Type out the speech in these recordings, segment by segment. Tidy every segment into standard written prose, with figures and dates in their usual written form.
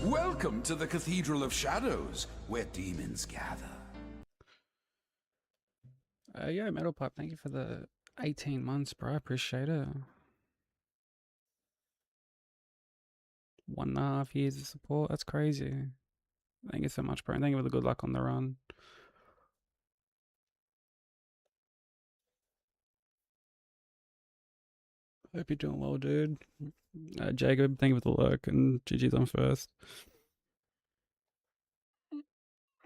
Welcome to the Cathedral of Shadows, where demons gather. Yo, Metal Pipe, thank you for the 18 months, bro. I appreciate it. 1.5 years of support. That's crazy. Thank you so much, bro. And thank you for the good luck on the run. Hope you're doing well, dude. Jacob, thank you for the lurk, and GG's on first.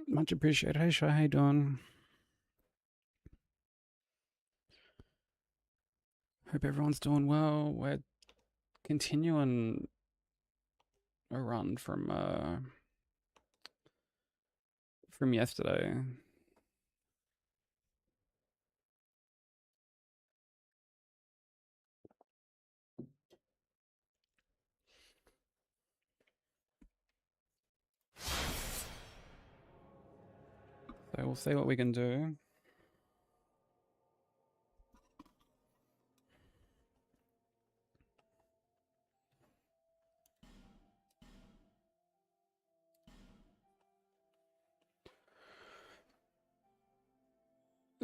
Much appreciated. Hey, Shy, how you doing? Hope everyone's doing well. We're continuing a run from yesterday. So we'll see what we can do.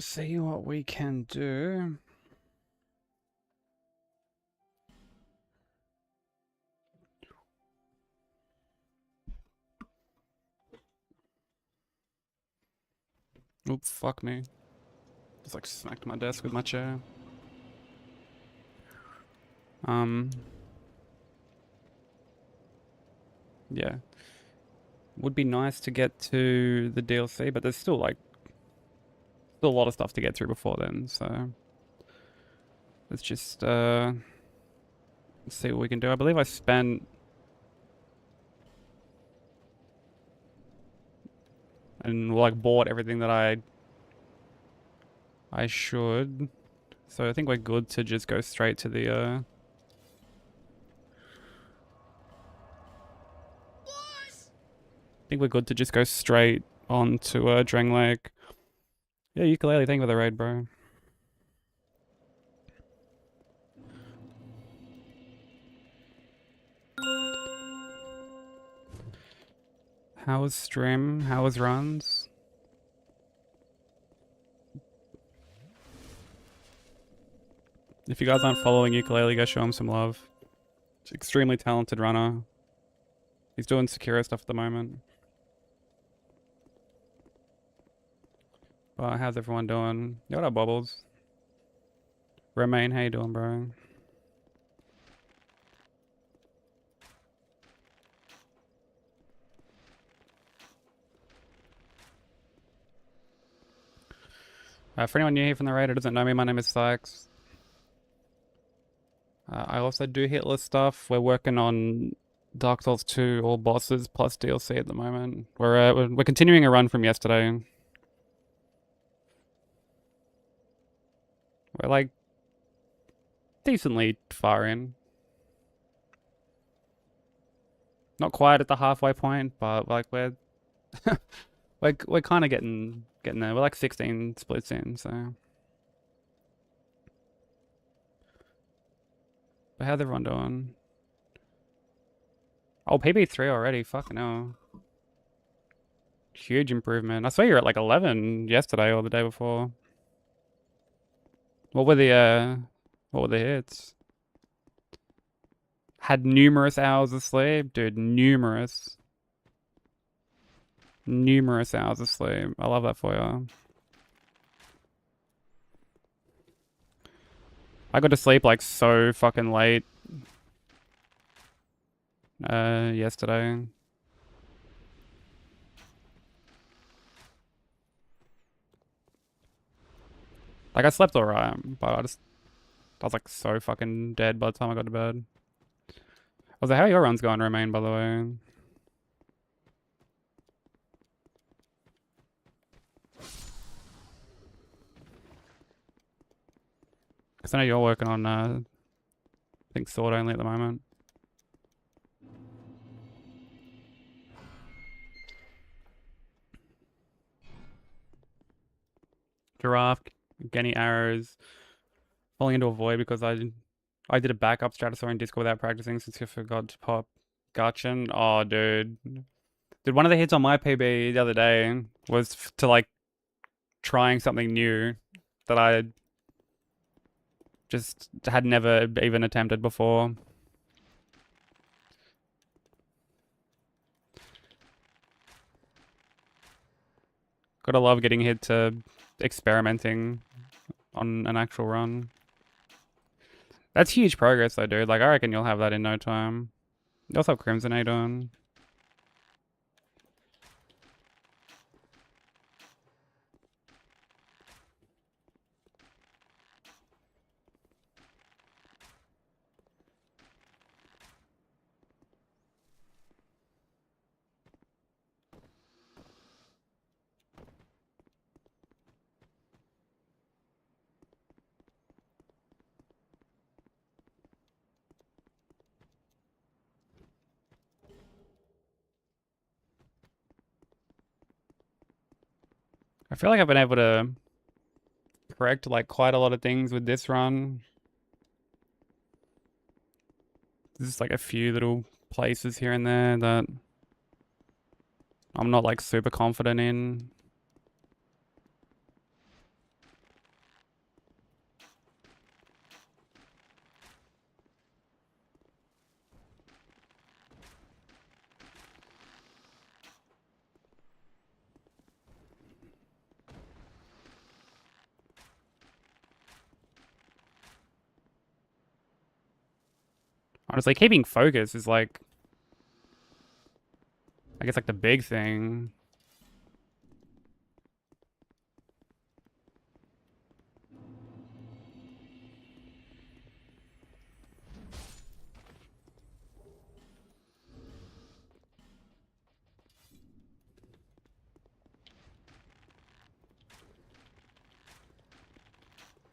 See what we can do. Oops, fuck me. Just like smacked my desk with my chair. Yeah. Would be nice to get to the DLC, but there's still like a lot of stuff to get through before then, so let's just see what we can do. I believe I spent and like bought everything that I should. So I think we're good to just go straight to the I think we're good to just go straight on to Drang Lake. Yeah, ukulele, thank you for the raid, bro. How was stream? How was runs? If you guys aren't following ukulele, go show him some love. He's an extremely talented runner. He's doing Sekiro stuff at the moment. But how's everyone doing? Yo, what up, Bubbles? Romain, how you doing, bro? For anyone new here from the raid who doesn't know me, my name is Sykes. I also do Hitless stuff. We're working on Dark Souls 2, all bosses plus DLC at the moment. We're continuing a run from yesterday. We're like decently far in. Not quite at the halfway point, but like we're we're kind of getting there. We're like 16 splits in, so. But how's everyone doing? Oh, PB3 already. Fucking hell. Huge improvement. I saw you were at like 11 yesterday or the day before. What were the hits? Had numerous hours of sleep, dude. Numerous hours of sleep. I love that for you. I got to sleep like so fucking late yesterday. Like I slept alright, but I was like so fucking dead by the time I got to bed. I was like, how are your runs going, Romain, by the way? Because I know you're working on, I think, sword only at the moment. Giraffe, getting arrows, falling into a void because I did a backup Stratosaur in Discord without practicing since I forgot to pop Gotchin. Oh, dude. Dude, one of the hits on my PB the other day was to like trying something new that I just had never even attempted before. Gotta love getting hit to experimenting on an actual run. That's huge progress though, dude. Like, I reckon you'll have that in no time. You also have Crimsonade on. I feel like I've been able to correct like quite a lot of things with this run. There's just like a few little places here and there that I'm not like super confident in. Honestly, keeping focus is like, I guess like the big thing.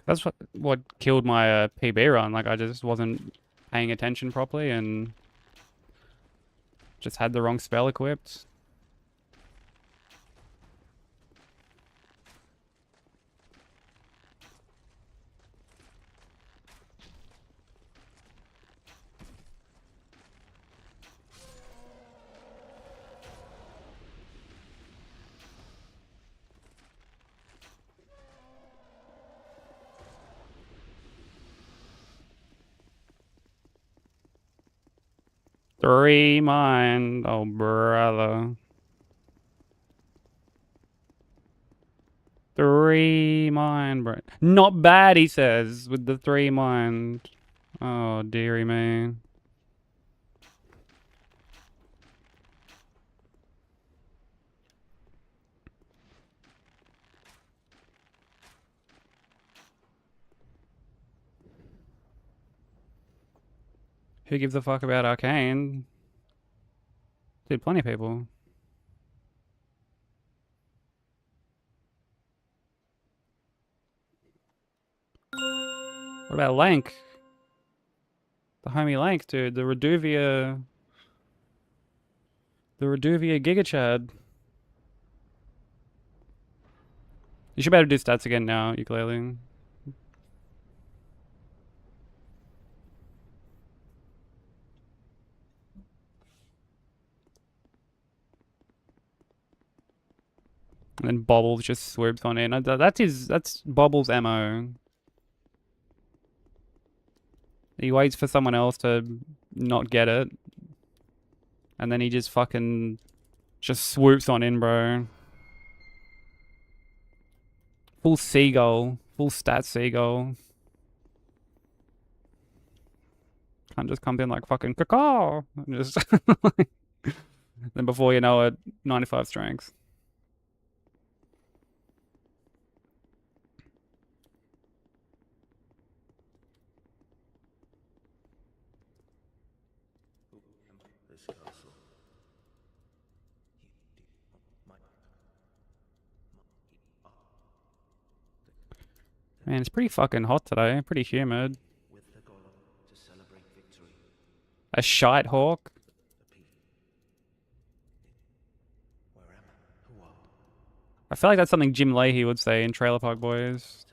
That's what killed my PB run. Like I just wasn't paying attention properly and just had the wrong spell equipped. Three mind, oh brother. Three mind, bro. Not bad, he says, with the three mind. Oh, dearie me. Who gives a fuck about Arcane? Dude, plenty of people. What about Lank? The homie Lank, dude. The Reduvia Giga Chad. You should be able to do stats again now, ukulele. And then Bobbles just swoops on in. That's Bobbles' MO. He waits for someone else to not get it. And then he just fucking just swoops on in, bro. Full seagull. Full stat seagull. Can't just come in like fucking caw. Just then before you know it, 95 strength. Man, it's pretty fucking hot today. Pretty humid. A shite hawk. I feel like that's something Jim Leahy would say in Trailer Park Boys.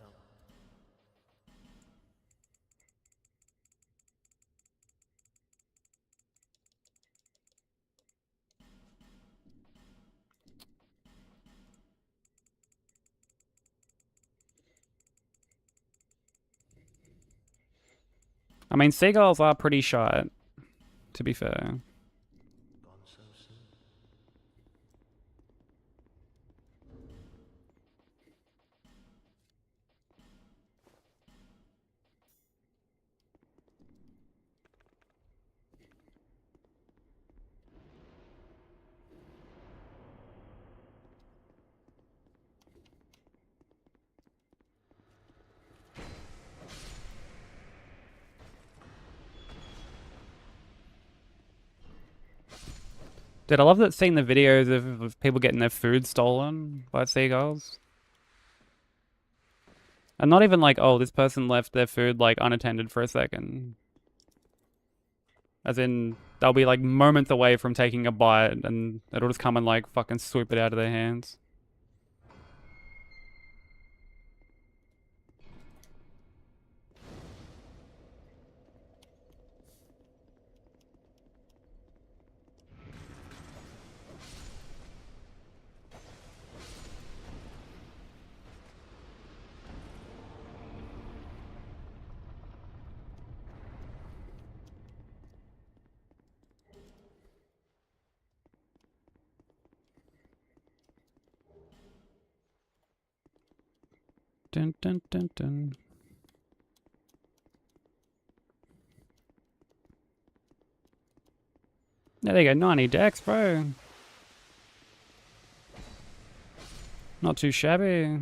mean, seagulls are pretty shy, to be fair. Dude, I love that seeing the videos of people getting their food stolen by seagulls. And not even like, oh, this person left their food like unattended for a second. As in, they'll be like moments away from taking a bite and it'll just come and like fucking swoop it out of their hands. Dun dun dun dun. Yeah, there you go, 90 dex, bro. Not too shabby.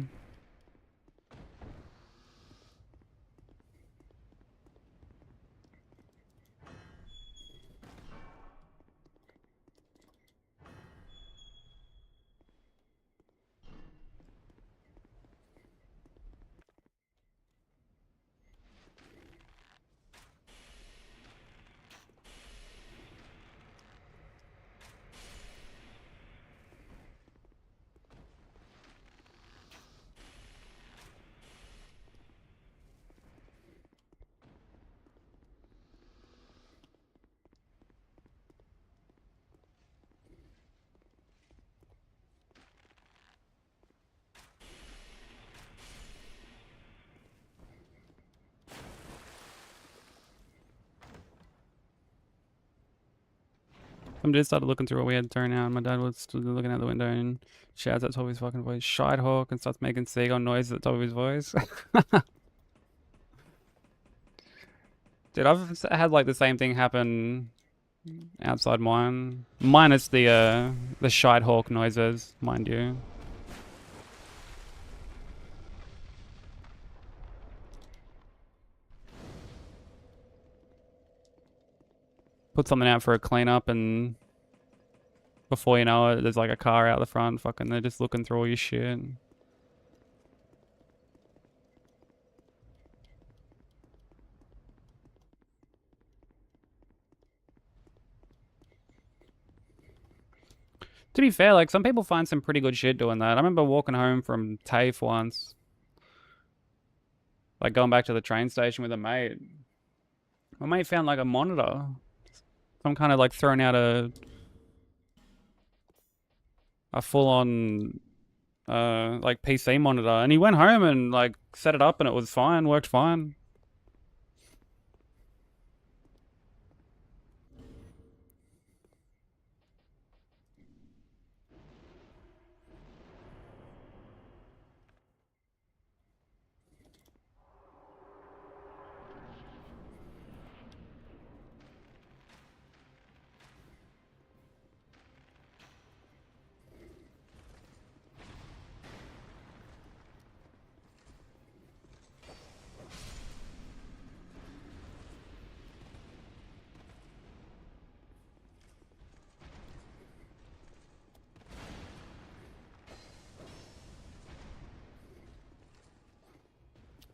Somebody just started looking through what we had turned out. My dad was stood looking out the window and shouts at the top of his fucking voice, "Shite hawk," and starts making seagull noises at the top of his voice. Dude, I've had like the same thing happen outside mine. Minus the shite hawk noises, mind you. Put something out for a cleanup and before you know it, there's like a car out the front, fucking they're just looking through all your shit. To be fair, like some people find some pretty good shit doing that. I remember walking home from TAFE once. Like going back to the train station with a mate. My mate found like a monitor. Some kind of like throwing out a full on like PC monitor, and he went home and like set it up and it was fine, worked fine.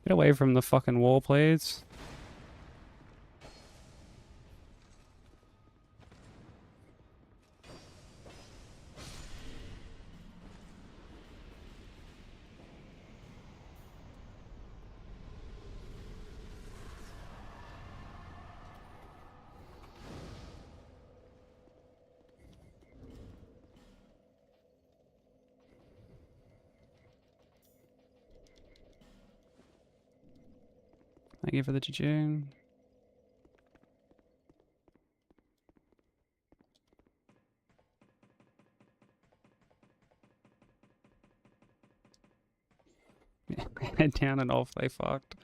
Get away from the fucking wall, please. Thank you for the jejune. Head down and off, they fucked.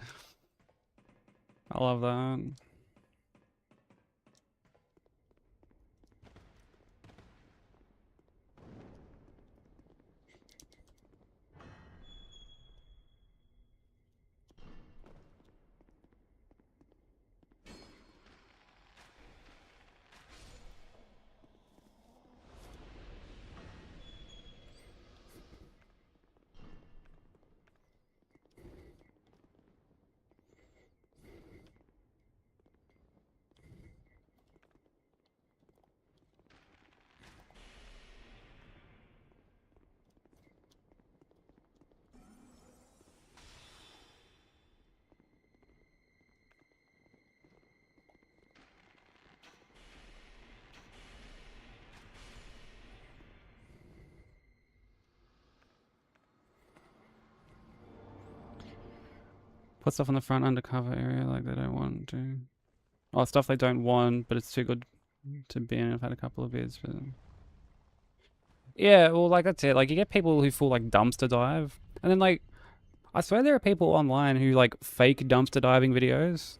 I love that. Put stuff on the front undercover area like they don't want to. Oh, stuff they don't want, but it's too good to be in. I've had a couple of beers, but yeah, well, like that's it. Like you get people who full like dumpster dive, and then like I swear there are people online who like fake dumpster diving videos.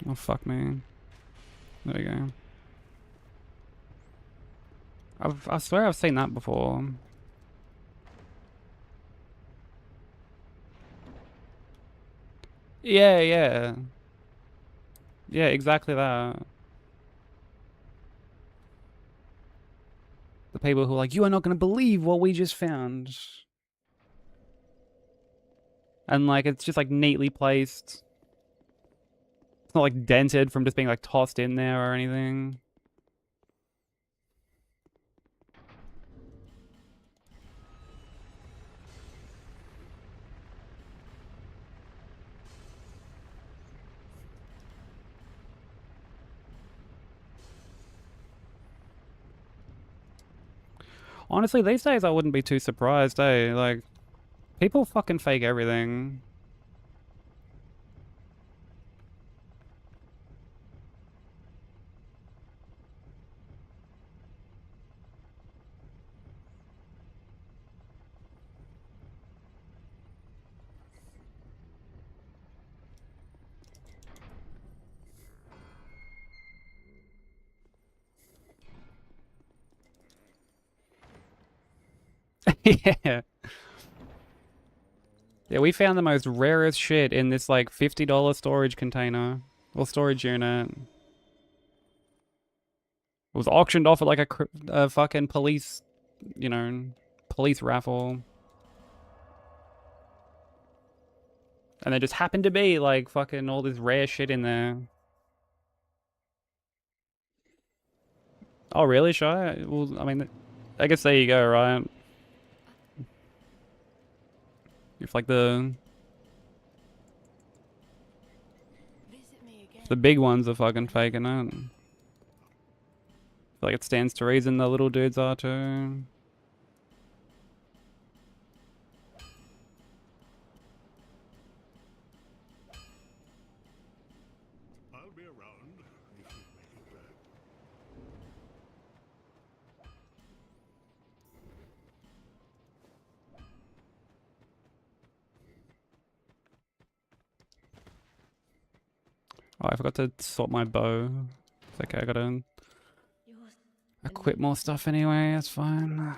Oh fuck me. There we go. I swear I've seen that before. Yeah, yeah. Yeah, exactly that. The people who are like, you are not going to believe what we just found. And like, it's just like neatly placed. It's not like dented from just being like tossed in there or anything. Honestly, these days I wouldn't be too surprised, eh? Like, people fucking fake everything. Yeah. Yeah, we found the most rarest shit in this like $50 storage container. Or storage unit. It was auctioned off at like a fucking police, you know, police raffle. And there just happened to be like fucking all this rare shit in there. Oh really, Shy? Well, I mean, I guess there you go, right? If like the big ones are fucking faking it. I feel like it stands to reason the little dudes are too. I'll be around if you make it back. Oh, I forgot to swap my bow. It's okay, I gotta equip more stuff anyway, that's fine.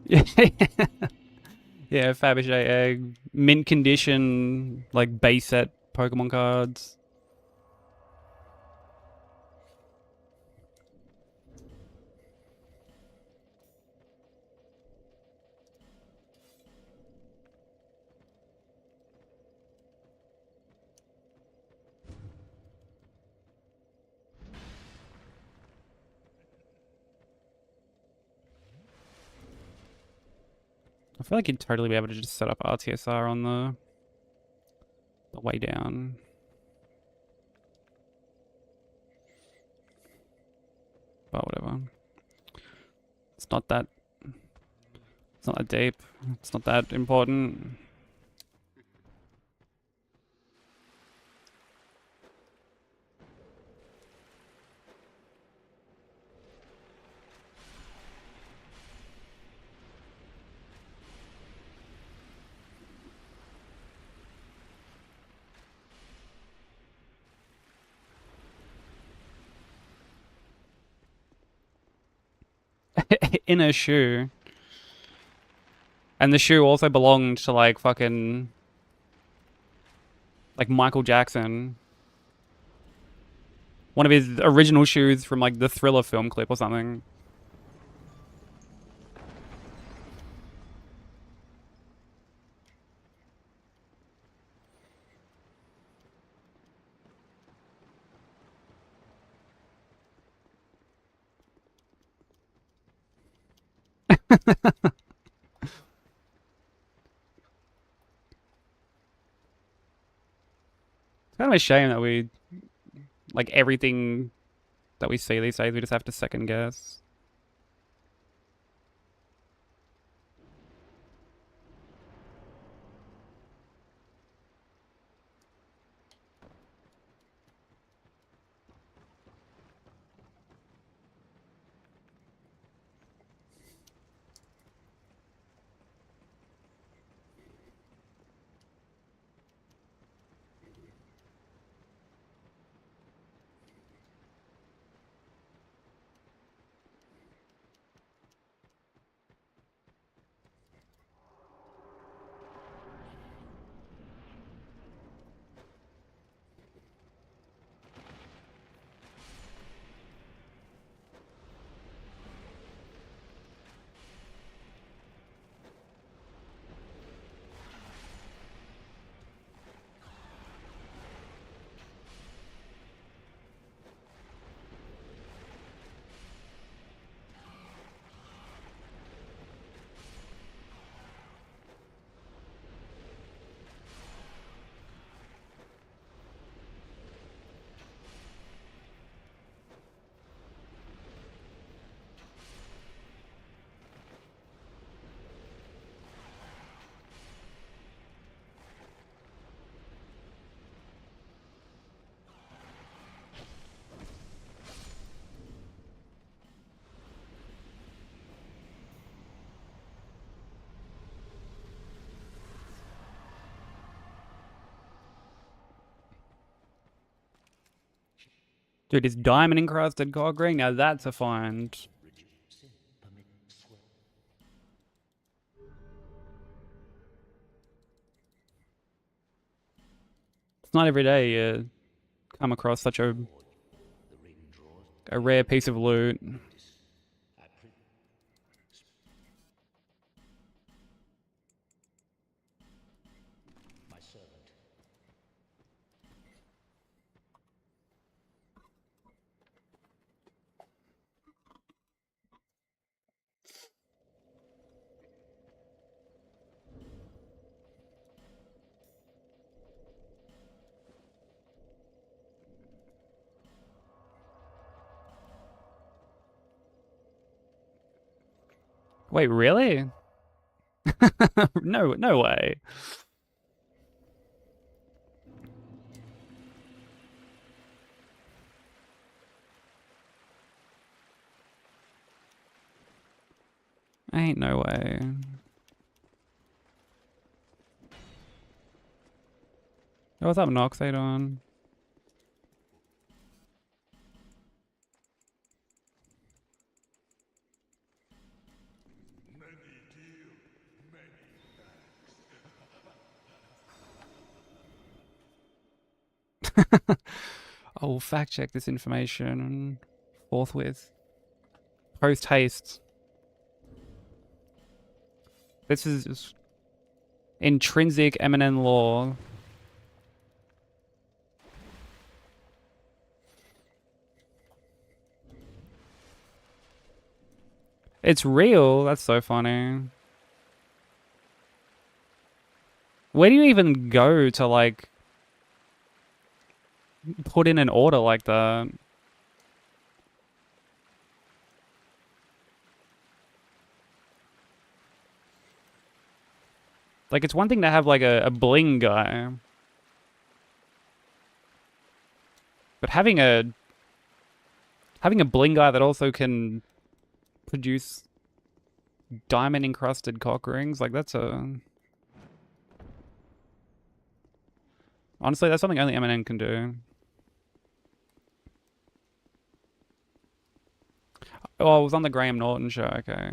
Yeah, yeah, Fabergé egg, mint condition, like base set Pokemon cards. I feel like you'd totally be able to just set up RTSR on the way down. But whatever. It's not that deep. It's not that important. In a shoe. And the shoe also belonged to like fucking like Michael Jackson. One of his original shoes from like the Thriller film clip or something. It's kind of a shame that we, like everything that we see these days, we just have to second guess. Dude, it's diamond encrusted cock ring. Now that's a find. It's not every day you come across such a rare piece of loot. Wait, really? No way. Ain't no way. Oh, what's up, Nox? How you doing? I will fact check this information forthwith. Post haste. This is intrinsic MNN law. It's real. That's so funny. Where do you even go to, like, put in an order like that? Like, it's one thing to have, like, a bling guy. But having a bling guy that also can produce diamond encrusted cock rings, like, that's a... Honestly, that's something only Eminem can do. Oh, it was on the Graham Norton show, okay.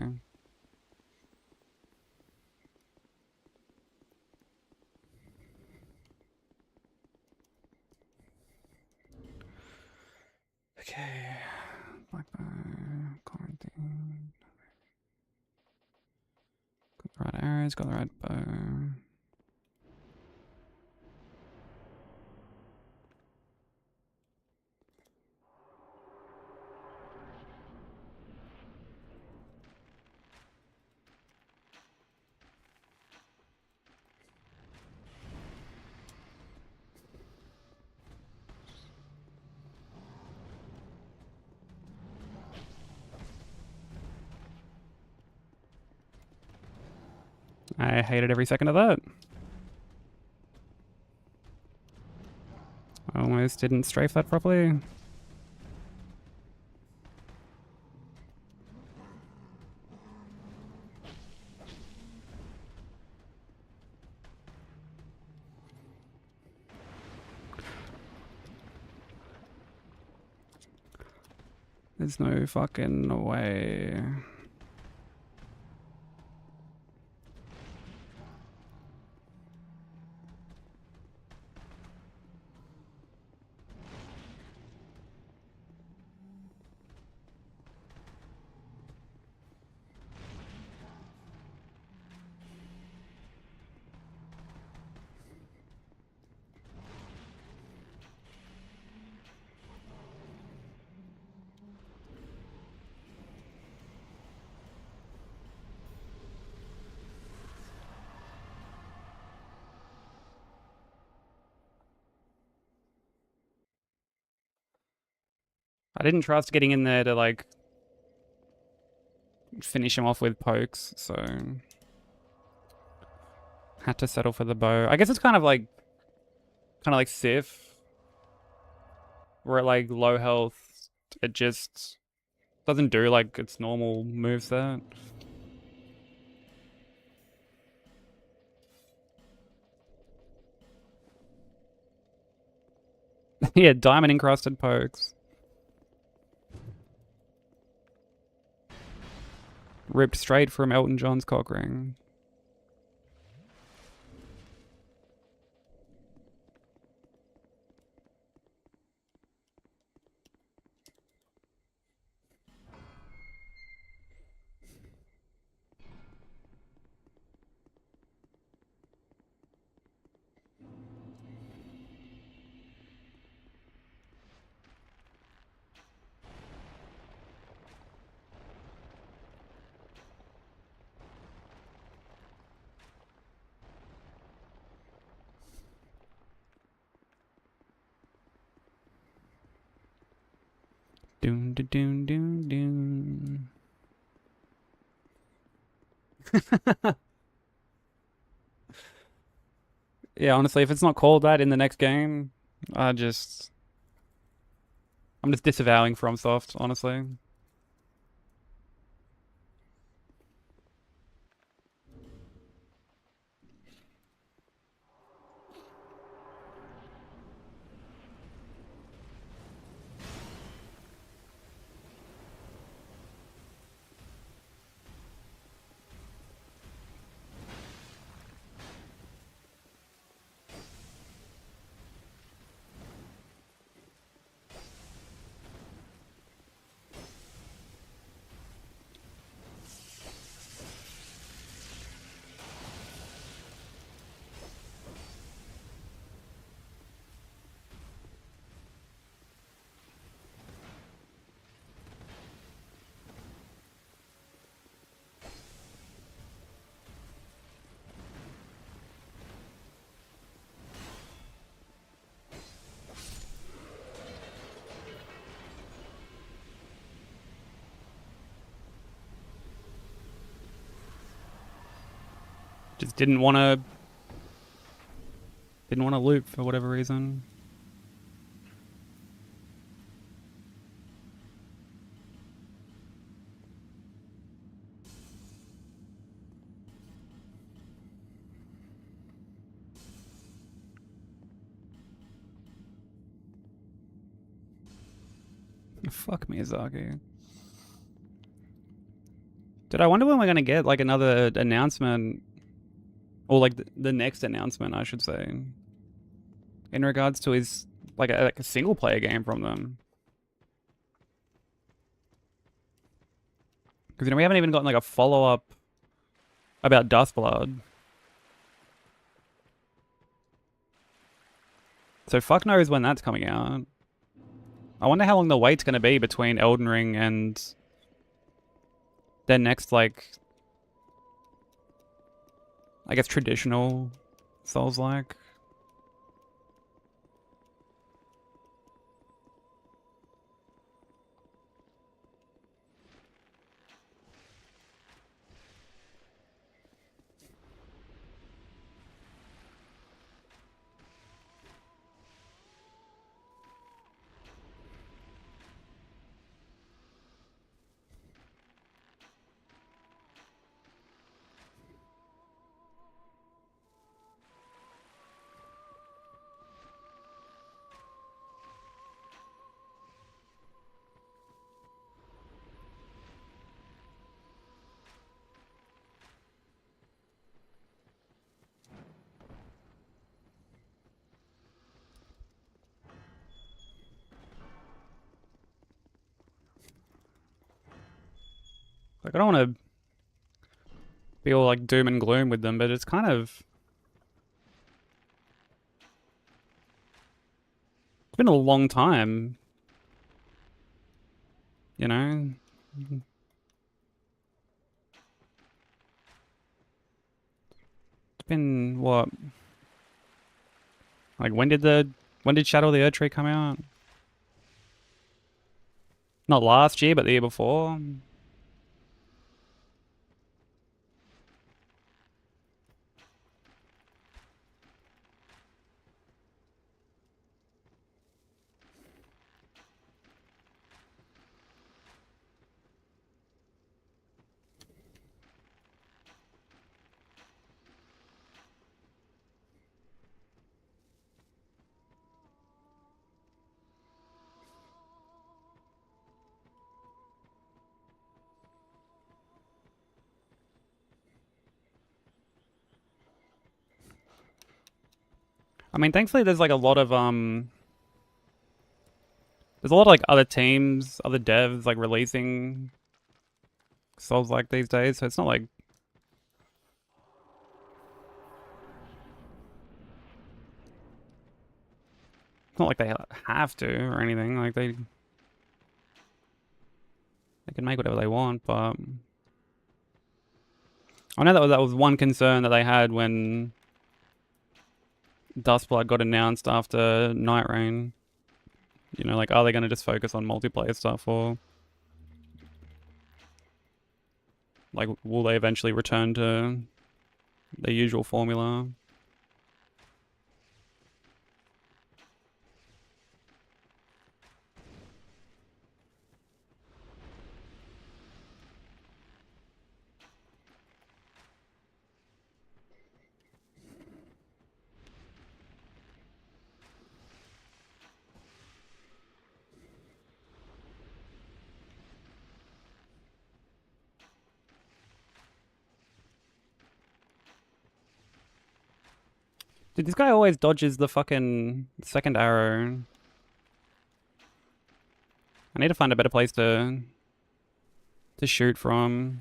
Okay. Black bow, quarantine. Got the right arrows, got the right bow. I hated every second of that. I almost didn't strafe that properly. There's no fucking way. I didn't trust getting in there to, like, finish him off with pokes, so had to settle for the bow. I guess it's kind of like Sif, where at, like, low health, it just doesn't do, like, its normal moveset. Yeah, diamond encrusted pokes. Ripped straight from Elton John's cock ring. Doon da doon doon doon. Yeah, honestly, if it's not called that in the next game, I'm just disavowing FromSoft, honestly. Just didn't want to loop for whatever reason. Fuck Miyazaki. Dude, I wonder when we're gonna get like another announcement, or like the next announcement, I should say, in regards to his like a single player game from them. Because you know we haven't even gotten like a follow up about Dustblood. So fuck knows when that's coming out. I wonder how long the wait's gonna be between Elden Ring and their next, like, I guess traditional Souls-like. Like, I don't want to be all like doom and gloom with them, but it's kind of... It's been a long time. You know? It's been, what? Like, when did Shadow of the Erdtree come out? Not last year, but the year before. I mean, thankfully there's like a lot of there's a lot of like other teams, other devs like releasing Souls like these days, so it's not like they have to or anything. Like they can make whatever they want, but I know that was one concern that they had when Dustblood got announced after Night Rain. You know, like, are they going to just focus on multiplayer stuff, or like will they eventually return to their usual formula? Dude, this guy always dodges the fucking second arrow. I need to find a better place to shoot from.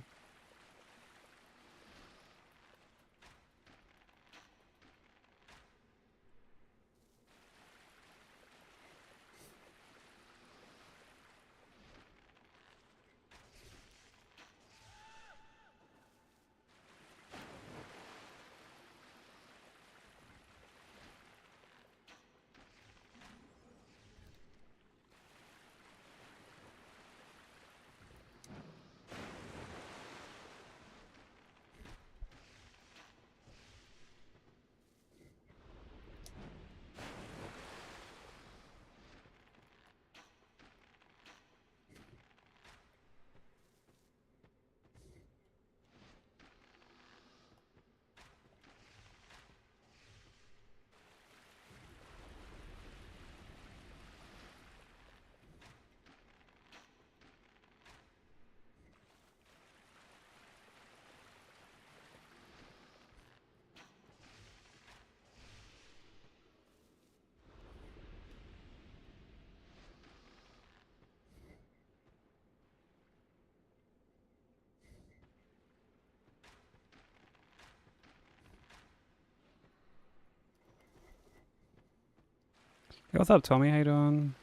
Hey, what's up, Tommy? How you doing?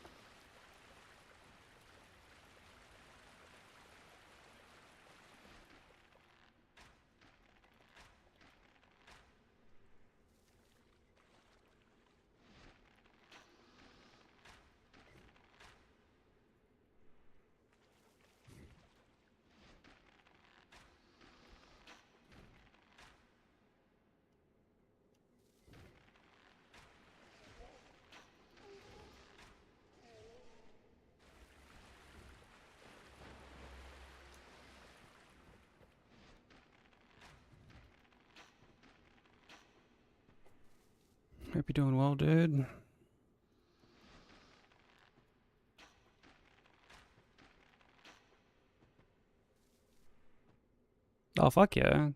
Hope you're doing well, dude. Oh, fuck yeah.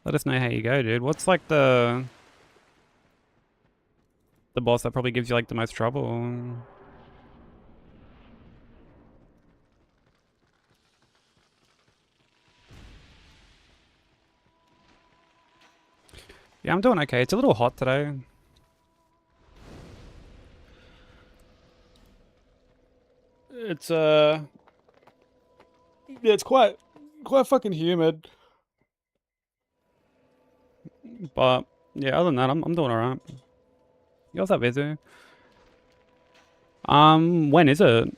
Let us know how you go, dude. What's like the boss that probably gives you like the most trouble? Yeah, I'm doing okay. It's a little hot today. It's yeah, it's quite fucking humid. But yeah, other than that, I'm doing alright. You what's up, Vizu? When is it?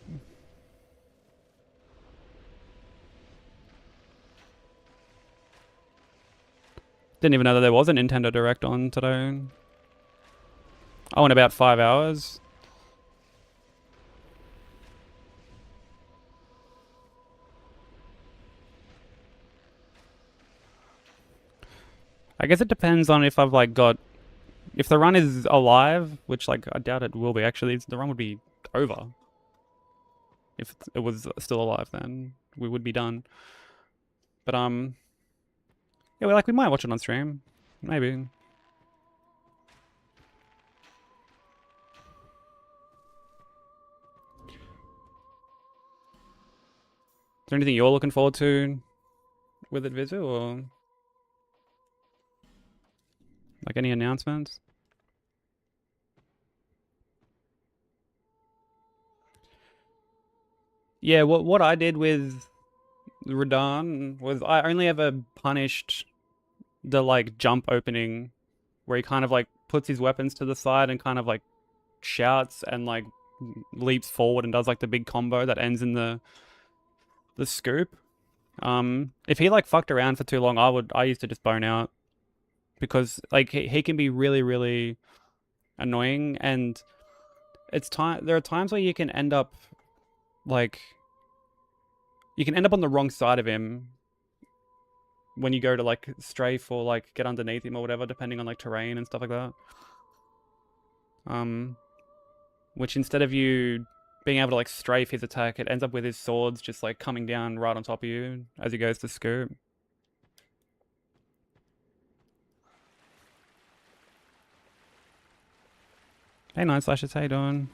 Didn't even know that there was a Nintendo Direct on today. Oh, in about 5 hours. I guess it depends on if I've like got, if the run is alive, which like I doubt it will be actually. The run would be over. If it was still alive, then we would be done. But yeah, we might watch it on stream, maybe. Is there anything you're looking forward to with it, Vizu, or like any announcements? Yeah, what I did with Radahn was I only ever punished the like jump opening where he kind of like puts his weapons to the side and kind of like shouts and like leaps forward and does like the big combo that ends in the scoop. If he like fucked around for too long, I used to just bone out because like he can be really, really annoying, and there are times where you can end up like on the wrong side of him when you go to like strafe or like get underneath him or whatever, depending on like terrain and stuff like that. Which instead of you being able to like strafe his attack, it ends up with his swords just like coming down right on top of you as he goes to scoop. Hey, Nine Slashes, how you doing?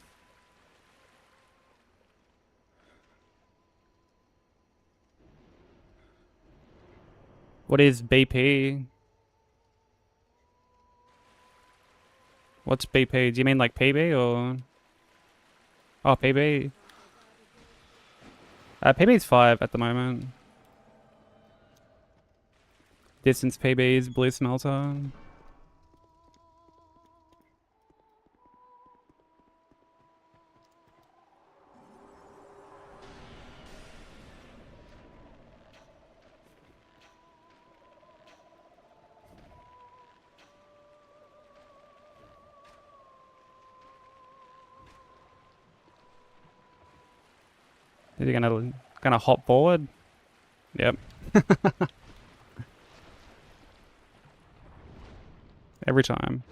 What is BP? What's BP? Do you mean like PB or? Oh, PB. PB is 5 at the moment. Distance PB is Blue Smelter. Is he gonna hop forward? Yep. Every time.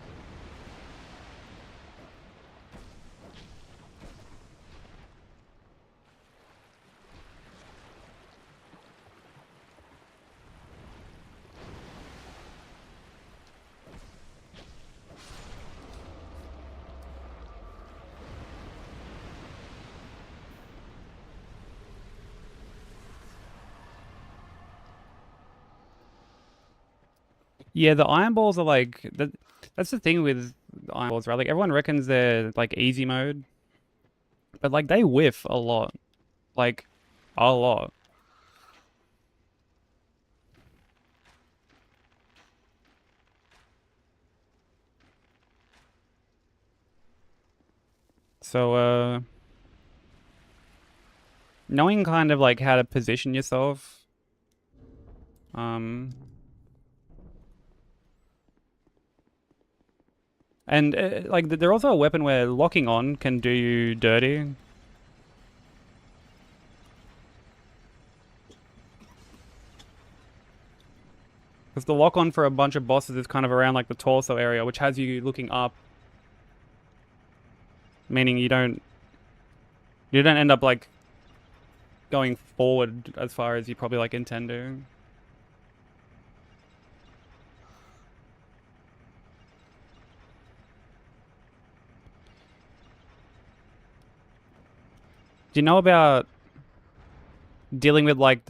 Yeah, the iron balls are like that's the thing with iron balls, right? Like everyone reckons they're like easy mode, but like they whiff a lot, like a lot. So knowing kind of like how to position yourself, um, and like they're also a weapon where locking on can do you dirty. Because the lock on for a bunch of bosses is kind of around like the torso area, which has you looking up, meaning you don't end up like going forward as far as you probably like intend to. Do you know about dealing with like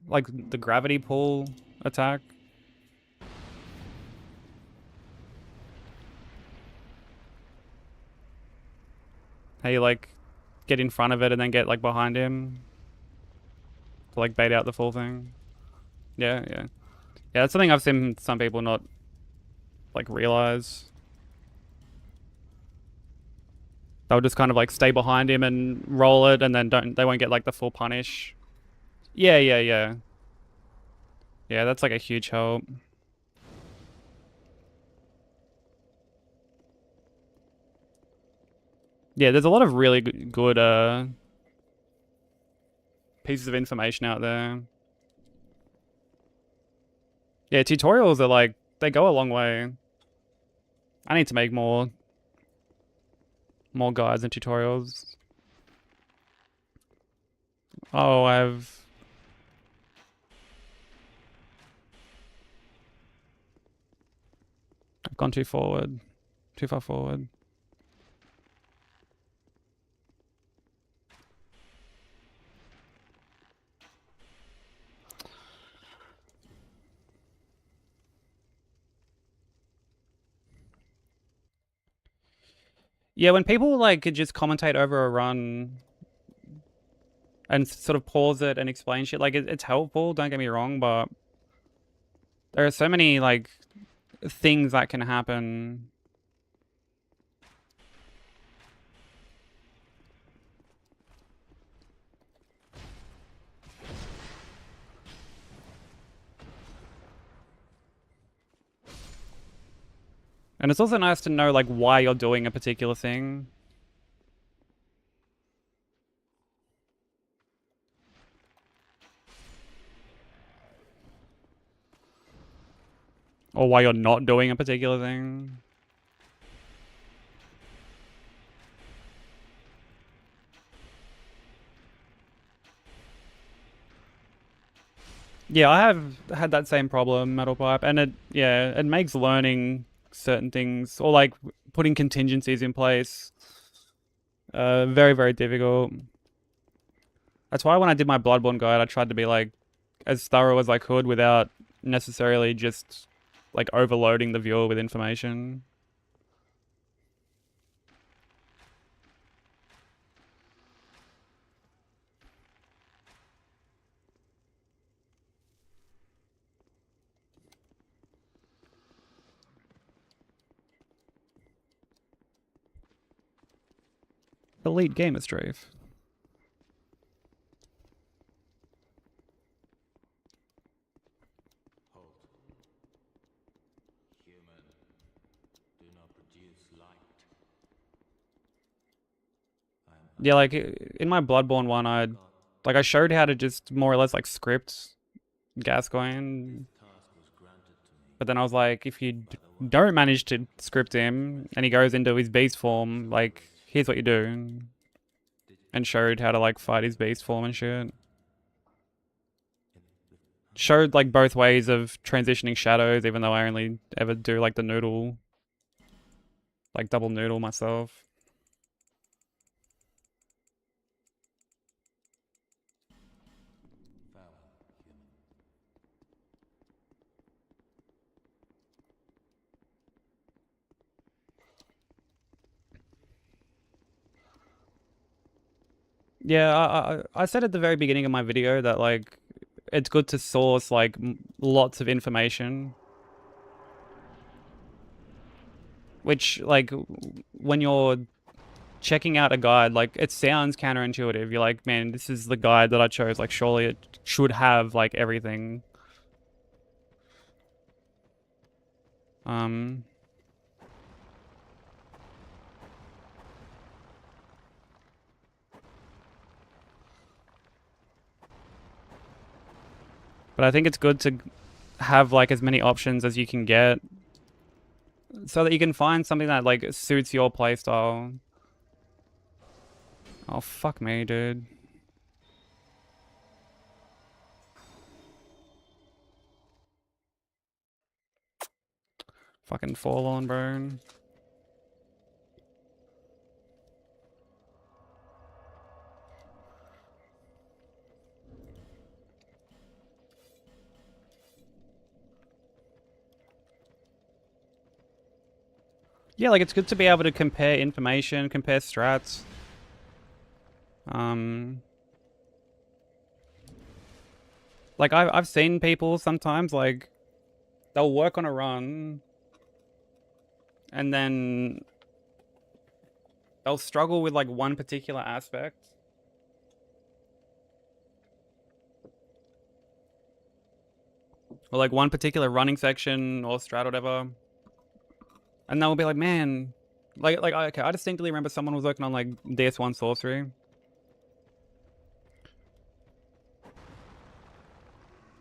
like the gravity pull attack? How you like get in front of it and then get like behind him to like bait out the full thing? Yeah, yeah. Yeah, that's something I've seen some people not like realize. They'll just kind of like stay behind him and roll it and then they won't get like the full punish. Yeah, yeah, yeah. Yeah, that's like a huge help. Yeah, there's a lot of really good pieces of information out there. Yeah, tutorials are like, they go a long way. I need to make more guides and tutorials. Oh, I've gone too forward. Too far forward. Yeah, when people like just commentate over a run and sort of pause it and explain shit, like it's helpful, don't get me wrong, but there are so many like things that can happen. And it's also nice to know like why you're doing a particular thing. Or why you're not doing a particular thing. Yeah, I have had that same problem, Metal Pipe, and it makes learning certain things or like putting contingencies in place very, very difficult. That's why when I did my Bloodborne guide, I tried to be like as thorough as I could without necessarily just like overloading the viewer with information. Elite Gamer Strafe. Yeah, like in my Bloodborne one, I showed how to just more or less like script Gascoigne, but then I was like, if you don't manage to script him and he goes into his beast form, like here's what you do, and showed how to like fight his beast form and shit. Showed like both ways of transitioning shadows, even though I only ever do like the noodle, like double noodle myself. Yeah, I said at the very beginning of my video that like it's good to source like lots of information, which like when you're checking out a guide, like it sounds counterintuitive. You're like, man, this is the guide that I chose. Like surely it should have like everything. But I think it's good to have like as many options as you can get so that you can find something that like suits your playstyle. Oh, fuck me, dude. Fucking Fallen, bro. Yeah, like it's good to be able to compare information, compare strats. Like I've seen people sometimes like they'll work on a run and then they'll struggle with like one particular aspect. Or like one particular running section or strat or whatever. And they'll be like, man, okay, I distinctly remember someone was working on like DS1 sorcery.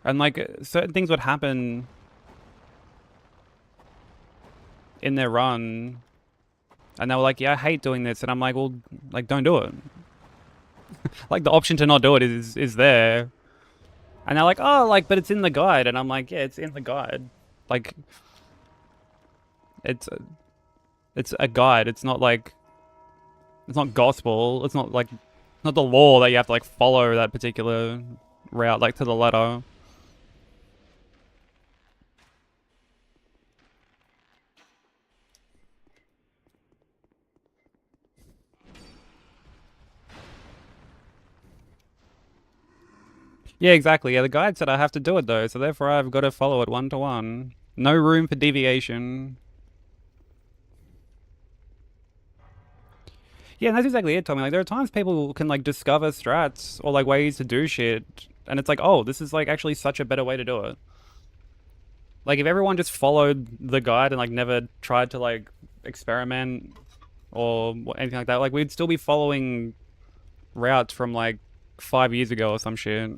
And like certain things would happen in their run. And they were like, yeah, I hate doing this. And I'm like, well, like, don't do it. Like the option to not do it is there. And they're like, oh, like, but it's in the guide. And I'm like, yeah, it's in the guide. Like, it's a guide. It's not like, it's not gospel. It's not like, not the law that you have to like follow that particular route, like to the letter. Yeah, exactly. Yeah, the guide said I have to do it though, so therefore I've got to follow it 1-to-1. No room for deviation. Yeah, and that's exactly it, Tommy. Like, there are times people can, like, discover strats or, like, ways to do shit, and it's like, oh, this is, like, actually such a better way to do it. Like, if everyone just followed the guide and, like, never tried to, like, experiment or anything like that, like, we'd still be following routes from, like, 5 years ago or some shit.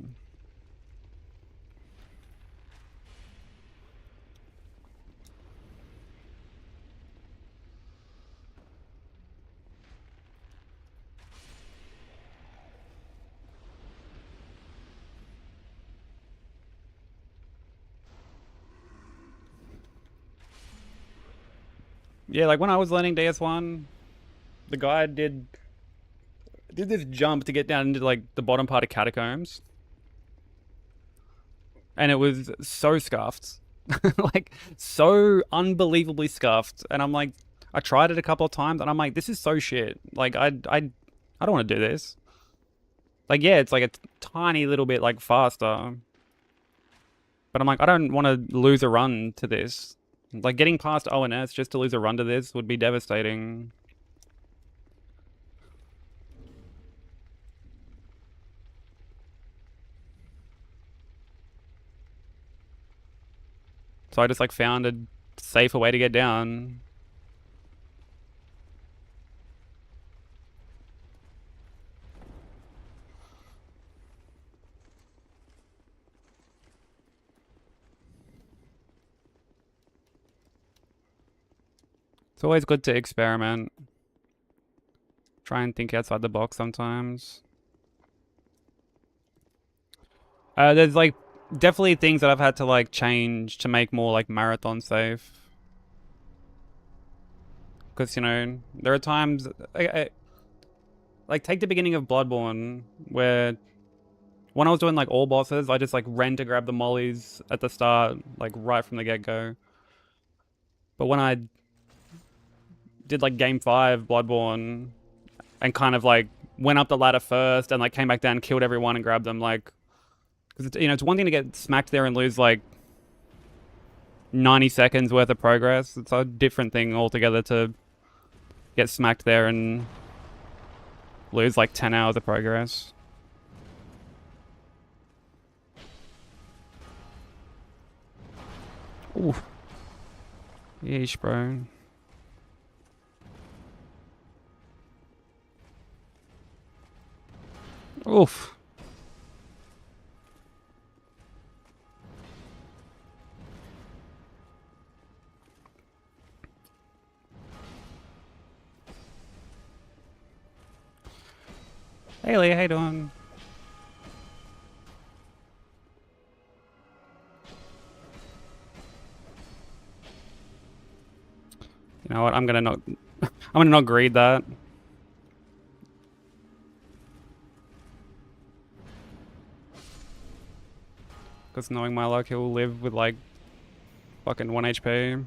Yeah, like, when I was learning DS1, the guide did this jump to get down into, like, the bottom part of Catacombs. And it was so scuffed. Like, so unbelievably scuffed. And I'm like, I tried it a couple of times, and I'm like, this is so shit. Like, I don't want to do this. Like, yeah, it's like a tiny little bit, like, faster. But I'm like, I don't want to lose a run to this. Like, getting past ONS just to lose a run to this would be devastating. So I just, like, found a safer way to get down. It's always good to experiment. Try and think outside the box sometimes. There's like definitely things that I've had to like change to make more like marathon safe. Because, you know, there are times, like take the beginning of Bloodborne where when I was doing like all bosses, I just like ran to grab the mollies at the start, like right from the get-go. But when I did like game 5 Bloodborne and kind of like went up the ladder first and like came back down, killed everyone and grabbed them. Like, because you know, it's one thing to get smacked there and lose like 90 seconds worth of progress. It's a different thing altogether to get smacked there and lose like 10 hours of progress. Ooh. Yeesh, bro. Oof. Hey Lee, how you doing? You know what? I'm gonna not greed that. Because knowing my luck, he'll live with like fucking 1 HP.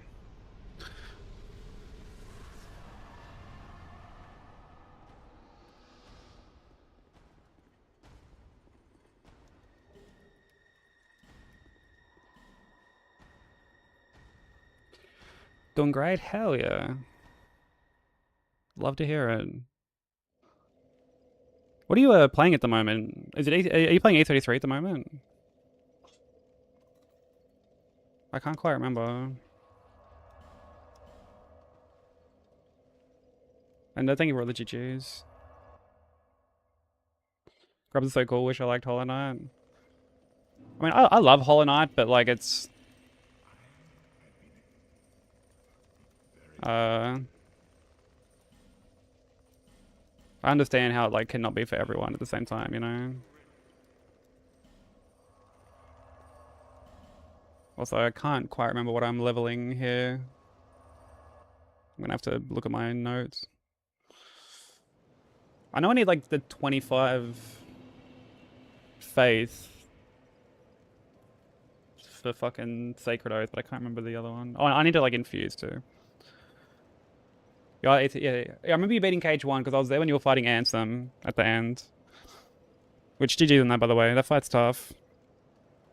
Doing great? Hell yeah. Love to hear it. What are you playing at the moment? Is it are you playing E33 at the moment? I can't quite remember. And I think you were the GGs. Grubs is so cool. Wish I liked Hollow Knight. I mean, I love Hollow Knight, but like it's I understand how it like cannot be for everyone at the same time, you know. Also, I can't quite remember what I'm leveling here. I'm gonna have to look at my notes. I know I need like the 25 faith for fucking Sacred Oath, but I can't remember the other one. Oh, I need to like infuse too. Yeah, I remember you beating Cage 1 because I was there when you were fighting Ansem at the end. Which GG's on that, by the way. That fight's tough.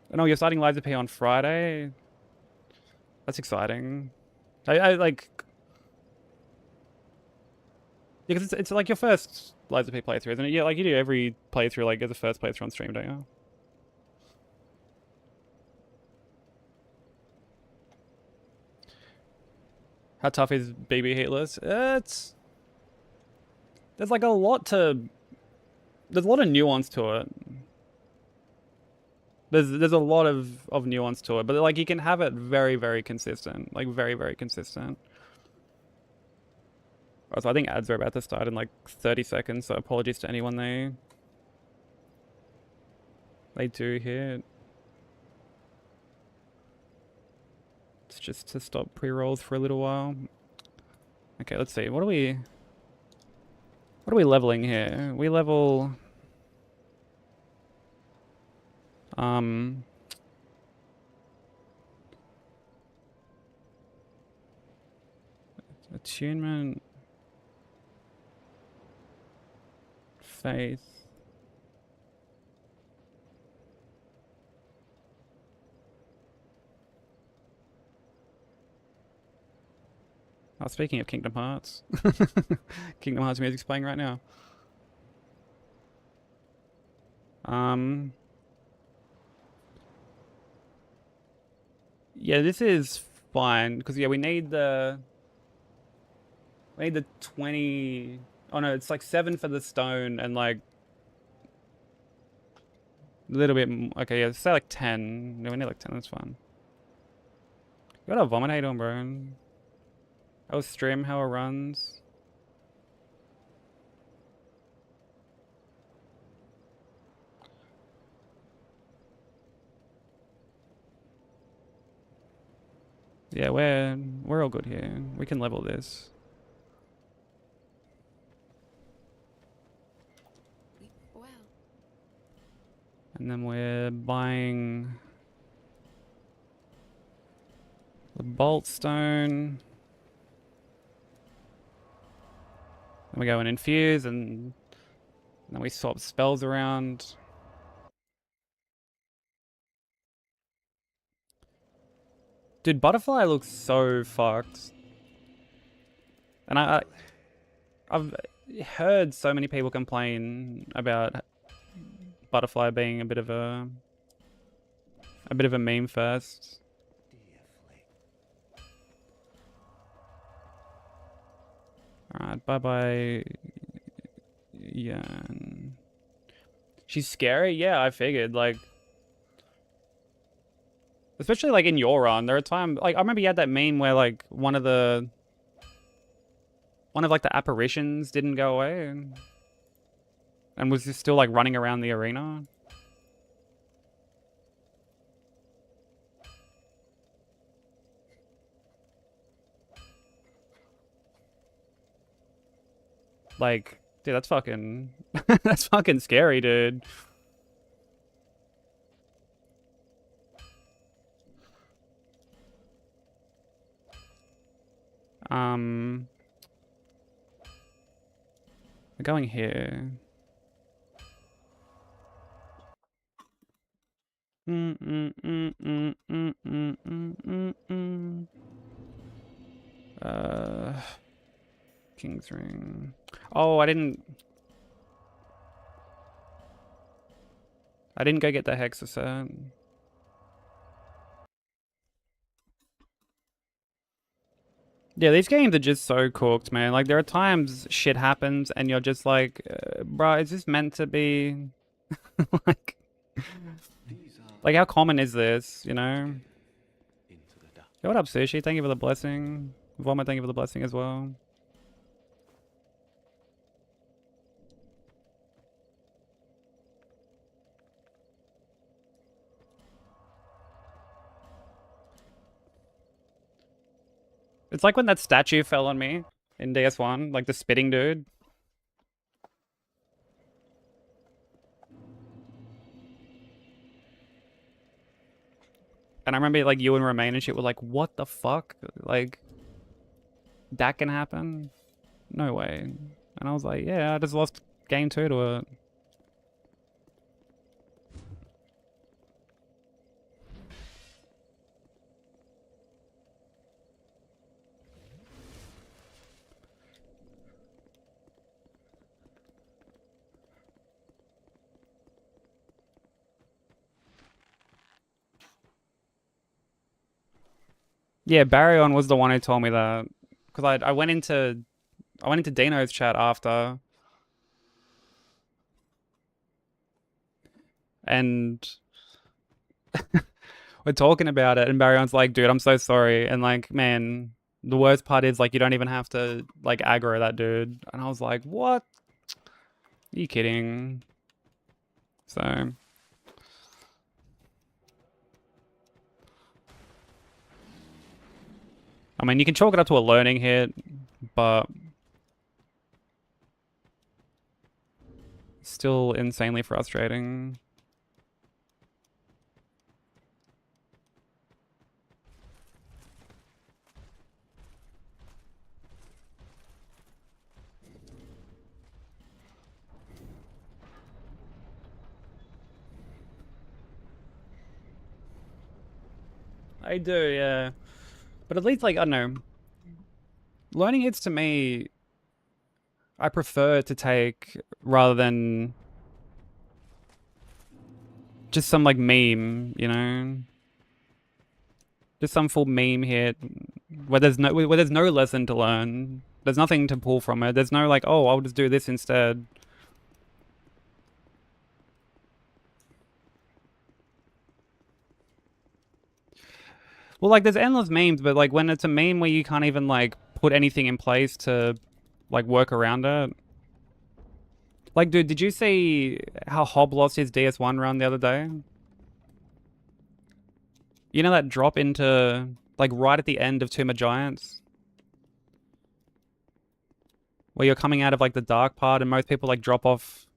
And oh, you're starting Lies of P on Friday? That's exciting. I like... Yeah, because it's like your first Lies of P playthrough, isn't it? Yeah, like you do every playthrough like as a first playthrough on stream, don't you? How tough is BB Hitless? It's... There's like a lot to... There's a lot of nuance to it. There's a lot of nuance to it, but like you can have it very, very consistent. Like very, very consistent. Also, I think ads are about to start in like 30 seconds, so apologies to anyone they do hit. It's just to stop pre-rolls for a little while. Okay, let's see. What are we leveling here? We level attunement, faith. Oh, speaking of Kingdom Hearts, Kingdom Hearts music's playing right now. Yeah, this is fine because yeah, we need the 20. Oh no, it's like 7 for the stone and like a little bit. Okay, yeah, say like 10. No, we need like 10. That's fine. You gotta vomit. How you doing, bro? How was stream? How it runs? Yeah, we're all good here. We can level this. Well. And then we're buying the bolt stone. Then we go and infuse and Then we swap spells around. Dude, Butterfly looks so fucked. And I've heard so many people complain about Butterfly being a bit of a meme fest. Alright, bye-bye. Yeah. She's scary? Yeah, I figured. Like, especially like in your run, there are times like I remember you had that meme where like one of like the apparitions didn't go away and was just still like running around the arena. Like, dude, that's fucking that's fucking scary, dude. We're going here. King's Ring. Oh, I didn't go get the Hexa set. Yeah, these games are just so cooked, man. Like, there are times shit happens and you're just like, bruh, is this meant to be? like, like, how common is this, you know? Yo, what up, Sushi? Thank you for the blessing. Vomit, thank you for the blessing as well. It's like when that statue fell on me in DS1, like the spitting dude. And I remember like you and Romain and shit were like, what the fuck? Like, that can happen? No way. And I was like, yeah, I just lost game 2 to it. Yeah, Barryon was the one who told me that. Because I went into Dino's chat after. And we're talking about it and Baryon's like, dude, I'm so sorry. And like, man, the worst part is like you don't even have to like aggro that dude. And I was like, what? Are you kidding? So I mean, you can chalk it up to a learning hit, but still insanely frustrating. I do, yeah. But at least, like, I don't know. Learning hits to me, I prefer to take rather than just some, like, meme, you know? Just some full meme hit where there's no lesson to learn. There's nothing to pull from it. There's no, like, oh, I'll just do this instead. Well, like, there's endless memes, but, like, when it's a meme where you can't even, like, put anything in place to, like, work around it. Like, dude, did you see how Hob lost his DS1 run the other day? You know that drop into, like, right at the end of Tomb of Giants? Where you're coming out of, like, the dark part and most people, like, drop off,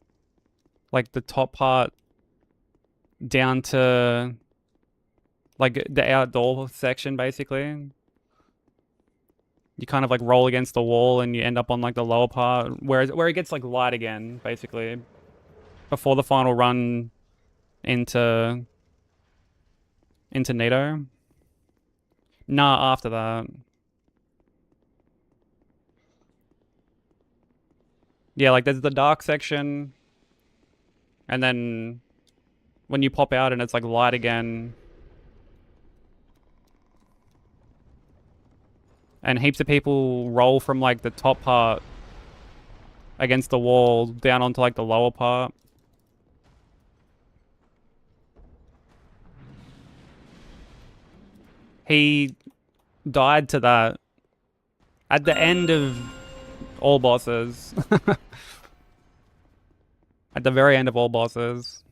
like, the top part down to, like, the outdoor section, basically. You kind of, like, roll against the wall and you end up on, like, the lower part where it gets, like, light again, basically. before the final run into Nito. Nah, after that. Yeah, like there's the dark section, and then when you pop out and it's like light again, and heaps of people roll from like the top part against the wall down onto like the lower part. He died to that at the end of all bosses. At the very end of all bosses.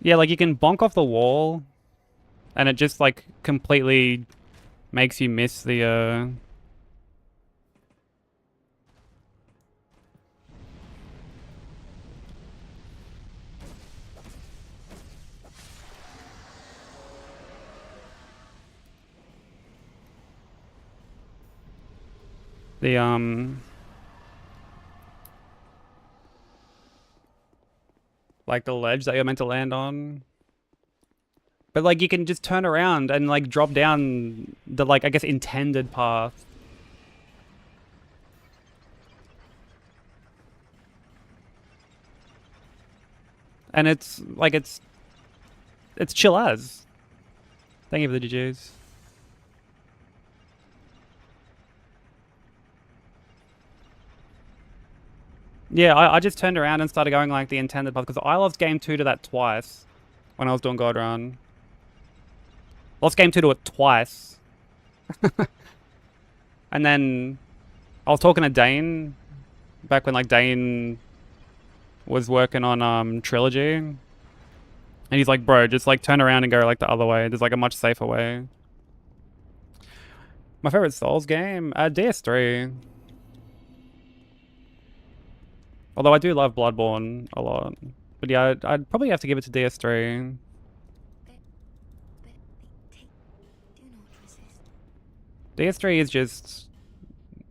Yeah, like you can bonk off the wall and it just like completely makes you miss the the like the ledge that you're meant to land on. But like you can just turn around and like drop down the like I guess intended path. And it's like it's chill as. Thank you for the GGs. Yeah, I just turned around and started going like the intended path because I lost game 2 to that twice when I was doing God Run. Lost game 2 to it twice. And then I was talking to Dane back when like Dane was working on Trilogy. And he's like, bro, just like turn around and go like the other way. There's like a much safer way. My favorite Souls game? DS3. Although I do love Bloodborne a lot. But yeah, I'd probably have to give it to DS3. DS3 is just...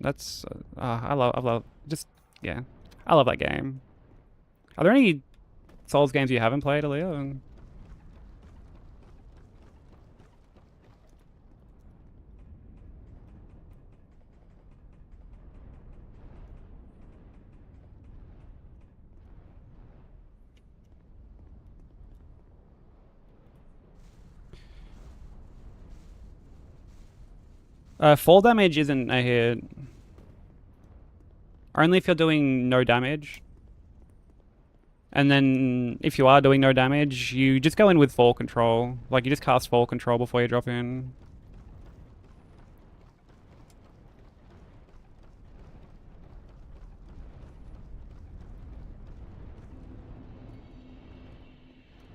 That's... I love... Just... Yeah. I love that game. Are there any Souls games you haven't played, Aaliyah? Fall damage isn't a hit. Only if you're doing no damage. And then if you are doing no damage, you just go in with fall control. Like you just cast fall control before you drop in.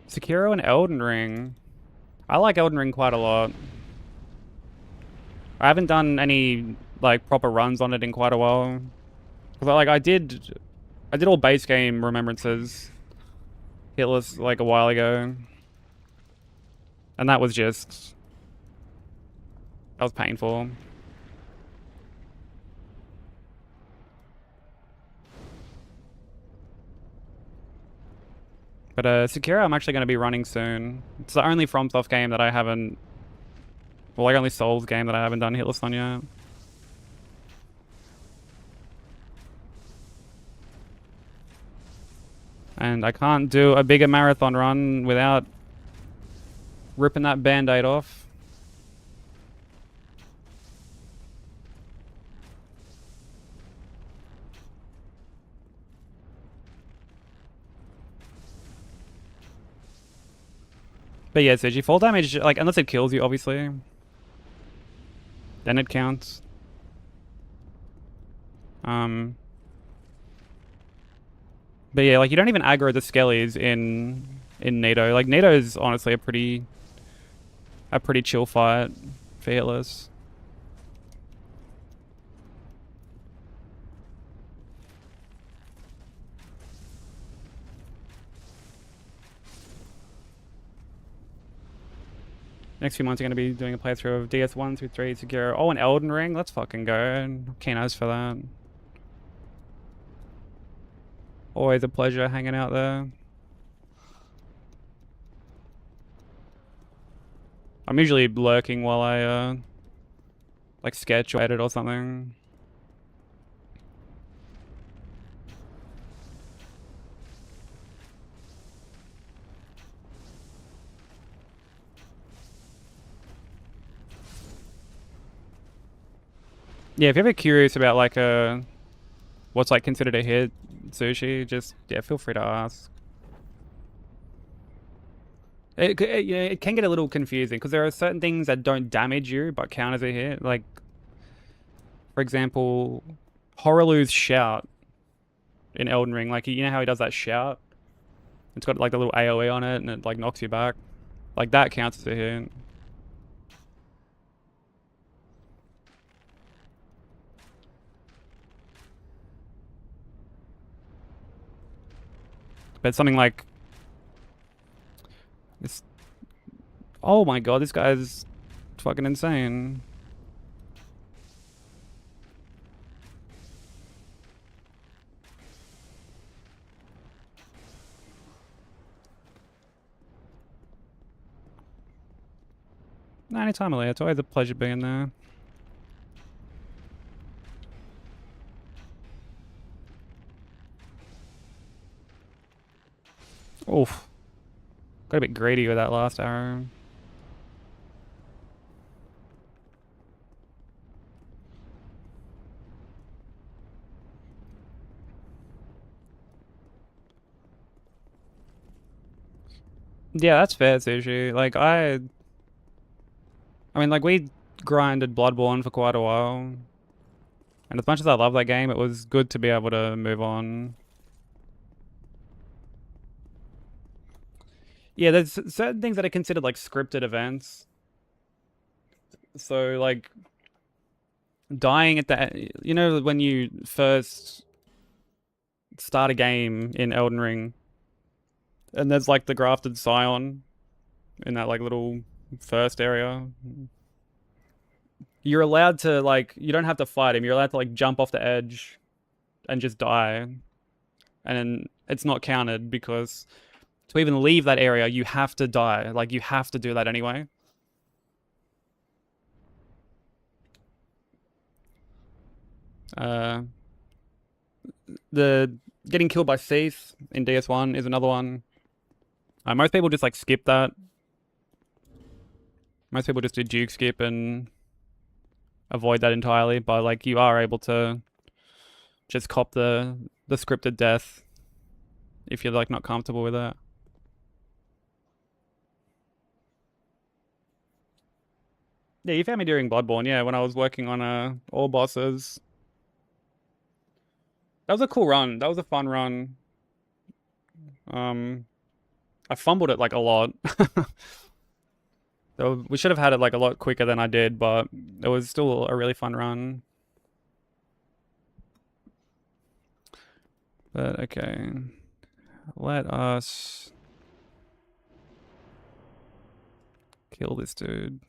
Sekiro and Elden Ring. I like Elden Ring quite a lot. I haven't done any like proper runs on it in quite a while. Cause I did all base game remembrances Hitless like a while ago. And that was painful. But Sekiro I'm actually going to be running soon. It's the only FromSoft game that I haven't... Well, like only Souls game that I haven't done Hitless on yet. And I can't do a bigger marathon run without ripping that band-aid off. But yeah, Sushi, fall damage, like, unless it kills you, obviously, then it counts. But yeah, like, you don't even aggro the skellies in NATO. Like, NATO is honestly a pretty chill fight for Hitless. Next few months, I'm going to be doing a playthrough of DS1 through 3 Sekiro. Oh, an Elden Ring? Let's fucking go. Keen eyes for that. Always a pleasure hanging out there. I'm usually lurking while I, like, sketch or edit or something. Yeah, if you're ever curious about, like, what's, like, considered a hit, Sushi, just, yeah, feel free to ask. Yeah, it can get a little confusing, because there are certain things that don't damage you, but count as a hit. Like, for example, Horolu's shout in Elden Ring. Like, you know how he does that shout? It's got, like, the little AoE on it, and it, like, knocks you back. Like, that counts as a hit. But something like this. Oh my god, this guy's fucking insane. No, anytime, Aaliyah. It's always a pleasure being there. Oof. Got a bit greedy with that last arrow. Yeah, that's fair, Sushi. Like, I mean, like, we grinded Bloodborne for quite a while. And as much as I love that game, it was good to be able to move on. Yeah, there's certain things that are considered, like, scripted events. So, like, dying at the... You know, when you first start a game in Elden Ring, and there's, like, the grafted scion in that, like, little first area. You're allowed to, like, you don't have to fight him. You're allowed to, like, jump off the edge and just die. And it's not counted because to even leave that area, you have to die. Like, you have to do that anyway. The getting killed by Cease in DS1 is another one. Most people just, like, skip that. Most people just do Duke skip and avoid that entirely, but, like, you are able to just cop the scripted death if you're, like, not comfortable with that. Yeah, you found me during Bloodborne, yeah, when I was working on all bosses. That was a cool run. That was a fun run. I fumbled it, like, a lot. So we should have had it, like, a lot quicker than I did, but it was still a really fun run. But, okay. Let us kill this dude.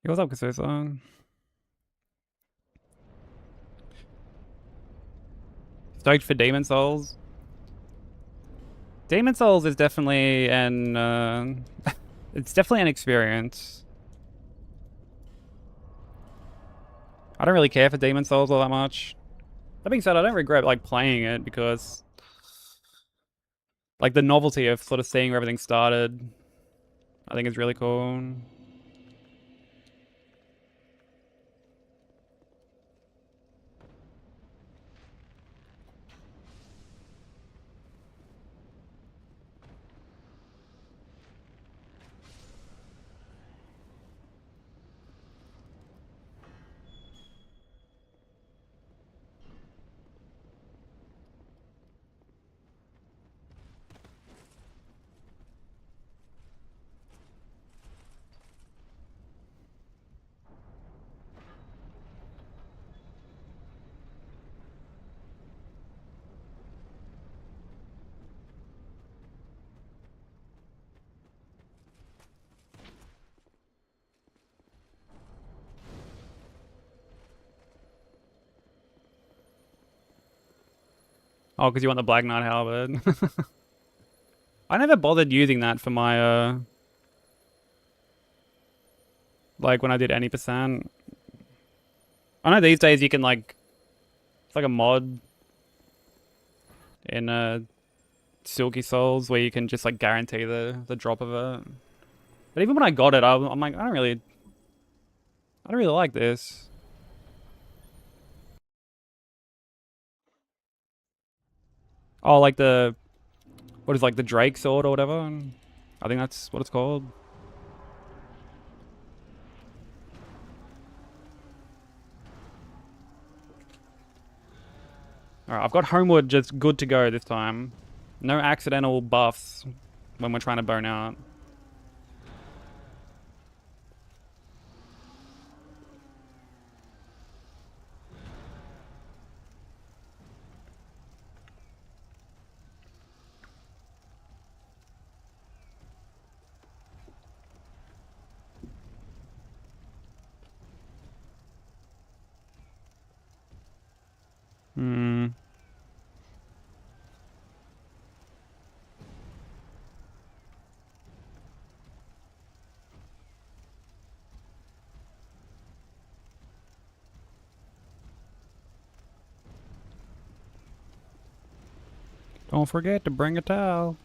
Hey, what's up, Kasusa? Stoked for Demon Souls. Demon Souls is definitely an it's definitely an experience. I don't really care for Demon Souls all that much. That being said, I don't regret like playing it because like the novelty of sort of seeing where everything started, I think is really cool. Oh, because you want the Black Knight Halberd. I never bothered using that for my like when I did any percent. I know these days you can like it's like a mod in Silky Souls where you can just like guarantee the drop of it. But even when I got it, I'm like I don't really like this. Oh, like what is like the Drake sword or whatever? I think that's what it's called. Alright, I've got Homewood just good to go this time. No accidental buffs when we're trying to burn out. Hmm. Don't forget to bring a towel.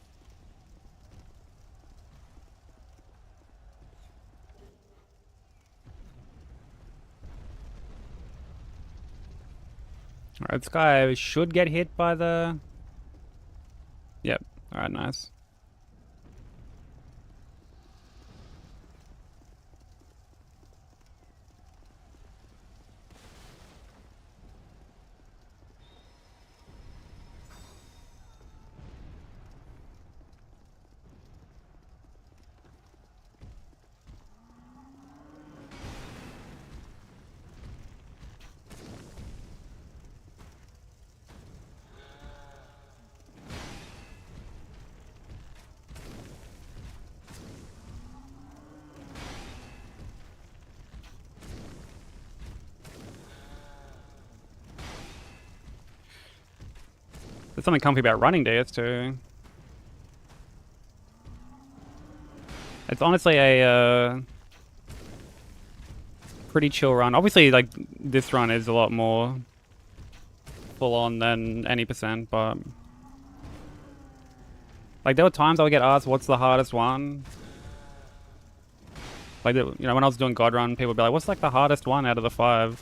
Alright, this guy should get hit by the... Yep. Alright, nice. There's something comfy about running DS2. It's honestly a pretty chill run. Obviously, like, this run is a lot more full on than any percent, but... Like, there were times I would get asked, what's the hardest one? Like, you know, when I was doing God Run, people would be like, what's, like, the hardest one out of the 5?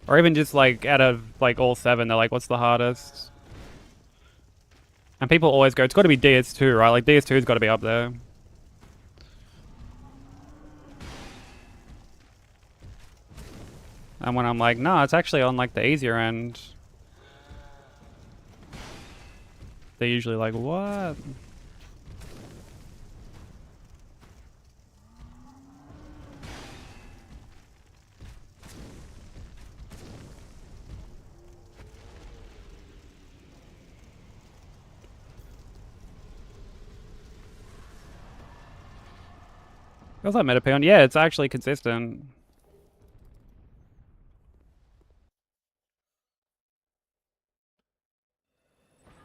Or even just, like, out of, like, all 7, they're like, what's the hardest? And people always go, it's got to be DS2, right? Like, DS2's got to be up there. And when I'm like, no, it's actually on, like, the easier end. They're usually like, what? What's that Metapeon? Yeah, it's actually consistent.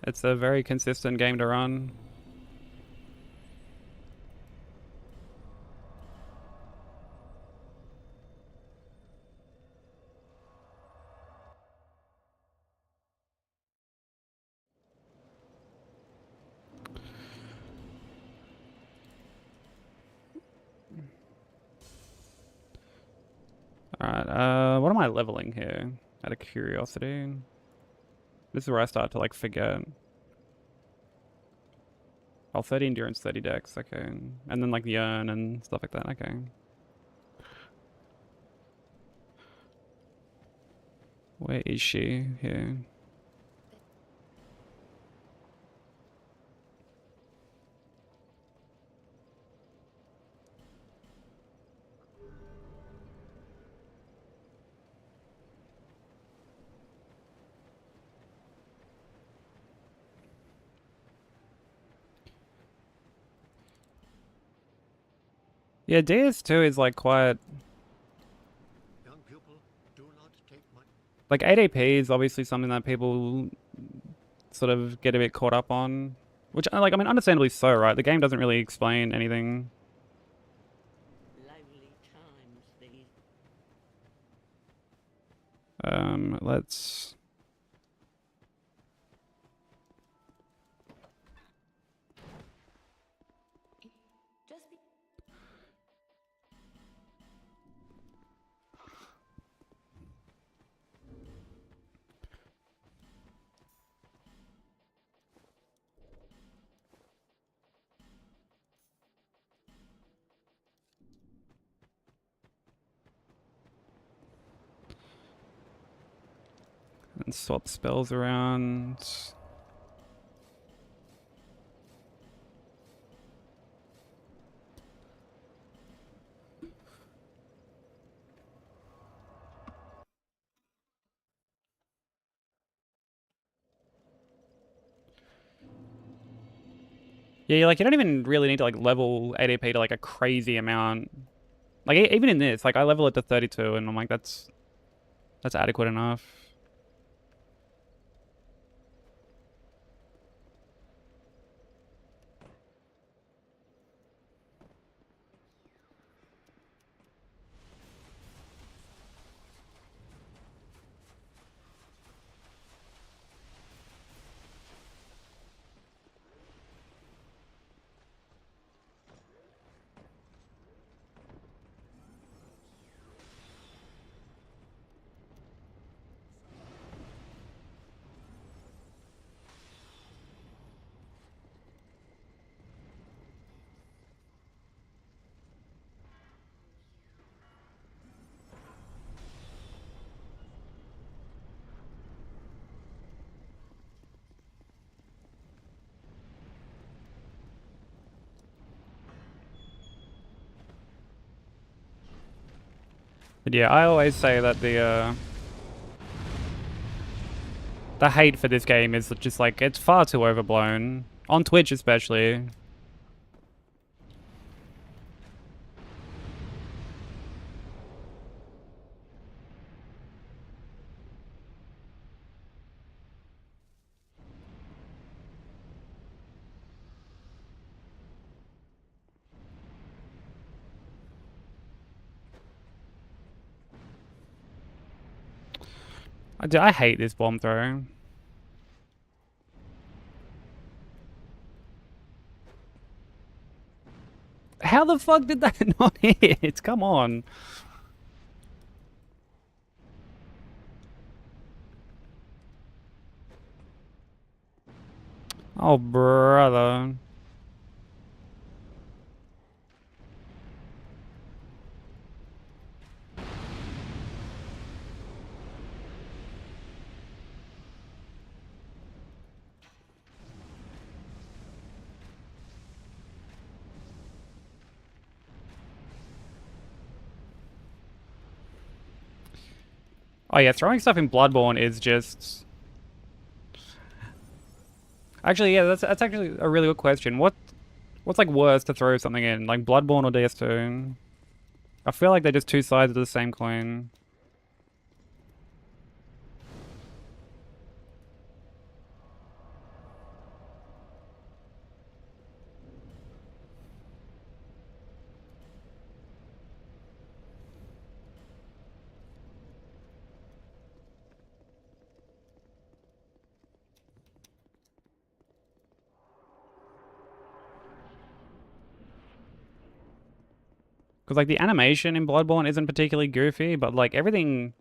It's a very consistent game to run. Alright, what am I leveling here? Out of curiosity. This is where I start to like forget. Oh, 30 endurance, 30 dex, okay. And then like the urn and stuff like that, okay. Where is she here? Yeah, DS2 is like quite... Young pupil, do not take my... Like 8AP is obviously something that people sort of get a bit caught up on. Which, like, I mean, understandably so, right? The game doesn't really explain anything. Lively times these. Let's... Just be and swap spells around. Yeah, like, you don't even really need to, like, level ADP to, like, a crazy amount. Like, even in this, like, I level it to 32, and I'm like, that's adequate enough. But yeah, I always say that the hate for this game is just like, it's far too overblown. On Twitch especially. I hate this bomb throw. How the fuck did that not hit? Come on. Oh, brother. Oh yeah, throwing stuff in Bloodborne is just... Actually, yeah, that's actually a really good question. What's What's like worse to throw something in, like Bloodborne or DS2? I feel like they're just two sides of the same coin. Because like the animation in Bloodborne isn't particularly goofy, but like everything,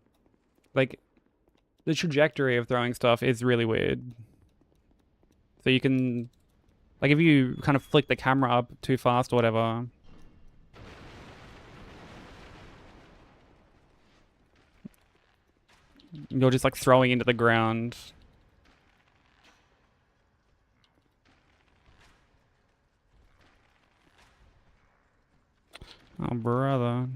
like the trajectory of throwing stuff is really weird. So you can, like if you kind of flick the camera up too fast or whatever, you're just like throwing into the ground. Oh, brother.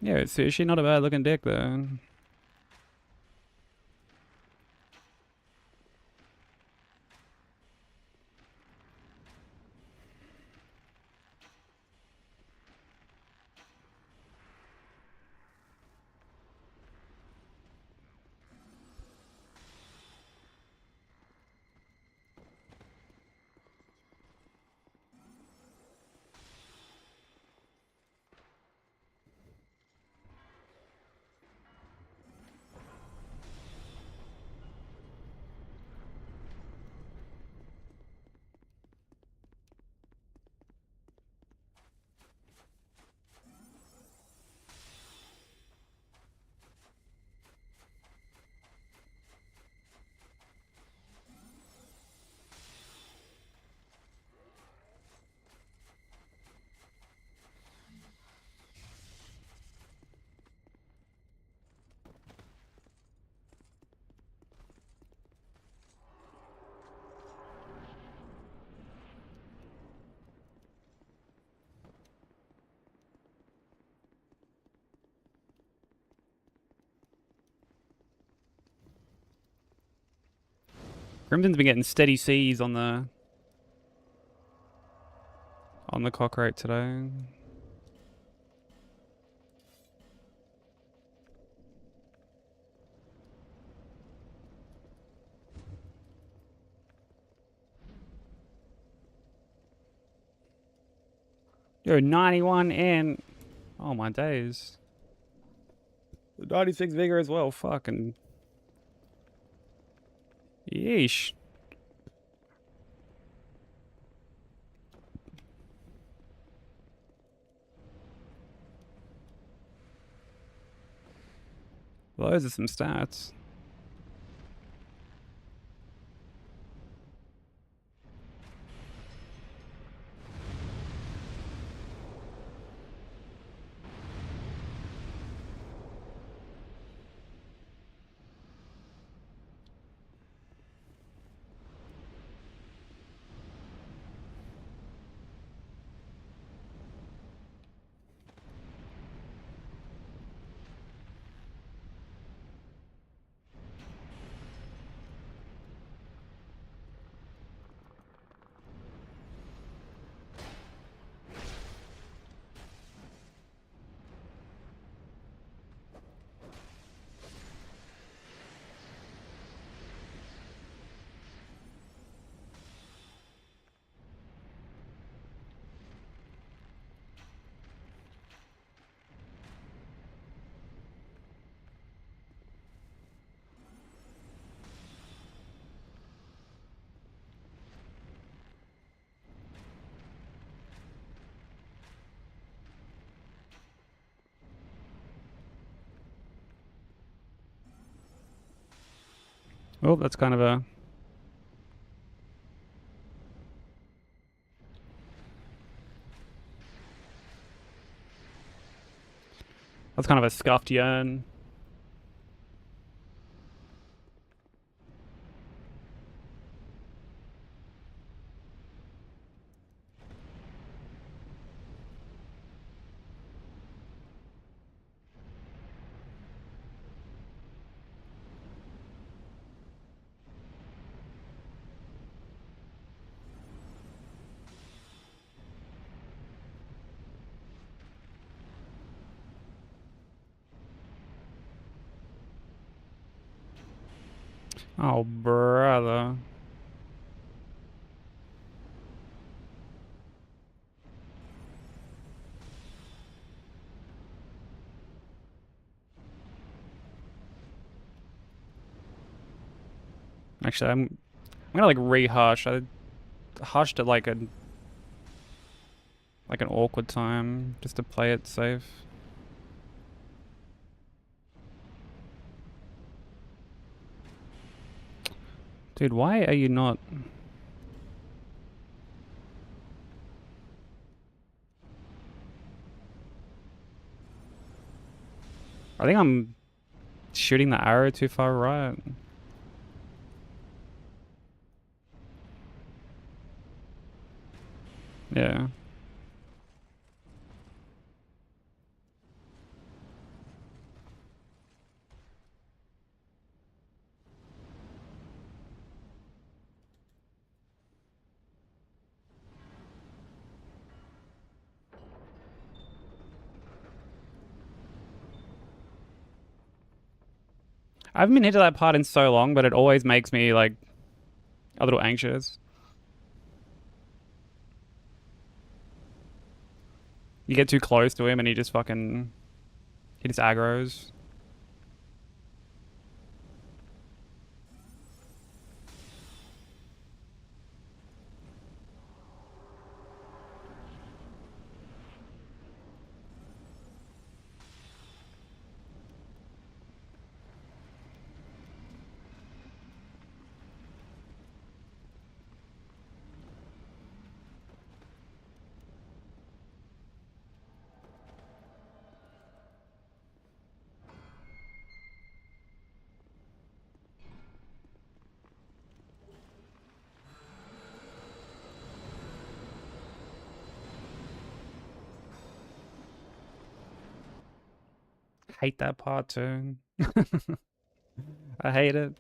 Yeah, seriously, not a bad looking dick though. Crimson's been getting steady C's on the cock rate today. Yo, 91 and oh my days. 96 vigor as well. Fucking yeesh. Those are some stats. Oh, that's kind of a scuffed yarn. Oh, brother. Actually, I'm gonna like rehush. I hushed at like an awkward time just to play it safe. Dude, why are you not? I think I'm shooting the arrow too far right. Yeah. I haven't been hit to that part in so long, but it always makes me like a little anxious. You get too close to him and he just fucking he just aggroes. Hate that part too. I hate it.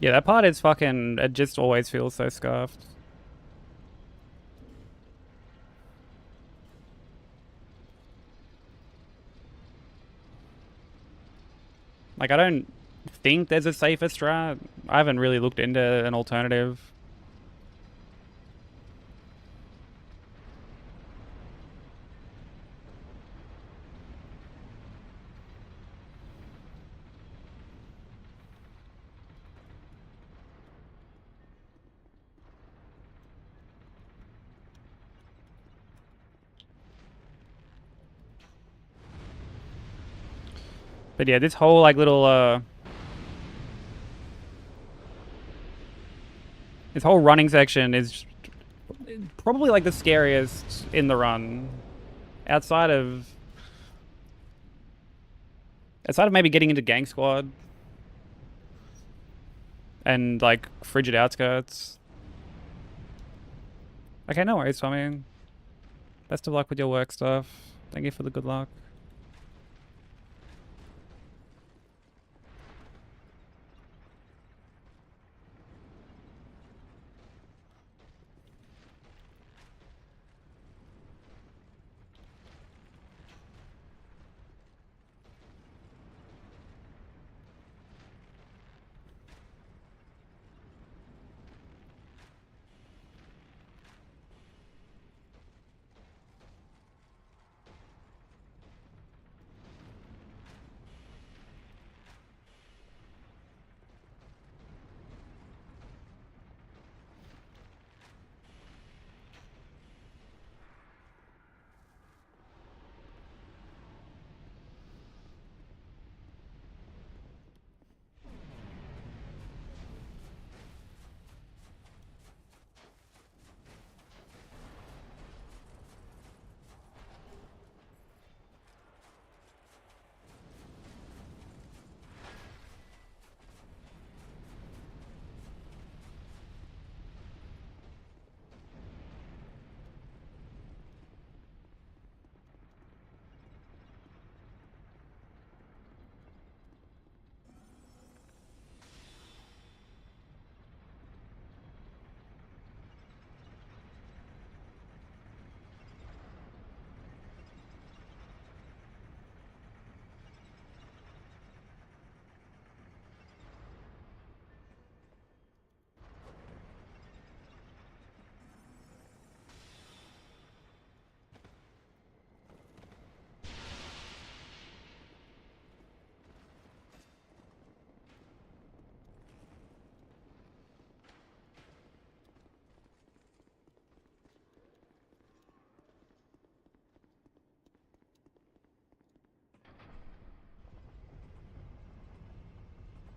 Yeah, that part is fucking, it just always feels so scuffed. Like, I don't think there's a safer strat. I haven't really looked into an alternative. But yeah, this whole like little this whole running section is probably like the scariest in the run. Outside of maybe getting into Gang Squad and like Frigid Outskirts. Okay, no worries, Tommy. Best of luck with your work stuff. Thank you for the good luck.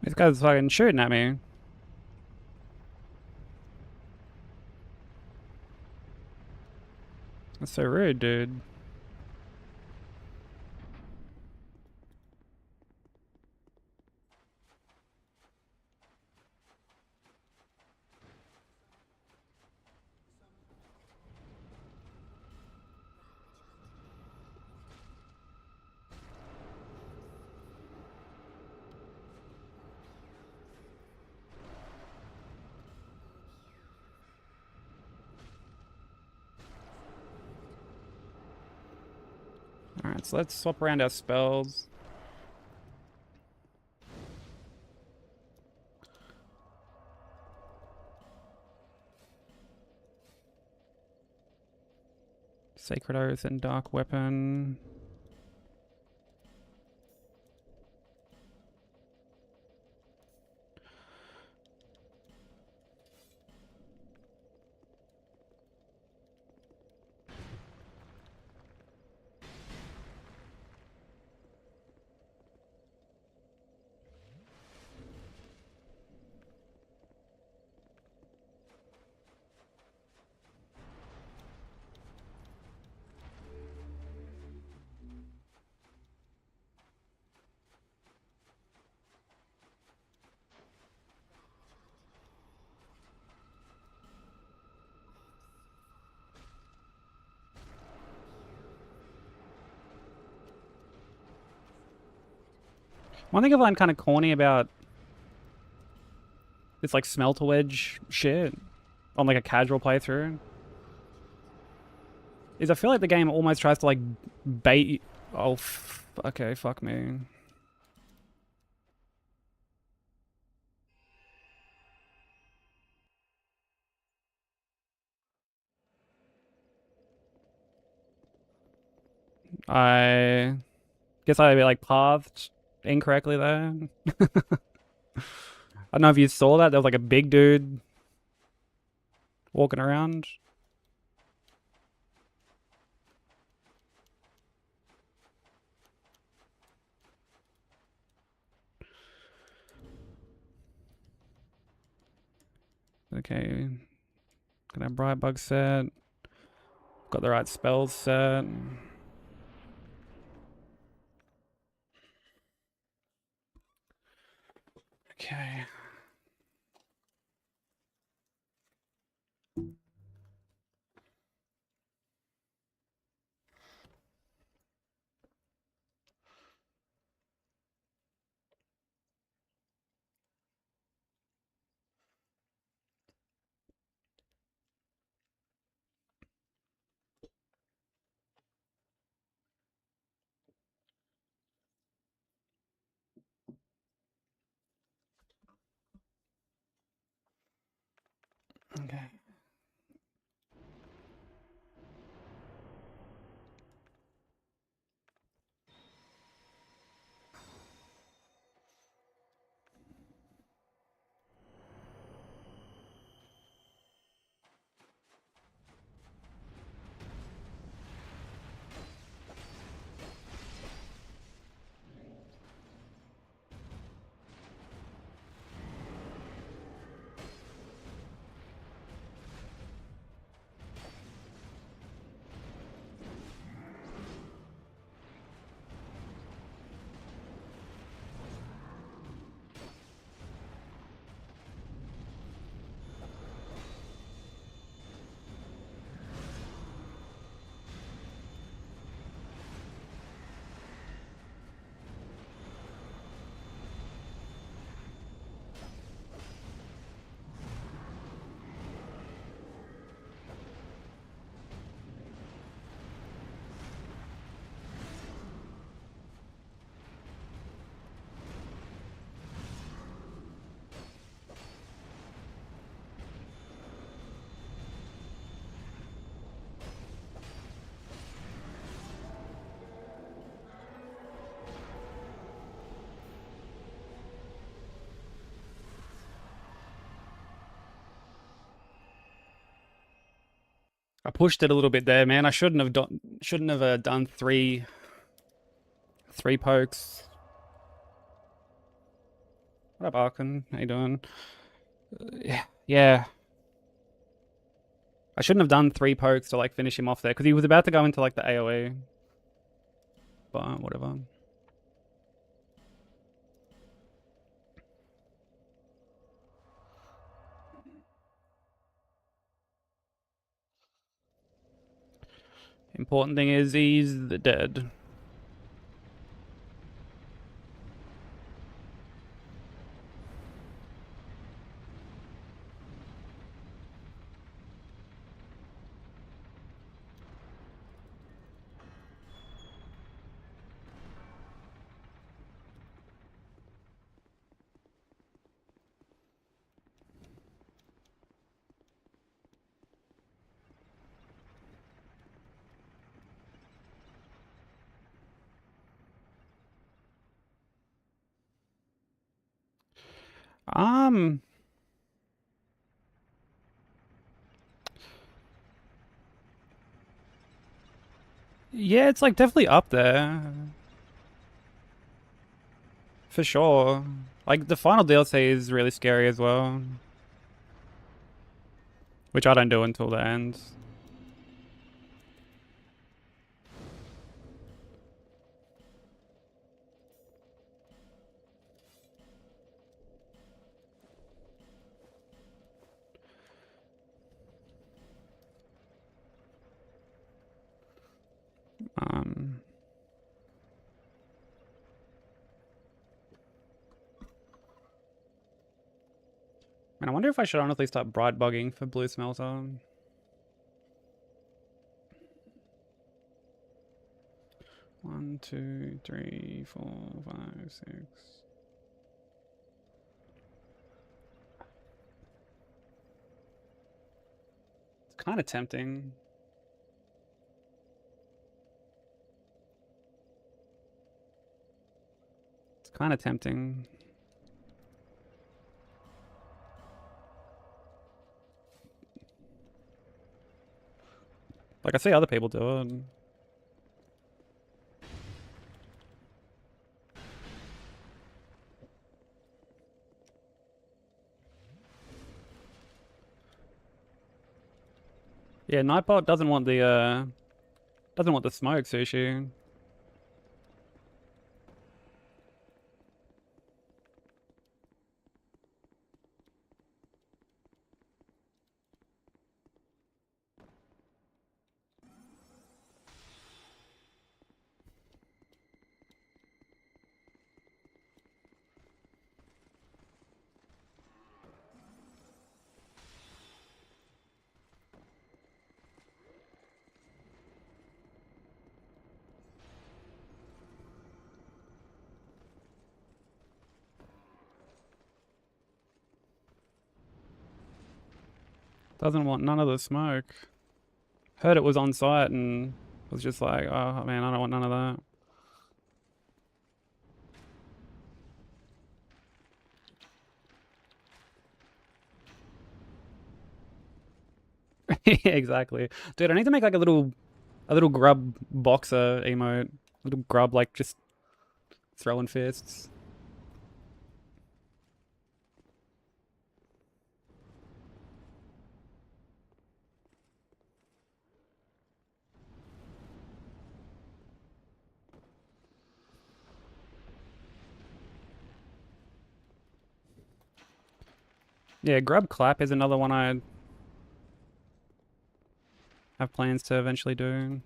This guy's fucking shooting at me. That's so rude, dude. Alright, so let's swap around our spells. Sacred Oath and Dark Weapon. One thing I find kind of corny about this like smelter wedge shit on like a casual playthrough is I feel like the game almost tries to like bait. Oh, okay, fuck me. I guess I like pathed incorrectly there. I don't know if you saw that. There was like a big dude walking around. Okay. Got a bright bug set. Got the right spells set. Okay. Okay. I pushed it a little bit there, man. I shouldn't have done three pokes. What up, Arkin? How you doing? Yeah. I shouldn't have done 3 pokes to like finish him off there because he was about to go into like the AoE. But whatever. Important thing is he's dead. Um, yeah, it's like definitely up there. For sure. Like the final DLC is really scary as well. Which I don't do until the end. Um, Man, I wonder if I should honestly start bright bugging for Blue Smelter. 1, 2, 3, 4, 5, 6. It's kind of tempting. It's kind of tempting. Like I see other people do it. Yeah, Nightbot doesn't want the smoke, Sushi. Doesn't want none of the smoke. Heard it was on site and was just like, oh man, I don't want none of that. Yeah, exactly. Dude, I need to make like a little grub boxer emote. Little grub like just throwing fists. Yeah, grub clap is another one I have plans to eventually do.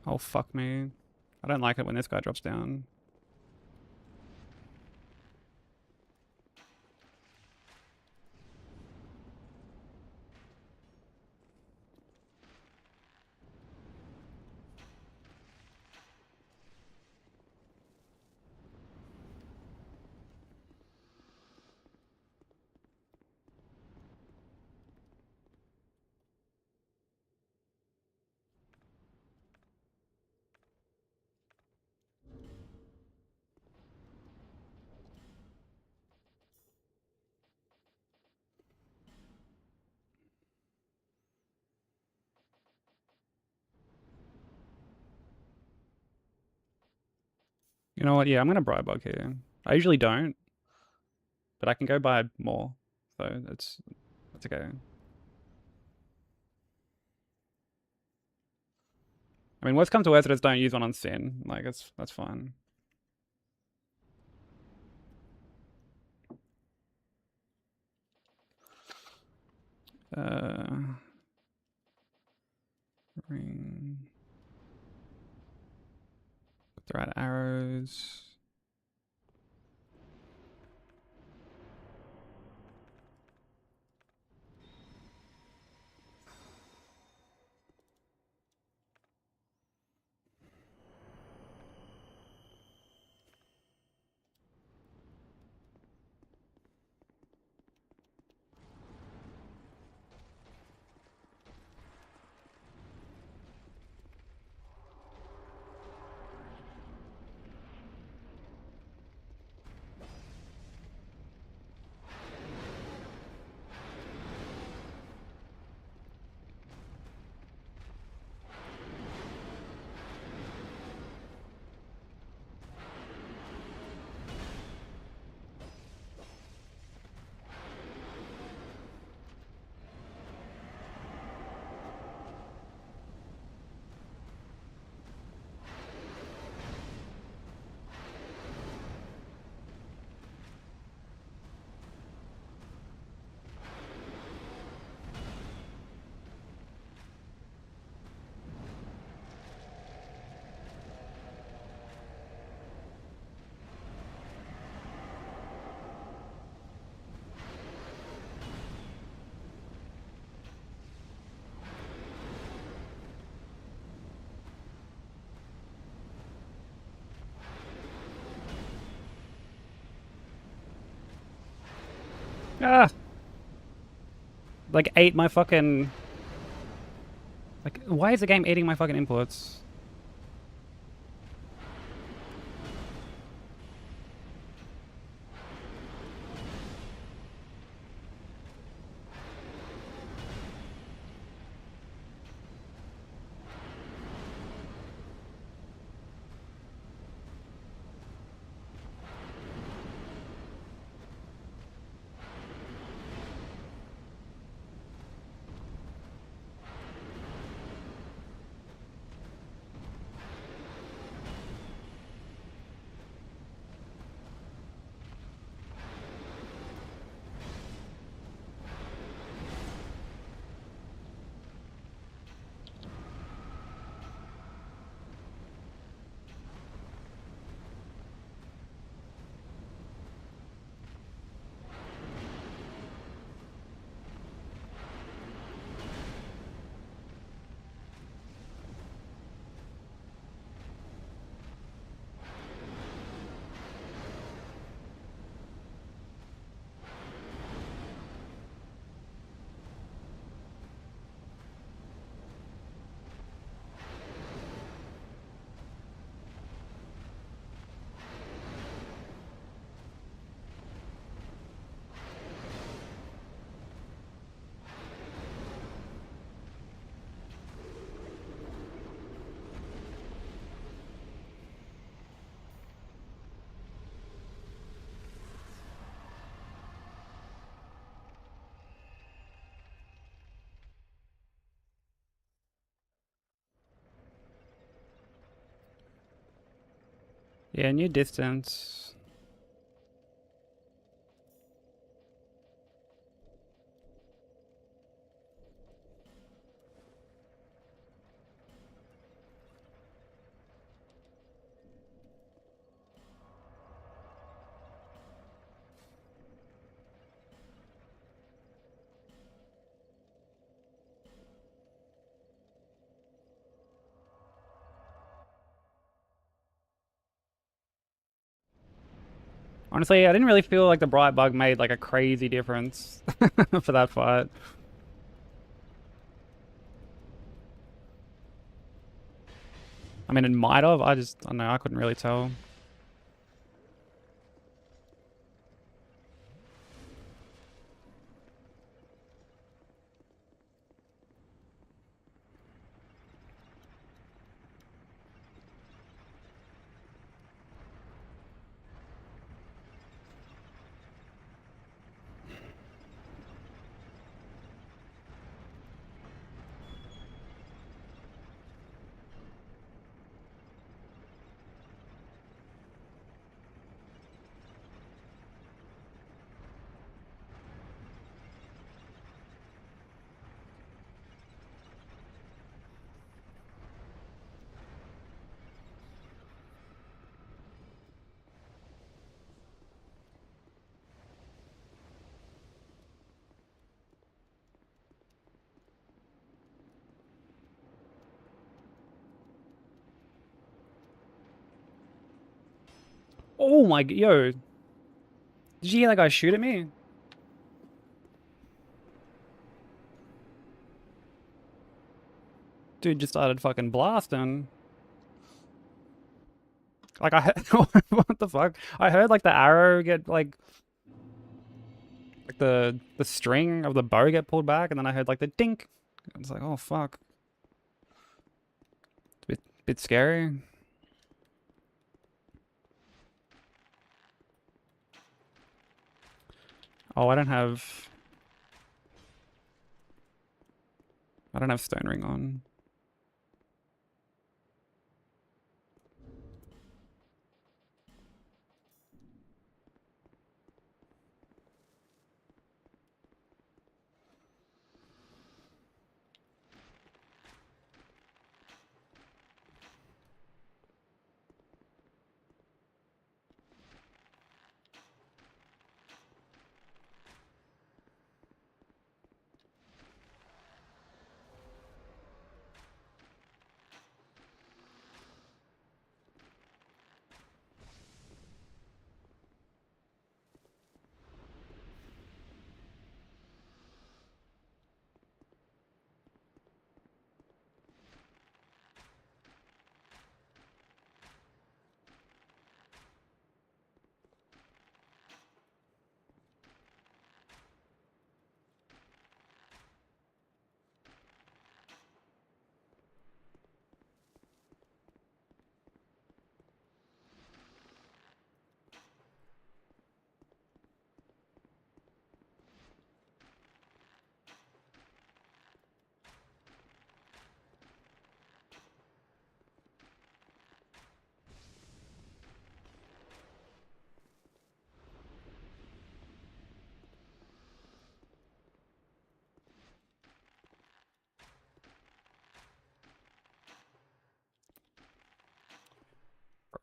Oh fuck me. I don't like it when this guy drops down. know what? Yeah, I'm gonna bribe bug here. I usually don't, but I can go buy more, so that's okay. I mean, worst come to worst, just don't use one on Sin. Like, that's fine. Ring. Put the right arrows. Ah! Like, ate my fucking... Like, why is the game eating my fucking inputs? Yeah, new distance. Honestly, I didn't really feel like the bright bug made like a crazy difference for that fight. I mean, it might have. I don't know. I couldn't really tell. Oh my, yo. Did you hear that guy shoot at me? Dude just started fucking blasting. Like I heard, what the fuck? I heard like the arrow get like the string of the bow get pulled back, and then I heard like the dink. It's like, oh fuck. It's a bit scary. Oh, I don't have stone ring on.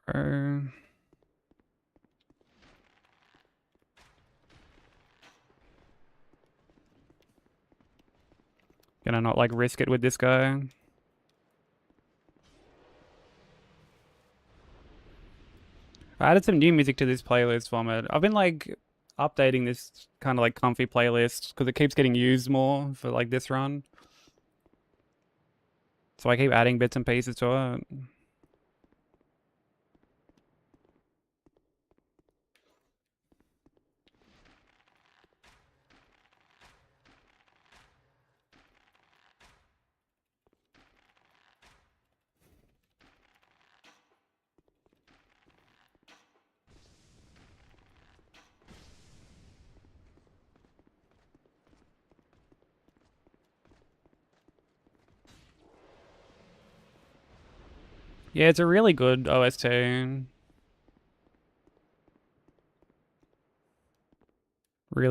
Bro. Gonna not like risk it with this guy. I added some new music to this playlist format. I've been like updating this kind of like comfy playlist because it keeps getting used more for like this run. So I keep adding bits and pieces to it. Yeah, it's a really good OST. Really,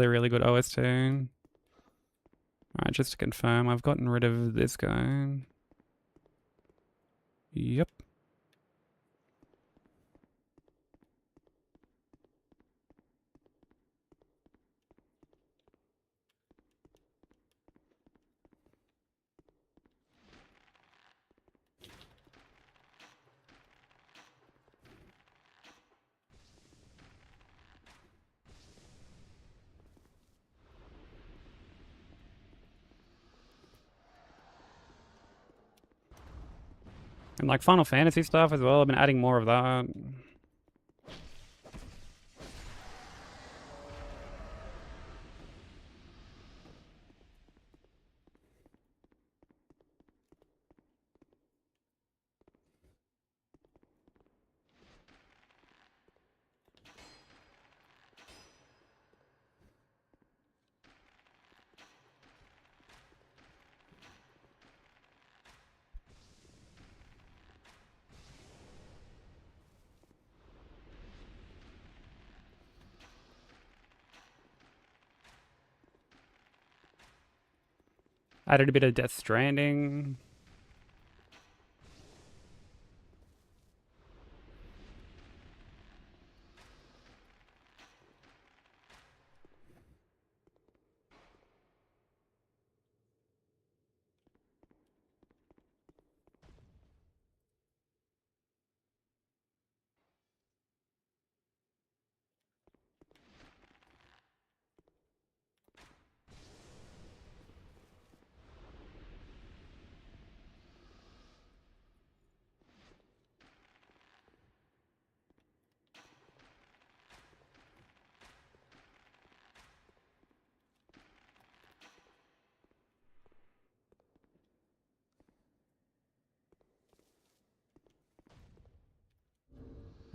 really good OST. Alright, just to confirm, I've gotten rid of this guy. Yep. And like Final Fantasy stuff as well, I've been adding more of that. Added a bit of Death Stranding.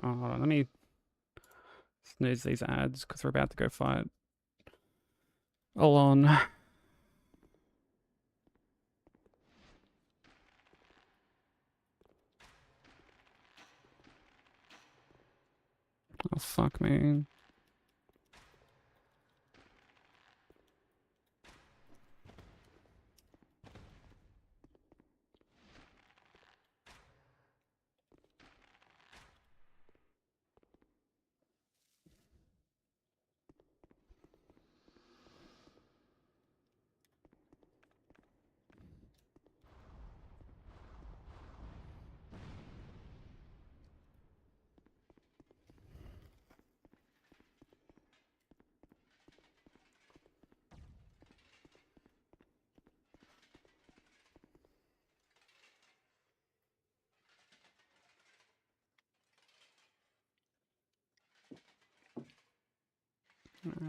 Oh, hold on, let me snooze these ads because we're about to go fight Alon. Oh, fuck me.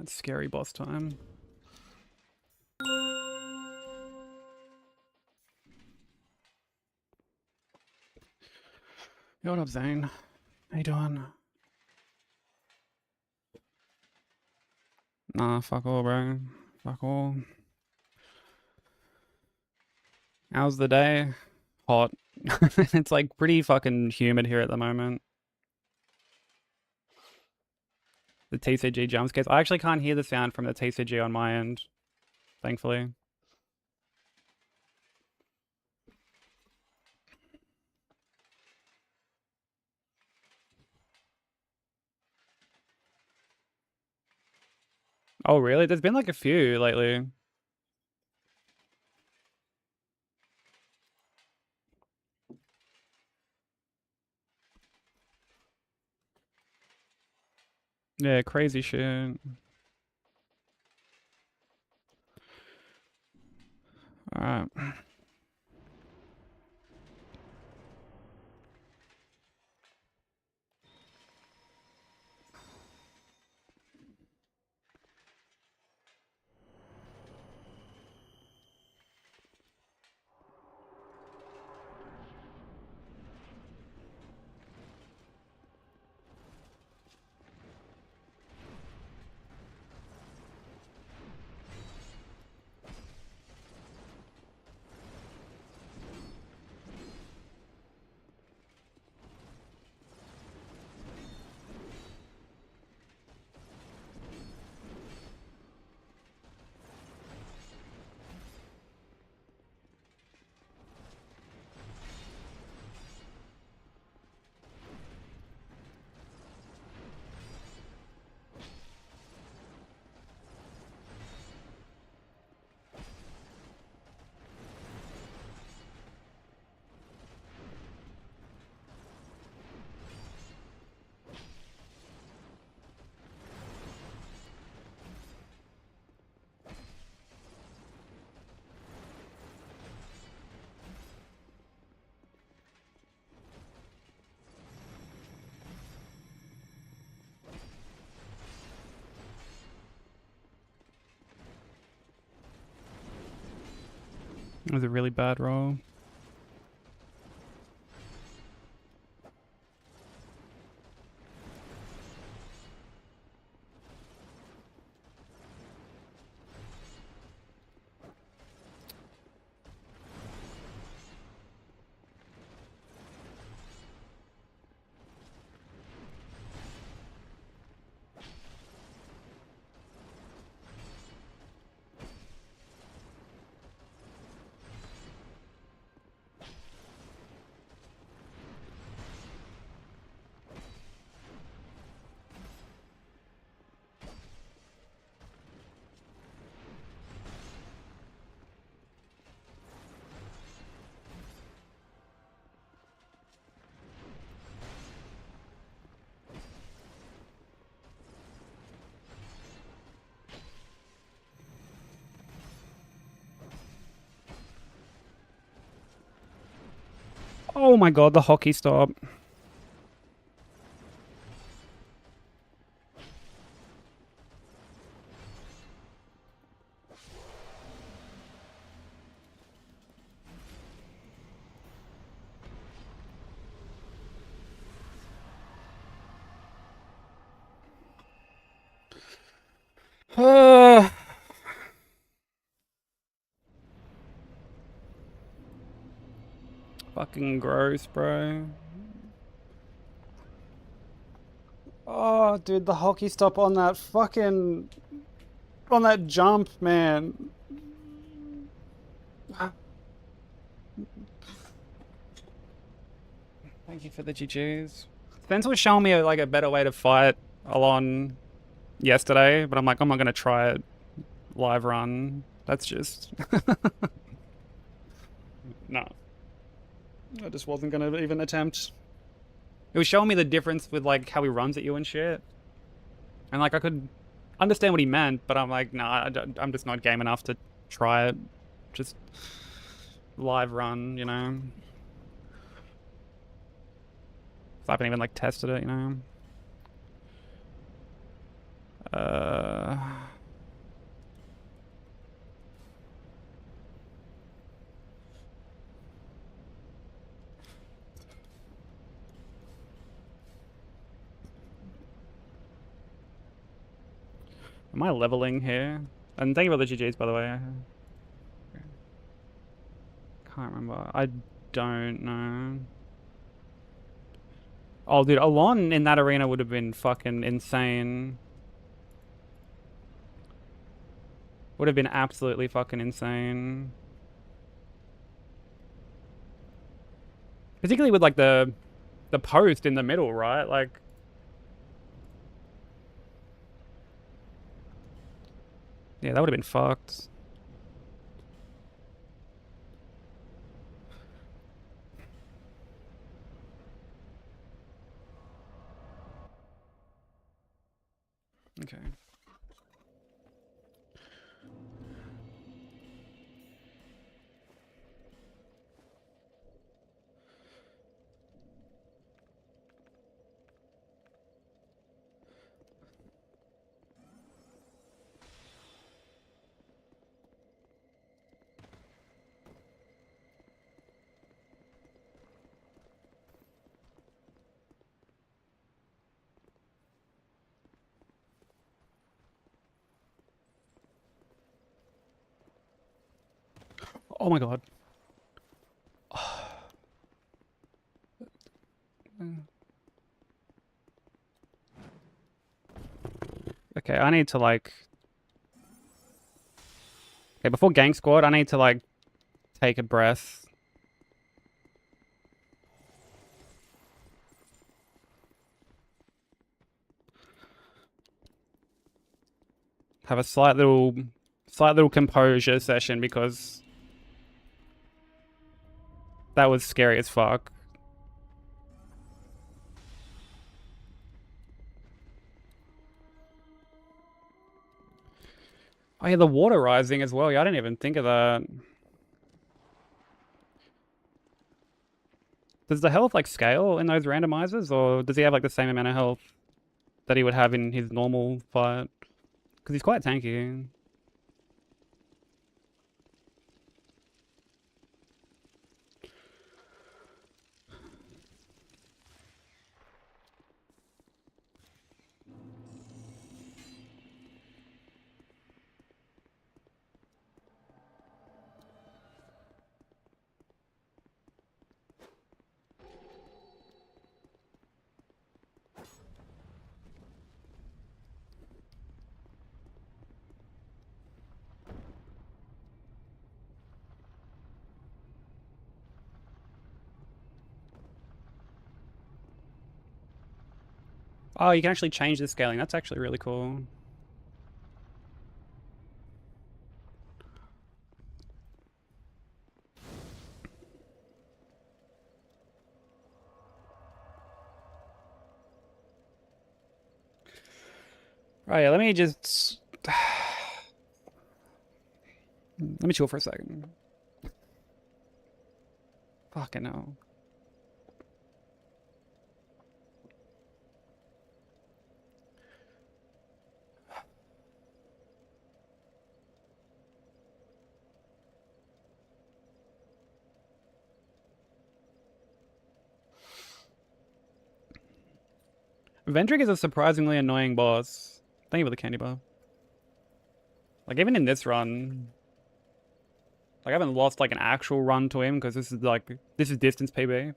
It's scary boss time. Yo, what up, Zane? How you doing? Nah, fuck all, bro. Fuck all. How's the day? Hot. It's like pretty fucking humid here at the moment. The TCG jump scares. I actually can't hear the sound from the TCG on my end, thankfully. Oh, really? There's been like a few lately. Yeah, crazy shit. Alright. It was a really bad roll. Oh my god, the hockey stop. Fucking gross, bro. Oh, dude, the hockey stop on that fucking... on that jump, man. Thank you for the GGs. Spence was showing me like a better way to fight Alon yesterday, but I'm like, I'm not gonna try it live run. That's just... no. I just wasn't gonna even attempt. It was showing me the difference with like how he runs at you and shit. And like I could understand what he meant, but I'm like, nah, I'm just not game enough to try it. Just live run, you know? So I haven't even like tested it, you know? Am I leveling here? And thank you for the GGs, by the way. Can't remember. I don't know. Oh, dude, Alon in that arena would have been fucking insane. Would have been absolutely fucking insane. Particularly with like the post in the middle, right? Like... yeah, that would have been fucked. Okay. Oh my god. Okay, I need to like... okay, before Gang Squad, I need to like take a breath. Have a slight little composure session because that was scary as fuck. Oh yeah, the water rising as well. Yeah, I didn't even think of that. Does the health like scale in those randomizers, or does he have like the same amount of health that he would have in his normal fight? Because he's quite tanky. Oh, you can actually change the scaling. That's actually really cool. Right, yeah, let me just... let me chill for a second. Fucking hell. Vendrick is a surprisingly annoying boss. Thank you for the candy bar. Like, even in this run, Like, I haven't lost like an actual run to him because this is distance PB.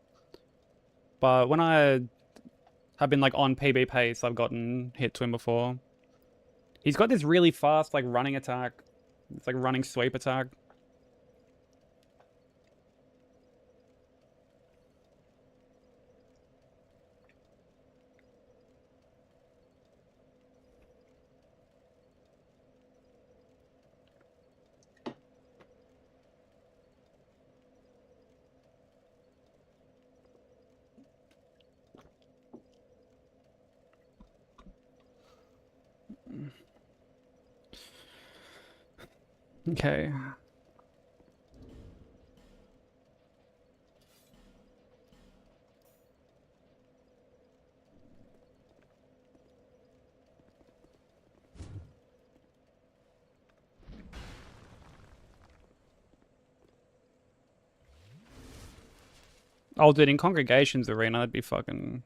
But when I have been like on PB pace, I've gotten hit to him before. He's got this really fast like running attack. It's like running sweep attack. Okay. Oh, dude, in Congregations Arena, that'd be fucking...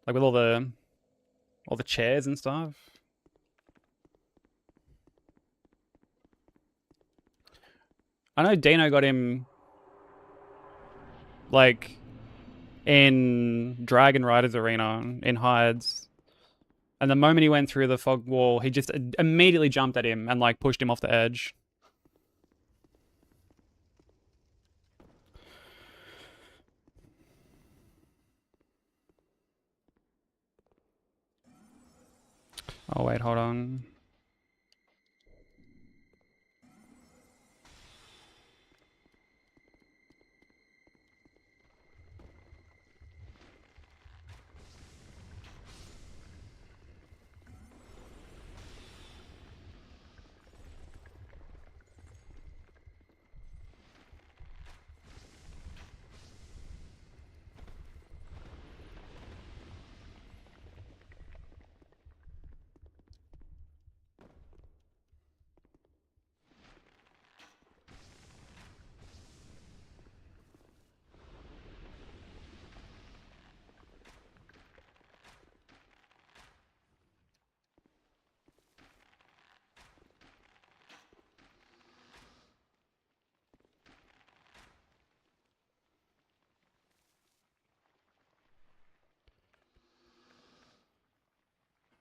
Like, with all the chairs and stuff. I know Dino got him, like, in Dragon Riders Arena, in Hides. And the moment he went through the fog wall, he just immediately jumped at him and, like, pushed him off the edge. Oh, wait, hold on.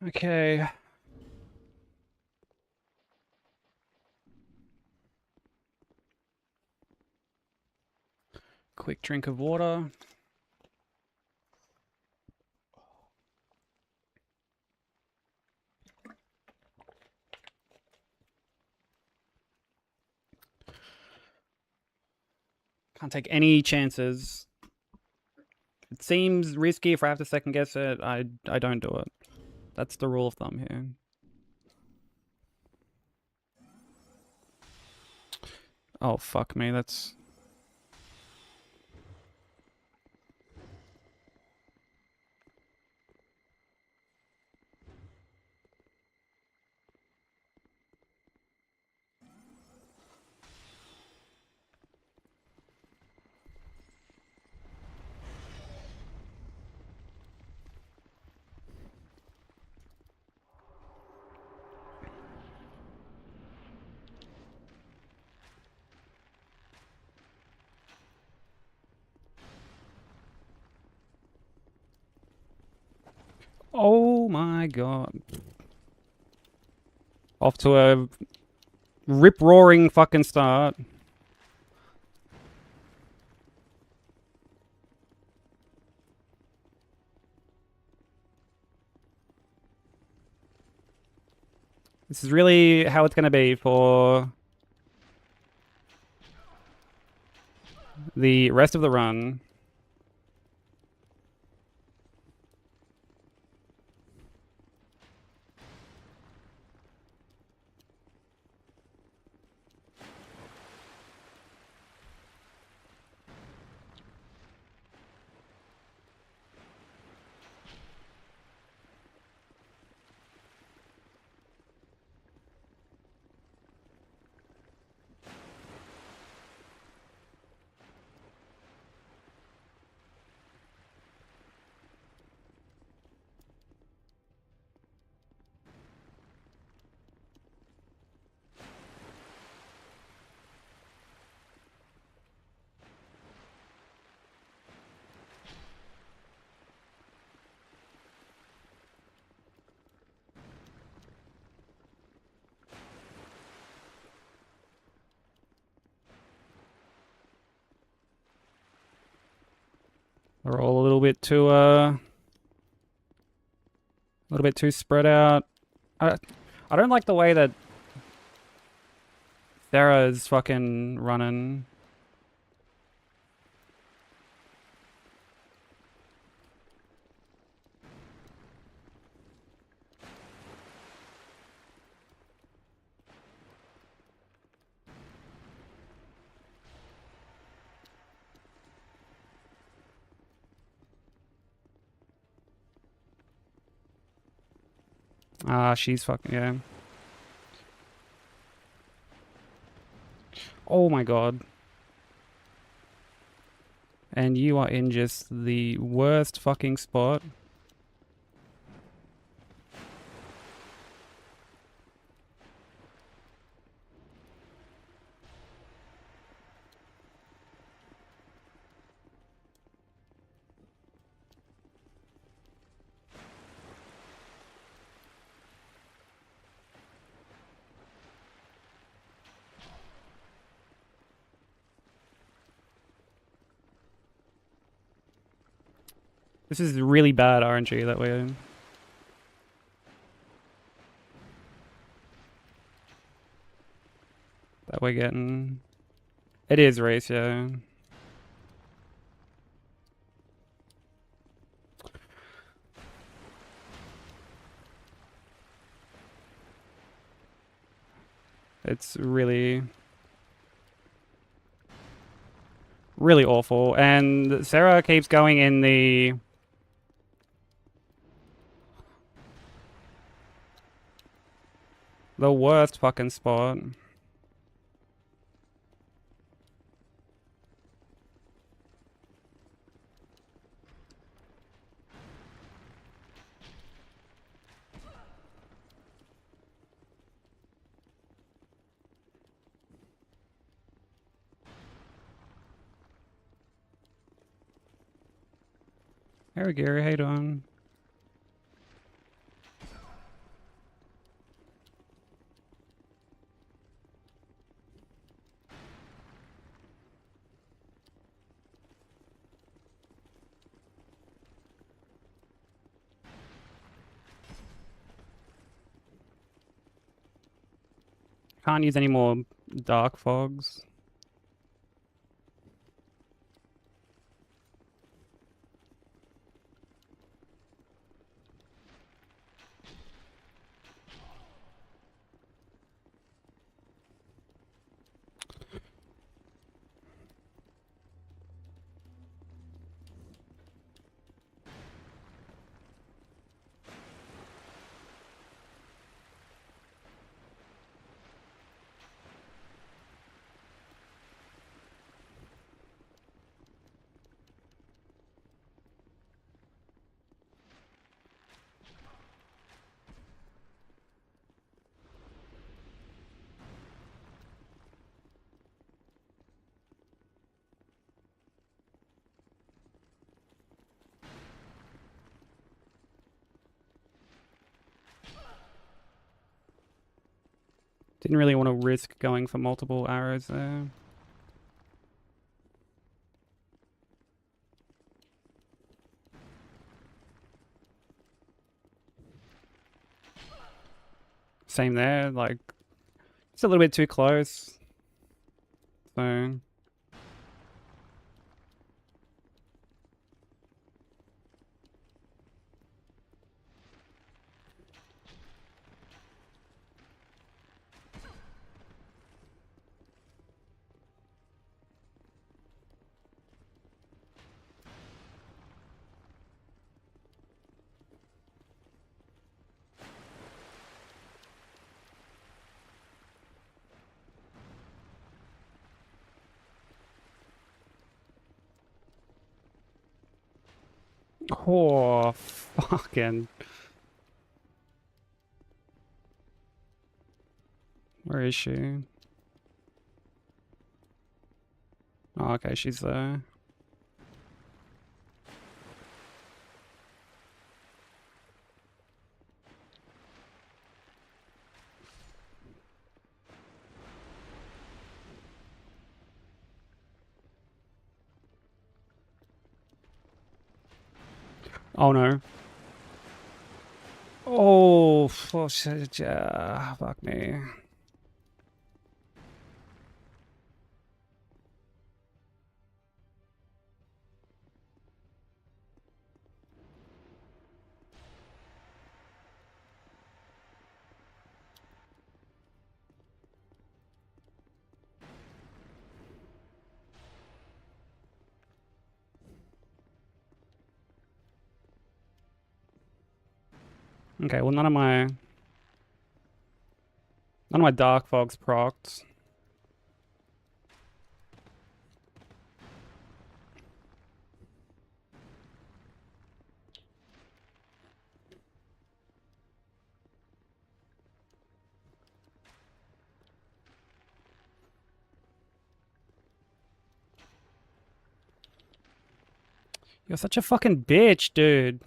Okay. Quick drink of water. Can't take any chances. It seems risky if I have to second guess it. I don't do it. That's the rule of thumb here. Oh, fuck me, that's... Oh my god. Off to a rip-roaring fucking start. This is really how it's going to be for the rest of the run. We're all a little bit too spread out. I don't like the way that Thera's fucking running. Ah, she's fucking, yeah. Oh my god. And you are in just the worst fucking spot. This is really bad RNG that we're in. That we're getting. It is race, yeah. It's really, really awful. And Sarah keeps going in the worst fucking spot. Hey Gary, how you doing? Can't use any more dark fogs. Didn't really want to risk going for multiple arrows there. Same there, like, it's a little bit too close. So, oh, fucking. Where is she? Oh, okay, she's there. Oh no. Oh, shit, yeah. Fuck me. Okay, well none of my dark fogs procced. You're such a fucking bitch, dude.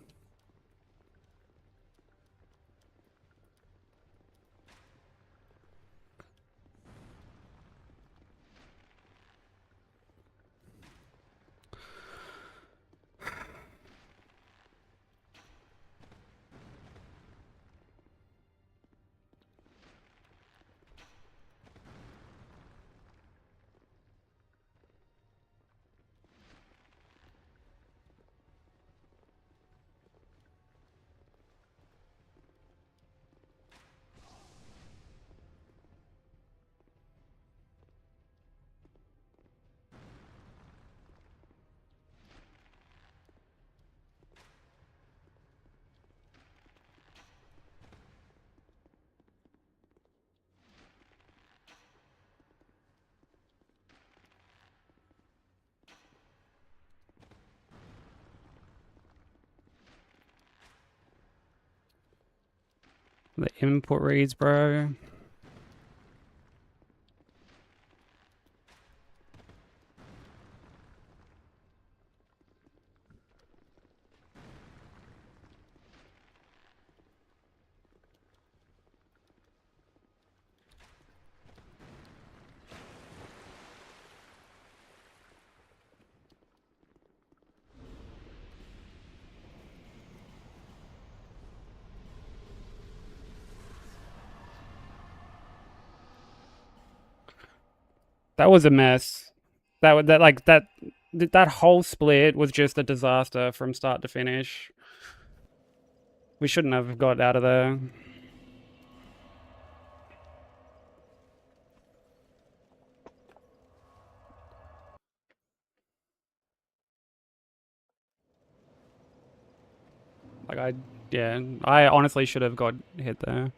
The input reads, bro. That was a mess. That whole split was just a disaster from start to finish. We shouldn't have got out of there. Yeah, I honestly should have got hit there.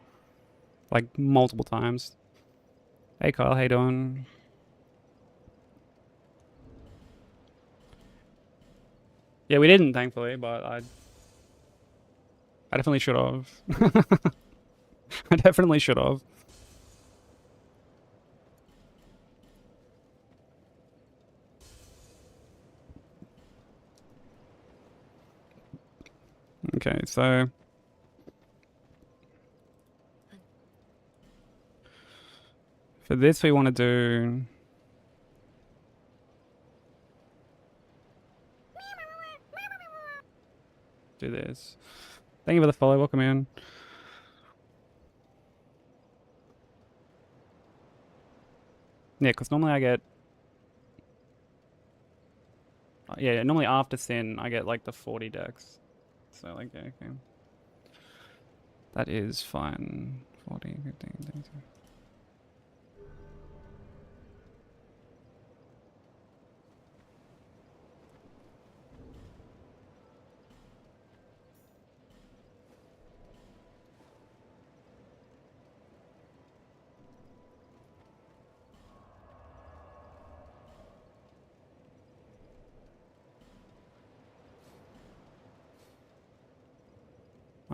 Like, multiple times. Hey Kyle, how you doing? Yeah, we didn't, thankfully, but I definitely should have. I definitely should have. Okay, so for this we want to do this. Thank you for the follow, welcome in. Yeah, because normally I get... yeah, normally after Sin, I get like the 40 decks. So like, yeah, okay. That is fine. 40, 15, 32.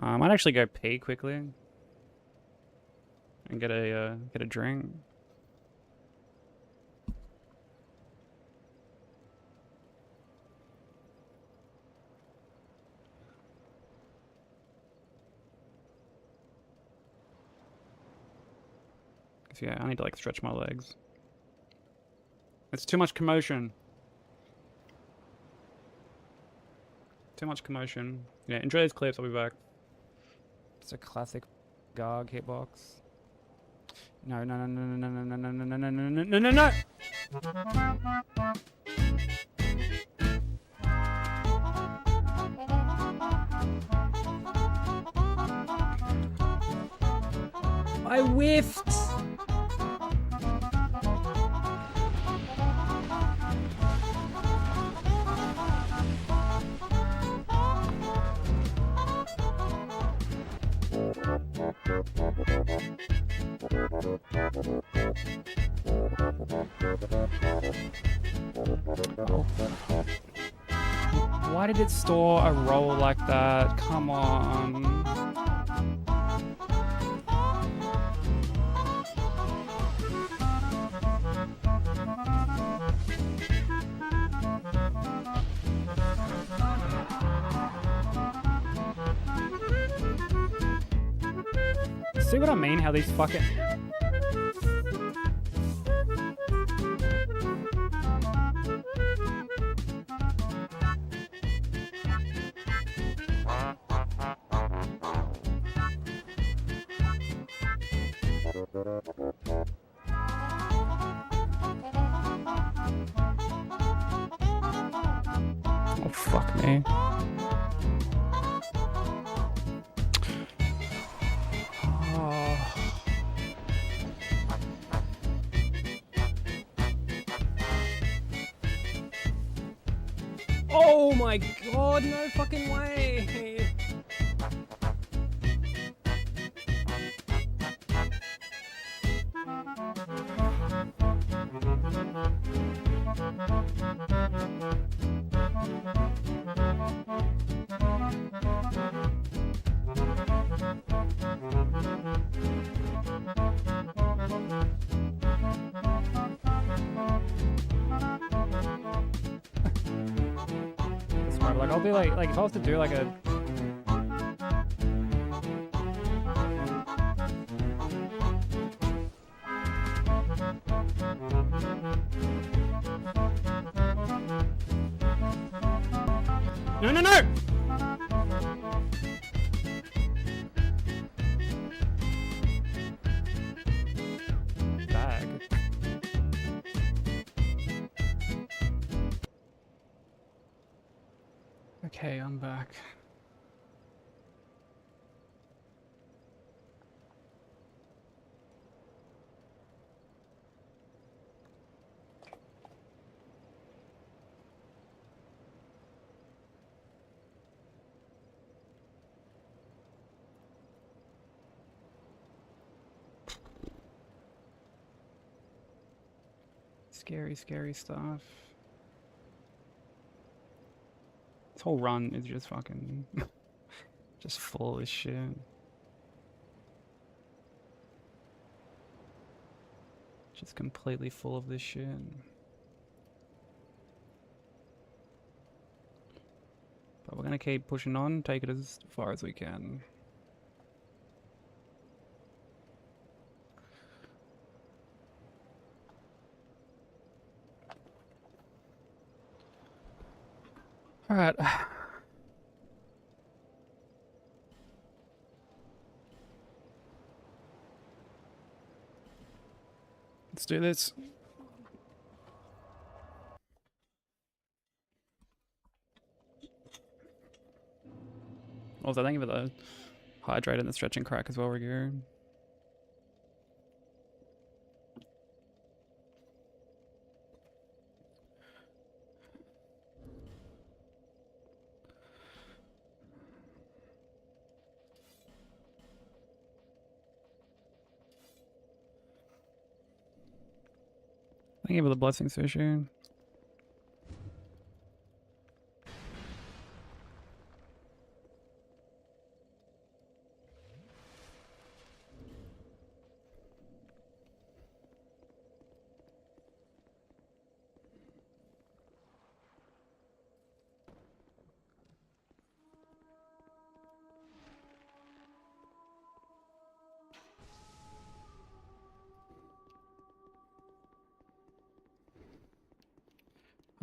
I might actually go pee quickly and get a drink. Cause yeah, I need to like stretch my legs. It's too much commotion. Too much commotion. Yeah, enjoy these clips. I'll be back. It's a classic Garg hitbox. No, no, no, no, no, no, no, no, no, no, no, no, no, no! I whiffed! Oh. Why did it store a roll like that? Come on. See what I mean? How these fucking... Oh, fuck me. Oh my god, no fucking way! Smart, like I'll do like if I was to do like a no, no, no! Bag. Okay, I'm back. Scary, scary stuff. This whole run is just fucking... just full of shit. Just completely full of this shit. But we're gonna keep pushing on, take it as far as we can. Alright. Let's do this. Also, thank you for the hydrate and the stretching crack as well, Rigu. Thank you for the blessings, Fisher.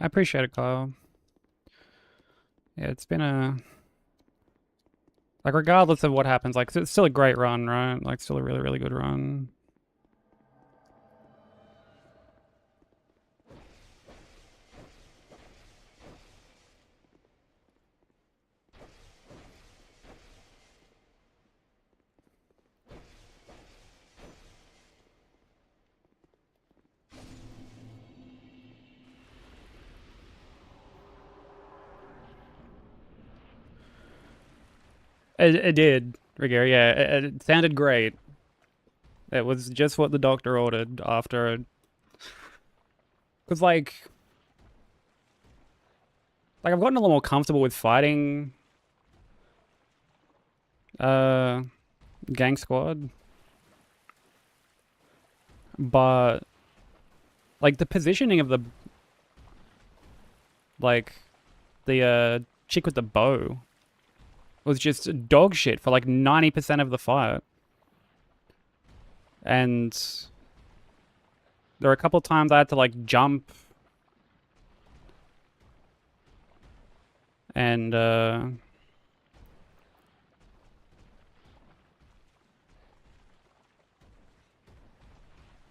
I appreciate it, Kyle. Yeah, it's been a... Like, regardless of what happens, like, it's still a great run, right? Like, still a really, really good run. It did, Rigger, yeah. It sounded great. It was just what the doctor ordered after... Because, like, I've gotten a little more comfortable with fighting... Gang Squad. But... Like, the positioning of the... Like, the, chick with the bow... was just dog shit for, like, 90% of the fight. And... There were a couple times I had to, like, jump... And,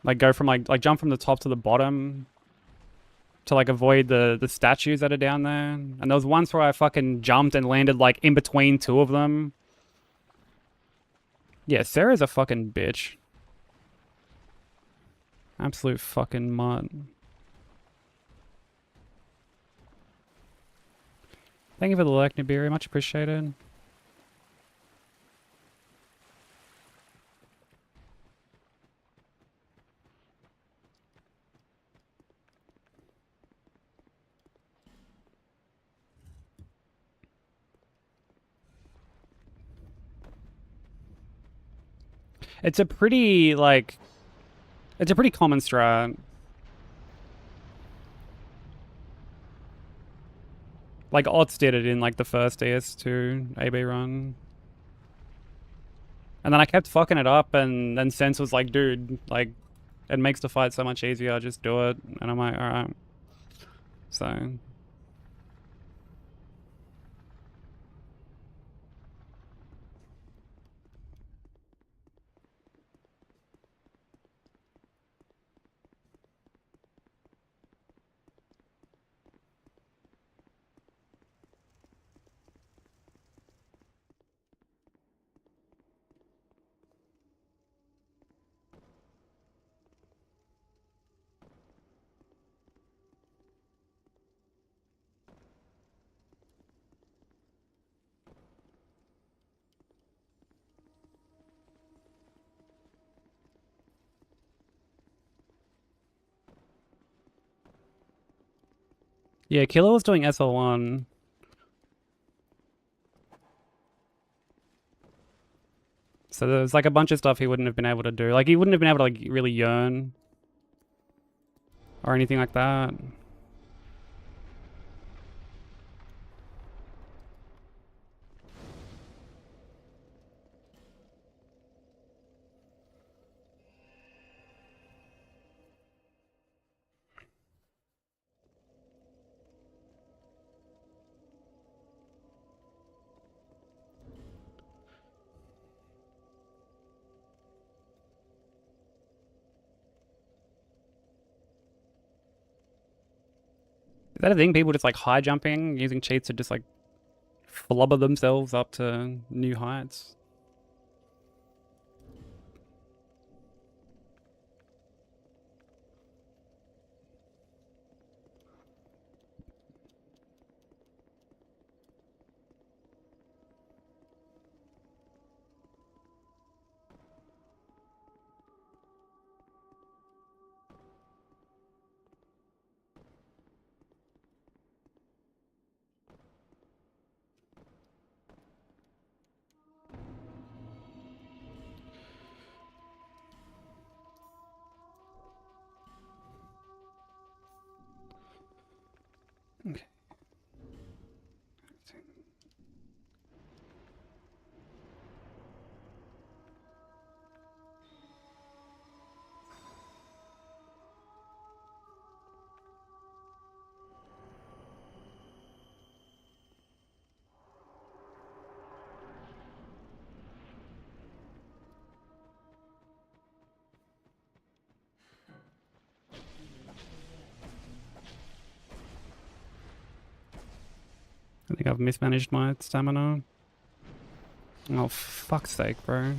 like, go from, like, jump from the top to the bottom... to, like, avoid the statues that are down there. And there was once where I fucking jumped and landed, like, in between two of them. Yeah, Sarah's a fucking bitch. Absolute fucking mutt. Thank you for the like, Nibiru. Much appreciated. It's a pretty, like... It's a pretty common strat. Like, Ots did it in, like, the first DS2 AB run. And then I kept fucking it up, and then Sense was like, dude, like, it makes the fight so much easier, just do it. And I'm like, alright. So... Yeah, Killer was doing SL1. So there's like a bunch of stuff he wouldn't have been able to do. Like, he wouldn't have been able to, like, really yearn. Or anything like that. Is that a thing? People just, like, high jumping, using cheats to just, like, flubber themselves up to new heights? I think I've mismanaged my stamina. Oh, fuck's sake, bro.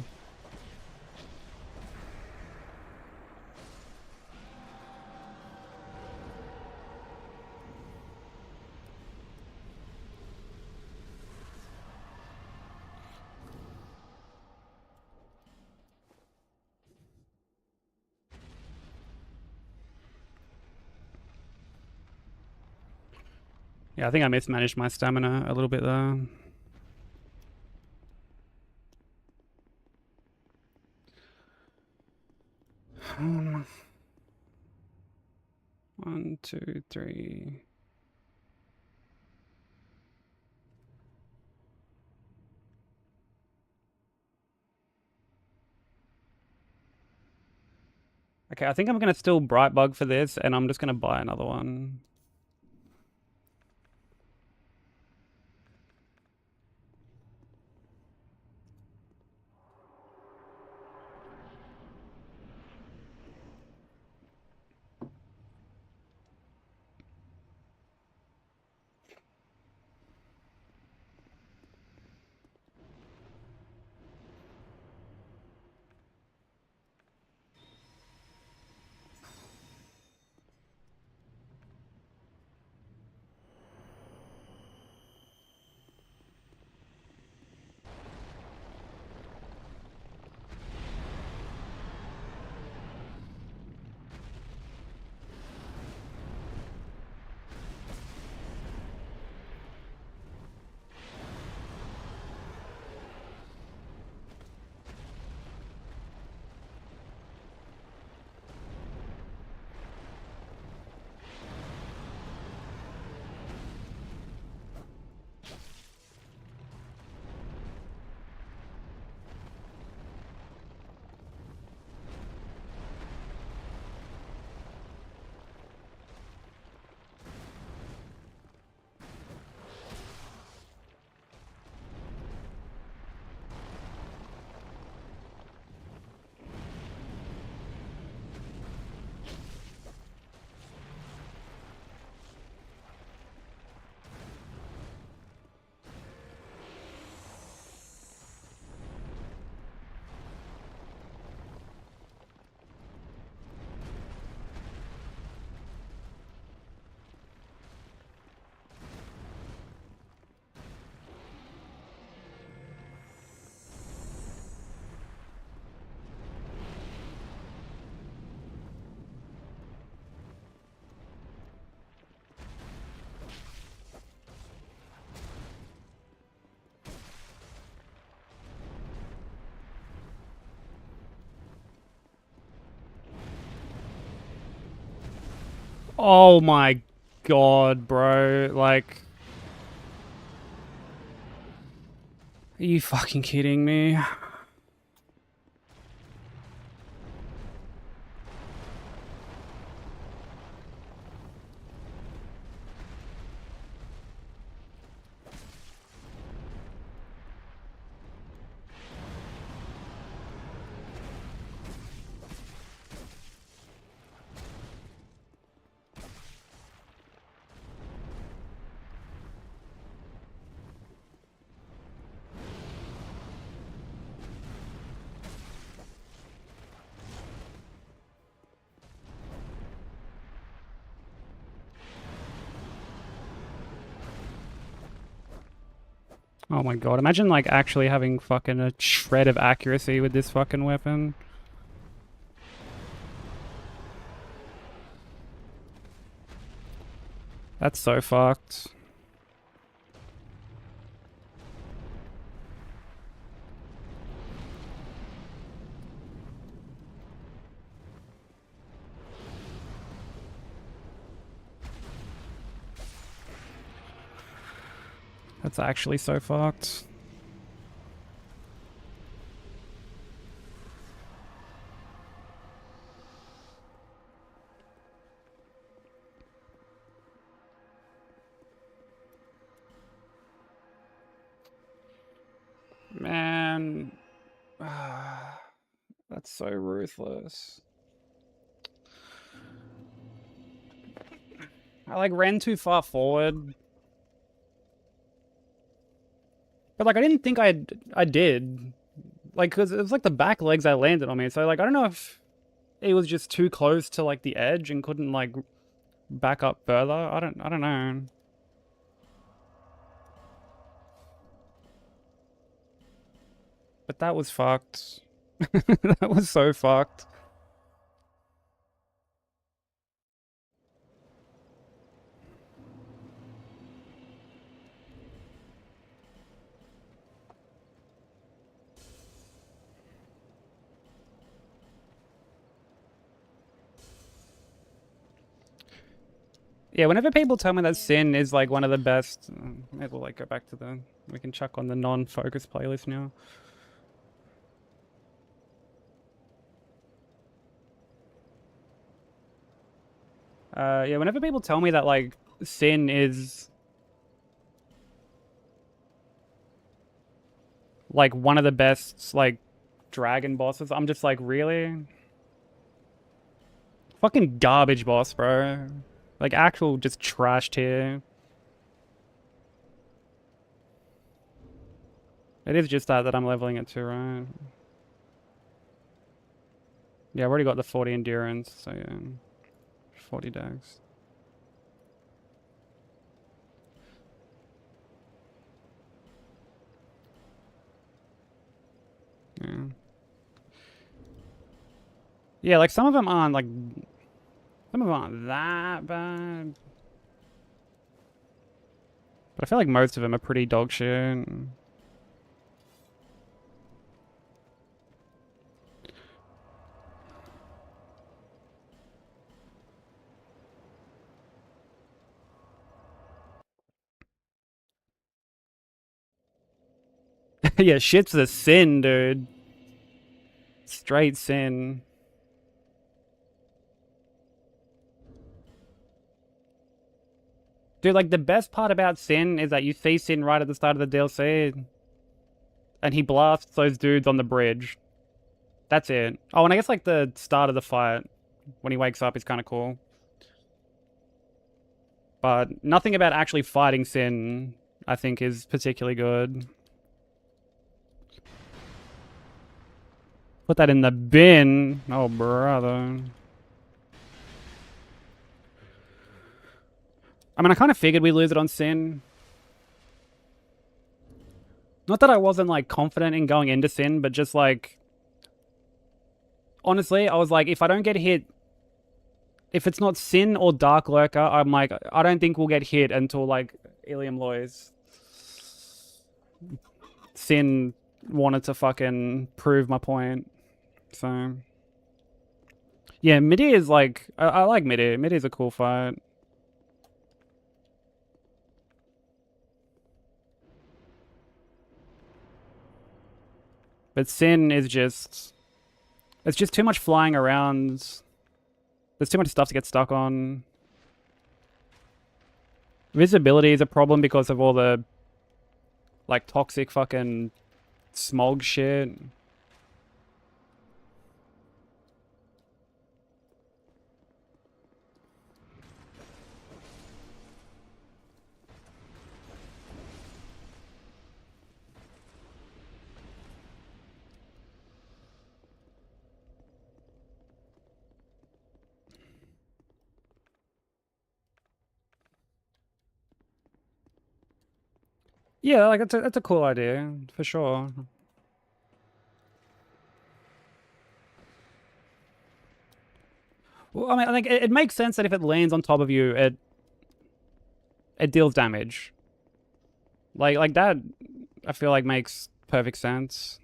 Yeah, I think I mismanaged my stamina a little bit there. One, two, three. Okay, I think I'm gonna still bright bug for this, and I'm just gonna buy another one. Oh my god, bro. Like, are you fucking kidding me? Oh my god, imagine like actually having fucking a shred of accuracy with this fucking weapon. That's so fucked. That's actually so fucked. Man. That's so ruthless. I like ran too far forward. But like, I didn't think I did. Like, cause it was like the back legs that landed on me. So like, I don't know if it was just too close to like the edge and couldn't like back up further. I don't know. But that was fucked. That was so fucked. Yeah, whenever people tell me that Sin is like one of the best, may as well like go back to the, we can chuck on the non-focus playlist now. Yeah, whenever people tell me that like Sin is like one of the best like dragon bosses, I'm just like, really? Fucking garbage boss, bro. Like actual just trash tier. It is just that I'm leveling it to, right? Yeah, I've already got the 40 endurance, so yeah. 40 dex. Yeah. Yeah, like some of them aren't like, some of them aren't that bad. But I feel like most of them are pretty dog shit. Yeah, shit's a sin, dude. Straight sin. Dude, like the best part about Sin is that you see Sin right at the start of the DLC. And he blasts those dudes on the bridge. That's it. Oh, and I guess like the start of the fight, when he wakes up, is kind of cool. But nothing about actually fighting Sin, I think, is particularly good. Put that in the bin. Oh, brother. I mean, I kind of figured we'd lose it on Sin. Not that I wasn't, like, confident in going into Sin, but just, like... Honestly, I was like, if I don't get hit... If it's not Sin or Dark Lurker, I'm like, I don't think we'll get hit until, like, Ilium Lois. Sin wanted to fucking prove my point. So... Yeah, Midi is, like... I like Midi. Midi is a cool fight. But Sin is just... It's just too much flying around. There's too much stuff to get stuck on. Visibility is a problem because of all the... like, toxic fucking... smog shit. Yeah, like, that's a cool idea, for sure. Well, I mean, I think it makes sense that if it lands on top of you, it deals damage. Like that, I feel like makes perfect sense.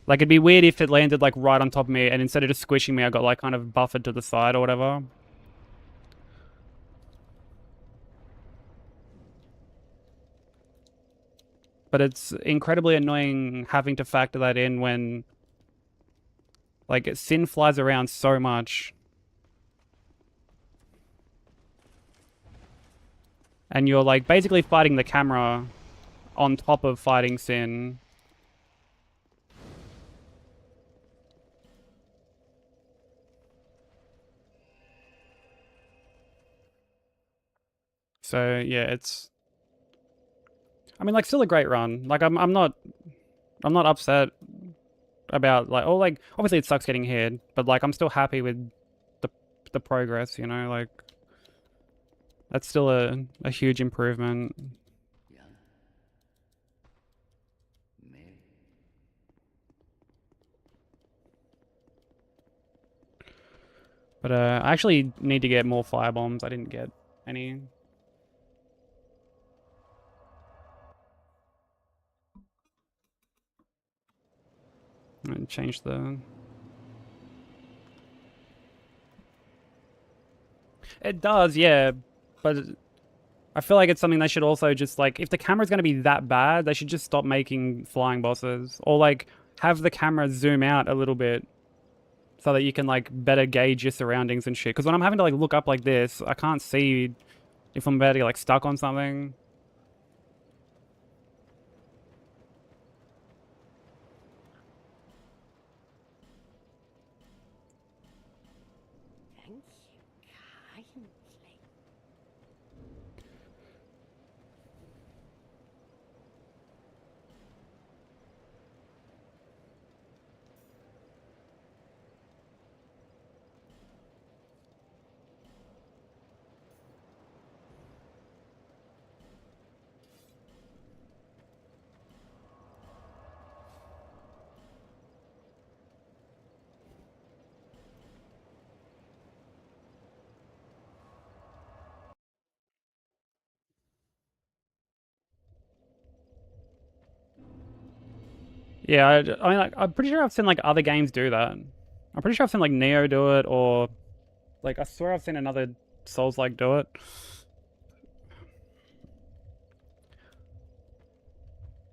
Like, it'd be weird if it landed, like, right on top of me, and instead of just squishing me, I got, like, kind of buffered to the side or whatever. But it's incredibly annoying having to factor that in when, like, Sin flies around so much. And you're, like, basically fighting the camera on top of fighting Sin. So yeah, it's. I mean, like, still a great run. Like, I'm not upset about like, oh, like, obviously it sucks getting hit, but like, I'm still happy with the progress. You know, like, that's still a huge improvement. Young. Mary. But I actually need to get more fire bombs. I didn't get any. And change the. It does, yeah, but I feel like it's something they should also just like. If the camera's going to be that bad, they should just stop making flying bosses, or like have the camera zoom out a little bit, so that you can like better gauge your surroundings and shit. Because when I'm having to like look up like this, I can't see if I'm about to get like stuck on something. Thank you kindly. Yeah, I mean, like, I'm pretty sure I've seen like other games do that. I'm pretty sure I've seen like Neo do it, or like I swear I've seen another Souls-like do it.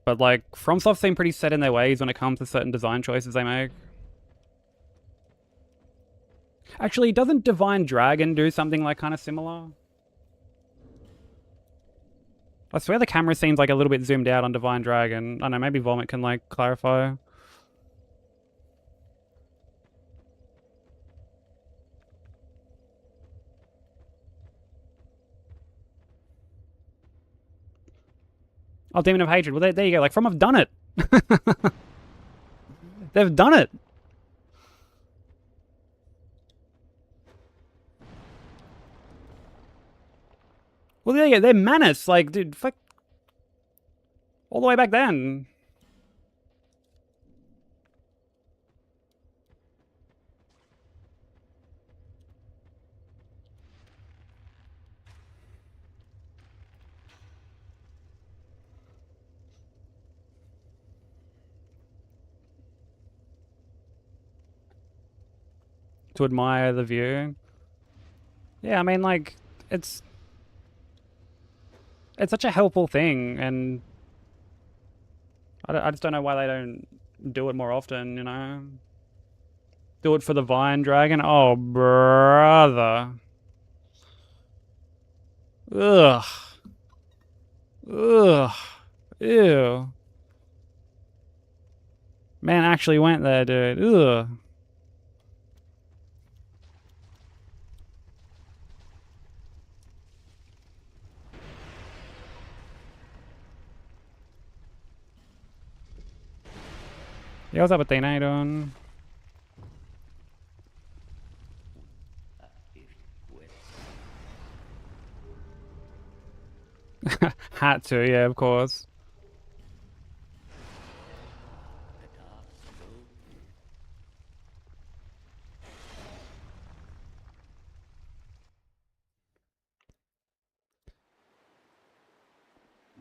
But like FromSoft seem pretty set in their ways when it comes to certain design choices they make. Actually, doesn't Divine Dragon do something like kind of similar? I swear the camera seems like a little bit zoomed out on Divine Dragon. I don't know, maybe Vomit can like clarify. Oh, Demon of Hatred. Well, there you go. Like, From have done it. They've done it. Well, there you go. They're Manus. Like, dude, fuck. All the way back then. To admire the view. Yeah, I mean, like, it's such a helpful thing, and I just don't know why they don't do it more often, you know? Do it for the Vine Dragon? Oh, brother. Ugh. Ugh. Ew. Man actually went there, dude. Ugh. Yeah, what's up with Dana? How you doing? Had to, yeah, of course.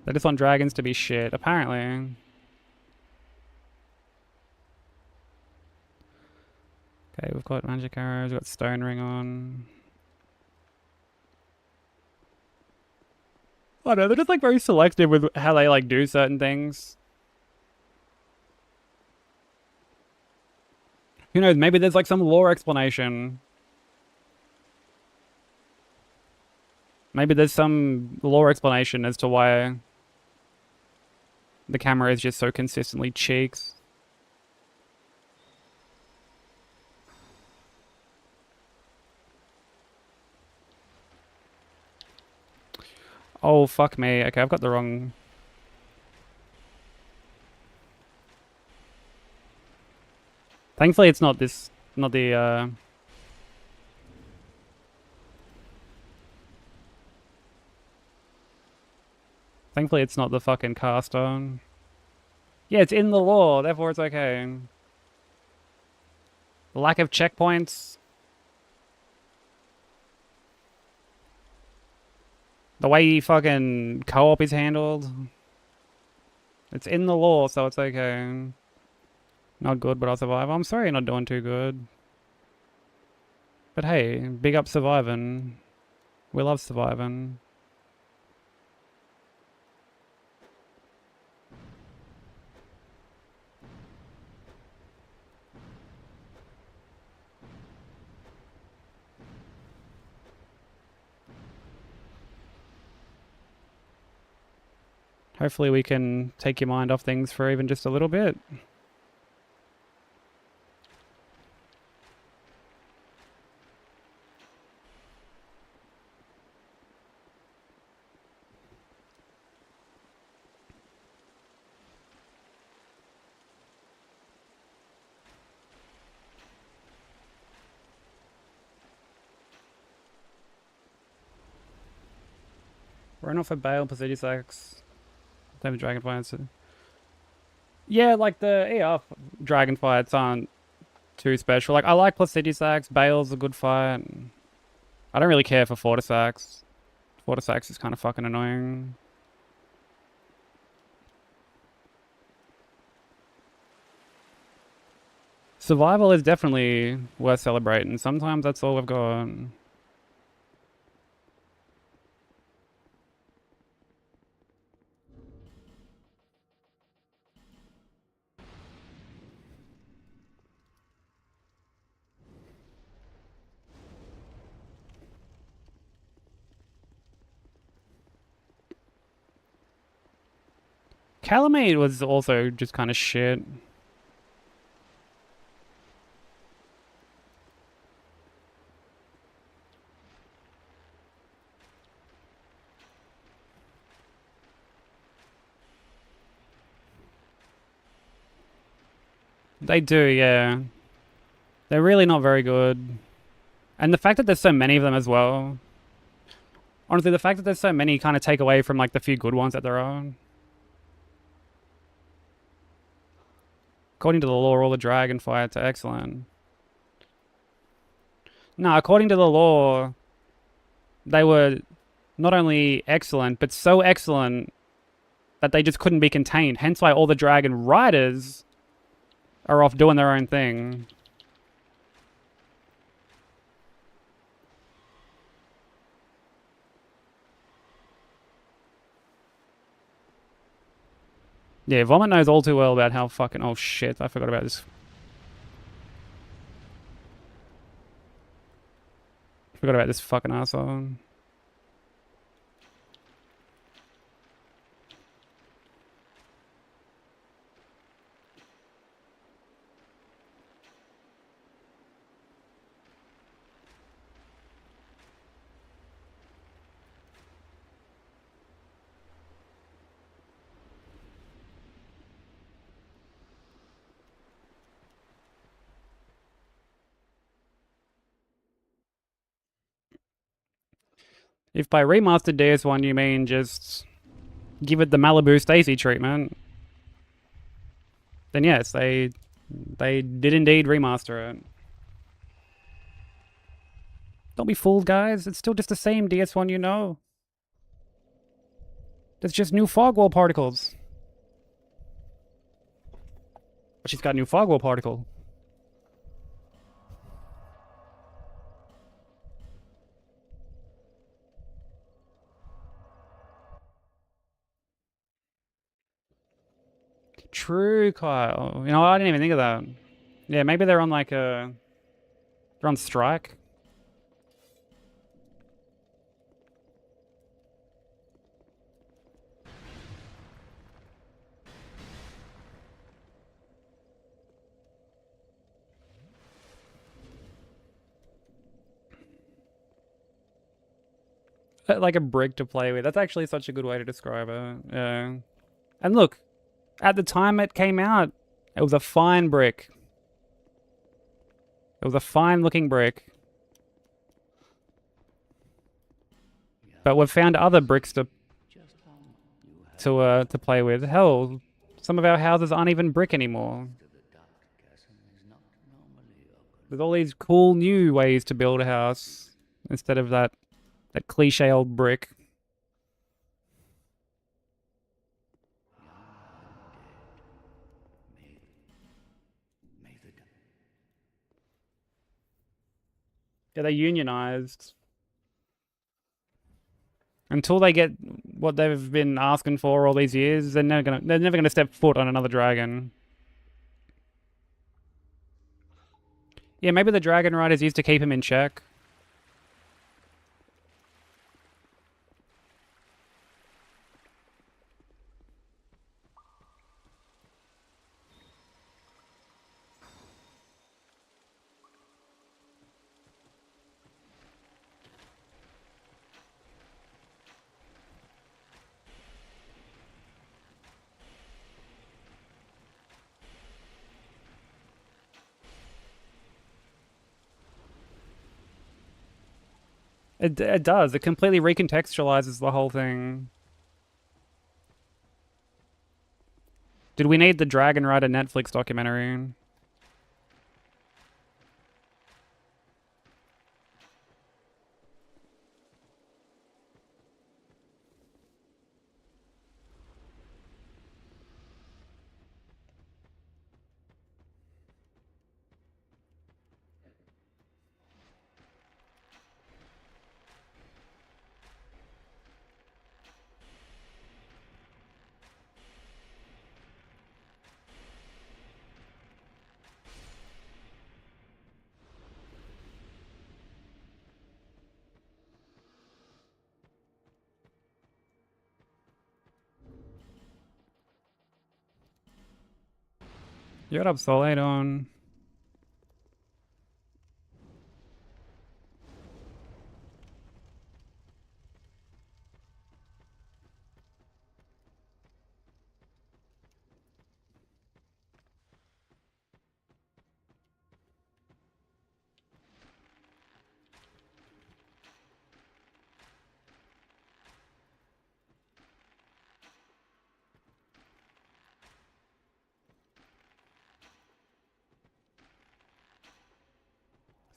They just want dragons to be shit, apparently. Okay, we've got magic arrows, we've got stone ring on. I don't know, they're just like very selective with how they like do certain things. Who knows, maybe there's like some lore explanation. Maybe there's some lore explanation as to why the camera is just so consistently cheeks. Oh, fuck me. Okay, I've got the wrong... Thankfully, it's not this... Not the, Thankfully, it's not the fucking caster. Yeah, it's in the law, therefore it's okay. The lack of checkpoints. The way fucking co-op is handled. It's in the law, so it's okay. Not good, but I'll survive. I'm sorry you're not doing too good. But hey, big up surviving. We love surviving. Hopefully we can take your mind off things for even just a little bit. Run off a bail, Placidia Sacks. Damn dragon fights. Yeah, like the ER dragon fights aren't too special. Like I like Placidia Sacks. Bale's a good fight. I don't really care for Fortisax. Fortisax is kind of fucking annoying. Survival is definitely worth celebrating. Sometimes that's all we've got. Calamade was also just kind of shit. They do, yeah. They're really not very good. And the fact that there's so many of them as well. Honestly, the fact that there's so many kind of take away from like the few good ones that there are. According to the law, all the dragon fights are excellent. No, according to the law, they were not only excellent, but so excellent that they just couldn't be contained. Hence why all the dragon riders are off doing their own thing. Yeah, Vomit knows all too well about how fucking... Oh shit, I forgot about this. Forgot about this fucking asshole. If by remastered DS1 you mean just give it the Malibu Stacy treatment, then yes, they did indeed remaster it. Don't be fooled, guys. It's still just the same DS1 you know. There's just new fog wall particles. But she's got a new fog wall particle. True, Kyle. You know, I didn't even think of that. Yeah, maybe they're on like a... They're on strike. like a brick to play with. That's actually such a good way to describe it. Yeah. And look, at the time it came out, it was a fine brick. It was a fine looking brick. But we've found other bricks to play with. Hell, some of our houses aren't even brick anymore. There's all these cool new ways to build a house instead of that cliche old brick. Yeah, they unionized. Until they get what they've been asking for all these years, they're never gonna step foot on another dragon. Yeah, maybe the dragon riders used to keep him in check. It does. It completely recontextualizes the whole thing. Did we need the Dragon Rider Netflix documentary? You're up, Soledon.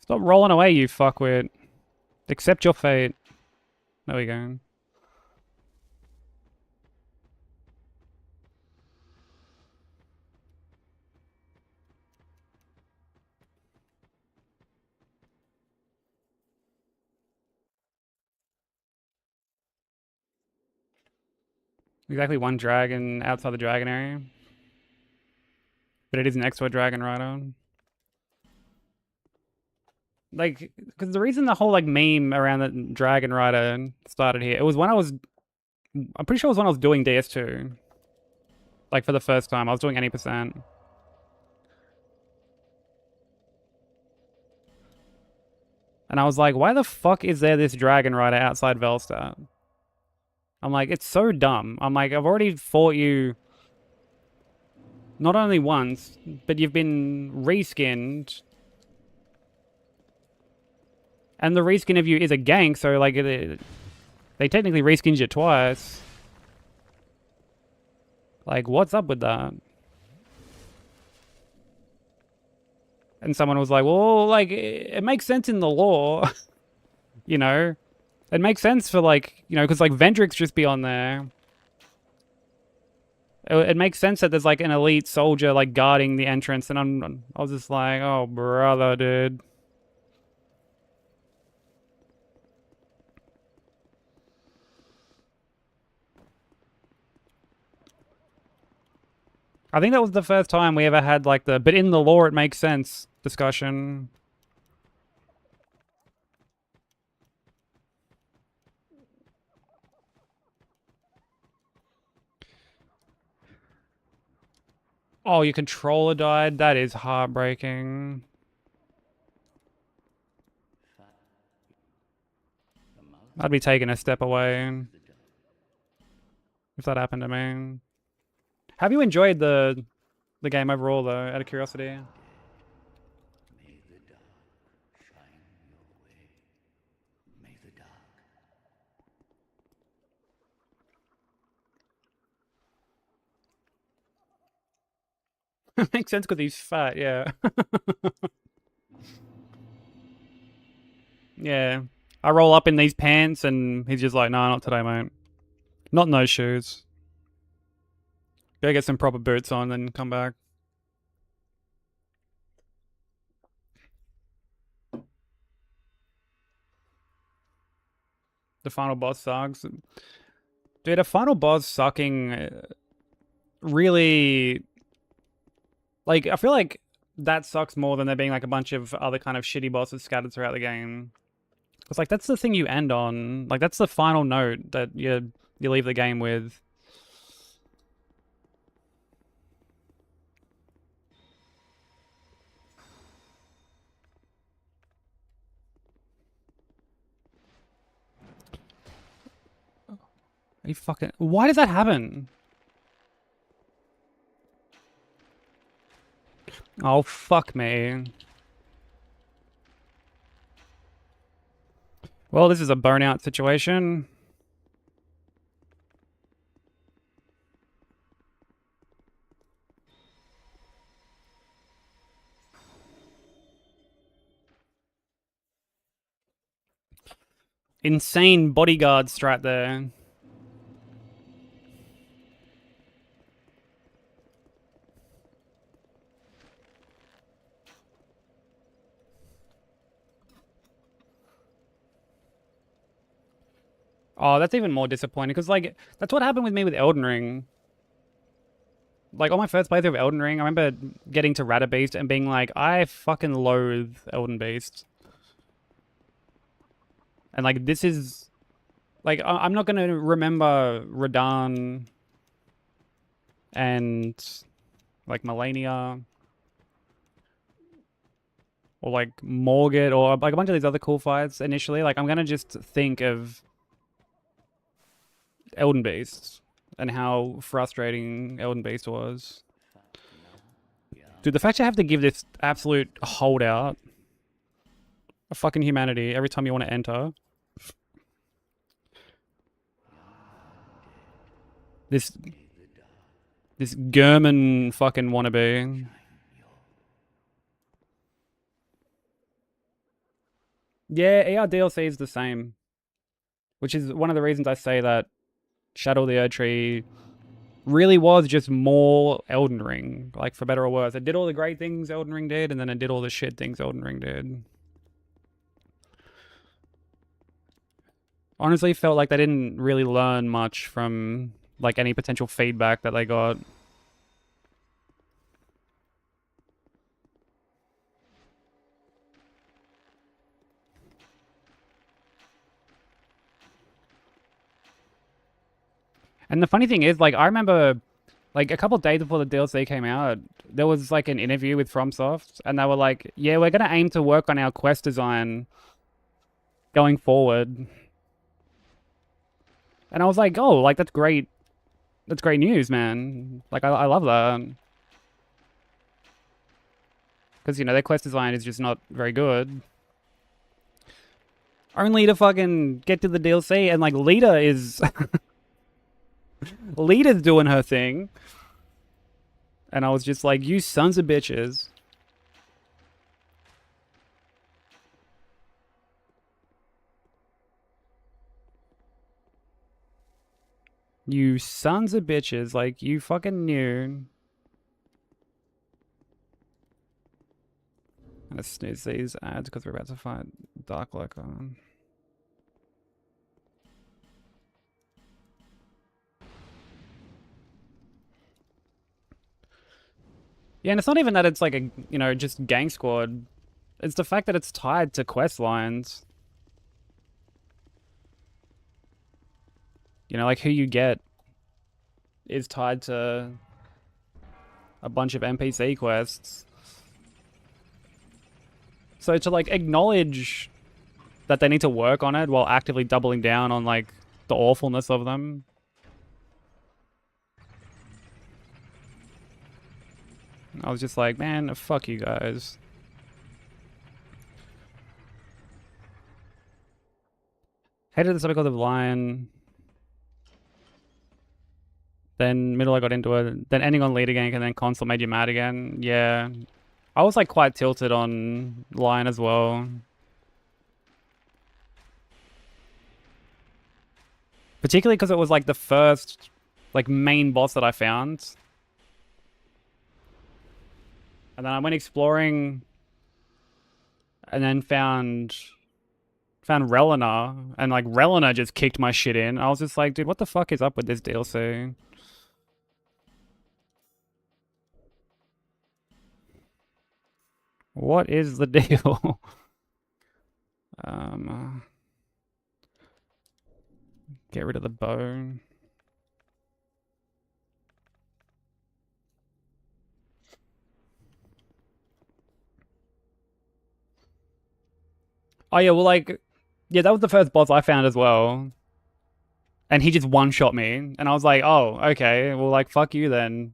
Stop rolling away, you fuckwit. Accept your fate. There we go. Exactly one dragon outside the dragon area. But it is next to a dragon rider. Like, because the reason the whole, like, meme around the dragon rider started here, it was when I'm pretty sure it was when I was doing DS2. Like, for the first time. I was doing any percent. And I was like, why the fuck is there this dragon rider outside Velstadt? I'm like, it's so dumb. I'm like, I've already fought you not only once, but you've been reskinned. And the reskin of you is a gank, so like they technically reskinned you twice. Like, what's up with that? And someone was like, well, like, it makes sense in the lore. You know? It makes sense for, like, you know, because, like, Vendrick's just be on there. It makes sense that there's, like, an elite soldier, like, guarding the entrance, and I was just like, oh, brother, dude. I think that was the first time we ever had, like, but in the lore it makes sense discussion. Oh, your controller died? That is heartbreaking. I'd be taking a step away if that happened to me. Have you enjoyed the game overall, though, out of curiosity? Makes sense because he's fat, yeah. Yeah. I roll up in these pants and he's just like, nah, not today, mate. Not in those shoes. Gotta get some proper boots on, then come back. The final boss sucks. Dude, a final boss sucking really... Like, I feel like that sucks more than there being like a bunch of other kind of shitty bosses scattered throughout the game. Because like that's the thing you end on. Like that's the final note that you leave the game with. Are you fucking... Why does that happen? Oh, fuck me. Well, this is a burnout situation. Insane bodyguard strat there. Oh, that's even more disappointing because, like, that's what happened with me with Elden Ring. Like, on my first playthrough of Elden Ring, I remember getting to Radabeast and being like, I fucking loathe Elden Beast. And, like, this is... Like, I'm not going to remember Radahn and, like, Melania or, like, Morgott or, like, a bunch of these other cool fights initially. Like, I'm going to just think of Elden Beast and how frustrating Elden Beast was. Dude, the fact you have to give this absolute holdout a fucking humanity every time you want to enter. This German fucking wannabe. Yeah, ER DLC is the same. Which is one of the reasons I say that Shadow of the Erdtree really was just more Elden Ring, like for better or worse. It did all the great things Elden Ring did, and then it did all the shit things Elden Ring did. Honestly, felt like they didn't really learn much from like any potential feedback that they got. And the funny thing is, like, I remember, like, a couple of days before the DLC came out, there was, like, an interview with FromSoft, and they were like, yeah, we're going to aim to work on our quest design going forward. And I was like, oh, like, that's great. That's great news, man. Like, I love that. Because, you know, their quest design is just not very good. Only to fucking get to the DLC, and, like, Lita is... Lita's doing her thing. And I was just like, you sons of bitches. You sons of bitches. Like, you fucking knew. I'm gonna snooze these ads because we're about to fight Dark Lurker. Yeah, and it's not even that it's like a, you know, just gang squad. It's the fact that it's tied to quest lines. You know, like who you get is tied to a bunch of NPC quests. So to like acknowledge that they need to work on it while actively doubling down on like the awfulness of them. I was just like, man, fuck you guys. Hated the subject of the Lion. Then middle I got into it. Then ending on leader gank and then console made you mad again. Yeah. I was like quite tilted on Lion as well. Particularly because it was like the first like main boss that I found. And then I went exploring and then found Relina, and like Relina just kicked my shit in. I was just like, dude, what the fuck is up with this DLC? What is the deal? Get rid of the bow. Oh yeah, well like, yeah, that was the first boss I found as well. And he just one-shot me. And I was like, oh, okay, well like, fuck you then.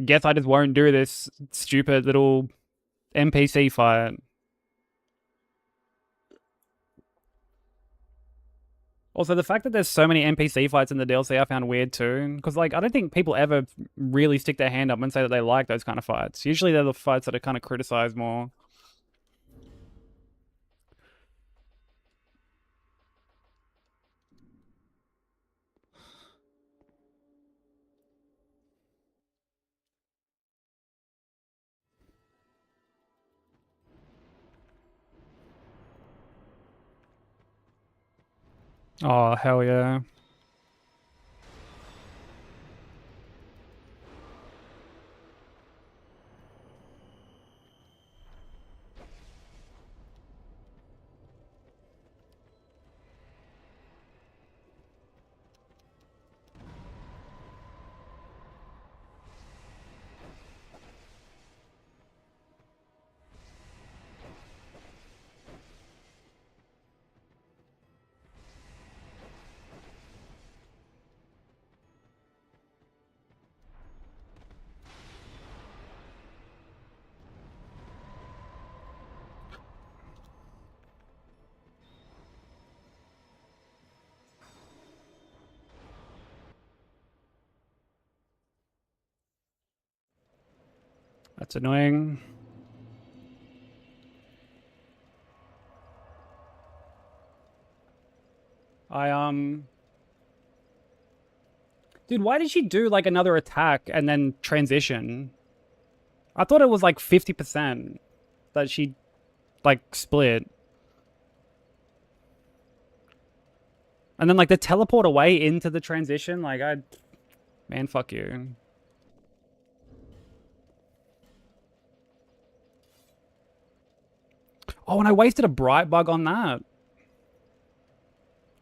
Guess I just won't do this stupid little NPC fight. Also, the fact that there's so many NPC fights in the DLC I found weird too. Because, like, I don't think people ever really stick their hand up and say that they like those kind of fights. Usually they're the fights that are kind of criticized more. Oh, hell yeah. That's annoying. Dude, why did she do, like, another attack and then transition? I thought it was, like, 50% that she, like, split. And then, like, the teleport away into the transition, like, man, fuck you. Oh, and I wasted a bright bug on that.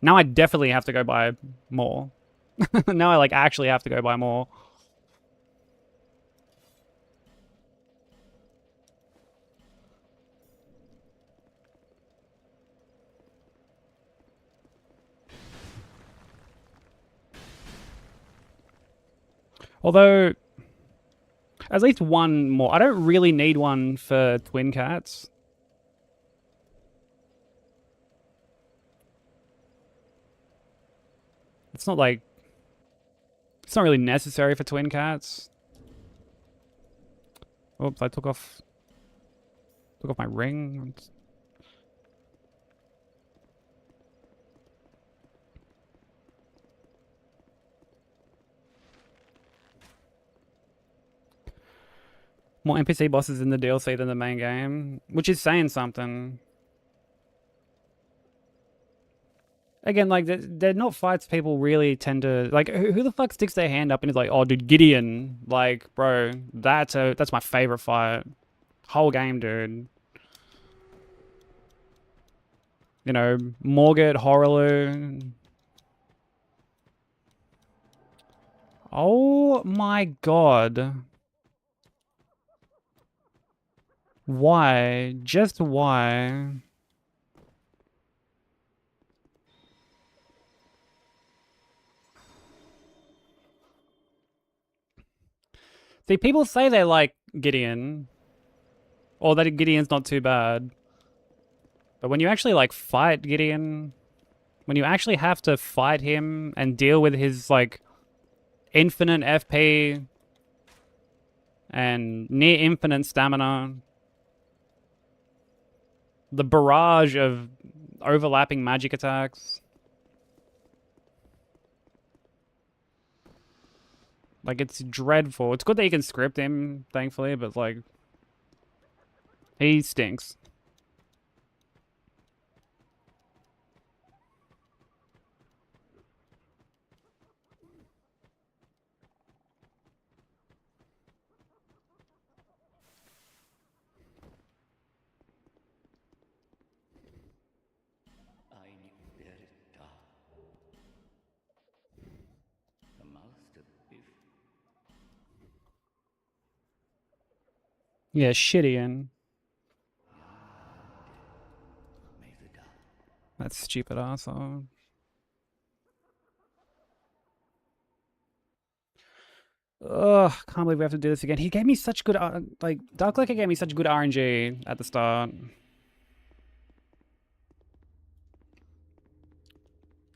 Now I definitely have to go buy more. Now I, like, actually have to go buy more. Although, at least one more. I don't really need one for twin cats. It's not like... It's not really necessary for twin cats. Oops, I took off my ring. More NPC bosses in the DLC than the main game, which is saying something. Again, like, they're not fights people really tend to... Like, who the fuck sticks their hand up and is like, oh, dude, Gideon. Like, bro, that's my favorite fight. Whole game, dude. You know, Morgott, Horaloo. Oh my god. Why? Just why? See, people say they like Gideon, or that Gideon's not too bad. But when you actually like fight Gideon, when you actually have to fight him and deal with his like infinite FP and near infinite stamina, the barrage of overlapping magic attacks, like it's dreadful. It's good that you can script him, thankfully, but like he stinks. Yeah, Shidian. That stupid asshole. Ugh, can't believe we have to do this again. He gave me such good, like, Dark Liquor gave me such good RNG at the start.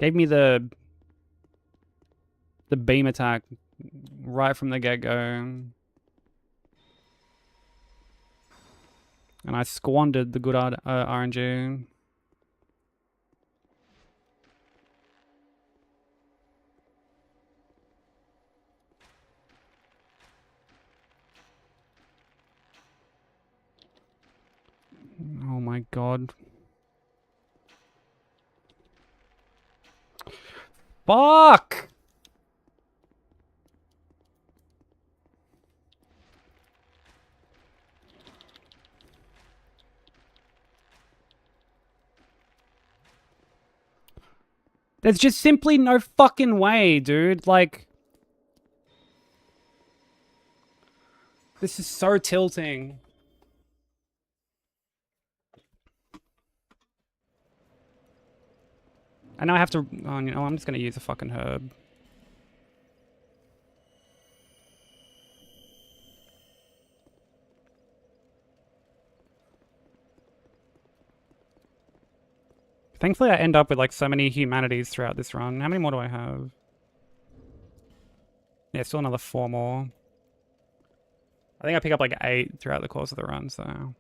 Gave me the beam attack right from the get-go. And I squandered the good RNG. Oh my god. Fuck! There's just simply no fucking way, dude. Like, this is so tilting. And now I have to, oh, you know, I'm just gonna use a fucking herb. Thankfully, I end up with like so many humanities throughout this run. How many more do I have? Yeah, still another 4 more. I think I pick up like 8 throughout the course of the run, so.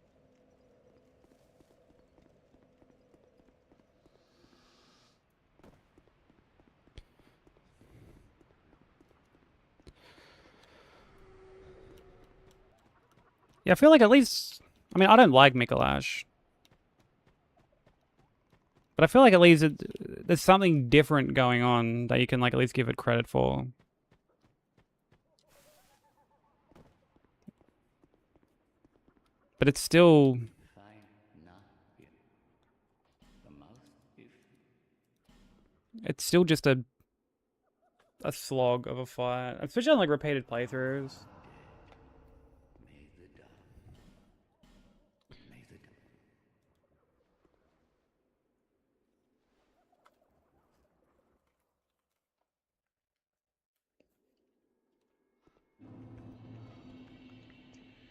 Yeah, I feel like at least, I mean, I don't like Mikolash. But I feel like at least there's something different going on that you can like at least give it credit for. But it's still... It's still just a slog of a fight. Especially on like repeated playthroughs.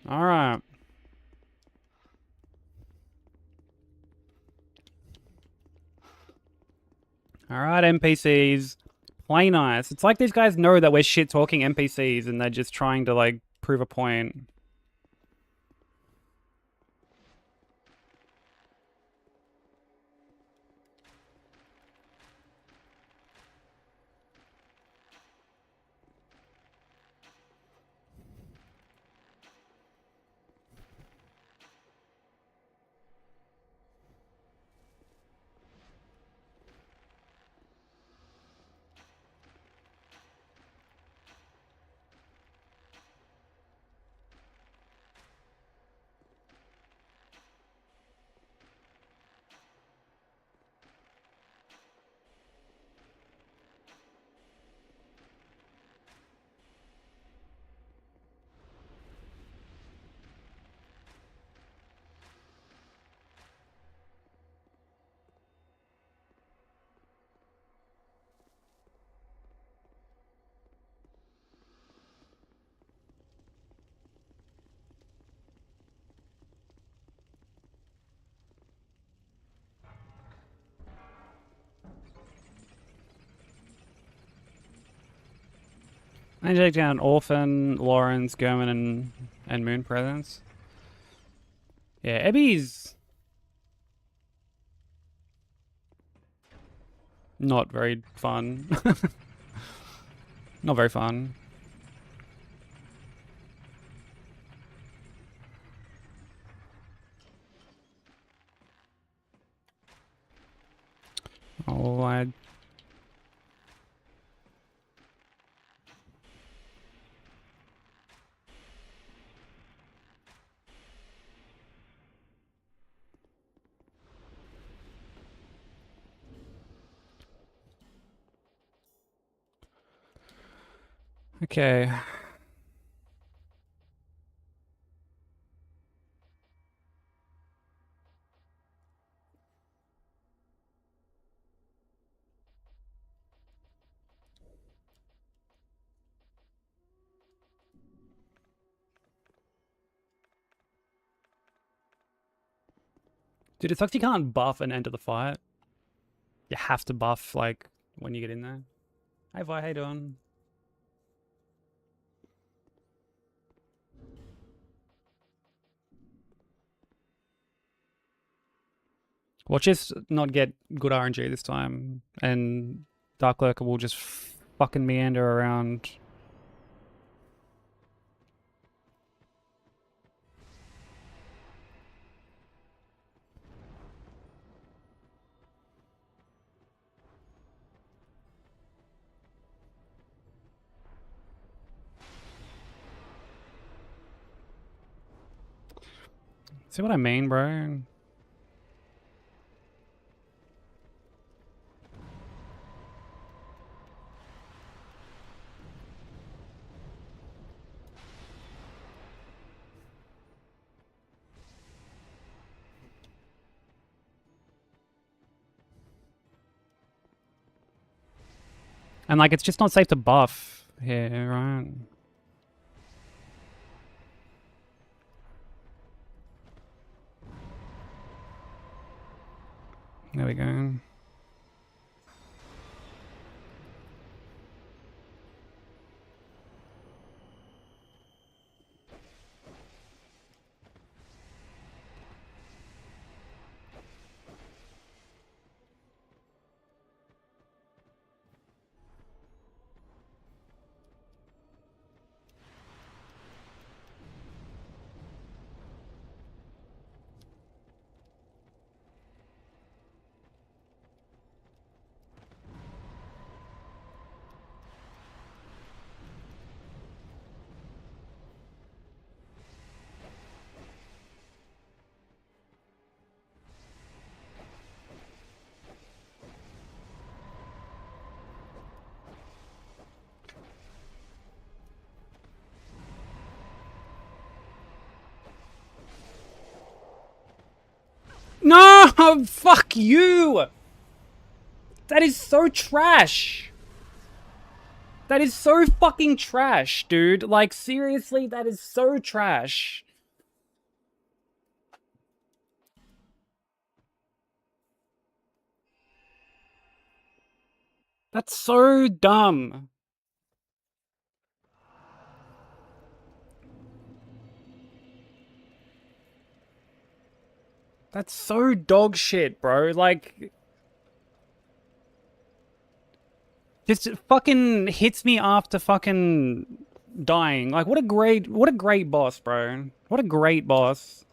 Alright. Alright, NPCs. Play nice. It's like these guys know that we're shit-talking NPCs and they're just trying to, like, prove a point. I need to take down Orphan, Lawrence, German, and Moon Presence. Yeah, Ebby's not very fun. Not very fun. Oh, I... Okay. Dude, it sucks you can't buff and enter the fight. You have to buff, like, when you get in there. Hey, Vi, how you doing? Watch us not get good RNG this time, and Dark Lurker will just fucking meander around. See what I mean, bro? And like, it's just not safe to buff here, right? There we go. No! Fuck you! That is so trash! That is so fucking trash, dude. Like, seriously, that is so trash. That's so dumb. That's so dog shit, bro. Like, just fucking hits me after fucking dying. Like, what a great boss, bro. What a great boss.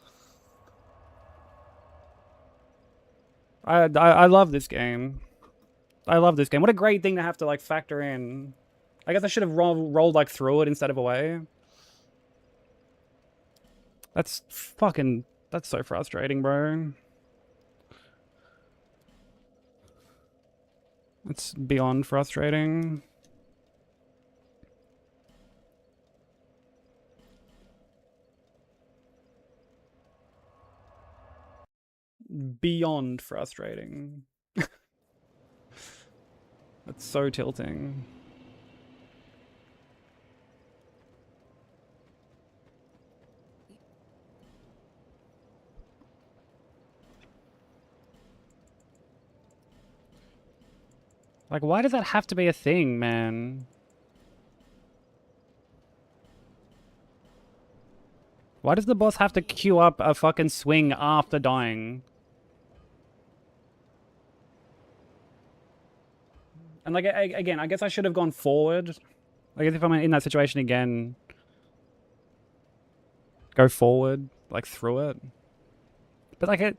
I love this game. I love this game. What a great thing to have to like factor in. I guess I should have rolled like through it instead of away. That's so frustrating, bro. It's beyond frustrating. Beyond frustrating. That's so tilting. Like, why does that have to be a thing, man? Why does the boss have to queue up a fucking swing after dying? And like, again, I guess I should have gone forward. I guess if I'm in that situation again, go forward, like through it. But like,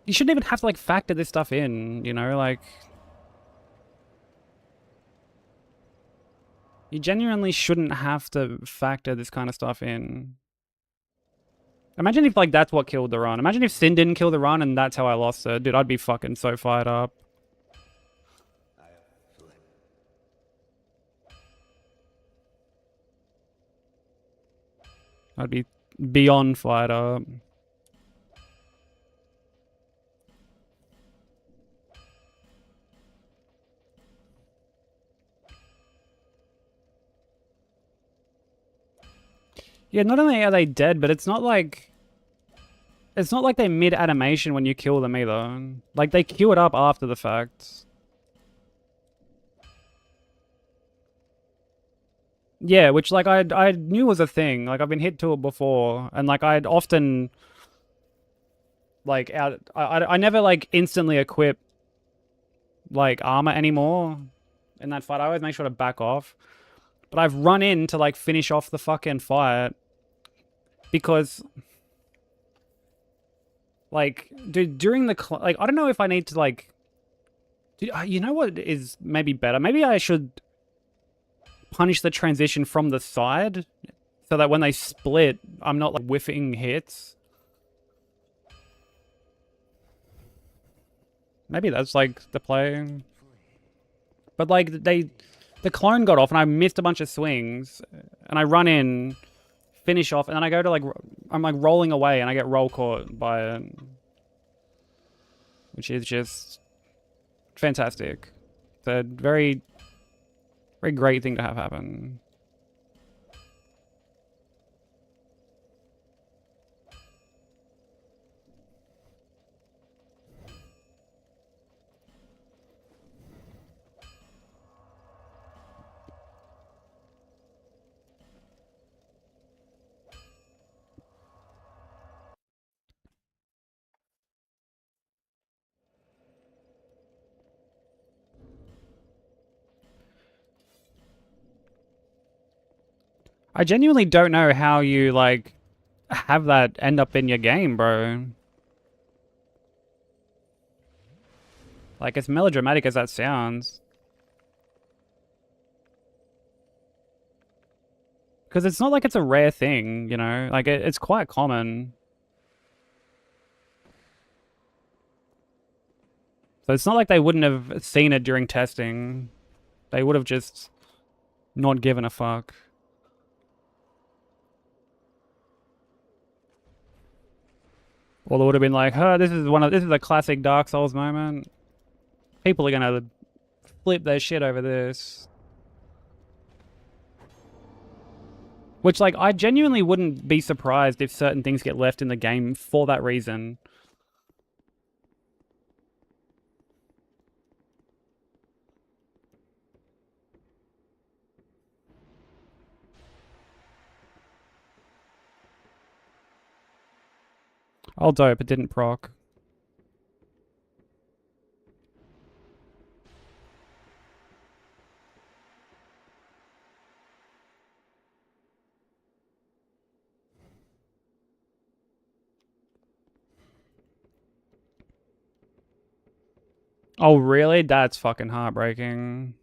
you shouldn't even have to like factor this stuff in, you know, like. You genuinely shouldn't have to factor this kind of stuff in. Imagine if like that's what killed the run. Imagine if Sin didn't kill the run and that's how I lost it. Dude, I'd be fucking so fired up. I'd be beyond fired up. Yeah, not only are they dead, but it's not like they're mid-animation when you kill them either. Like, they queue it up after the fact. Yeah, which, like, I knew was a thing. Like, I've been hit to it before. And, like, I'd often... Like, I never, like, instantly equip, like, armor anymore in that fight. I always make sure to back off. But I've run in to, like, finish off the fucking fight. Because... Like, dude, during the... Like, I don't know if I need to, like... Dude, you know what is maybe better? Maybe I should punish the transition from the side so that when they split, I'm not, like, whiffing hits. Maybe that's, like, the play. But, like, the clone got off and I missed a bunch of swings. And I run in... finish off, and then I go to like, I'm like rolling away and I get roll caught by it. Which is just fantastic. It's a very, very great thing to have happen. I genuinely don't know how you, like, have that end up in your game, bro. Like, as melodramatic as that sounds. Because it's not like it's a rare thing, you know? Like, it's quite common. So it's not like they wouldn't have seen it during testing. They would have just not given a fuck. Or they would have been like, huh, this is a classic Dark Souls moment. People are gonna flip their shit over this. Which, like, I genuinely wouldn't be surprised if certain things get left in the game for that reason. Oh, dope, it didn't proc. Oh, really? That's fucking heartbreaking.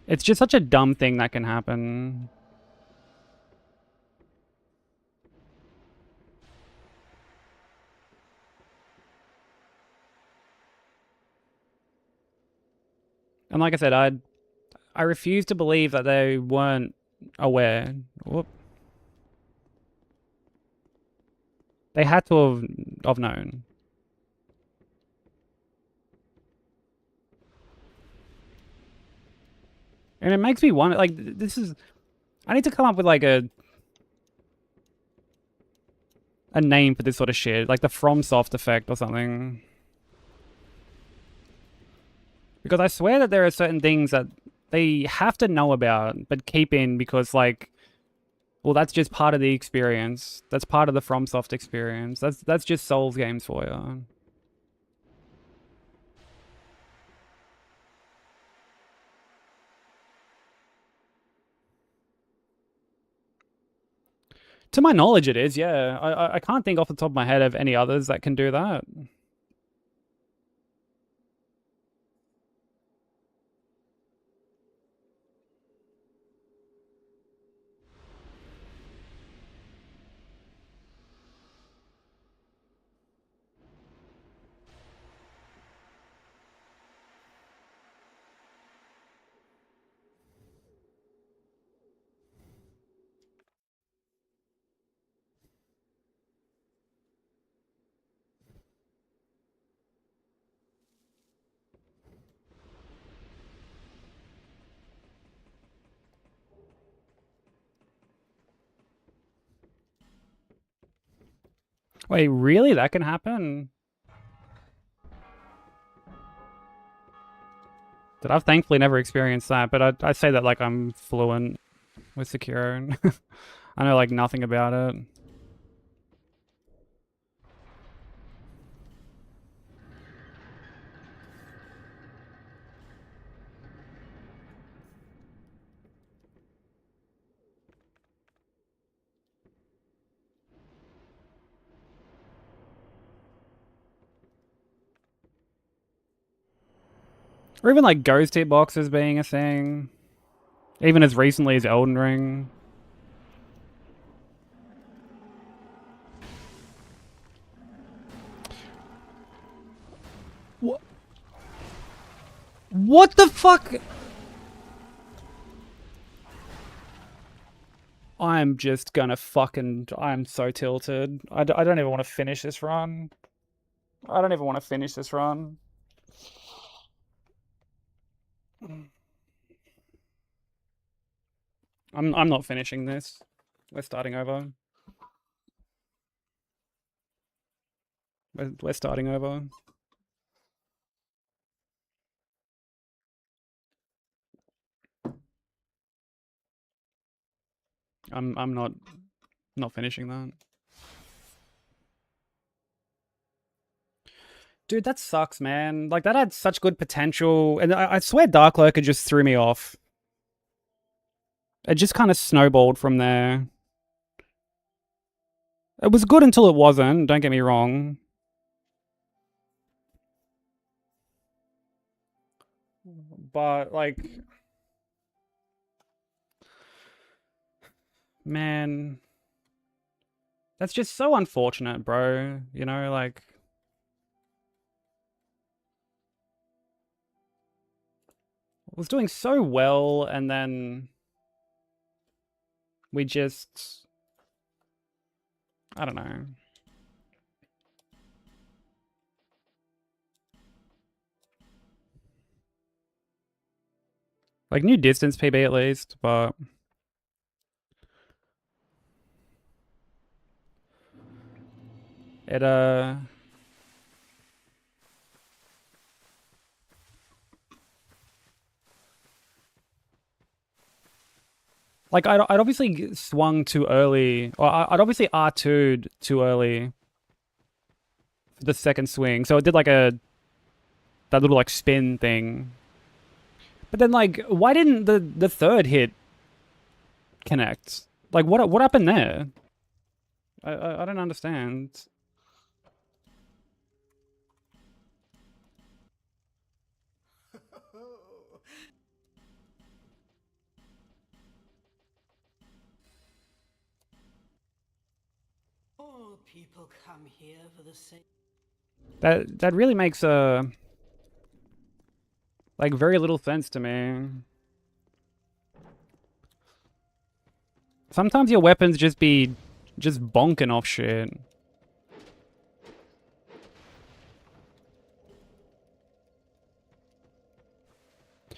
It's just such a dumb thing that can happen. And like I said, I refuse to believe that they weren't aware. Whoop. They had to have known. And it makes me wonder, like, this is... I need to come up with, like, a name for this sort of shit. Like the FromSoft effect or something. Because I swear that there are certain things that they have to know about, but keep in because, like, Well, that's just part of the experience. That's part of the FromSoft experience. That's just Souls games for you. To my knowledge, it is, yeah. I can't think off the top of my head of any others that can do that. Wait, really? That can happen? That I've thankfully never experienced that, but I say that like I'm fluent with Sekiro. I know like nothing about it. Or even like ghost hitboxes being a thing. Even as recently as Elden Ring. What? What the fuck? I'm just gonna fucking... I'm so tilted. I don't even want to finish this run. I don't even want to finish this run. I'm not finishing this. We're starting over. We're starting over. I'm not finishing that. Dude, that sucks, man. Like, that had such good potential. And I swear Dark Lurker just threw me off. It just kind of snowballed from there. It was good until it wasn't, don't get me wrong. But, like... Man... That's just so unfortunate, bro. You know, like... was doing so well, and then we just... I don't know. Like, new distance PB at least, but... It, like, I'd obviously swung too early, or I'd obviously R2'd too early for the second swing, so it did like that little like spin thing. But then like, why didn't the third hit connect? Like, what happened there? I don't understand. Oh, people come here for the same. That really makes like very little sense to me. Sometimes your weapons just be bonking off shit.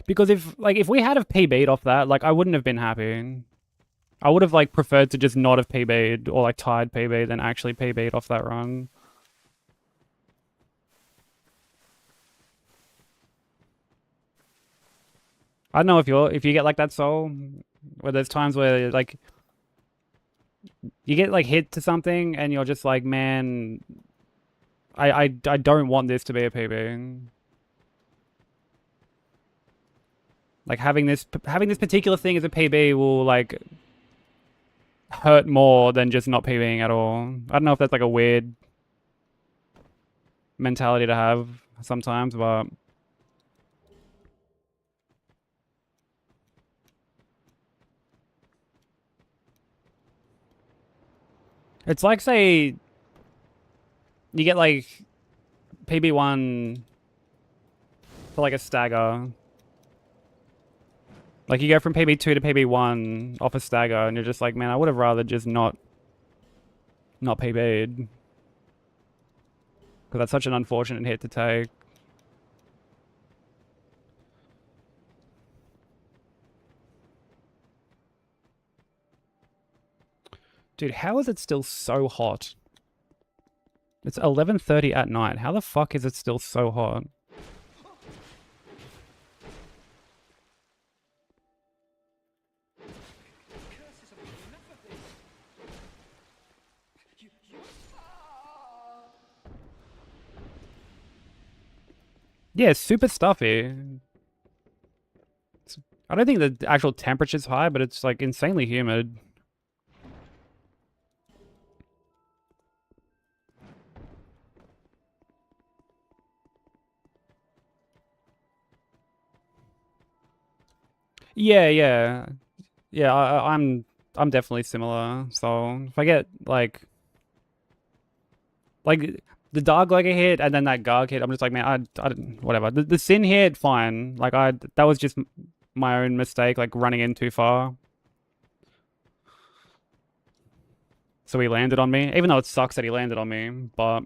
Because if we had have PB'd off that, like, I wouldn't have been happy. I would have like preferred to just not have PB'd or like tied PB than actually PB'd off that run. I don't know if you get like that soul, where there's times where like you get like hit to something and you're just like, man, I don't want this to be a PB. Like having this particular thing as a PB will like hurt more than just not PBing at all. I don't know if that's like a weird mentality to have sometimes, but it's like, say you get like PB1 for like a stagger. Like you go from PB2 to PB1 off a stagger and you're just like, man, I would have rather just not PB'd. Because that's such an unfortunate hit to take. Dude, how is it still so hot? It's 11:30 at night. How the fuck is it still so hot? Yeah, it's super stuffy. I don't think the actual temperature's high, but it's like insanely humid. Yeah. I'm definitely similar. So if I get like the dog leg hit and then that Garg hit, I'm just like, man, I whatever. The Sin hit, fine. Like that was just my own mistake, like running in too far. So he landed on me, even though it sucks that he landed on me, but.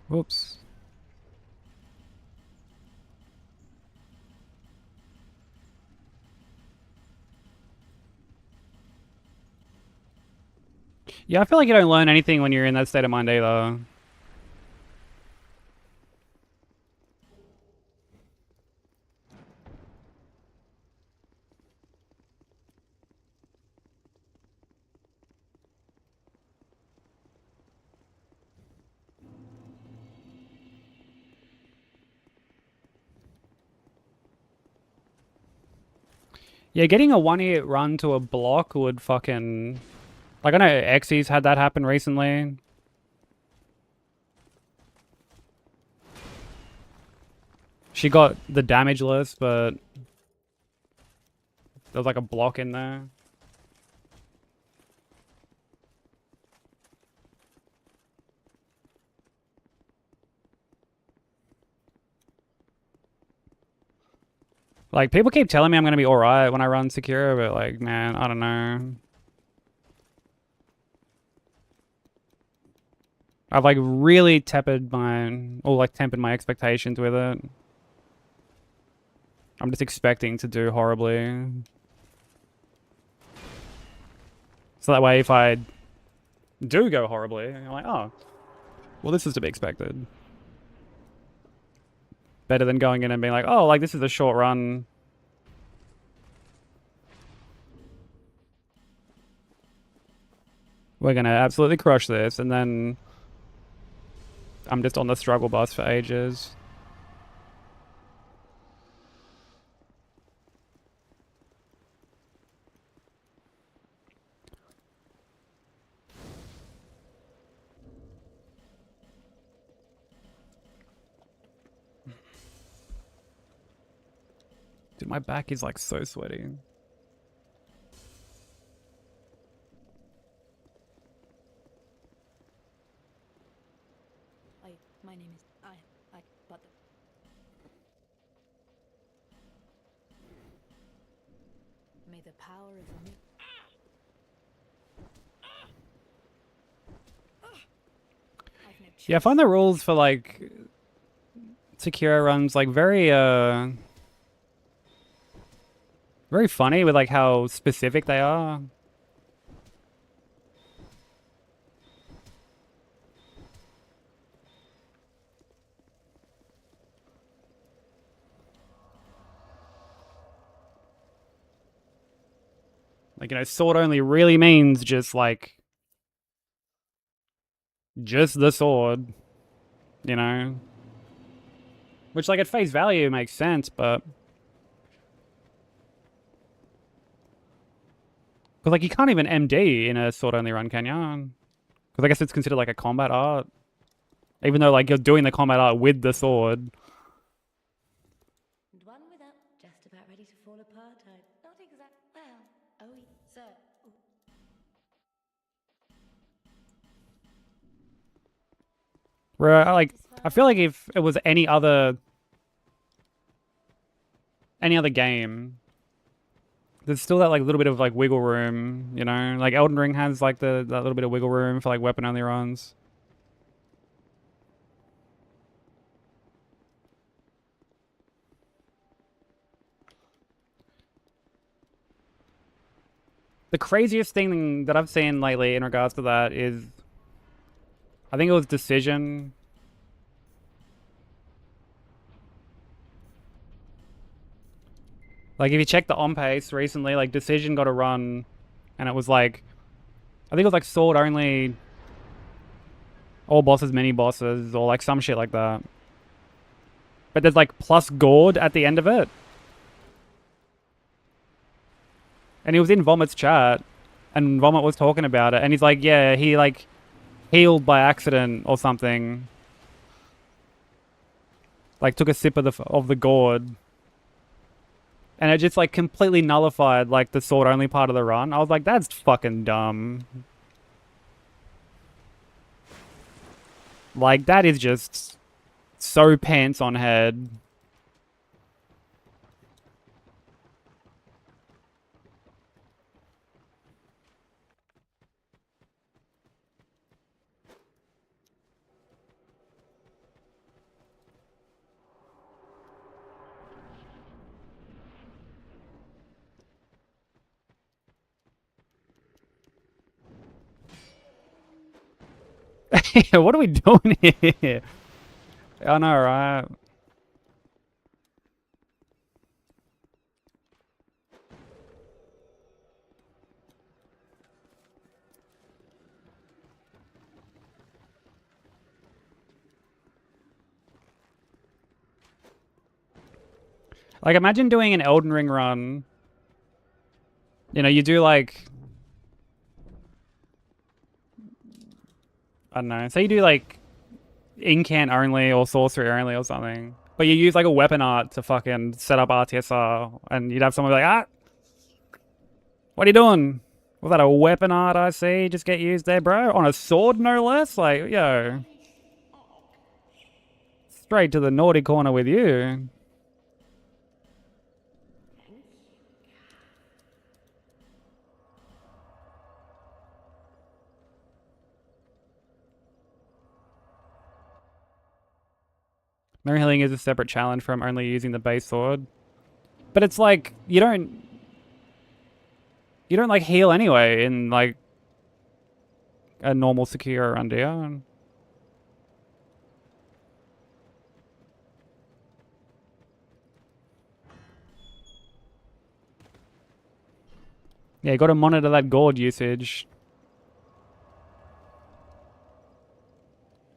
Whoops. Yeah, I feel like you don't learn anything when you're in that state of mind either. Yeah, getting a one-hit run to a block would fucking... Like, I know Xy's had that happen recently. She got the damage list, but... There was like a block in there. Like, people keep telling me I'm gonna be alright when I run Secure, but like, man, I don't know. I've like really tempered my expectations with it. I'm just expecting to do horribly. So that way if I do go horribly, I'm like, oh, well, this is to be expected. Better than going in and being like, oh, like this is a short run. We're gonna absolutely crush this, and then I'm just on the struggle bus for ages. Dude, my back is like so sweaty. My name is but may the power of Yeah, I find the rules for like Sekiro runs like very funny with like how specific they are. Like, you know, sword only really means just the sword, you know? Which, like, at face value makes sense, but... Because, like, you can't even MD in a sword-only run, can you? Because I guess it's considered, like, a combat art. Even though, like, you're doing the combat art with the sword. And one without just about ready to fall apart. Not exact. Well, oh, sir. Where, I feel like if it was any other game, there's still that, like, little bit of, like, wiggle room, you know? Like, Elden Ring has, like, that little bit of wiggle room for, like, weapon-only runs. The craziest thing that I've seen lately in regards to that is... I think it was Decision. Like, if you check the on-pace recently, like, Decision got a run, and it was, like... I think it was, like, sword only... All bosses, mini bosses, or, like, some shit like that. But there's, like, plus gourd at the end of it. And he was in Vomit's chat, and Vomit was talking about it, and he's like, yeah, he, like, healed by accident or something. Like, took a sip of the gourd. And it just, like, completely nullified, like, the sword-only part of the run. I was like, that's fucking dumb. Like, that is just so pants on head. What are we doing here? I know, right? Like, imagine doing an Elden Ring run. You know, you do, like... I don't know. Say you do, like, incant only or sorcery only or something. But you use, like, a weapon art to fucking set up RTSR. And you'd have someone be like, ah! What are you doing? Was that a weapon art I see just get used there, bro? On a sword, no less? Like, yo. Straight to the naughty corner with you. No healing is a separate challenge from only using the base sword. But it's like, you don't like heal anyway in like a normal Sekiro run, do you? Yeah, you gotta monitor that gourd usage.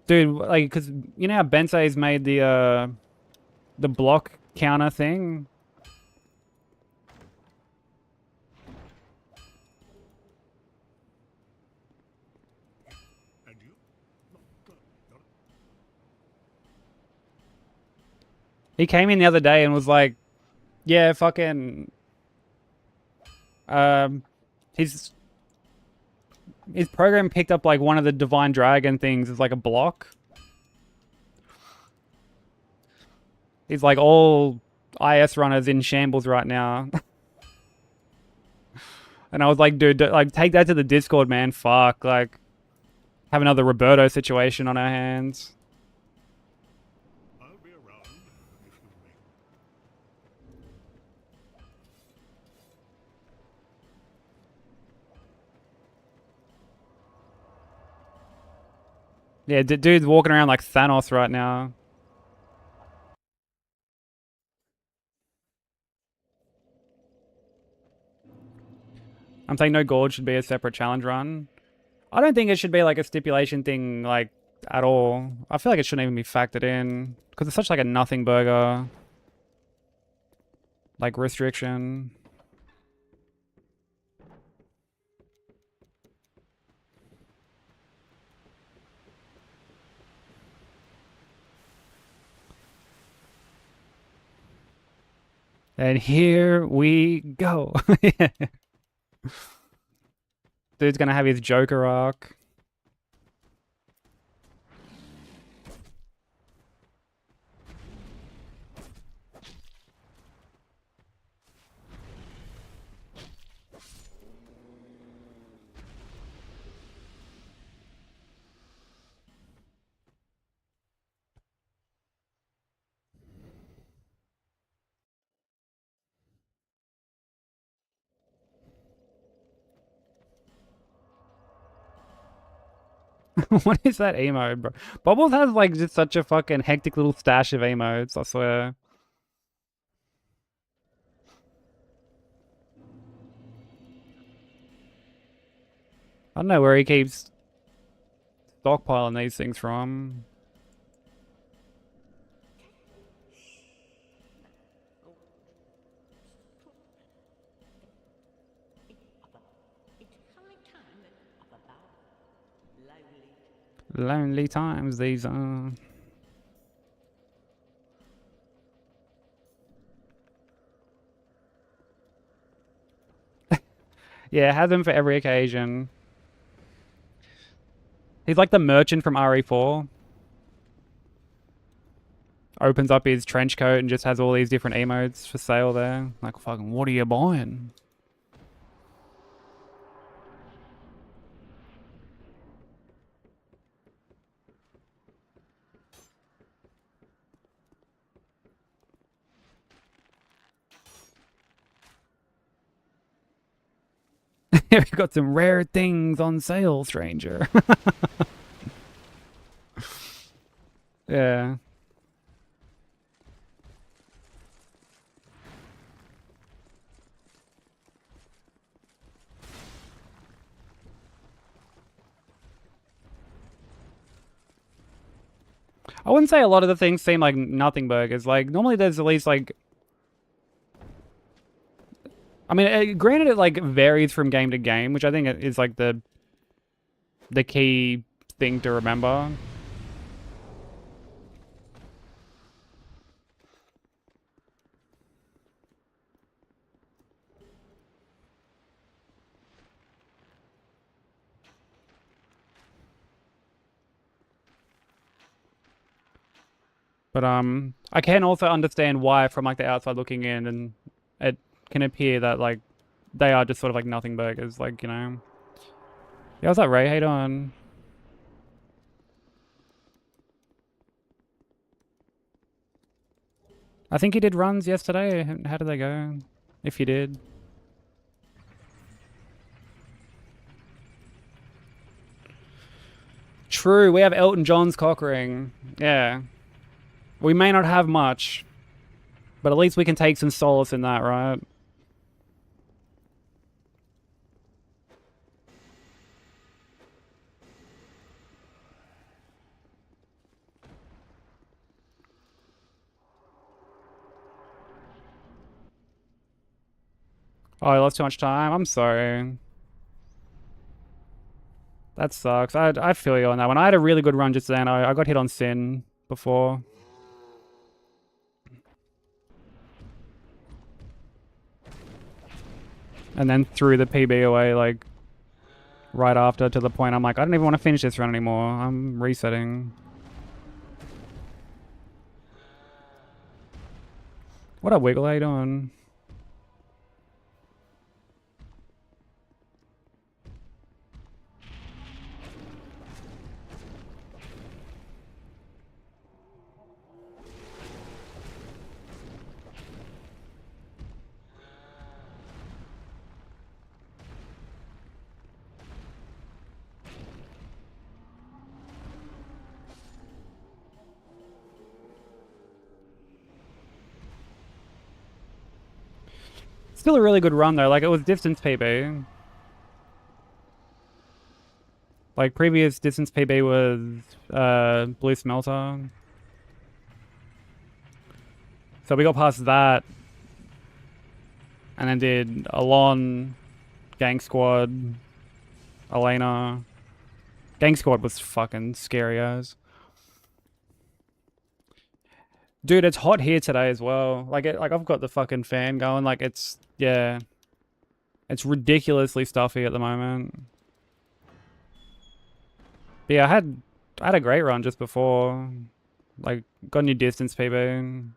Dude, like, cause you know how Bensei's made the block counter thing? And you? He came in the other day and was like, yeah, fucking... his program picked up like one of the Divine Dragon things as like a block. He's like, all IS runners in shambles right now. And I was like, dude, like, take that to the Discord, man. Fuck, like... have another Roberto situation on our hands. I'll be around if you make. Yeah, dude's walking around like Thanos right now. I'm saying no gold should be a separate challenge run. I don't think it should be like a stipulation thing, like, at all. I feel like it shouldn't even be factored in. Because it's such like a nothing burger. Like, restriction. And here we go. Dude's gonna have his Joker arc. What is that emote, bro? Bubbles has like just such a fucking hectic little stash of emotes, I swear. I don't know where he keeps stockpiling these things from. Lonely times these are. Yeah, have them for every occasion. He's like the merchant from RE4. Opens up his trench coat and just has all these different emotes for sale there. Like, fucking, what are you buying? We've got some rare things on sale, stranger. Yeah. I wouldn't say a lot of the things seem like nothing burgers. Like, normally there's at least like... I mean, granted it like varies from game to game, which I think is like the key thing to remember. But I can also understand why from like the outside looking in, and it can appear that like they are just sort of like nothing burgers, like, you know. Yeah, what's that, Ray? How you doing? I think you did runs yesterday. How did they go? If you did. True, we have Elton John's cock ring. Yeah. We may not have much, but at least we can take some solace in that, right? Oh, I lost too much time. I'm sorry. That sucks. I feel you on that one. I had a really good run just then. I got hit on Sin before. And then threw the PB away, like, right after, to the point I'm like, I don't even want to finish this run anymore. I'm resetting. What up, Wiggle? How you doing? Still a really good run though. Like it was distance PB. Like previous distance PB was Blue Smelter. So we got past that. And then did Alon, Gang Squad, Elena. Gang Squad was fucking scary as. Dude, it's hot here today as well. Like I've got the fucking fan going. Like it's ridiculously stuffy at the moment. But yeah, I had a great run just before. Like got a new distance PB.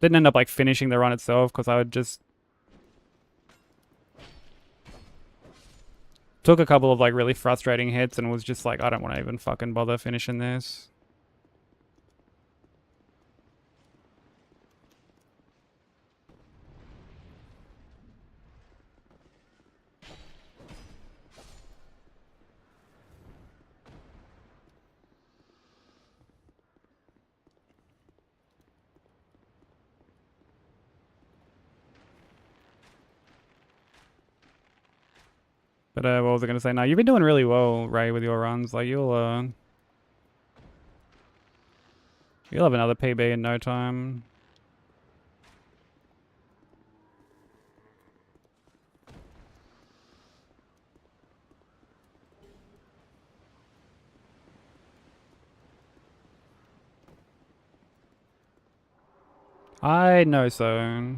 Didn't end up like finishing the run itself because I would just took a couple of like really frustrating hits and was just like, I don't want to even fucking bother finishing this. But what was I gonna say? No, you've been doing really well, Ray, with your runs. Like you'll have another PB in no time. I know so.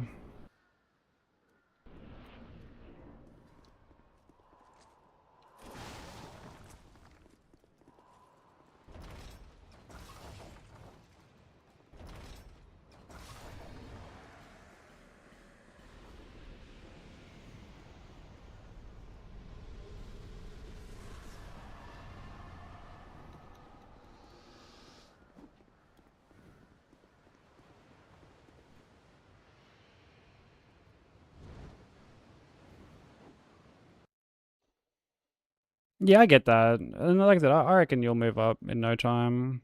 Yeah, I get that. And like I said, I reckon you'll move up in no time.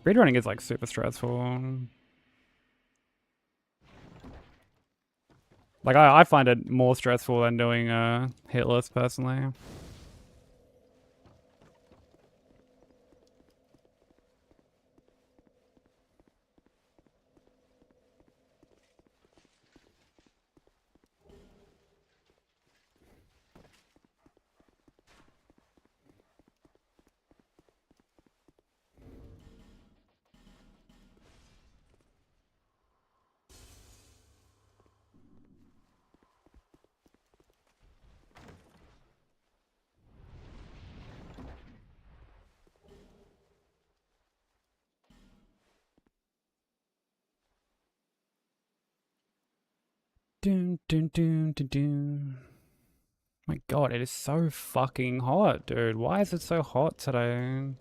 Speedrunning is like super stressful. Like I find it more stressful than doing Hitless personally. Dun, dun, dun, dun, dun. My god, it is so fucking hot, dude. Why is it so hot today?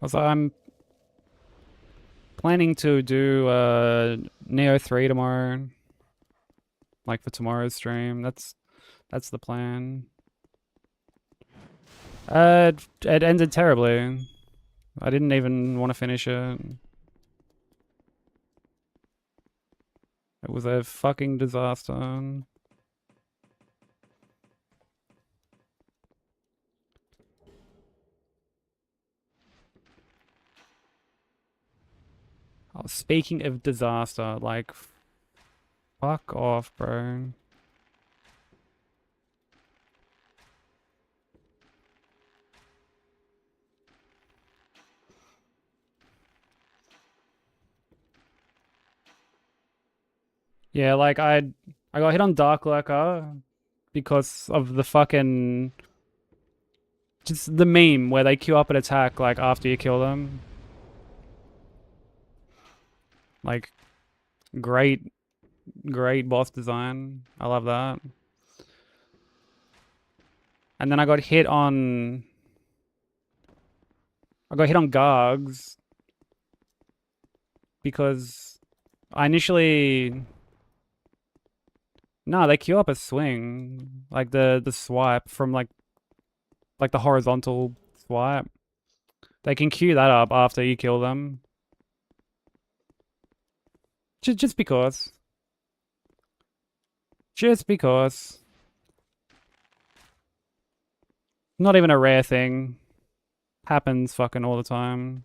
Also, I'm planning to do Neo 3 tomorrow. Like for tomorrow's stream. That's the plan. It ended terribly. I didn't even want to finish it. It was a fucking disaster. Oh, speaking of disaster, like, fuck off, bro. Yeah, like I got hit on Dark Lurker because of the fucking just the meme where they queue up an attack like after you kill them. Like great Great boss design. I love that. And then I got hit on Gargs because I initially no, they queue up a swing. Like the swipe from like the horizontal swipe. They can queue that up after you kill them. Just because. Just because. Not even a rare thing. Happens fucking all the time.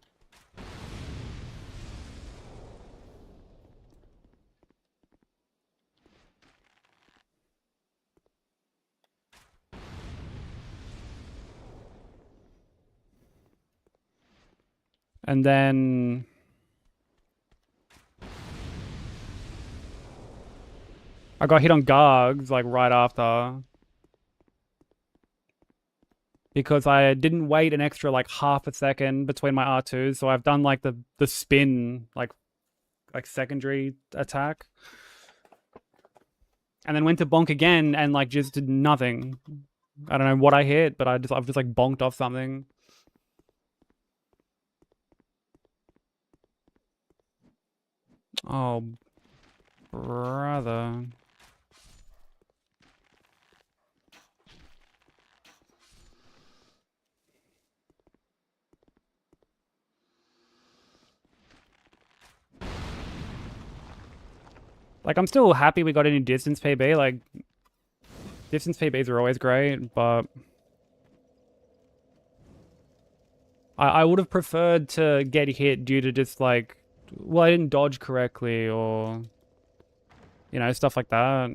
And then I got hit on Gargs like right after. Because I didn't wait an extra like half a second between my R2s, so I've done like the spin like secondary attack. And then went to bonk again and like just did nothing. I don't know what I hit, but I've just like bonked off something. Oh, brother. Like, I'm still happy we got a new distance PB. Like, distance PBs are always great, but I would have preferred to get hit due to just like, well, I didn't dodge correctly or, you know, stuff like that.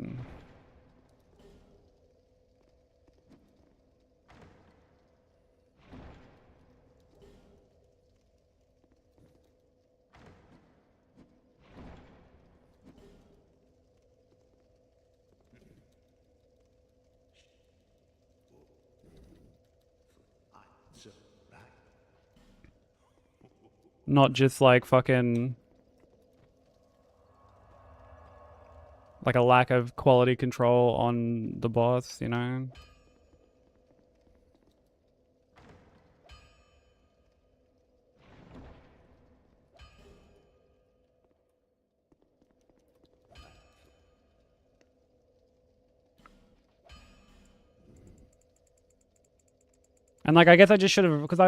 So back. Not just like fucking like a lack of quality control on the boss, you know? And like, I guess I just should have, because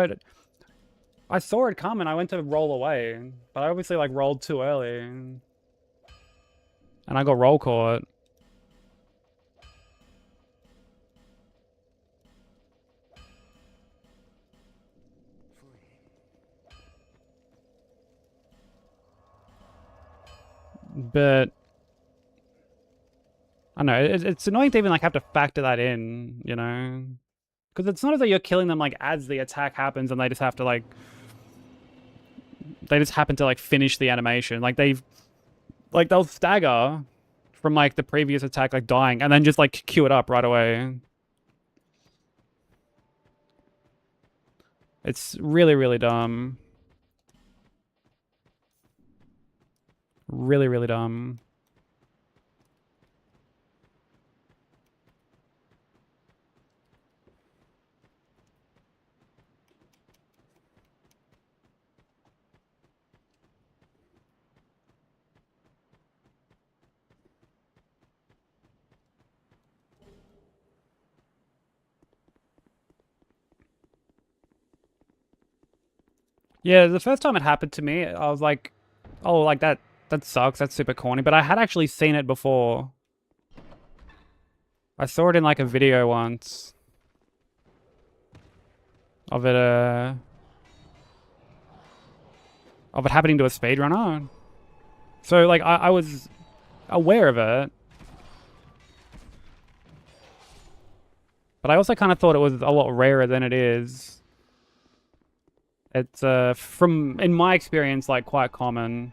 I saw it come and I went to roll away, but I obviously like rolled too early. And I got roll caught. But I don't know, it's annoying to even like have to factor that in, you know? Because it's not as though you're killing them like as the attack happens and they just have to like, they just happen to like finish the animation. Like they'll stagger from like the previous attack like dying and then just like queue it up right away. It's really, really dumb. Really, really dumb. Yeah, the first time it happened to me, I was like, oh, like that sucks. That's super corny. But I had actually seen it before. I saw it in like a video once of it happening to a speedrunner. So like I was aware of it. But I also kind of thought it was a lot rarer than it is. It's in my experience, like quite common.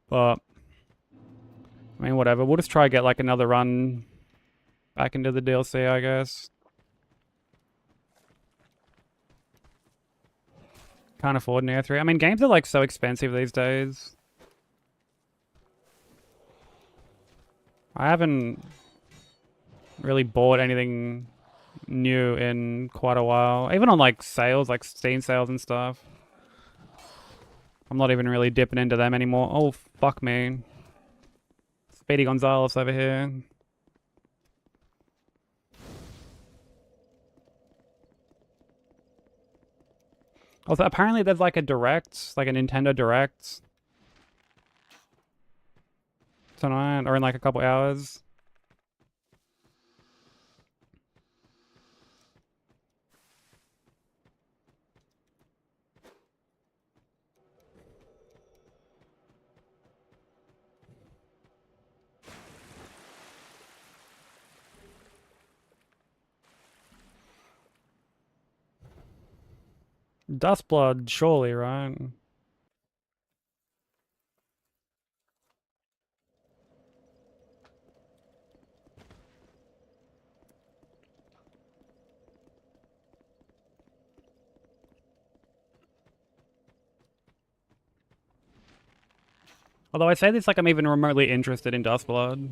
But I mean, whatever. We'll just try to get like another run back into the DLC, I guess. Can't afford Neo 3. I mean, games are like so expensive these days. I haven't really bought anything new in quite a while. Even on like sales, like Steam sales and stuff. I'm not even really dipping into them anymore. Oh, fuck me. Speedy Gonzalez over here. Also, apparently there's like a direct, like a Nintendo Direct tonight, or in like a couple hours. Dustblood, surely, right? Although I say this like I'm even remotely interested in Dustblood.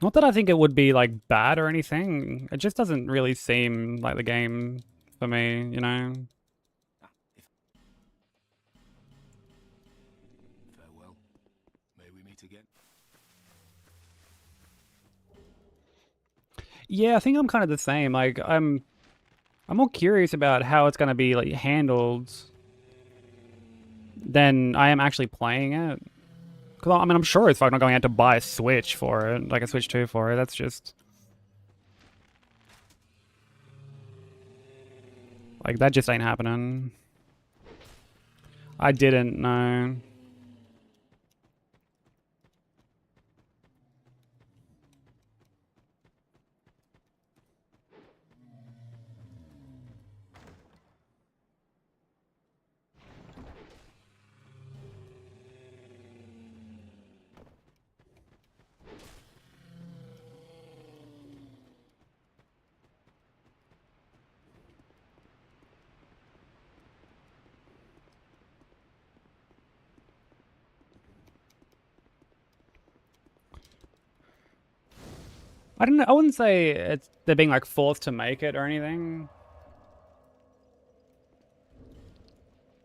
Not that I think it would be like bad or anything. It just doesn't really seem like the game for me, you know? Farewell. May we meet again. Yeah, I think I'm kind of the same. Like I'm more curious about how it's gonna be like handled than I am actually playing it. Cause I mean, I'm sure it's fucking not going out to buy a Switch for it, like a Switch 2 for it. That's just like that just ain't happening. I didn't know. I don't know. I wouldn't say it's they're being like forced to make it or anything.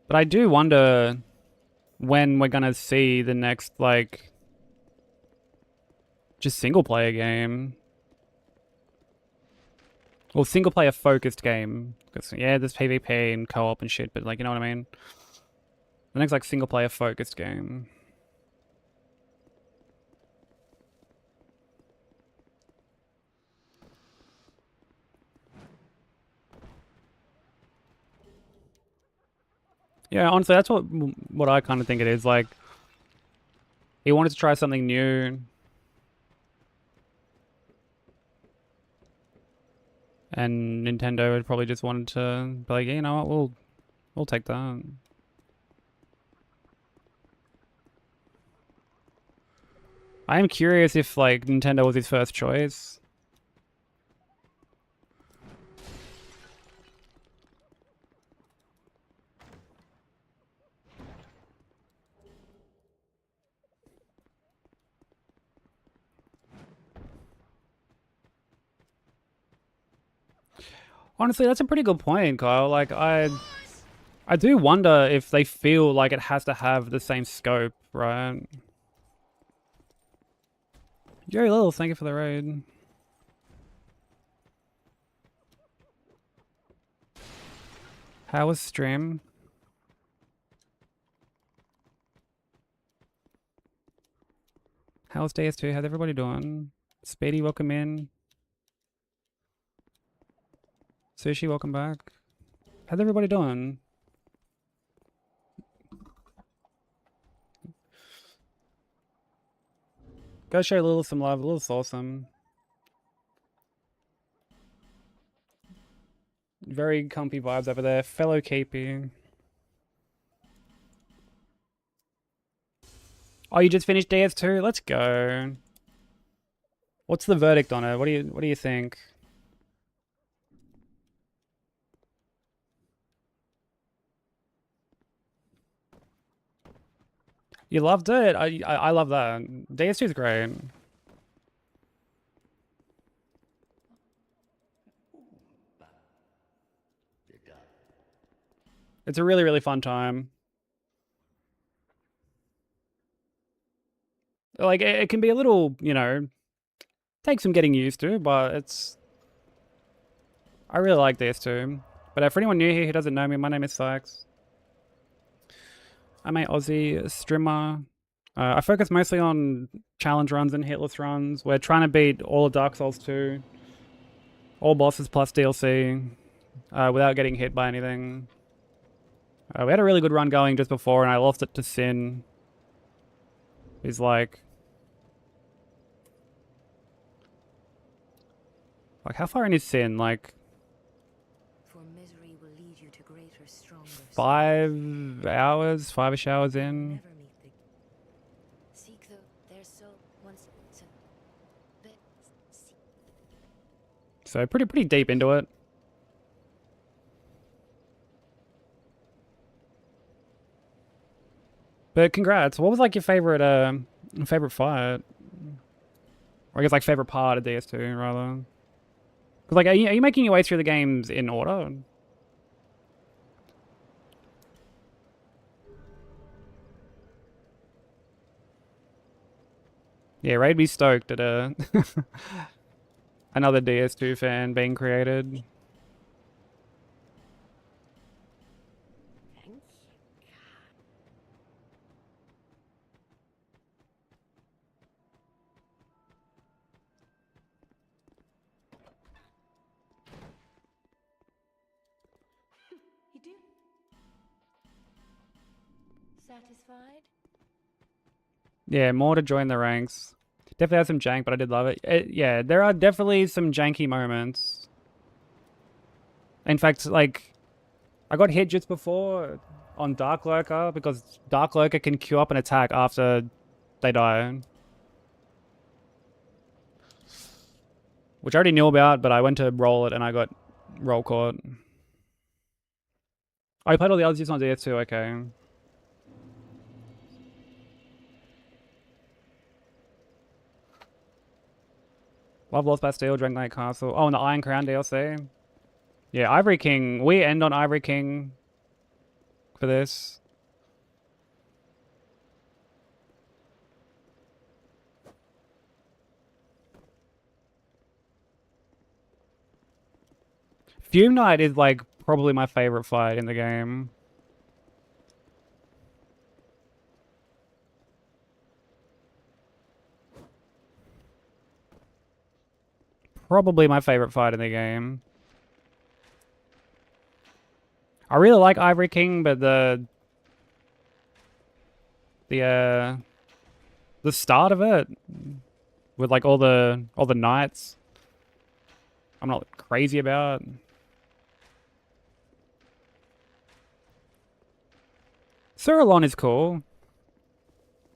But I do wonder when we're gonna see the next like just single player game. Well, single player focused game. Because yeah, there's PvP and co-op and shit, but like you know what I mean? The next like single player focused game. Yeah, honestly, that's what I kind of think it is. Like, he wanted to try something new, and Nintendo had probably just wanted to be like, yeah, you know what, we'll take that. I am curious if like Nintendo was his first choice. Honestly, that's a pretty good point, Kyle. Like, I do wonder if they feel like it has to have the same scope, right? Jerry Little, thank you for the raid. How was stream? How's DS2? How's everybody doing? Speedy, welcome in. Sushi, welcome back. How's everybody doing? Go show Lil some love. Lil's awesome. Very comfy vibes over there. Fellow KP. Oh, you just finished DS2? Let's go. What's the verdict on it? What do you think? You loved it? I love that. DS2 is great. It's a really, really fun time. Like, it can be a little, you know, take some getting used to, but it's... I really like DS2. But for anyone new here who doesn't know me, my name is Sykes. I'm a Aussie streamer. I focus mostly on challenge runs and hitless runs. We're trying to beat all of Dark Souls 2. All bosses plus DLC. Without getting hit by anything. We had a really good run going just before, and I lost it to Sin. He's like... how far in is Sin? Like... For misery will lead you to greater, stronger 5 hours? 5-ish hours in? never meet the seek their soul once to So pretty deep into it. But congrats. What was like your favorite fight? Or I guess like favorite part of DS2 rather. Cause like are you making your way through the games in order? Yeah, Raid be stoked at another DS2 fan being created. You do? Satisfied? Yeah, more to join the ranks. Definitely had some jank, but I did love it. Yeah, there are definitely some janky moments. In fact, like, I got hit just before on Dark Lurker because Dark Lurker can queue up an attack after they die. Which I already knew about, but I went to roll it and I got roll caught. Oh, you played all the others on DS2, okay. Love Lost Bastille, Drank Knight Castle. Oh, and the Iron Crown DLC. Yeah, Ivory King. We end on Ivory King for this. Fume Knight is like probably my favorite fight in the game. Probably my favorite fight in the game. I really like Ivory King, but the start of it with like all the knights I'm not crazy about. Suralon is cool.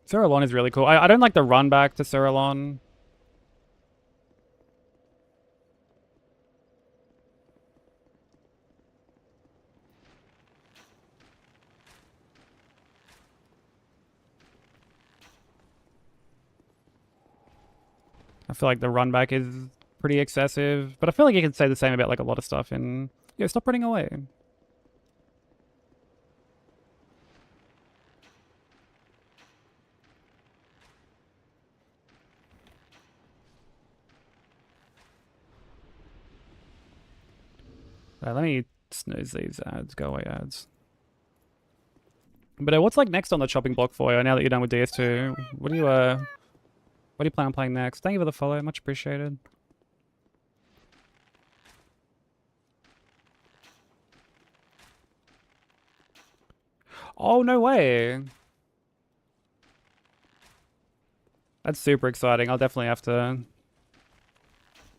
Suralon is really cool. I don't like the run back to Suralon. I feel like the run back is pretty excessive, but I feel like you can say the same about like a lot of stuff in... Yeah, stop running away. Let me snooze these ads. Go away, ads. But what's like next on the chopping block for you now that you're done with DS2? What do you plan on playing next? Thank you for the follow. Much appreciated. Oh, no way. That's super exciting. I'll definitely have to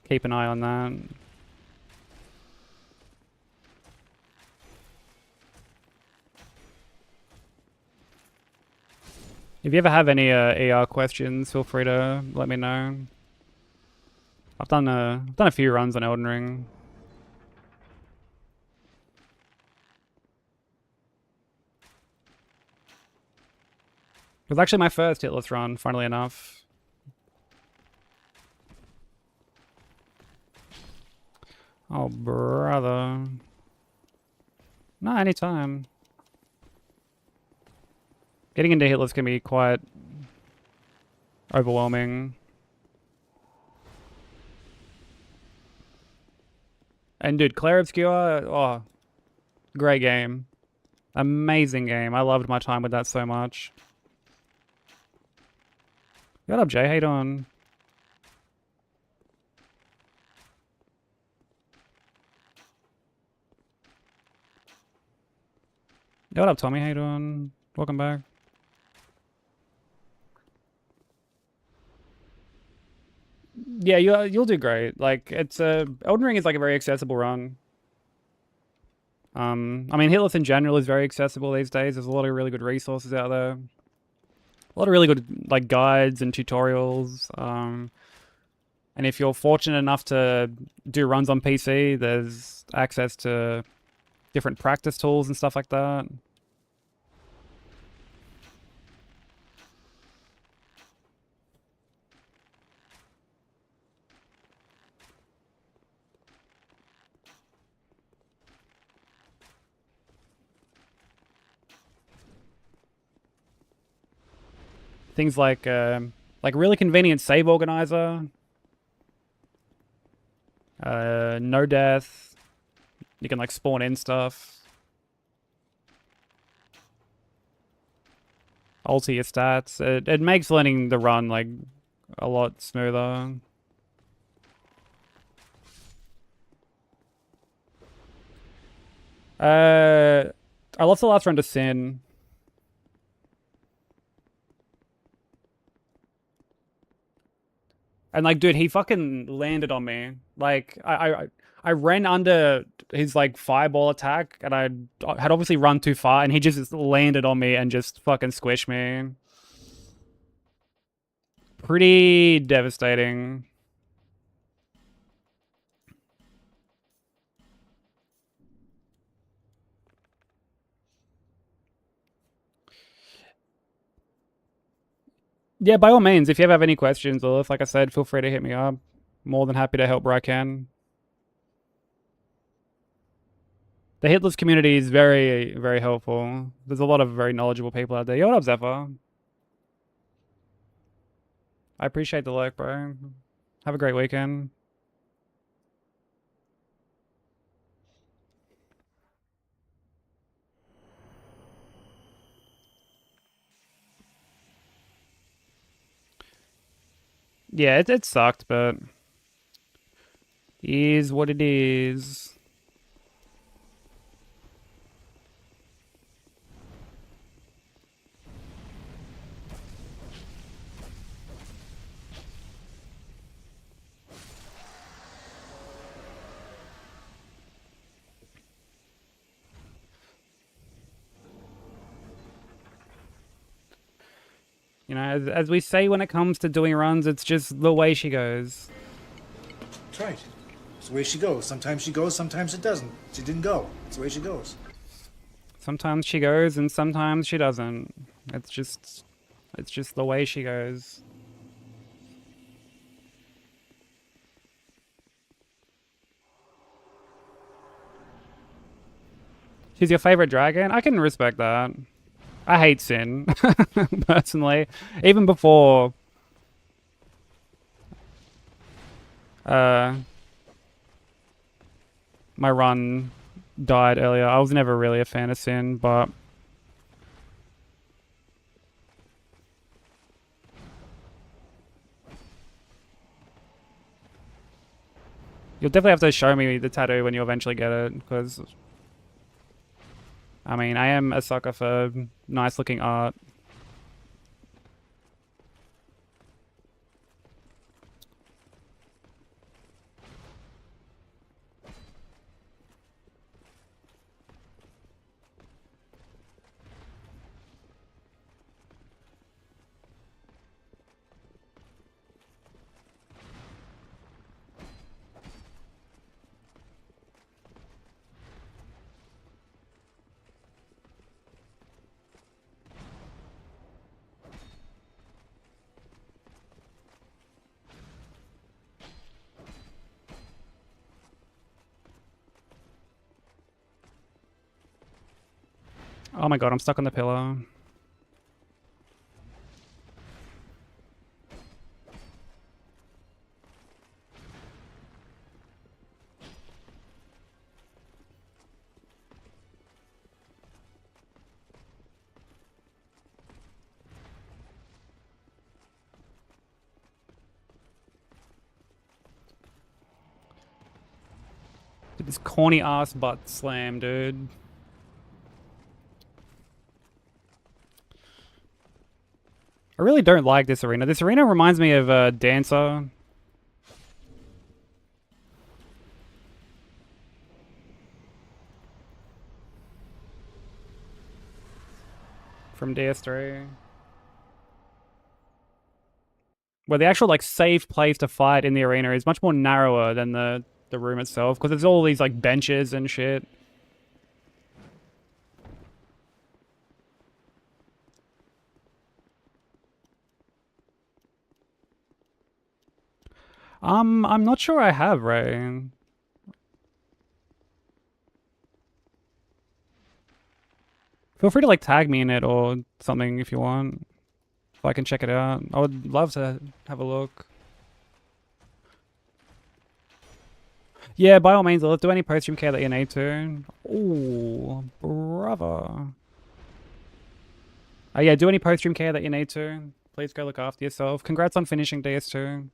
keep an eye on that. If you ever have any ER questions, feel free to let me know. I've done a few runs on Elden Ring. It was actually my first Hitless run, funnily enough. Oh, brother. No, anytime. Getting into Hitless can be quite overwhelming. And dude, Clair Obscura, oh, great game. Amazing game. I loved my time with that so much. What up, Jay? How you doing? What up, Tommy? How you doing? Welcome back. Yeah, you'll do great. Like, it's Elden Ring is like a very accessible run. I mean, Hitless in general is very accessible these days. There's a lot of really good resources out there. A lot of really good like guides and tutorials. And if you're fortunate enough to do runs on PC, there's access to different practice tools and stuff like that. Things like really convenient save organizer, no death. You can like spawn in stuff, alter your stats. It makes learning the run like a lot smoother. I lost the last run to Sin. And like, dude, he fucking landed on me. Like, I ran under his like fireball attack, and I had obviously run too far, and he just landed on me and just fucking squished me. Pretty devastating. Yeah, by all means, if you ever have any questions, or if, like I said, feel free to hit me up. More than happy to help where I can. The Hitless community is very, very helpful. There's a lot of very knowledgeable people out there. Yo, what up, Zephyr? I appreciate the lurk, bro. Have a great weekend. Yeah, it sucked, but is what it is. You know, as we say when it comes to doing runs, it's just the way she goes. That's right. It's the way she goes. Sometimes she goes, sometimes it doesn't. She didn't go. It's the way she goes. Sometimes she goes and sometimes she doesn't. It's just the way she goes. She's your favorite dragon? I can respect that. I hate Sin, personally. Even before my run died earlier, I was never really a fan of Sin, but you'll definitely have to show me the tattoo when you eventually get it, because I mean, I am a sucker for nice looking art. Oh my god, I'm stuck on the pillar. Did this corny ass butt slam, dude. I really don't like this arena. This arena reminds me of Dancer. From DS3. Where the actual like safe place to fight in the arena is much more narrower than the room itself, because there's all these like benches and shit. I'm not sure I have, Ray. Feel free to like tag me in it or something if you want. If I can check it out. I would love to have a look. Yeah, by all means, let's do any post-stream care that you need to. Ooh, brother. Yeah, do any post-stream care that you need to. Please go look after yourself. Congrats on finishing DS2.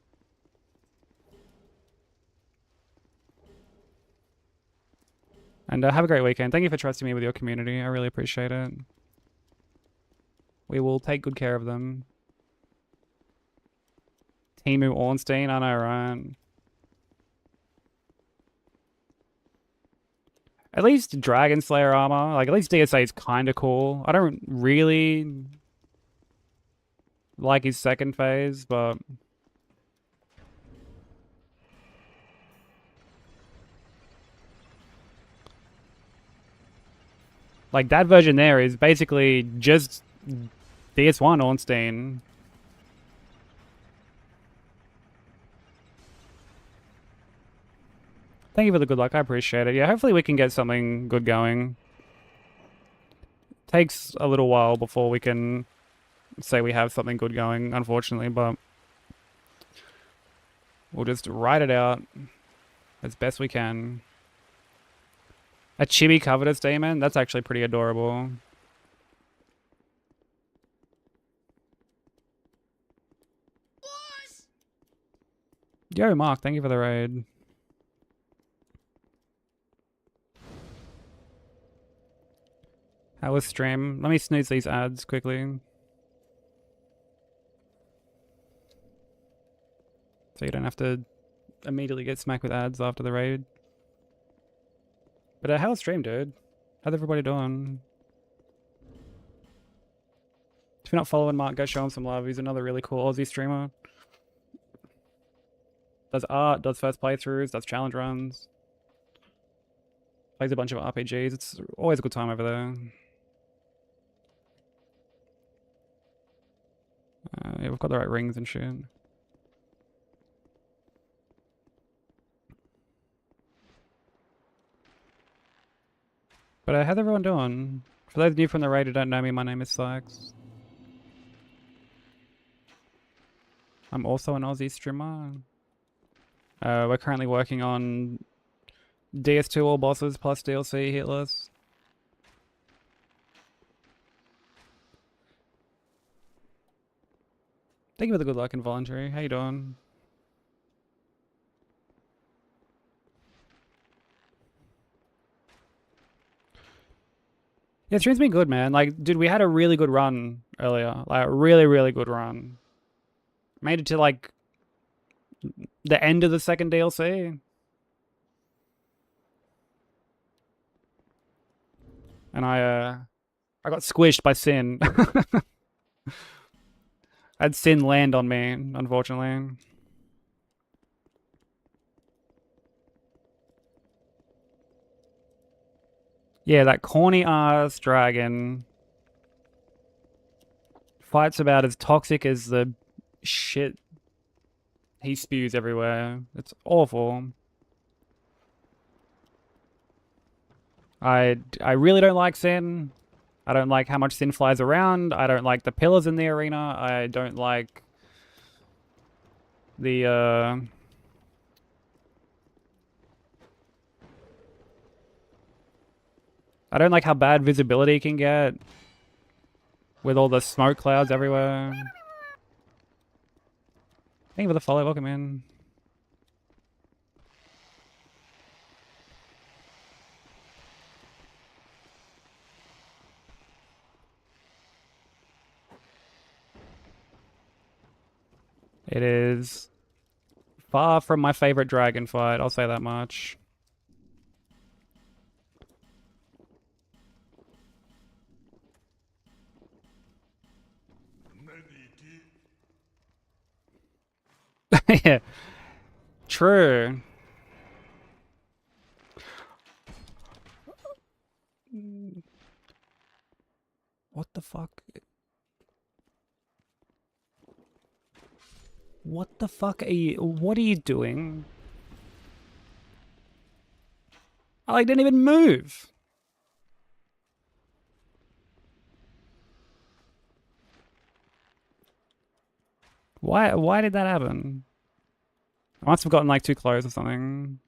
And have a great weekend. Thank you for trusting me with your community. I really appreciate it. We will take good care of them. Timu Ornstein, I know, right? At least Dragon Slayer armor. Like, at least DSA is kind of cool. I don't really like his second phase, but... like, that version there is basically just DS1 Ornstein. Thank you for the good luck. I appreciate it. Yeah, hopefully we can get something good going. Takes a little while before we can say we have something good going, unfortunately, but we'll just ride it out as best we can. A chibi covetous demon? That's actually pretty adorable. Yo, Mark, thank you for the raid. How was stream? Let me snooze these ads quickly. So you don't have to immediately get smacked with ads after the raid. But how was stream, dude? How's everybody doing? If you're not following Mark, go show him some love. He's another really cool Aussie streamer. Does art, does first playthroughs, does challenge runs. Plays a bunch of RPGs. It's always a good time over there. Yeah, we've got the right rings and shit. But how's everyone doing? For those new from the raid who don't know me, my name is Sykes. I'm also an Aussie streamer. We're currently working on DS2 all bosses plus DLC Hitless. Thank you for the good luck and voluntary. How you doing? Yeah, stream's been good, man. Like, dude, we had a really good run earlier. Like, a really, really good run. Made it to, like, the end of the second DLC. And I got squished by Sin. I had Sin land on me, unfortunately. Yeah, that corny ass dragon fights about as toxic as the shit he spews everywhere. It's awful. I really don't like Sin. I don't like how much Sin flies around. I don't like the pillars in the arena. I don't like the I don't like how bad visibility can get with all the smoke clouds everywhere. Thank you for the follow. Welcome in. It is far from my favorite dragon fight, I'll say that much. Yeah. True. What the fuck? What the fuck are you... What are you doing? I didn't even move. Why did that happen? I must have gotten like too close or something.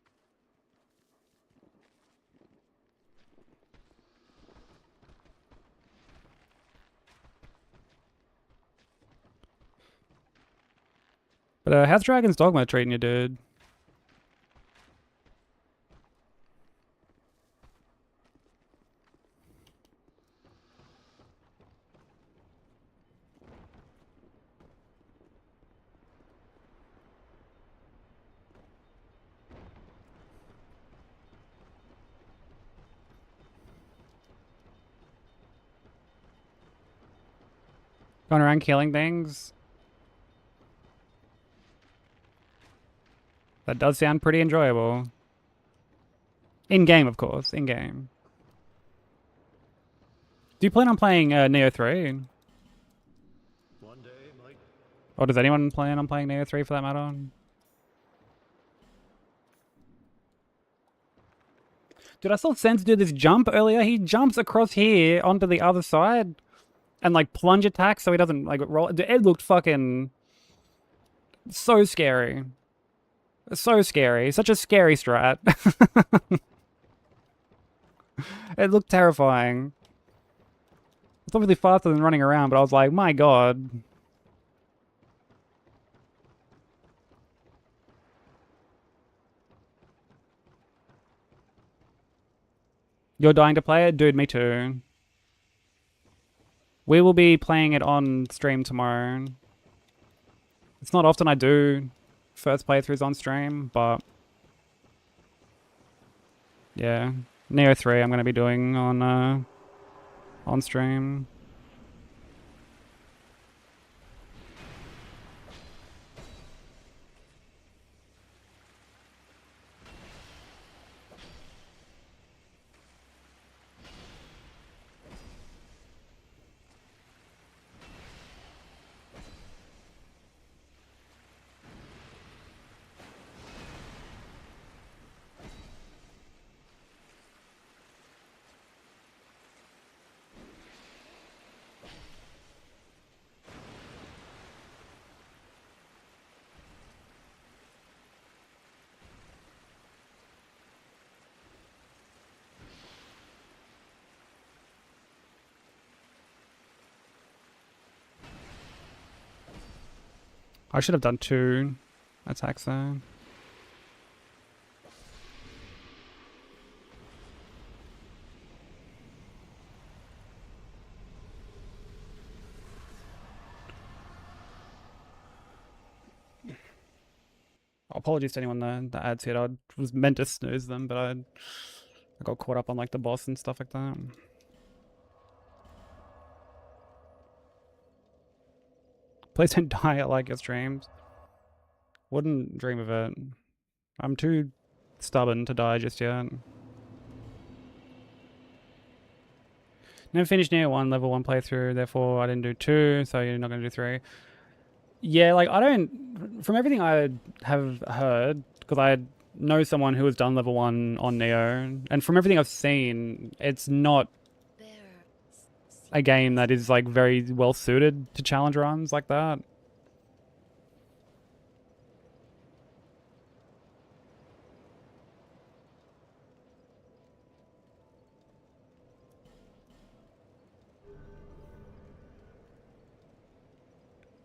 But how's Dragon's Dogma treating you, dude? Going around killing things? That does sound pretty enjoyable. In-game, of course. In-game. Do you plan on playing Neo 3? One day, Mike. Or does anyone plan on playing Neo 3 for that matter? Dude, I saw Sense do this jump earlier. He jumps across here onto the other side and like plunge attacks so he doesn't like roll. Dude, it looked fucking so scary. So scary. Such a scary strat. It looked terrifying. It's obviously faster than running around, but I was like, my god. You're dying to play it? Dude, me too. We will be playing it on stream tomorrow. It's not often I do first playthroughs on stream, but yeah. Neo 3 I'm going to be doing on stream. I should have done 2 attacks there. Apologies to anyone that adds here. I was meant to snooze them, but I got caught up on like the boss and stuff like that. Please don't die at like your streams. Wouldn't dream of it. I'm too stubborn to die just yet. Never finished Neo 1 level 1 playthrough, therefore I didn't do 2, so you're not going to do 3. Yeah, like I don't... From everything I have heard, because I know someone who has done level 1 on Neo, and from everything I've seen, it's not a game that is like very well suited to challenge runs like that.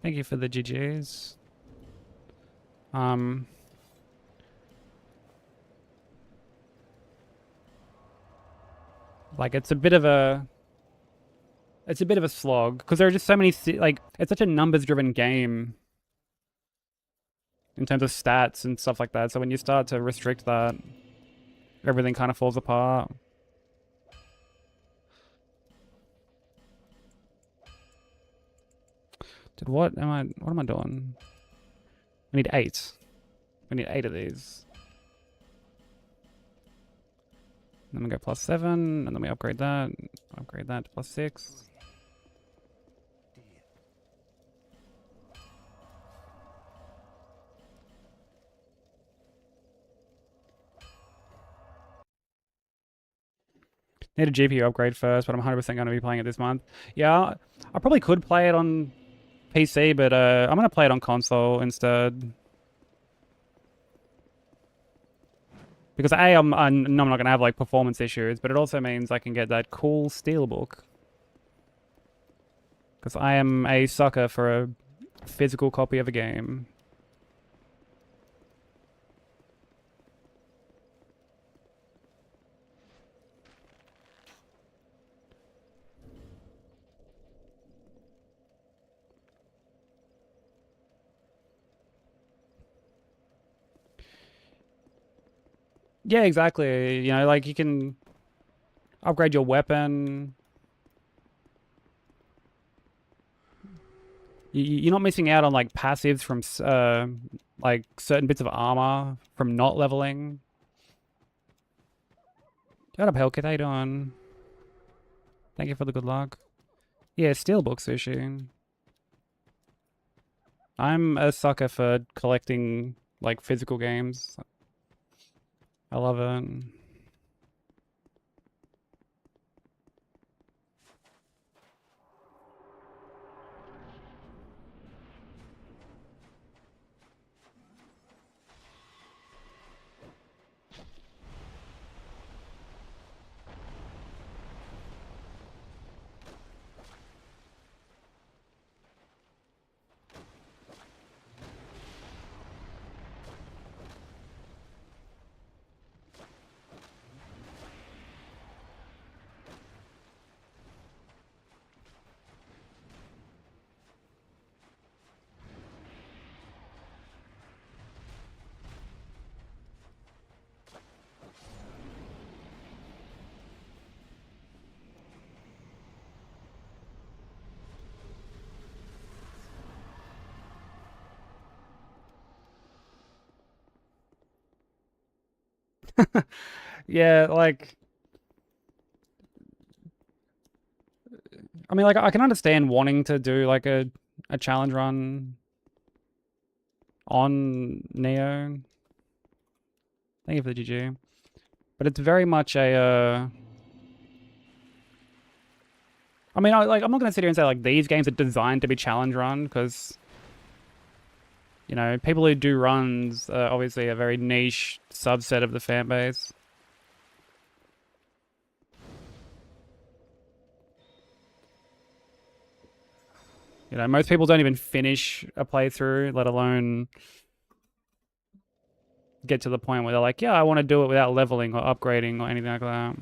Thank you for the GGs. Like it's a bit of a slog because there are just so many like it's such a numbers-driven game in terms of stats and stuff like that. So when you start to restrict that, everything kind of falls apart. What am I doing? I need 8. We need 8 of these. Then we go +7, and then we upgrade that. Upgrade that to +6. Need a GPU upgrade first, but I'm 100% going to be playing it this month. Yeah, I probably could play it on PC, but I'm going to play it on console instead. Because A, I'm not going to have like performance issues, but it also means I can get that cool steelbook. Because I am a sucker for a physical copy of a game. Yeah, exactly. You know, like you can upgrade your weapon. You're not missing out on like passives from like certain bits of armor from not leveling. Shut up, Hellkit. How you doing? Thank you for the good luck. Yeah, Steelbook Sushi. I'm a sucker for collecting like physical games. I love it. Yeah, like I mean, like I can understand wanting to do like a challenge run on Neo. Thank you for the GG. But it's very much a I mean, I'm not going to sit here and say like these games are designed to be challenge run because you know, people who do runs are obviously a very niche subset of the fan base. You know, most people don't even finish a playthrough, let alone get to the point where they're like, yeah, I want to do it without leveling or upgrading or anything like that.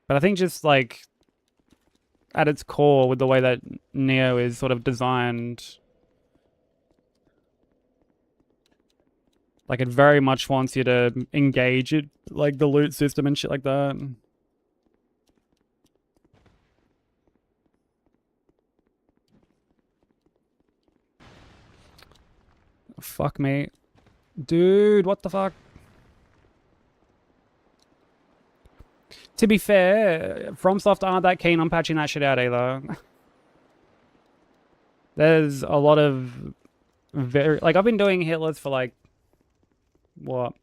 But I think just like at its core with the way that Neo is sort of designed, like it very much wants you to engage it, like the loot system and shit like that. Fuck me. Dude, what the fuck? To be fair, FromSoft aren't that keen on patching that shit out either. There's a lot of very... Like, I've been doing Hitless for like... What?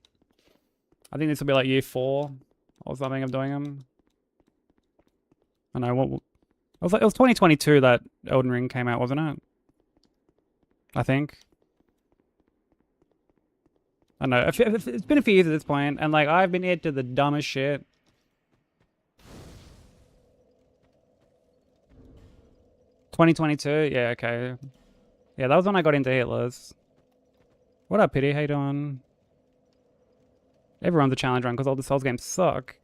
I think this will be like year 4 or something of doing them. I know what it was 2022 that Elden Ring came out, wasn't it? I think. I don't know. It's been a few years at this point, and like I've been into the dumbest shit. $2022? Yeah, okay. Yeah, that was when I got into Hitless. What up, Pity? How you doing? Everyone's a challenge run because all the Souls games suck.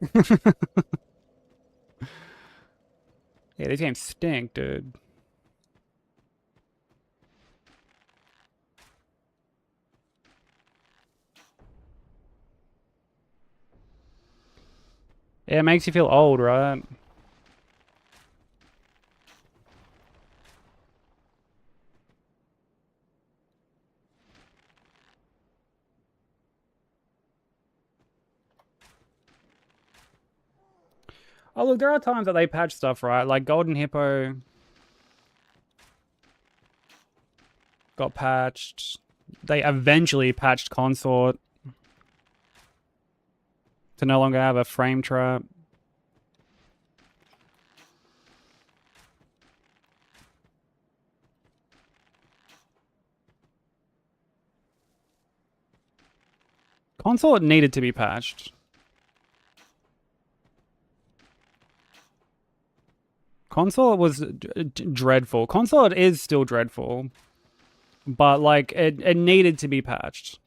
Yeah, these games stink, dude. Yeah, it makes you feel old, right? Oh, look, there are times that they patch stuff, right? Like Golden Hippo got patched. They eventually patched Consort to no longer have a frame trap. Consort needed to be patched. Consort was dreadful. Consort is still dreadful. But, like, it needed to be patched.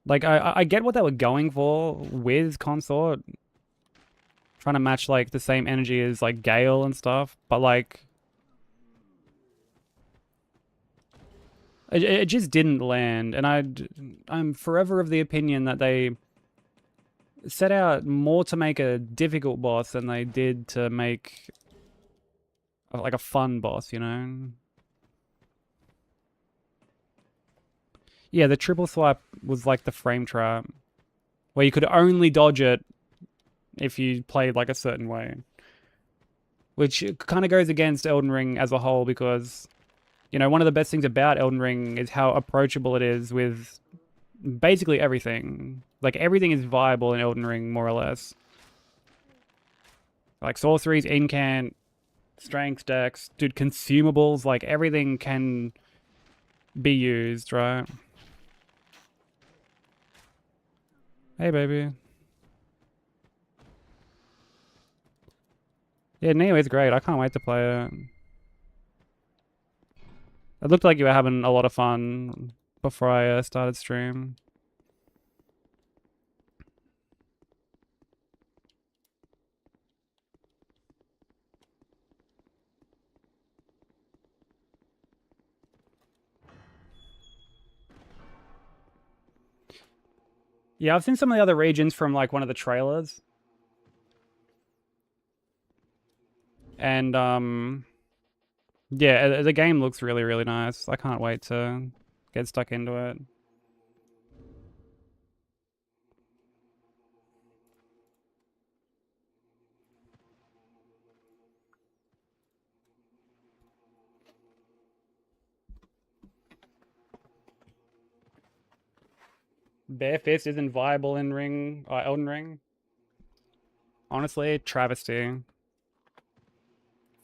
Like, I get what they were going for with Consort. Trying to match, like, the same energy as, like, Gale and stuff. But, like... It just didn't land. And I'm forever of the opinion that they set out more to make a difficult boss than they did to make, like, a fun boss, you know? Yeah, the triple swipe was like the frame trap, where you could only dodge it if you played like a certain way. Which kind of goes against Elden Ring as a whole because, you know, one of the best things about Elden Ring is how approachable it is with basically everything. Like, everything is viable in Elden Ring, more or less. Like, sorceries, incant, strength, dex, dude, consumables, like, everything can be used, right? Hey, baby. Yeah, Neo is great. I can't wait to play it. It looked like you were having a lot of fun before I started stream. Yeah, I've seen some of the other regions from, like, one of the trailers. And, yeah, the game looks really, really nice. I can't wait to get stuck into it. Bare Fist isn't viable in Elden Ring. Honestly, travesty.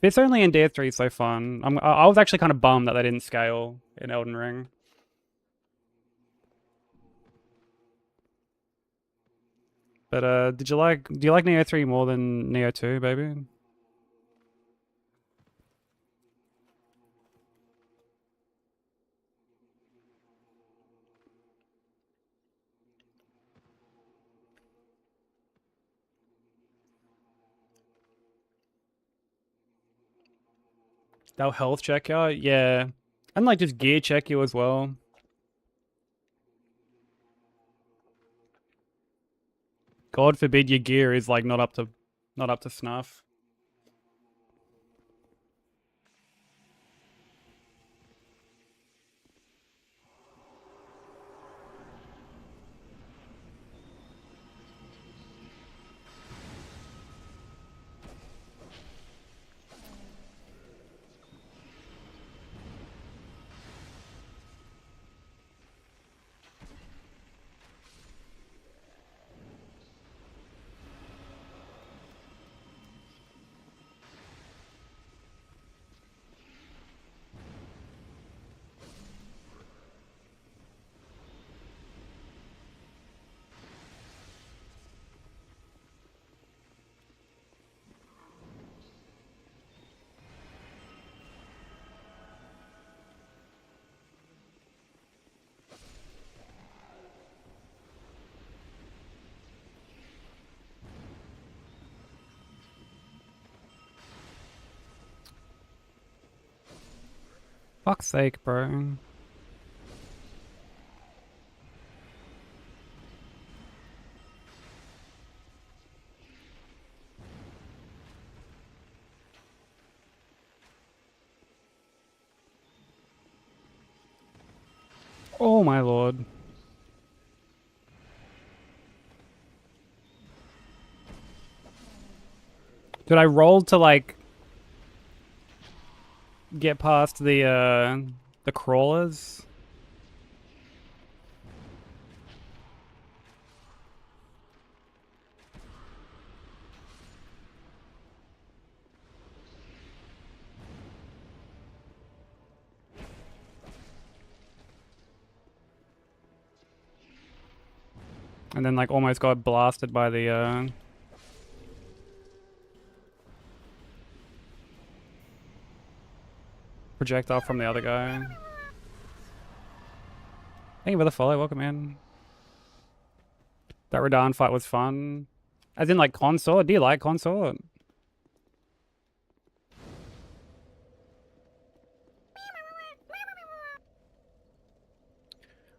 Fist only in DS3 is so fun. I was actually kind of bummed that they didn't scale in Elden Ring. But do you like Neo 3 more than Neo 2, baby? They'll health check you, yeah. And like just gear check you as well. God forbid your gear is like not up to snuff. Fuck's sake, bro. Oh my lord. Dude, I rolled to like get past the crawlers. And then like almost got blasted by the projectile from the other guy. Thank you for the follow, welcome in. That Radahn fight was fun. As in like consort? Do you like consort?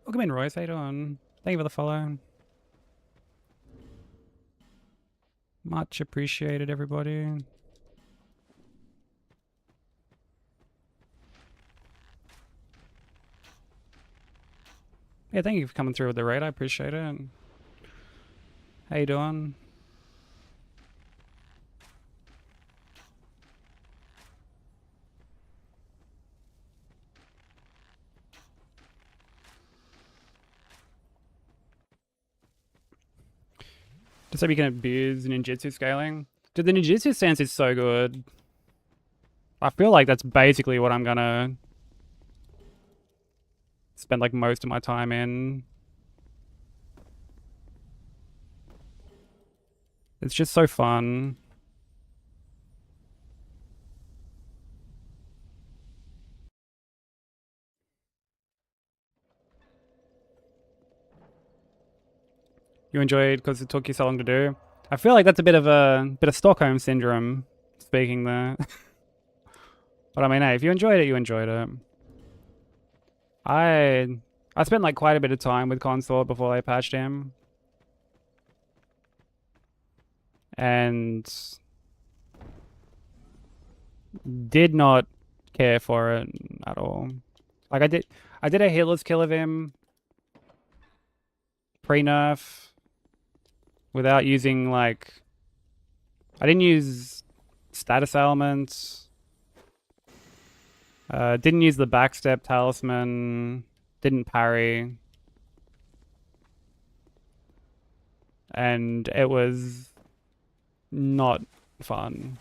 Welcome in, Royce, how you doing? Thank you for the follow. Much appreciated, everybody. Yeah, thank you for coming through with the raid. I appreciate it. How you doing? Just so we can abuse ninjutsu scaling. Dude, the ninjutsu stance is so good. I feel like that's basically what I'm gonna spend like most of my time in. It's just so fun. You enjoyed because it took you so long to do. I feel like that's a bit of Stockholm syndrome speaking there. But I mean, hey, if you enjoyed it, you enjoyed it. I spent like quite a bit of time with Consort before they patched him. And did not care for it at all. Like I did a Hitless kill of him pre-nerf without using like, I didn't use status elements. Didn't use the backstep talisman. Didn't parry. And it was not fun.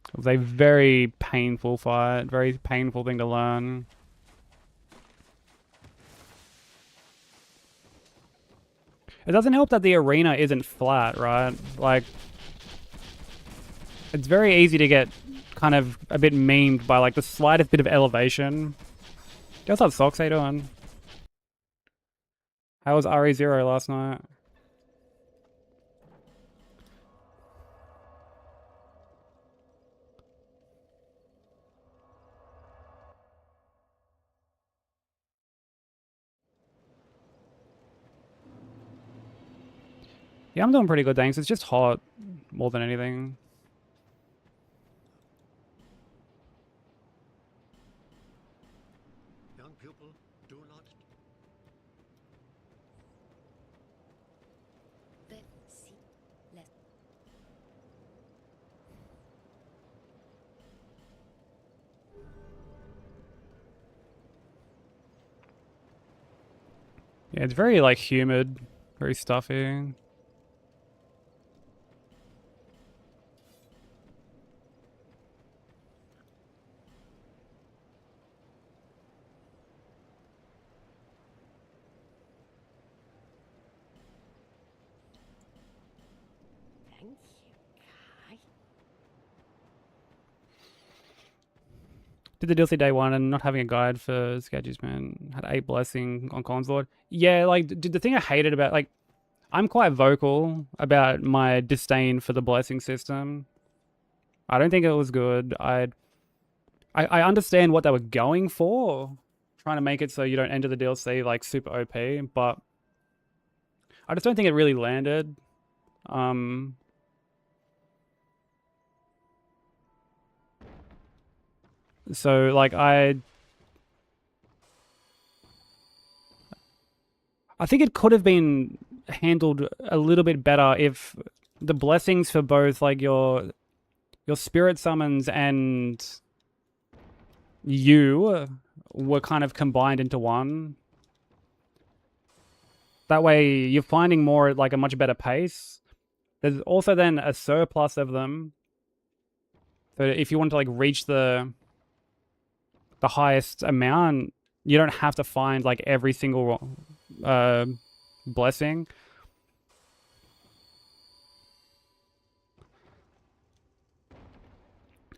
It was a very painful fight, very painful thing to learn. It doesn't help that the arena isn't flat, right? Like, it's very easy to get kind of a bit memed by like the slightest bit of elevation. What's up, Socks? How you doing? How was RE0 last night? Yeah, I'm doing pretty good, thanks. It's just hot more than anything. Young pupil, do not. Yeah, it's very like humid, very stuffy. Thank you, Kai. Did the DLC day one and not having a guide for sketches, man. Had a blessing on Consort. Yeah, like, dude, the thing I hated about, like, I'm quite vocal about my disdain for the blessing system. I don't think it was good. I understand what they were going for, trying to make it so you don't enter the DLC like super OP, but I just don't think it really landed. So like I think it could have been handled a little bit better if the blessings for both like your spirit summons and you were kind of combined into one. That way you're finding more at like a much better pace. There's also then a surplus of them. So if you want to like reach the highest amount, you don't have to find like every single blessing.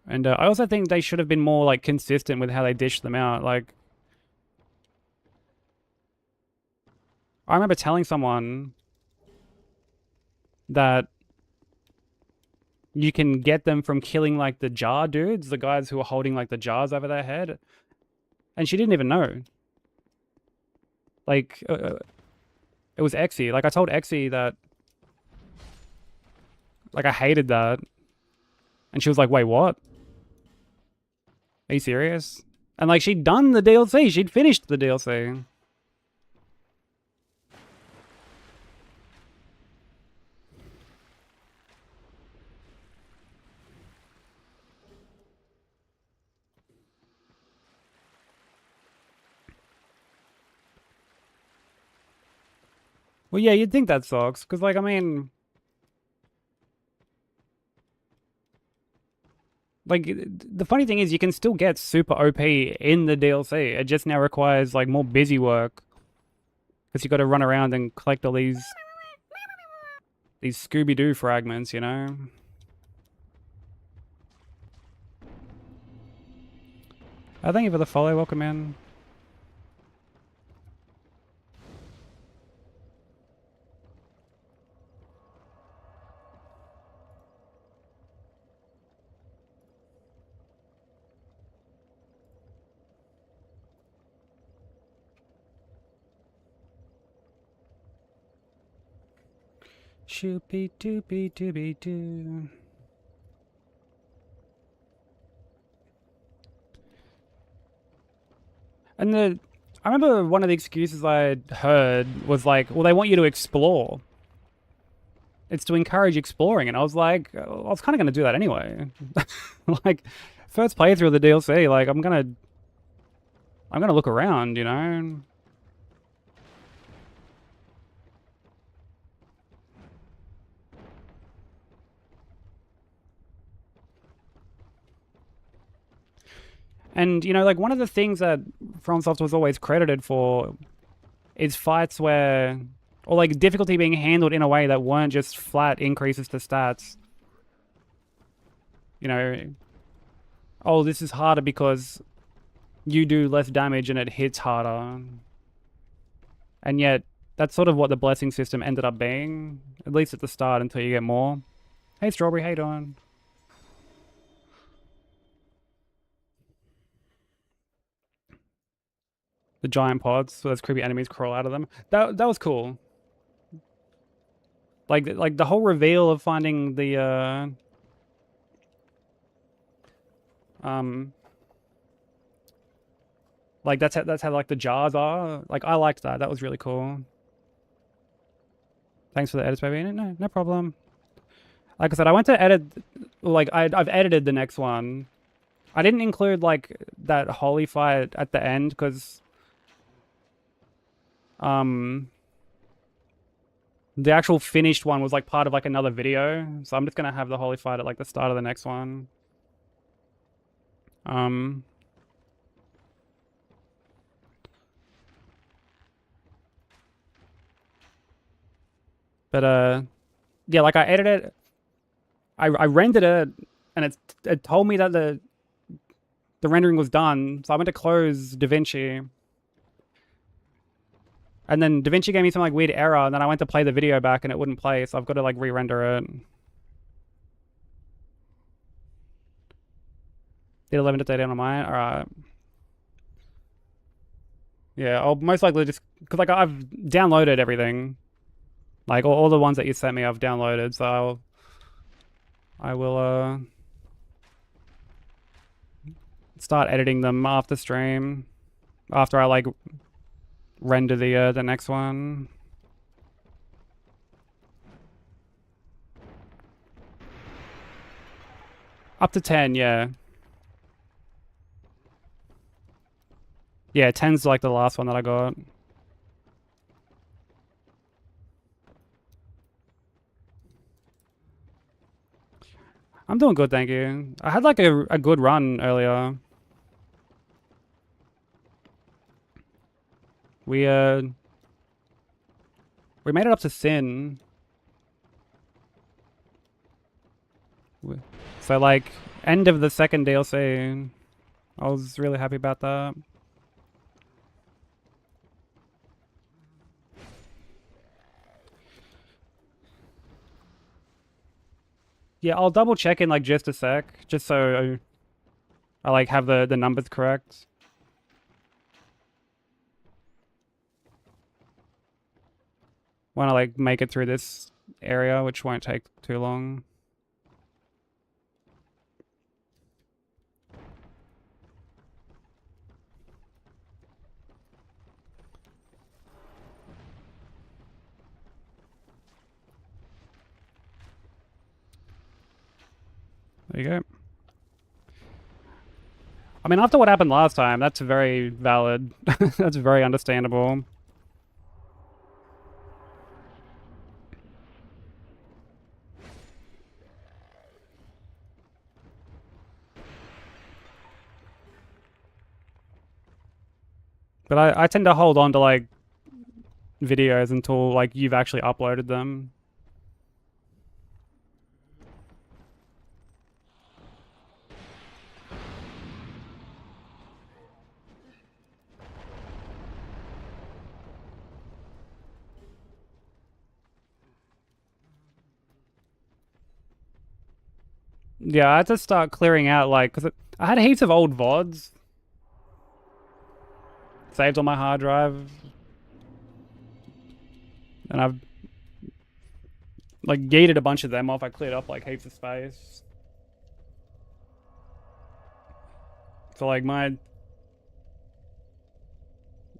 And I also think they should have been more like consistent with how they dished them out. Like, I remember telling someone that you can get them from killing like the jar dudes, the guys who are holding like the jars over their head, and she didn't even know. Like, it was Exy. Like, I told Exy that, like, I hated that, and she was like, "Wait, what? Are you serious?" And like, she'd done the DLC. She'd finished the DLC. Well, yeah, you'd think that sucks, because, like, I mean... Like, the funny thing is you can still get super OP in the DLC. It just now requires, like, more busy work. Because you got to run around and collect all these Scooby-Doo fragments, you know? Thank you for the follow. Welcome in. Shoopy doopy dooby doo. And I remember one of the excuses I heard was like, well, they want you to explore. It's to encourage exploring. And I was like, I was kind of going to do that anyway. Like, first playthrough of the DLC, like, I'm going to look around, you know? And, you know, like, one of the things that FromSoft was always credited for is fights where... Or, like, difficulty being handled in a way that weren't just flat increases to stats. You know... Oh, this is harder because you do less damage and it hits harder. And yet, that's sort of what the blessing system ended up being. At least at the start until you get more. Hey, Strawberry, how you doing? The giant pods, so those creepy enemies crawl out of them. That was cool. Like the whole reveal of finding the like that's how like the jars are. Like, I liked that. That was really cool. Thanks for the edits, baby. No problem. Like I said, I went to edit. Like, I've edited the next one. I didn't include like that holy fight at the end because the actual finished one was like part of like another video, so I'm just gonna have the holy fight at like the start of the next one. But yeah, like I edited it, I rendered it, and it told me that the rendering was done, so I went to close DaVinci. And then DaVinci gave me some like weird error, and then I went to play the video back and it wouldn't play, so I've got to like re-render it. Did 11 to 13 on mine? Alright. Yeah, I'll most likely just... Because like I've downloaded everything. Like all the ones that you sent me I've downloaded, so I will start editing them after stream. After I like render the next one. Up to 10, yeah. Yeah, 10's like the last one that I got. I'm doing good, thank you. I had like a good run earlier. We made it up to Sin. So like end of the second DLC. I was really happy about that. Yeah, I'll double check in like just a sec, just so I like have the numbers correct. Want to like make it through this area, which won't take too long. There you go. I mean, after what happened last time, that's very valid. That's very understandable. But I tend to hold on to like videos until like you've actually uploaded them. Yeah, I had to start clearing out like, cause I had heaps of old VODs saved on my hard drive, and I've like gated a bunch of them off. I cleared up like heaps of space. So like my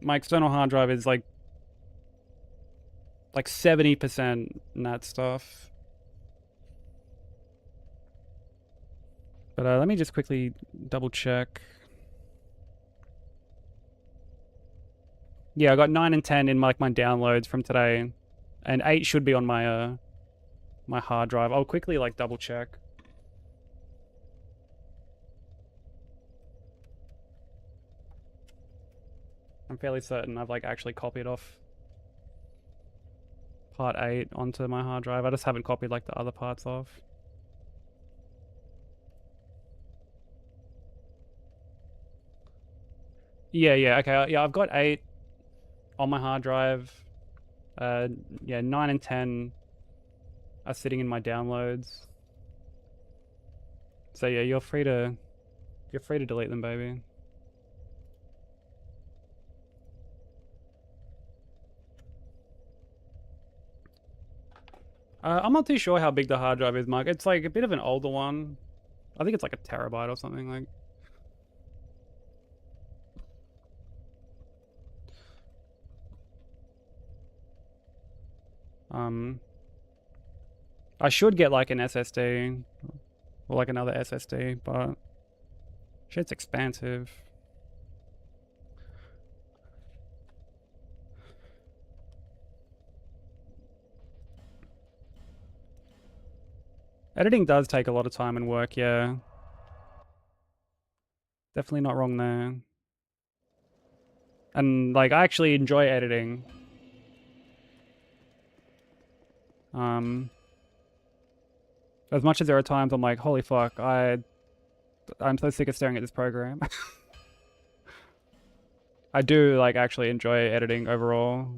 external hard drive is like 70% in that stuff. But let me just quickly double check. Yeah, I got 9 and 10 in like my downloads from today, and 8 should be on my my hard drive. I'll quickly like double check. I'm fairly certain I've like actually copied off part 8 onto my hard drive. I just haven't copied like the other parts off. Yeah, okay. Yeah, I've got 8 on my hard drive. Yeah, 9 and 10 are sitting in my downloads. So yeah, you're free to delete them, baby. I'm not too sure how big the hard drive is, Mark. It's like a bit of an older one. I think it's like a terabyte or something like. I should get like an SSD or like another SSD, but shit's expensive. Editing does take a lot of time and work, yeah. Definitely not wrong there. And like I actually enjoy editing. As much as there are times I'm like, holy fuck, I'm so sick of staring at this program. I do like actually enjoy editing overall.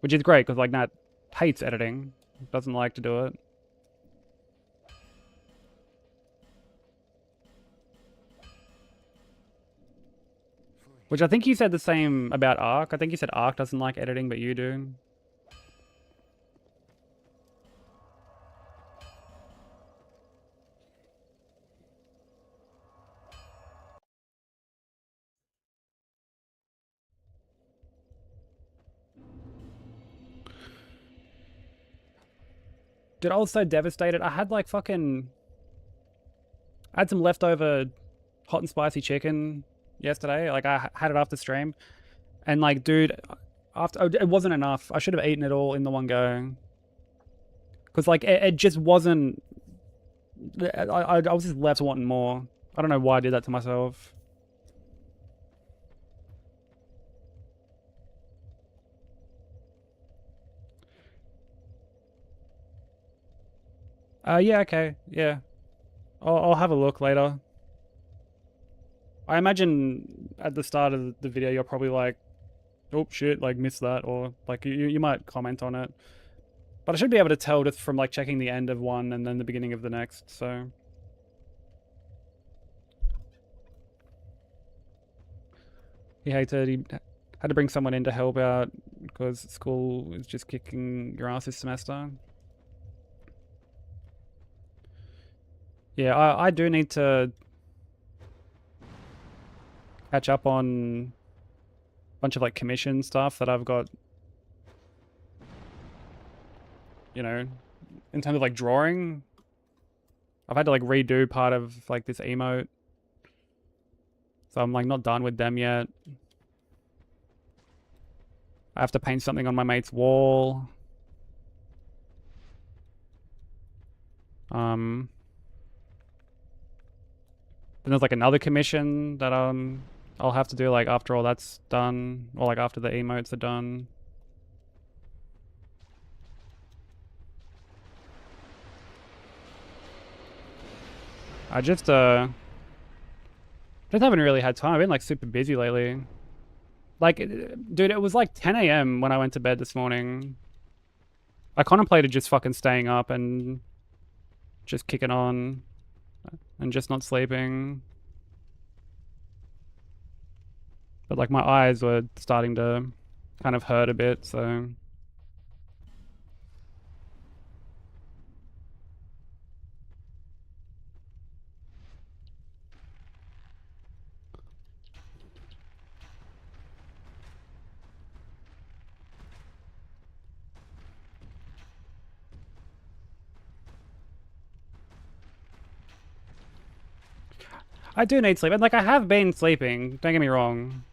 Which is great, because, like, Nat hates editing. Doesn't like to do it. Which I think you said the same about Ark. I think you said Ark doesn't like editing, but you do. Dude, I was so devastated. I had like fucking... I had some leftover hot and spicy chicken yesterday. Like, I had it after stream. And like, dude, after it wasn't enough. I should have eaten it all in the one go. Because like, it just wasn't... I was just left wanting more. I don't know why I did that to myself. Yeah, okay. Yeah. I'll have a look later. I imagine at the start of the video, you're probably like, oh shit, like missed that. Or like you might comment on it. But I should be able to tell just from like checking the end of one and then the beginning of the next, so. He hated, he had to bring someone in to help out because school is just kicking your ass this semester. Yeah, I do need to catch up on a bunch of like commission stuff that I've got, you know, in terms of like drawing. I've had to like redo part of like this emote. So I'm like not done with them yet. I have to paint something on my mate's wall. Then there's like another commission that I'll have to do like after all that's done, or like after the emotes are done. I just haven't really had time. I've been like super busy lately. Like, dude, it was like 10 a.m. when I went to bed this morning. I contemplated just fucking staying up and just kicking on and just not sleeping. But like my eyes were starting to kind of hurt a bit, so. I do need sleep, and like I have been sleeping, don't get me wrong.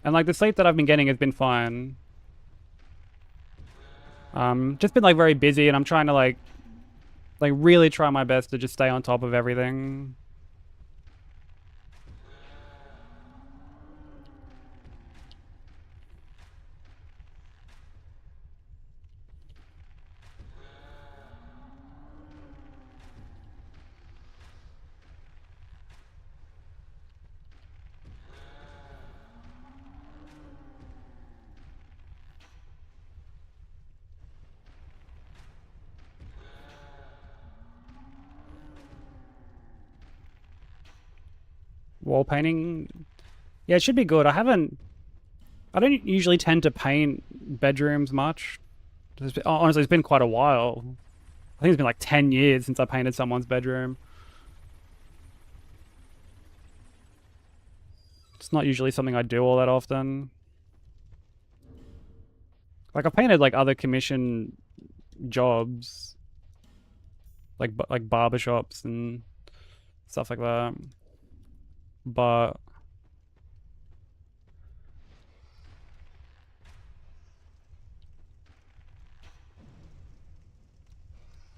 And like the sleep that I've been getting has been fine. Just been like very busy, and I'm trying to like really try my best to just stay on top of everything. Wall painting, yeah, it should be good. I don't usually tend to paint bedrooms much. Honestly, it's been quite a while. I think it's been like 10 years since I painted someone's bedroom. It's not usually something I do all that often. Like I've painted like other commission jobs, like barbershops and stuff like that. But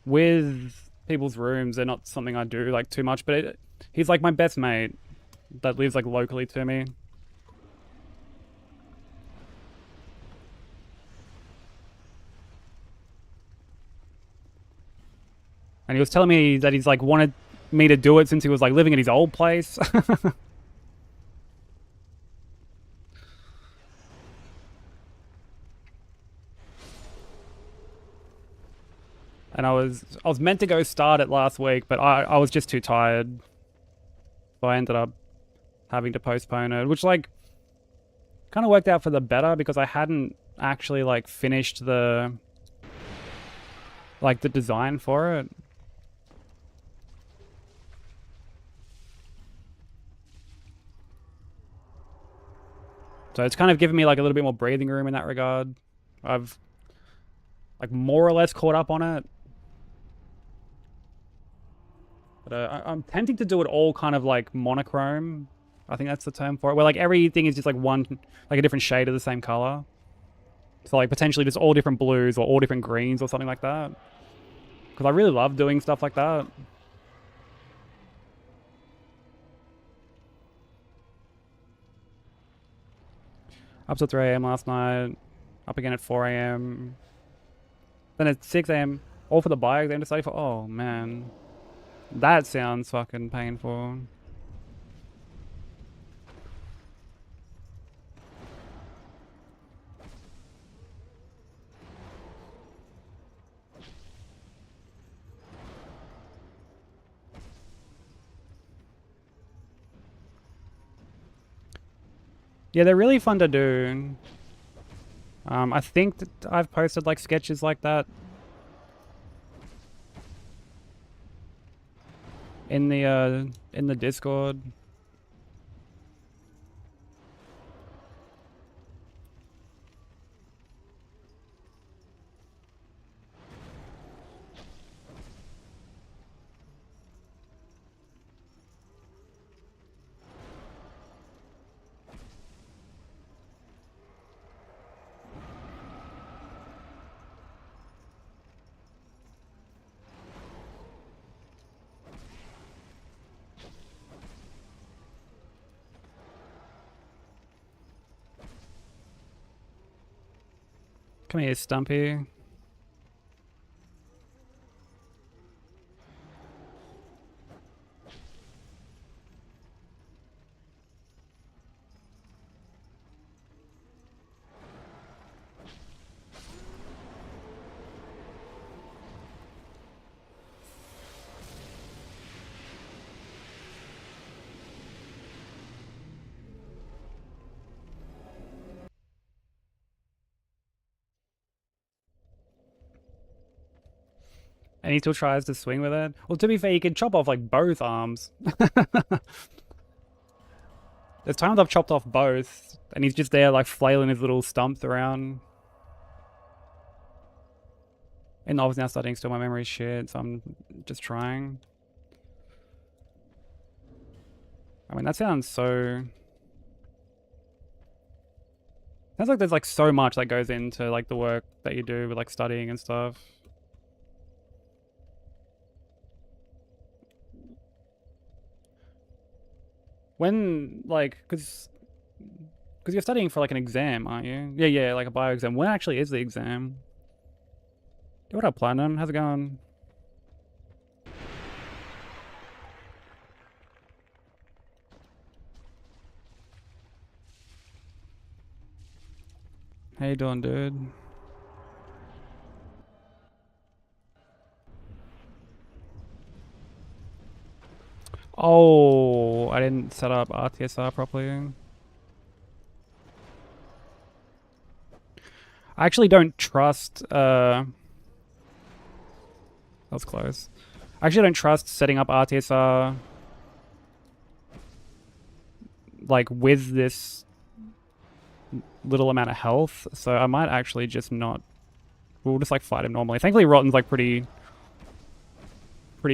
with people's rooms, they're not something I do like too much. But he's like my best mate that lives like locally to me. And he was telling me that he's like wanted me to do it since he was like living in his old place. And I was meant to go start it last week, but I was just too tired. So I ended up having to postpone it, which like kind of worked out for the better because I hadn't actually like finished the design for it. So it's kind of given me like a little bit more breathing room in that regard. I've like more or less caught up on it. But I'm tempting to do it all kind of like monochrome. I think that's the term for it. Where like everything is just like like a different shade of the same color. So like potentially just all different blues or all different greens or something like that. Because I really love doing stuff like that. Up till 3 AM last night. Up again at 4 AM. Then at 6 AM. All for the bio exam to study for. Oh, man. That sounds fucking painful. Yeah, they're really fun to do. I think that I've posted like sketches like that in the Discord. Come here, Stumpy. And he still tries to swing with it. Well, to be fair, you can chop off like both arms. There's times I've chopped off both, and he's just there like flailing his little stumps around. And I was now starting to steal my memory shit, so I'm just trying. I mean, that sounds so... Sounds like there's like so much that goes into like the work that you do with like studying and stuff. When, like, because you're studying for like an exam, aren't you? Yeah, like a bio exam. When actually is the exam? Yo, what up, Platinum? How's it going? How you doing, dude? Oh, I didn't set up RTSR properly. I actually don't trust, that was close. I actually don't trust setting up RTSR like with this little amount of health, so I might actually just not... We'll just like fight him normally. Thankfully Rotten's like pretty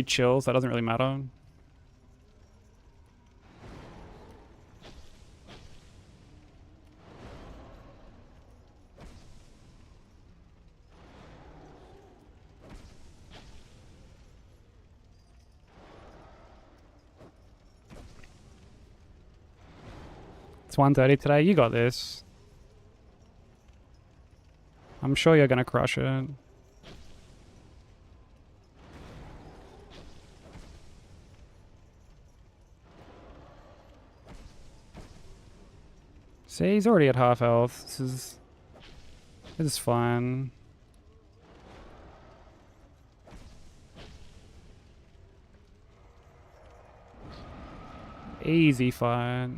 chill, so that doesn't really matter. It's 1:30 today. You got this. I'm sure you're gonna crush it. See, he's already at half health. This is fine. Easy fight.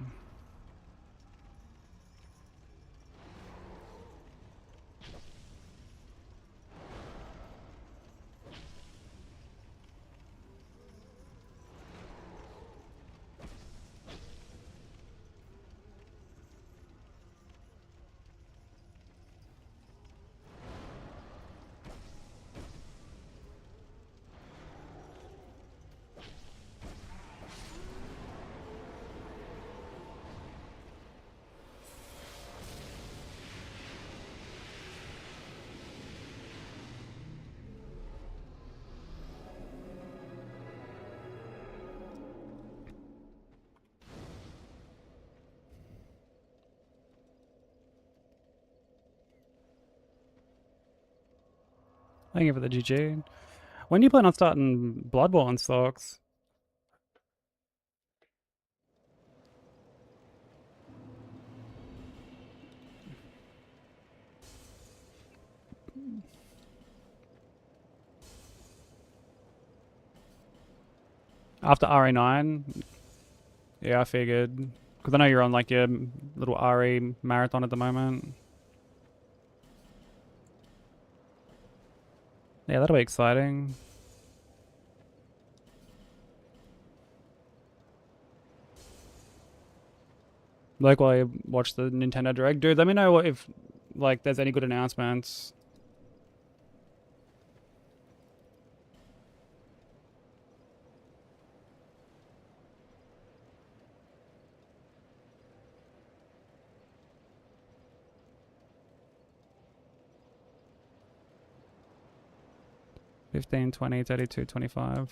Thank you for the GG. When do you plan on starting Bloodborne stocks? After RE9? Yeah, I figured. Because I know you're on like your little RE marathon at the moment. Yeah, that'll be exciting. Like while you watch the Nintendo Direct. Dude, let me know if like there's any good announcements. $15, $20, $32, $25.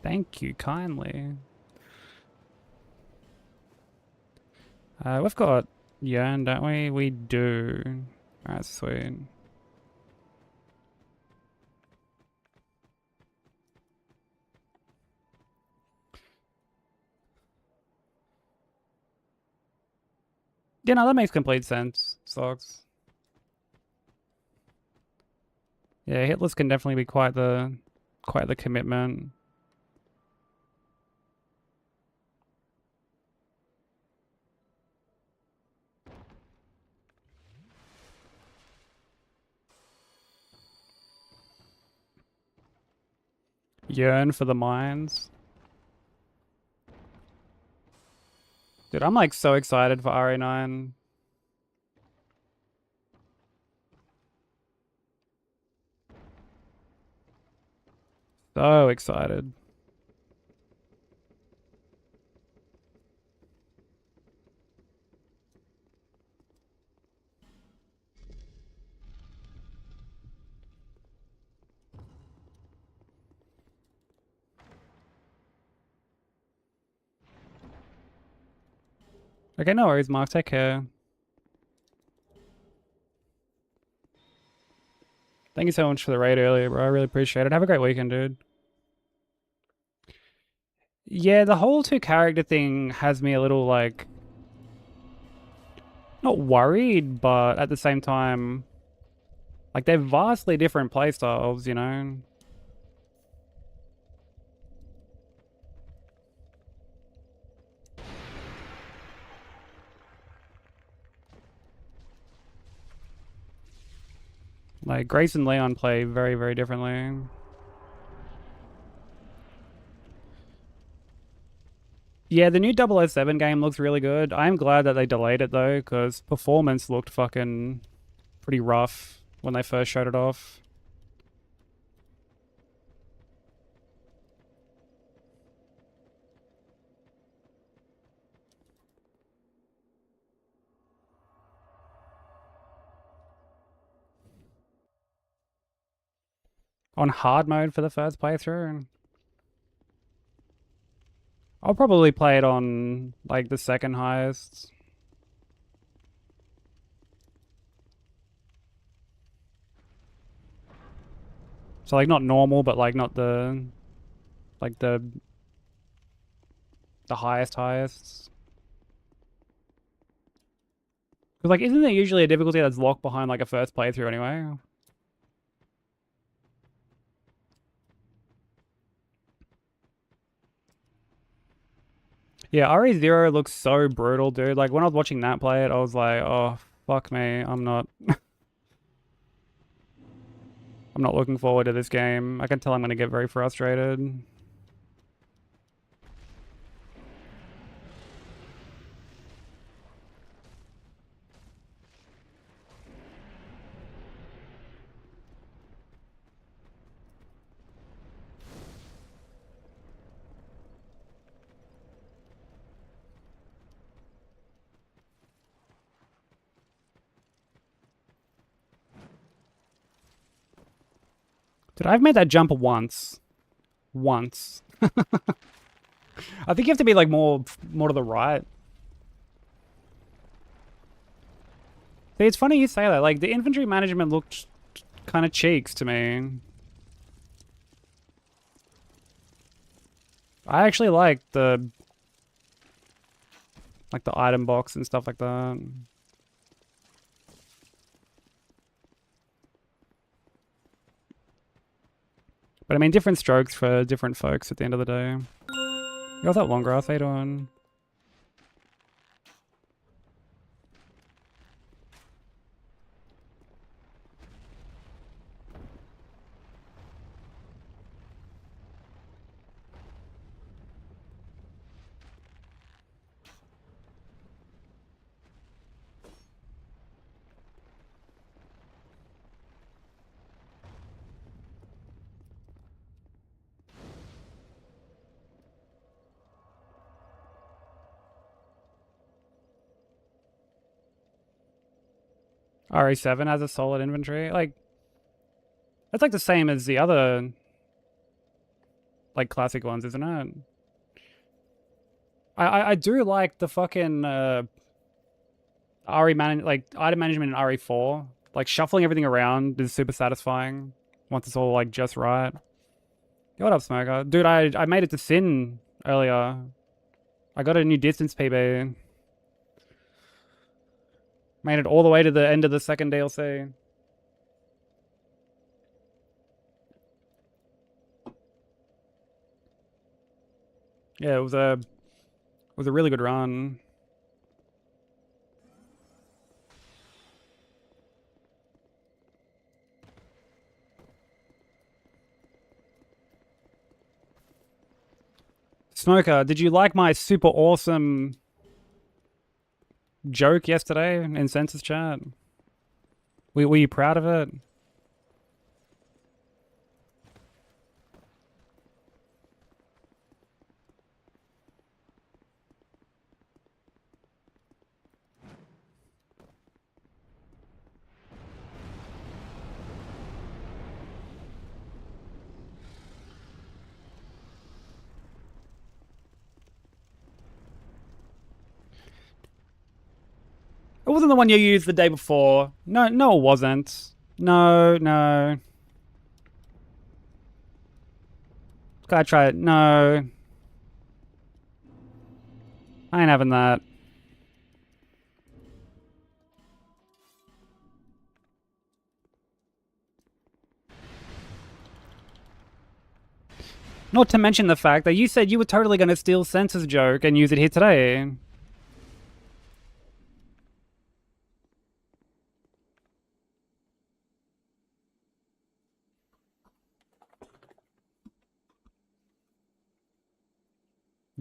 Thank you kindly. We've got Yearn, don't we? We do. Alright, sweet. Yeah, no, that makes complete sense, Socks. Yeah, Hitless can definitely be quite the commitment. Yearn for the mines. Dude, I'm like so excited for RE9. So excited. Okay, no worries, Mark. Take care. Thank you so much for the raid earlier, bro. I really appreciate it. Have a great weekend, dude. Yeah, the whole two character thing has me a little like not worried, but at the same time, like they're vastly different playstyles, you know? Like Grace and Leon play very, very differently. Yeah, the new 007 game looks really good. I'm glad that they delayed it though, because performance looked fucking pretty rough when they first showed it off. On hard mode for the first playthrough. I'll probably play it on like the second highest. So like not normal, but like not the like the The highest. Because, like, isn't there usually a difficulty that's locked behind, like, a first playthrough anyway? Yeah, RE0 looks so brutal, dude. Like, when I was watching that play it, I was like, oh, fuck me. I'm not... I'm not looking forward to this game. I can tell I'm going to get very frustrated. Dude, I've made that jump once. Once. I think you have to be like more to the right. See, it's funny you say that. Like, the infantry management looked kind of cheeks to me. I actually like the item box and stuff like that. But I mean, different strokes for different folks at the end of the day. You got that long grass, how you doing? RE7 has a solid inventory. Like, that's like the same as the other, like, classic ones, isn't it? I do like the fucking RE like item management in RE4. Like, shuffling everything around is super satisfying once it's all like just right. Yo, what up, Smoker? Dude, I made it to Sin earlier. I got a new distance PB. Made it all the way to the end of the second DLC. Yeah, it was a really good run. Smoker, did you like my super awesome joke yesterday in Census chat? Were you proud of it? It wasn't the one you used the day before. No, it wasn't. No. Gotta try it. No. I ain't having that. Not to mention the fact that you said you were totally gonna steal Sense's joke and use it here today.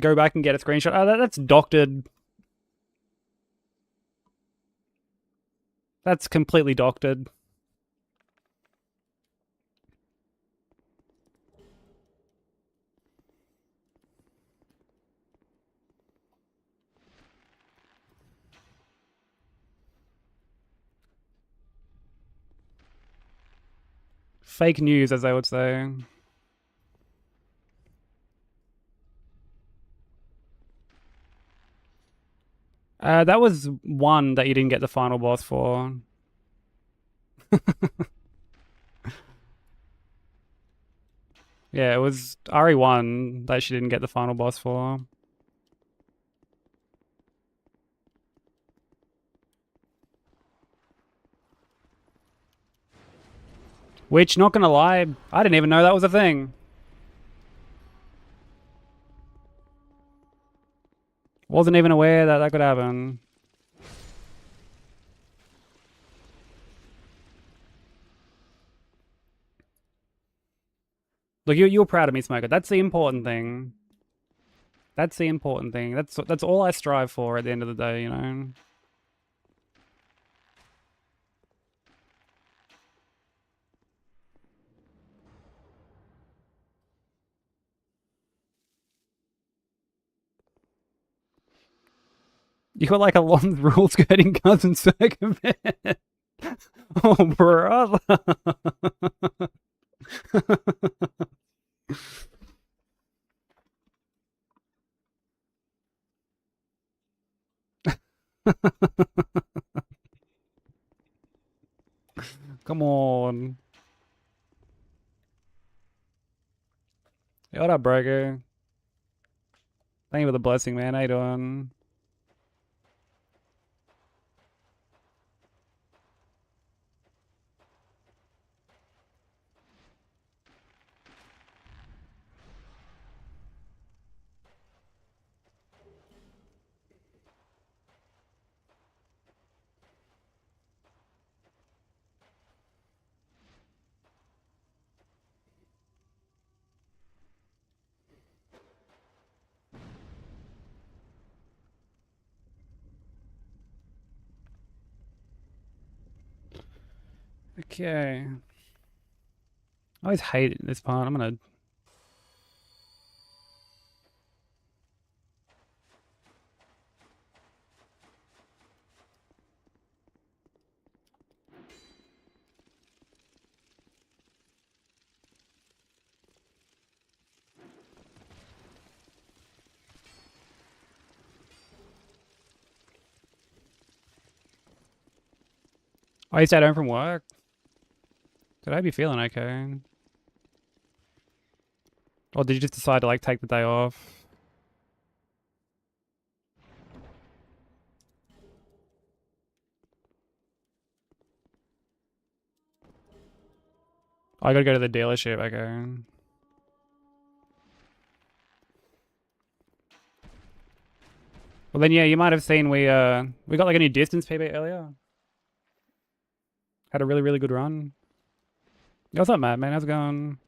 Go back and get a screenshot. Oh, that's doctored. That's completely doctored. Fake news, as they would say. That was one that you didn't get the final boss for. Yeah, it was RE1 that she didn't get the final boss for. Which, not gonna lie, I didn't even know that was a thing. Wasn't even aware that that could happen. Look, you're proud of me, Smoker. That's the important thing. That's the important thing. That's all I strive for at the end of the day, you know? You got like a long rule skirting cousin circumvent. Oh, brother. Come on. Hey, what up, Broker? Thank you for the blessing, man. How you doing? Okay. I always hate this part. I'm gonna... Oh, you stayed home from work? Did I be feeling okay? Or did you just decide to like take the day off? Oh, I gotta go to the dealership, okay. Well then yeah, you might have seen we got like a new distance PB earlier. Had a really, really good run. Yo, what's up, Matt, man? How's it going?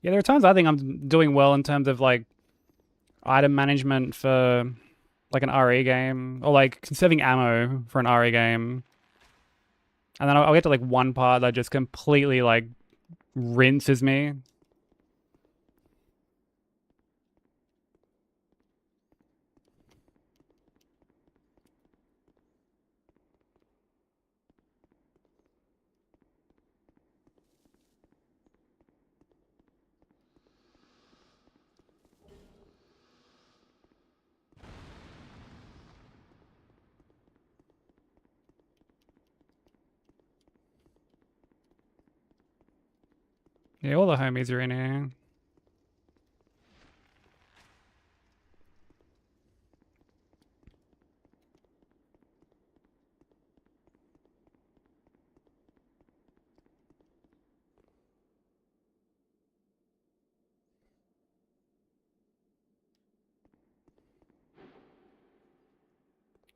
Yeah, there are times I think I'm doing well in terms of like item management for like an RE game, or like conserving ammo for an RE game. And then I'll get to like one part that just completely like rinses me. Yeah, all the homies are in here.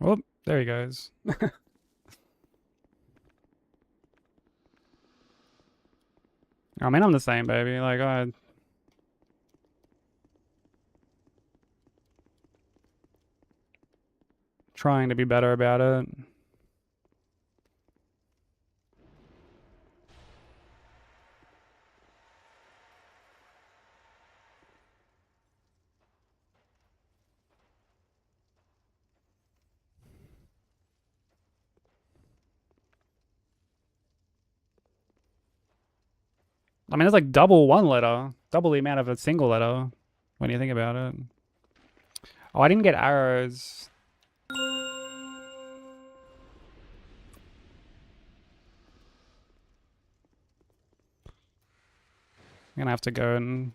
Oh, there he goes. I mean, I'm the same, baby. Like, I... Trying to be better about it. I mean, it's like double one letter. Double the amount of a single letter when you think about it. Oh, I didn't get arrows. I'm gonna have to go and...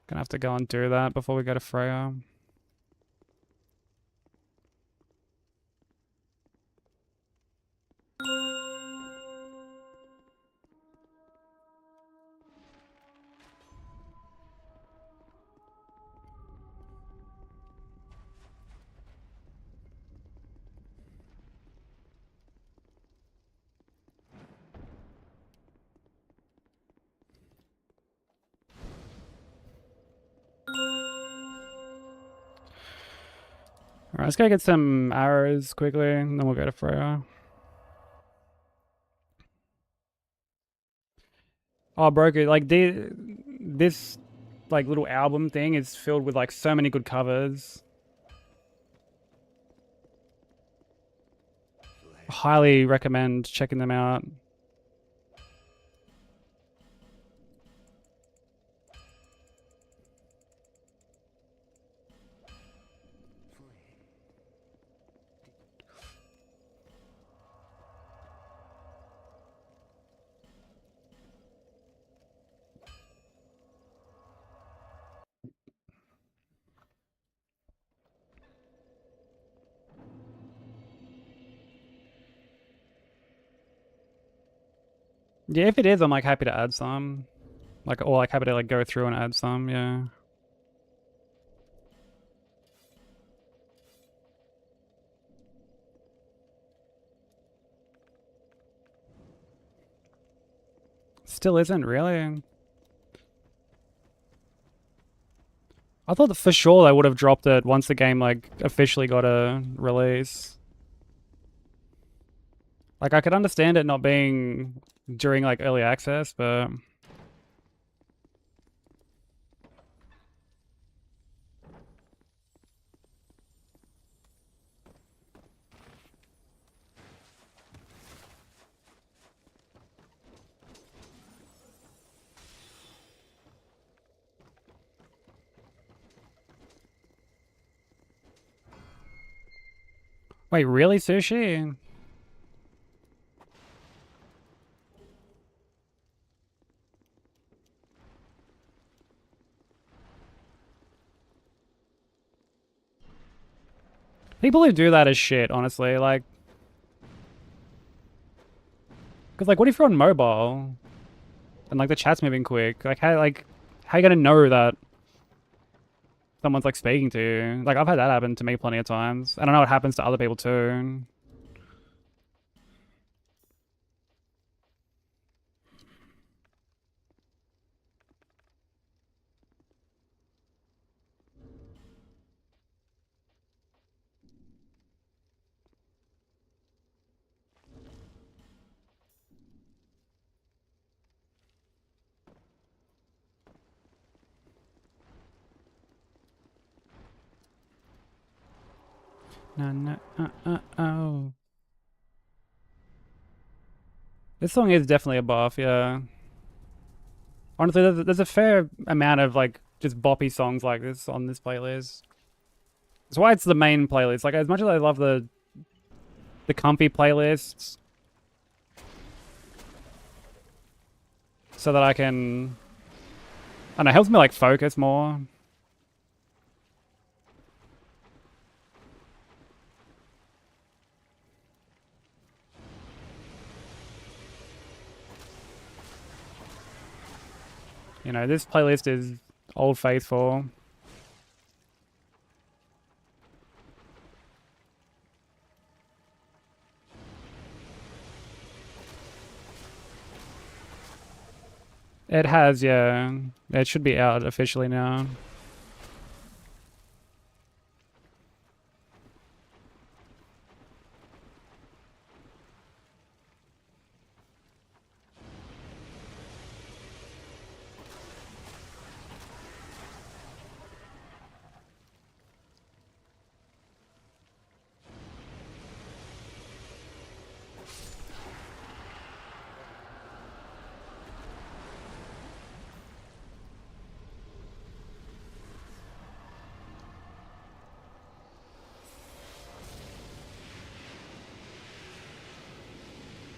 Gonna have to go and do that before we go to Freya. Alright, let's go get some arrows quickly, and then we'll go to Freya. Oh, broke it. Like, this, like, little album thing is filled with, like, so many good covers. Highly recommend checking them out. Yeah, if it is, I'm like happy to add some. Like, or like happy to like go through and add some, yeah. Still isn't really. I thought that for sure they would have dropped it once the game like officially got a release. Like I could understand it not being during like early access, but wait, really, Sushi? People who do that is shit, honestly. Like, because like, what if you're on mobile and like the chat's moving quick? Like, how you gonna know that someone's like speaking to you? Like, I've had that happen to me plenty of times. I don't know what happens to other people too. No, oh. This song is definitely a buff, yeah. Honestly, there's a fair amount of like just boppy songs like this on this playlist. That's why it's the main playlist. Like as much as I love the comfy playlists, so that I can, I don't know, helps me like focus more. You know, this playlist is Old Faithful. It has, yeah. It should be out officially now.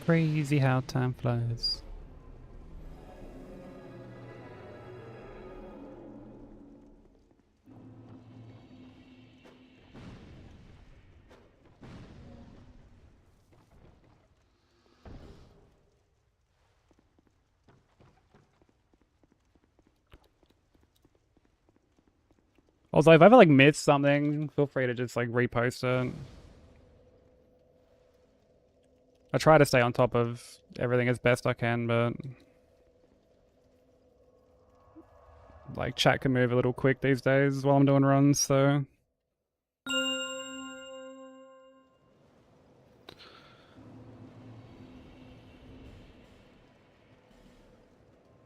Crazy how time flies. Also, if I ever like missed something, feel free to just like repost it. I try to stay on top of everything as best I can, but like chat can move a little quick these days while I'm doing runs, so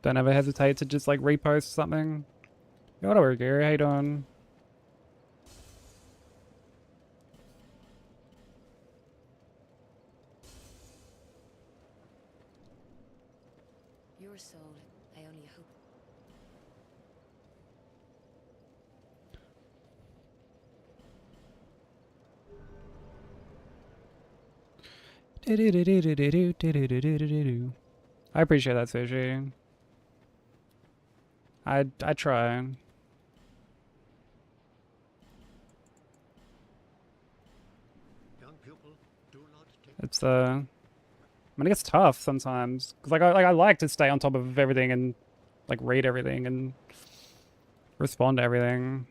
don't ever hesitate to just like repost something. Yo, what over, Gary? How you doing? Your soul, I only hope. I appreciate that, Sushi. I try. Young pupil, do not take It's I mean, it gets tough sometimes because I like to stay on top of everything and like read everything and respond to everything.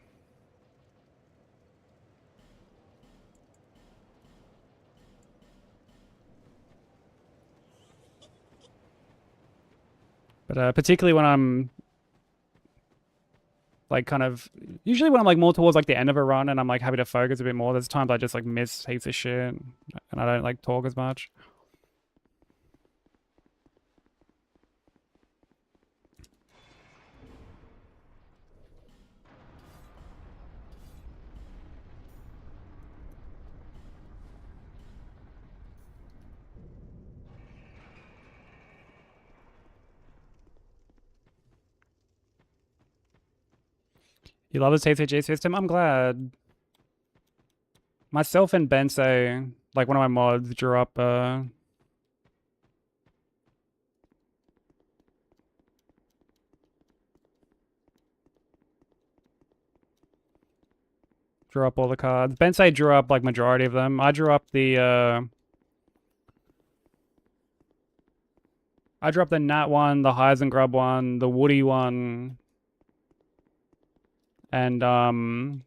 But particularly when I'm like kind of usually when I'm like more towards like the end of a run and I'm like happy to focus a bit more, there's times I just like miss heaps of shit and I don't like talk as much. You love the TCG system? I'm glad. Myself and Bensei, like one of my mods, drew up all the cards. Bensei drew up like majority of them. I drew up the Nat one, the Heisengrub one, the Woody one, and one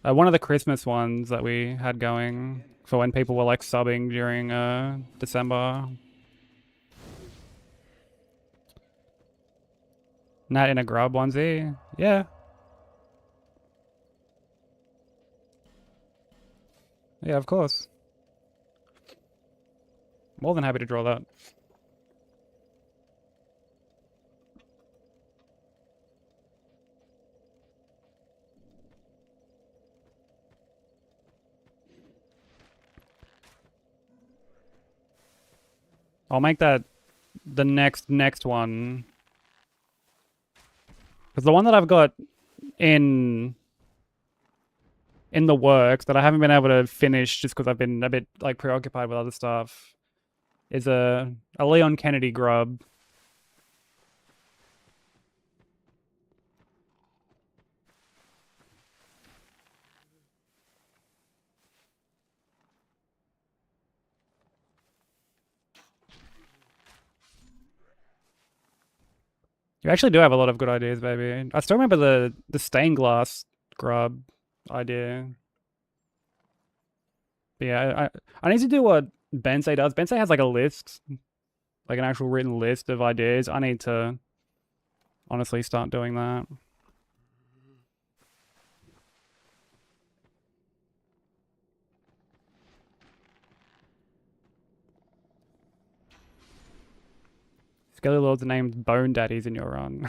of the Christmas ones that we had going for when people were like subbing during December. Nat in a grub onesie. Yeah. Yeah, of course. More than happy to draw that. I'll make that the next one. Because the one that I've got in the works that I haven't been able to finish just because I've been a bit like preoccupied with other stuff is a Leon Kennedy grub. You actually do have a lot of good ideas, baby. I still remember the stained glass grub idea. But yeah, I need to do what Bensei does. Bensei has like a list, like an actual written list of ideas. I need to honestly start doing that. Skelly Lords are named Bone Daddies in your run.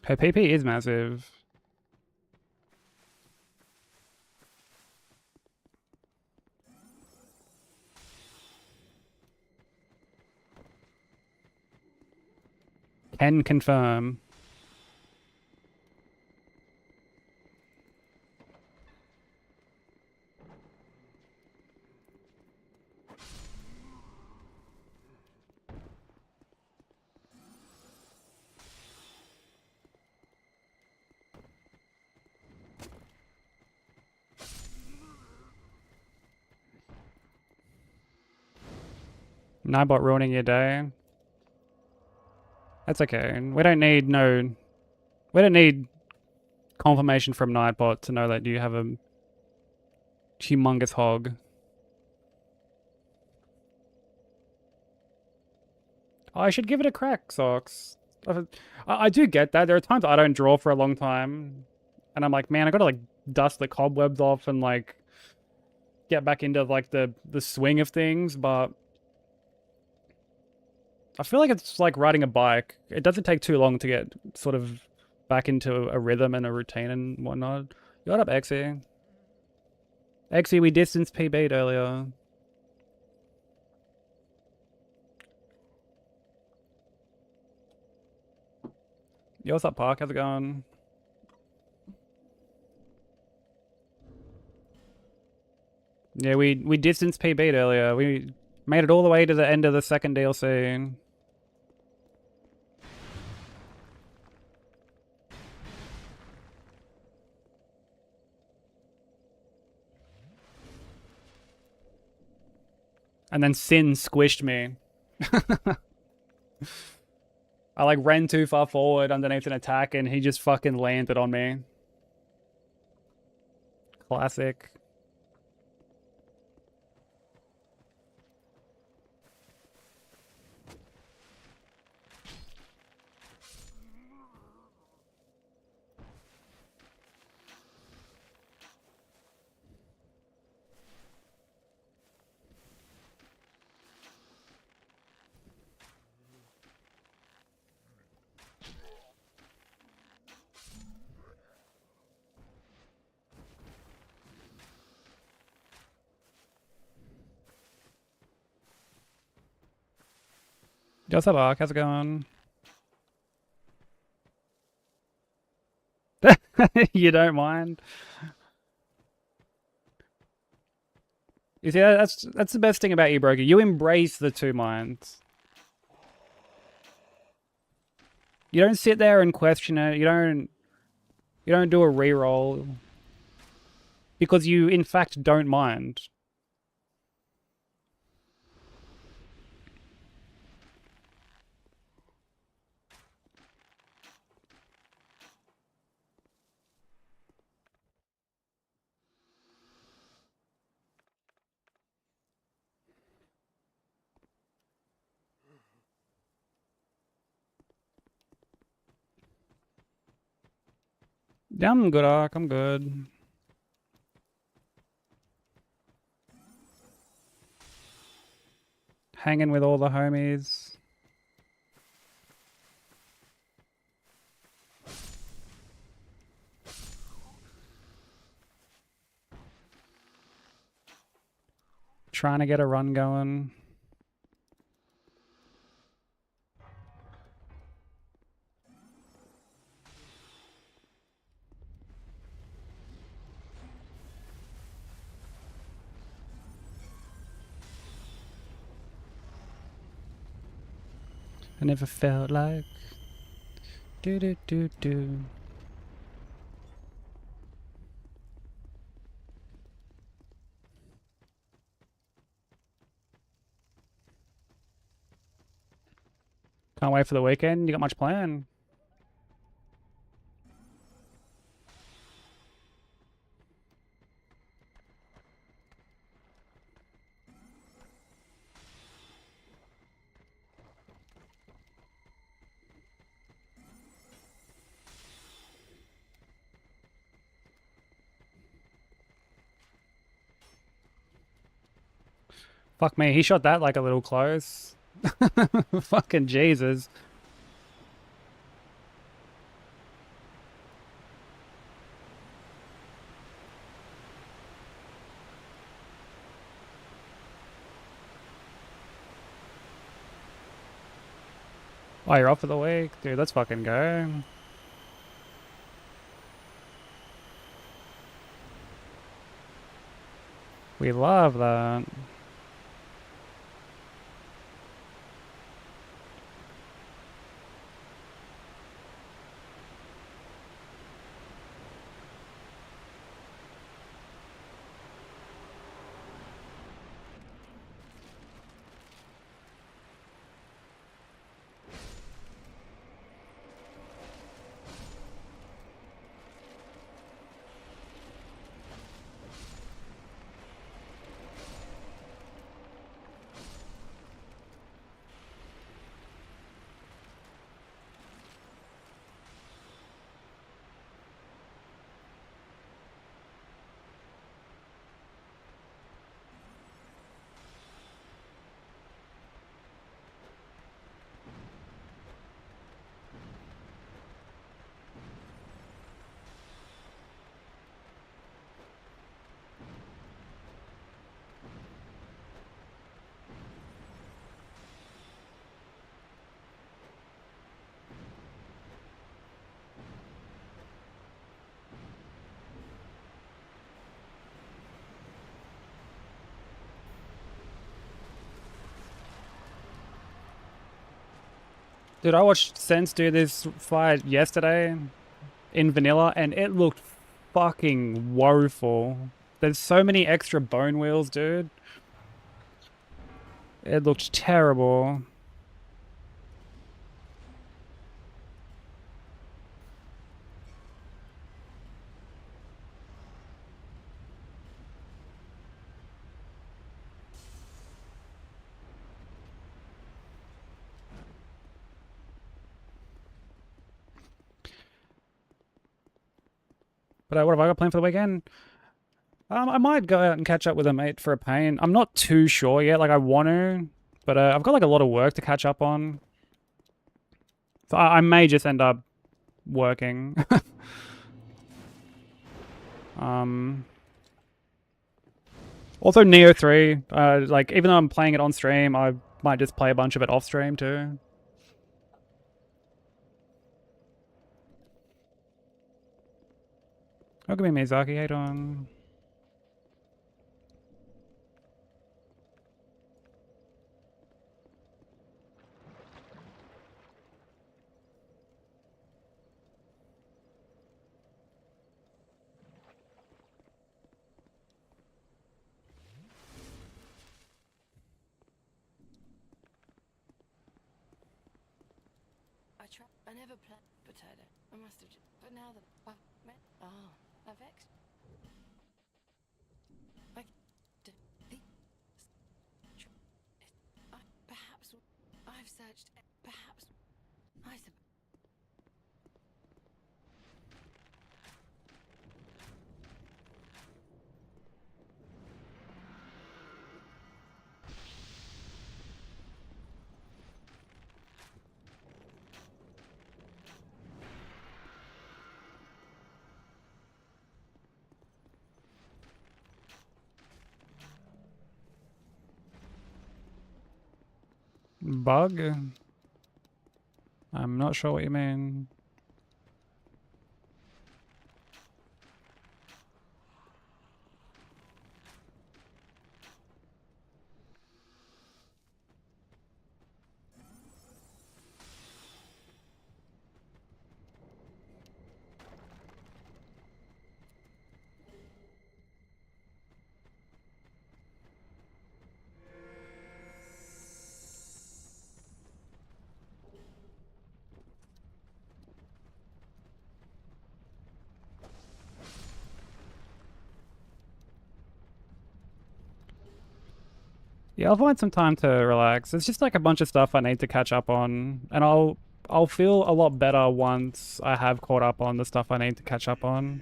Her PP is massive. Can confirm. Nightbot ruining your day. That's okay. We don't need confirmation from Nightbot to know that you have a humongous hog. Oh, I should give it a crack, Socks. I do get that. There are times I don't draw for a long time. And I'm like, man, I gotta like dust the cobwebs off and like get back into like the swing of things, but I feel like it's like riding a bike. It doesn't take too long to get sort of back into a rhythm and a routine and whatnot. You got up, Exy? Exy, we distance PB'd earlier. Yo, what's up, Park? How's it going? Yeah, we distance PB'd earlier. We made it all the way to the end of the second DLC. And then Sin squished me. I like ran too far forward underneath an attack and he just fucking landed on me. Classic. Yo, what's up, Ark? How's it going? You don't mind? You see, that's the best thing about you, Broker. You embrace the two minds. You don't sit there and question it. You don't do a reroll because you, in fact, don't mind. Yeah, I'm good, Ark. I'm good. Hanging with all the homies. Trying to get a run going. I never felt like do do do do. Can't wait for the weekend. You got much planned? Fuck me, he shot that like a little close. Fucking Jesus. Oh, you're off for the week? Dude, let's fucking go. We love that. Dude, I watched Sense do this fight yesterday in vanilla, and it looked fucking woeful. There's so many extra bone wheels, dude. It looked terrible. But what have I got planned for the weekend? I might go out and catch up with a mate for a paint. I'm not too sure yet. Like, I want to, but I've got like a lot of work to catch up on. So I may just end up working. Also, Neo 3. Like, even though I'm playing it on stream, I might just play a bunch of it off stream too. Look at me, Miyazaki. How you doing? I never played potato. I must have just. But now the. Oh, I've ex. I. The. Perhaps. I've searched. Perhaps. I suppose. Bug? I'm not sure what you mean. Yeah, I'll find some time to relax. It's just like a bunch of stuff I need to catch up on, and I'll feel a lot better once I have caught up on the stuff I need to catch up on.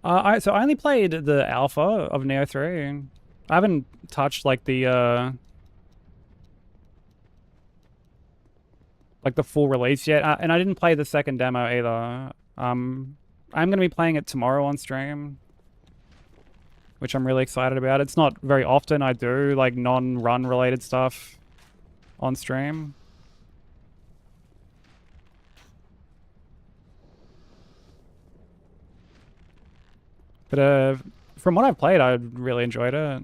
So I only played the alpha of Neo 3. I haven't touched like the full release yet, and I didn't play the second demo either. I'm gonna be playing it tomorrow on stream. which I'm really excited about. It's not very often I do like non-run related stuff on stream. But from what I've played, I really enjoyed it.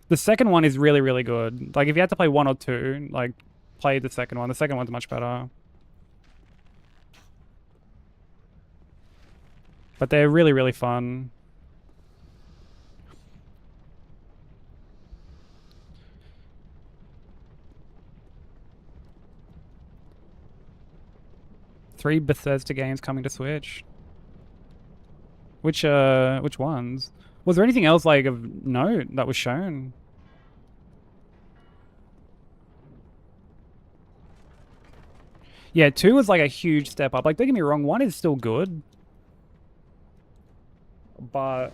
The second one is really, really good. Like, if you had to play 1 or 2, like, play the second one. The second one's much better. But they're really, really fun. Three Bethesda games coming to Switch. Which ones? Was there anything else, like, of note that was shown? Yeah, 2 was, like, a huge step up. Like, don't get me wrong, 1 is still good. But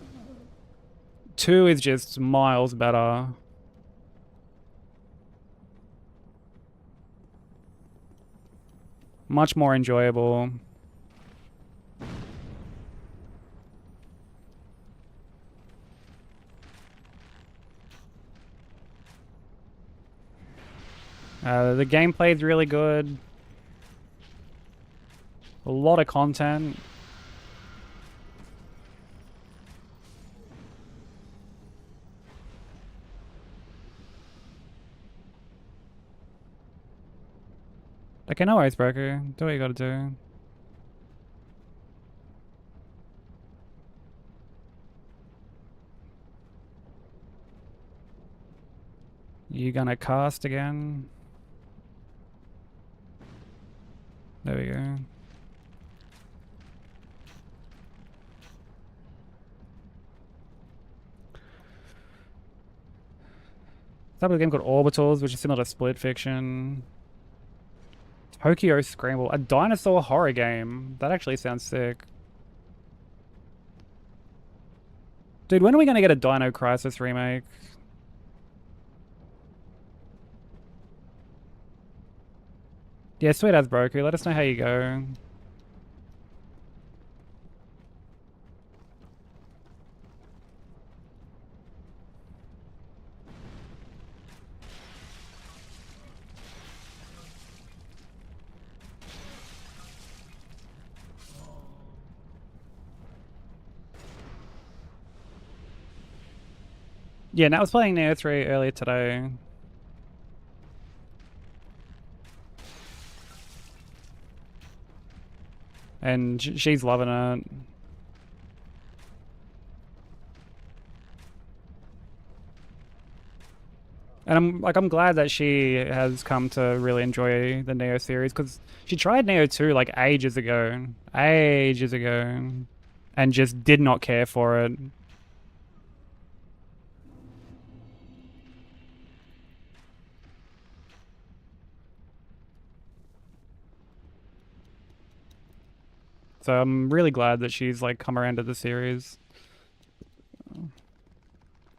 2 is just miles better. Much more enjoyable. The gameplay is really good. A lot of content. Okay, no worries, broker. Do what you gotta do. You gonna cast again? There we go. Type of game called Orbitals, which is similar to Split Fiction. Tokyo Scramble, a dinosaur horror game. That actually sounds sick. Dude, when are we gonna get a Dino Crisis remake? Yeah, sweet as Broku. Let us know how you go. Yeah, Nat was playing Neo 3 earlier today. And she's loving it. And I'm glad that she has come to really enjoy the Neo series, because she tried Neo 2 like ages ago. Ages ago. And just did not care for it. So I'm really glad that she's like come around to the series.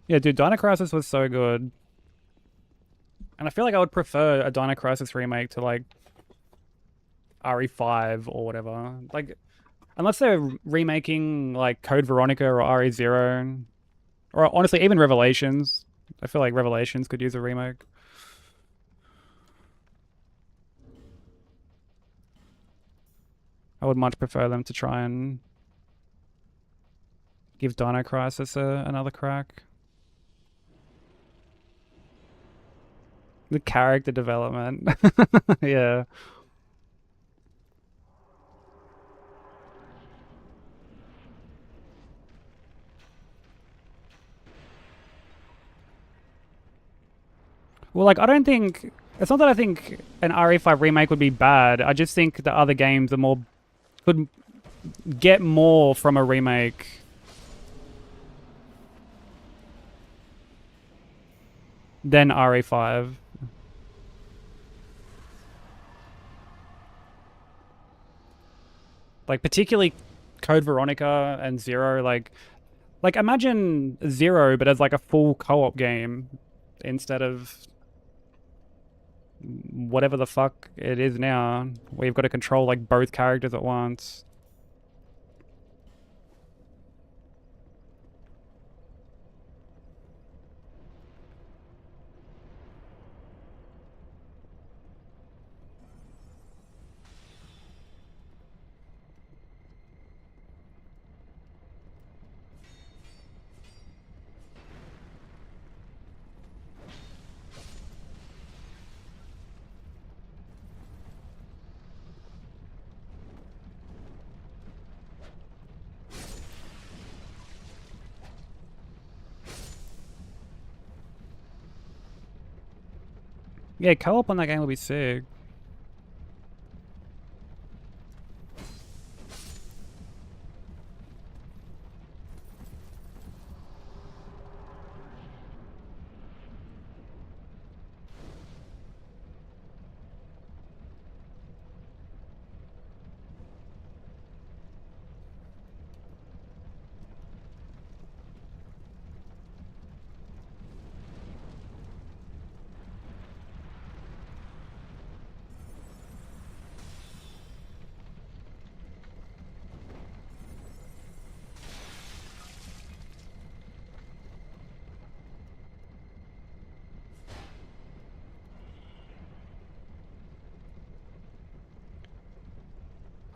Yeah, dude, Dino Crisis was so good. And I feel like I would prefer a Dino Crisis remake to like RE5 or whatever. Like, unless they're remaking like Code Veronica or RE0, or honestly even Revelations. I feel like Revelations could use a remake. I would much prefer them to try and give Dino Crisis another crack. The character development. Yeah. Well, like, I don't think... It's not that I think an RE5 remake would be bad. I just think the other games are more... could get more from a remake. Than RE5. Like, particularly Code Veronica and Zero, like imagine Zero, but as like a full co-op game instead of whatever the fuck it is now, where you've got to control like both characters at once. Yeah, co-op on that game would be sick.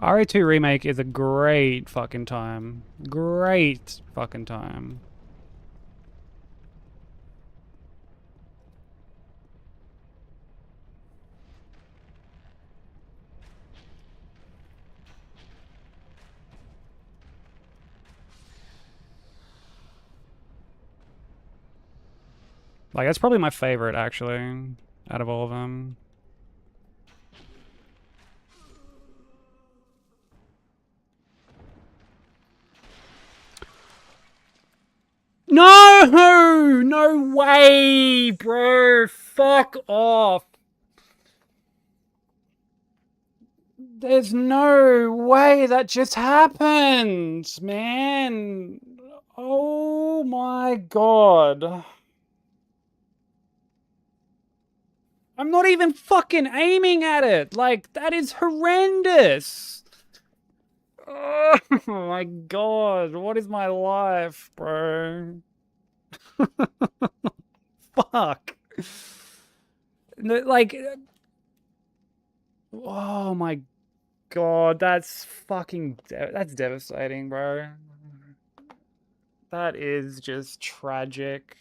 RE2 Remake is a great fucking time. Great fucking time. Like, that's probably my favorite, actually, out of all of them. No! No way, bro! Fuck off! There's no way that just happened, man! Oh my god. I'm not even fucking aiming at it! Like, that is horrendous! Oh my god, what is my life, bro? Fuck. Like, oh my god, that's fucking, that's devastating, bro. That is just tragic.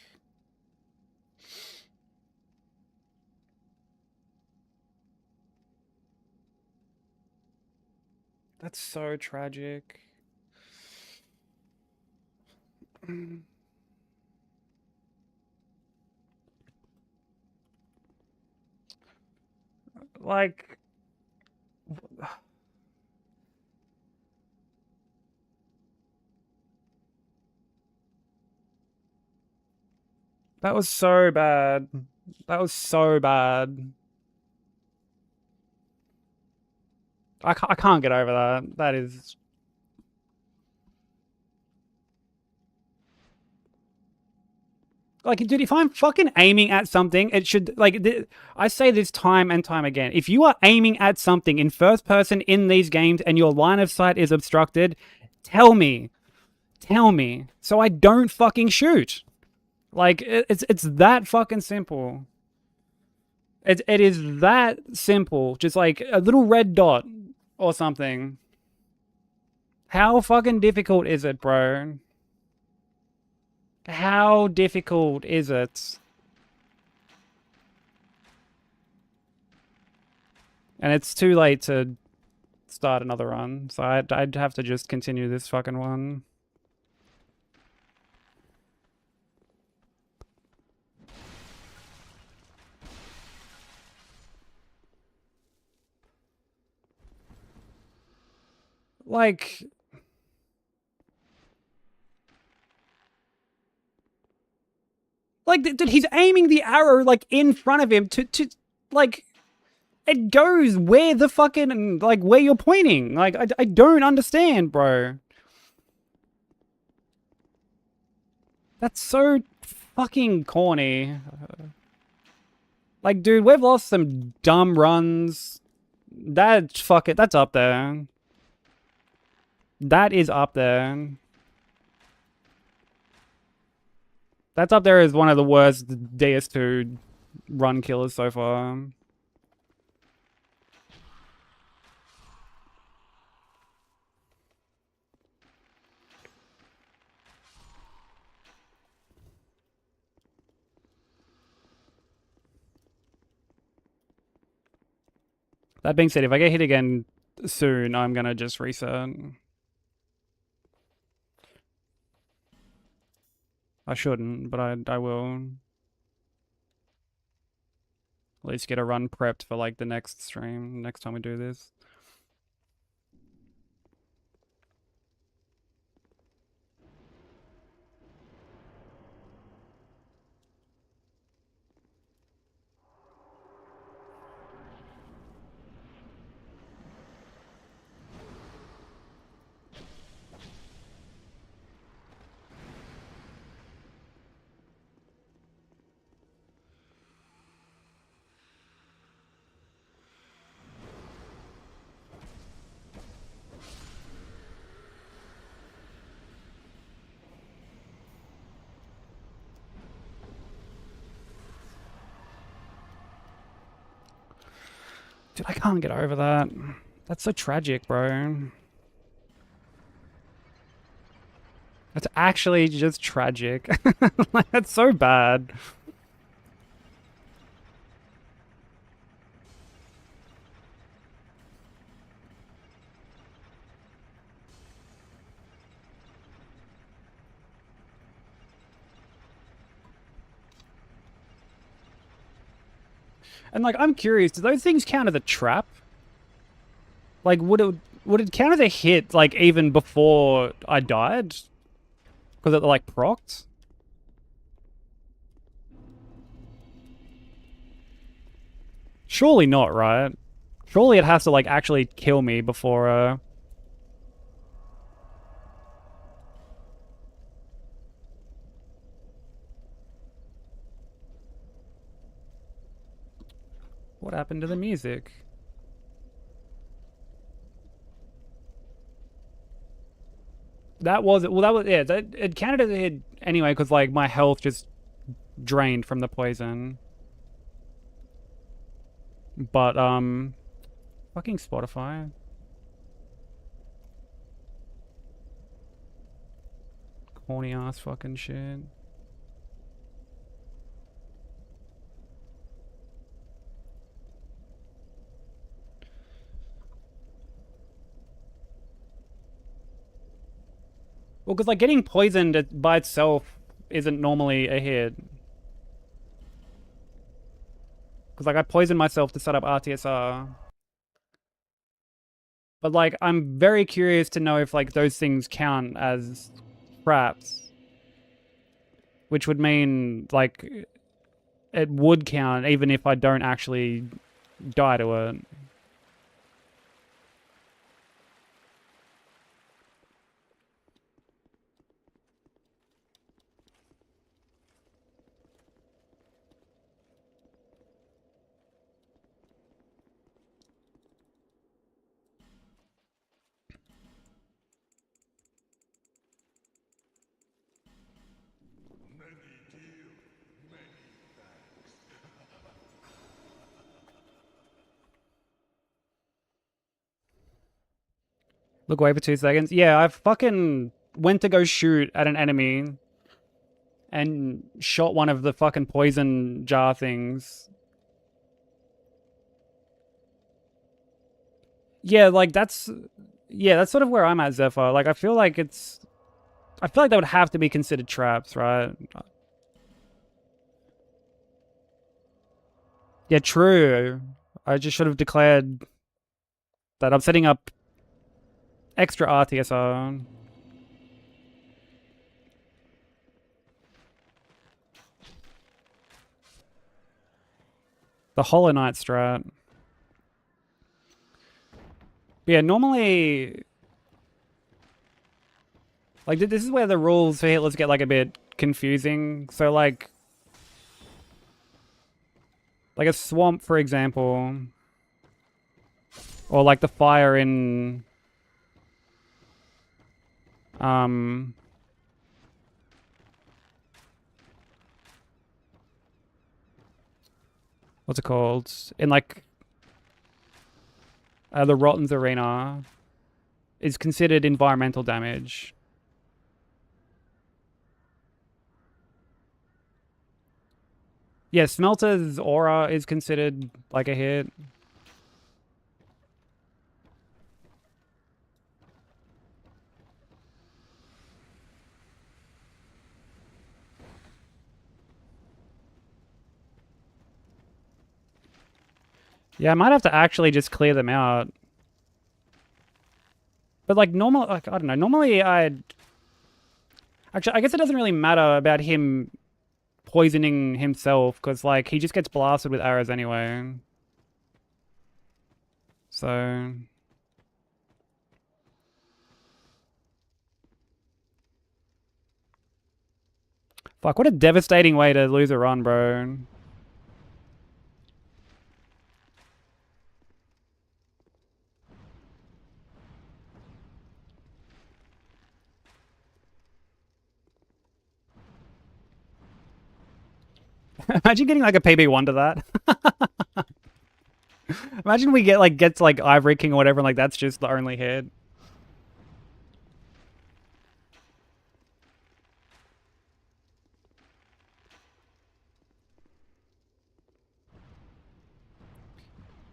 That's so tragic. Like, that was so bad. That was so bad. I can't get over that. That is... Like, dude, if I'm fucking aiming at something, it should, like, I say this time and time again. If you are aiming at something in first person in these games and your line of sight is obstructed, tell me. Tell me. So I don't fucking shoot. Like, it's that fucking simple. It is that simple. Just like a little red dot or something. How fucking difficult is it, bro? How difficult is it? And it's too late to start another run, so I'd have to just continue this fucking one. Like, dude, he's aiming the arrow, like, in front of him to like, it goes where the fucking, like, where you're pointing. Like, I don't understand, bro. That's so fucking corny. Like, dude, we've lost some dumb runs. That's up there. That is up there. That's up there as one of the worst DS2 run killers so far. That being said, if I get hit again soon, I'm gonna just reset. I shouldn't, but I will. At least get a run prepped for like the next stream, next time we do this. Dude, I can't get over that. That's so tragic, bro. That's actually just tragic. Like, that's so bad. And like, I'm curious, do those things count as a trap? Like, would it count as a hit, like, even before I died? Because it, like, procced? Surely not, right? Surely it has to, like, actually kill me before, What happened to the music? That was, yeah, it counted as a hit anyway, because, like, my health just drained from the poison. But, fucking Spotify. Corny ass fucking shit. Well, because, like, getting poisoned by itself isn't normally a hit. Because, like, I poisoned myself to set up RTSR. But, like, I'm very curious to know if, like, those things count as traps. Which would mean, like, it would count even if I don't actually die to it. Look away for 2 seconds. Yeah, I fucking went to go shoot at an enemy and shot one of the fucking poison jar things. Yeah, like that's sort of where I'm at, Zephyr. Like I feel like that would have to be considered traps, right? Yeah, true. I just should have declared that I'm setting up extra RTSR. The Hollow Knight strat. But yeah, normally, like, this is where the rules for Hitless get, like, a bit confusing. So, like a swamp, for example, or, like, the fire in, what's it called? In, like, the Rotten's Arena is considered environmental damage. Yeah, Smelter's aura is considered like a hit. Yeah, I might have to actually just clear them out. But like normal, like I don't know. Normally, actually, I guess it doesn't really matter about him poisoning himself because like he just gets blasted with arrows anyway. So fuck, what a devastating way to lose a run, bro. Imagine getting like a PB1 to that. Imagine we gets like Ivory King or whatever, and like that's just the only hit.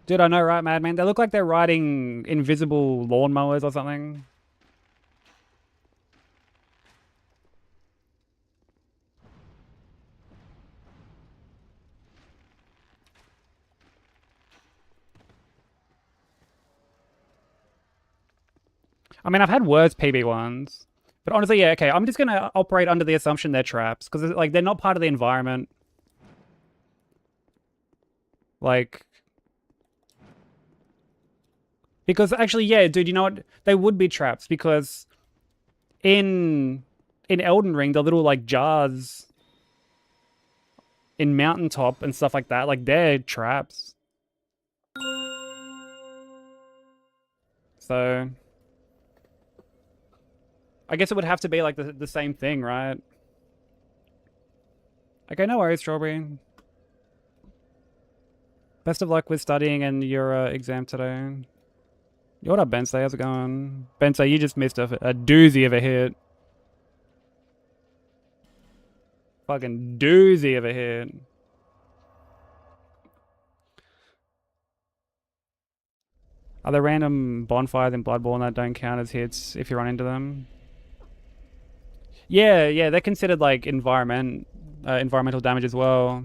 Dude, I know, right, Madman? They look like they're riding invisible lawnmowers or something. I mean, I've had worse PB1s. But honestly, yeah, okay, I'm just gonna operate under the assumption they're traps. Because, like, they're not part of the environment. Like... Because, actually, yeah, dude, you know what? They would be traps, because... In Elden Ring, the little, like, jars... In Mountaintop and stuff like that, like, they're traps. So... I guess it would have to be like the same thing, right? Okay, no worries, Strawberry. Best of luck with studying and your exam today. Yo, what up, Bensei? How's it going? Bensei, you just missed a doozy of a hit. Fucking doozy of a hit. Are there random bonfires in Bloodborne that don't count as hits if you run into them? Yeah, they're considered like environmental damage as well.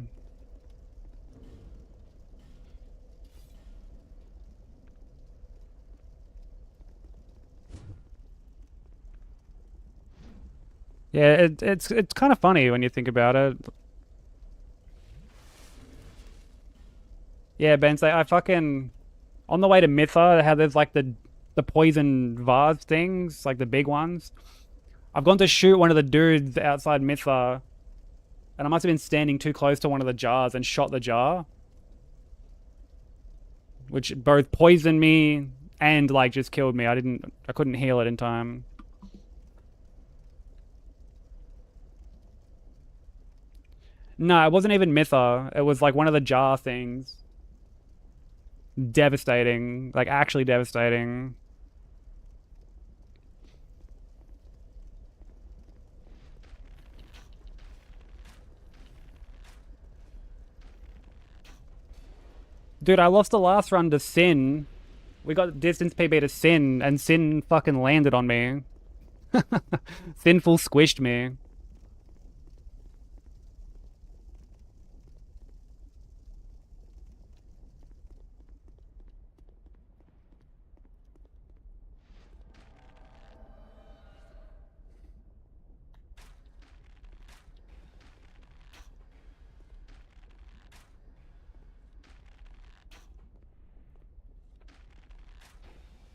Yeah, it's kind of funny when you think about it. Yeah, Bensei, I fucking on the way to Mytha, how there's like the poison vase things, like the big ones. I've gone to shoot one of the dudes outside Mytha, and I must have been standing too close to one of the jars and shot the jar. Which both poisoned me and like just killed me. I couldn't heal it in time. No, it wasn't even Mytha. It was like one of the jar things. Devastating. Like actually devastating. Dude, I lost the last run to Sin. We got distance PB to Sin, and Sin fucking landed on me. Sin full squished me.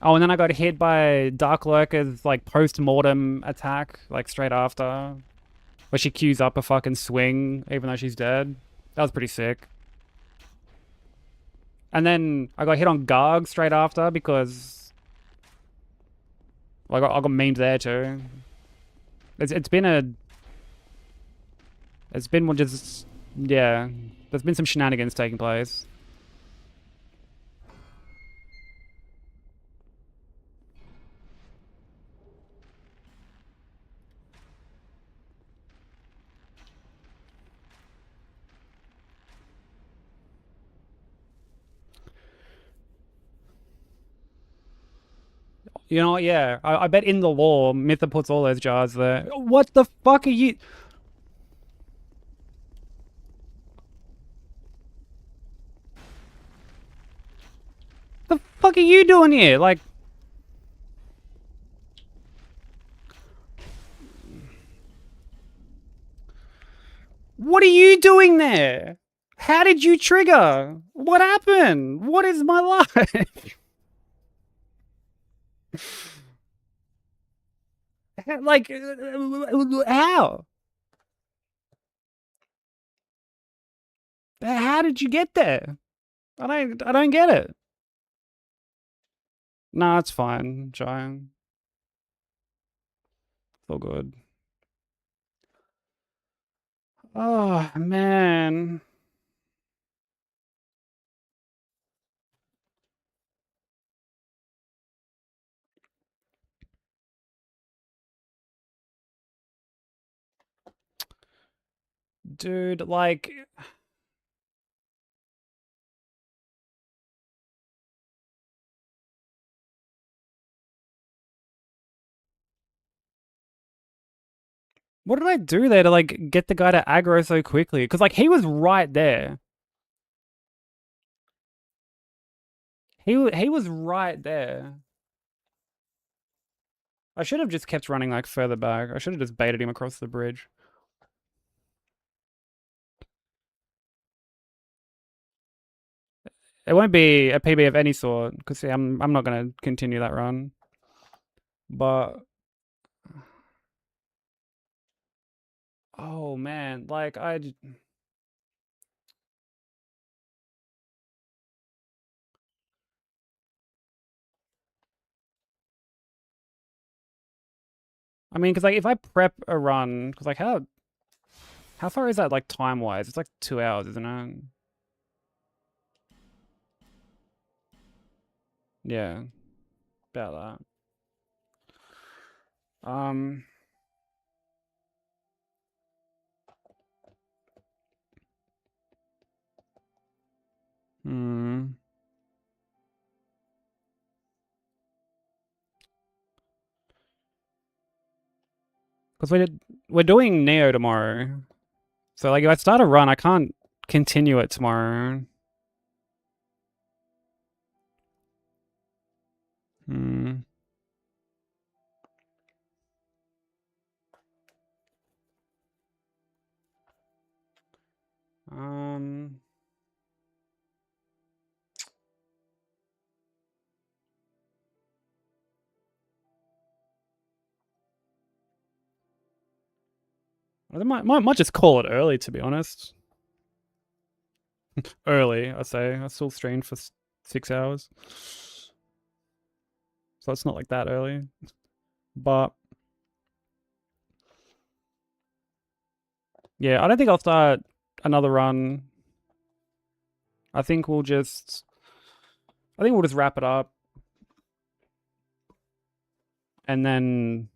Oh, and then I got hit by Dark Lurker's like post-mortem attack, like straight after. Where she queues up a fucking swing, even though she's dead. That was pretty sick. And then I got hit on Garg straight after because... Well, I got memed there too. It's been just... Yeah. There's been some shenanigans taking place. You know what, yeah. I bet in the lore, Mytha puts all those jars there. What the fuck are you... The fuck are you doing here? Like, what are you doing there? How did you trigger? What happened? What is my life? Like, how? How did you get there? I don't get it. Nah, it's fine, Giant. It's all good. Oh, man. Dude, like... What did I do there to, like, get the guy to aggro so quickly? Because, like, he was right there. He was right there. I should have just kept running, like, further back. I should have just baited him across the bridge. It won't be a PB of any sort, because I'm not going to continue that run. But... Oh, man. Like, I mean, because, like, if I prep a run... Because, like, how far is that, like, time-wise? It's, like, 2 hours, isn't it? Yeah. About that. Hmm. Because we're doing Neo tomorrow. So, like, if I start a run, I can't continue it tomorrow. Hmm. Um... I might just call it early, to be honest. Early, I say. I still streamed for 6 hours. So it's not like that early. But... Yeah, I don't think I'll start another run. I think we'll just wrap it up. And then...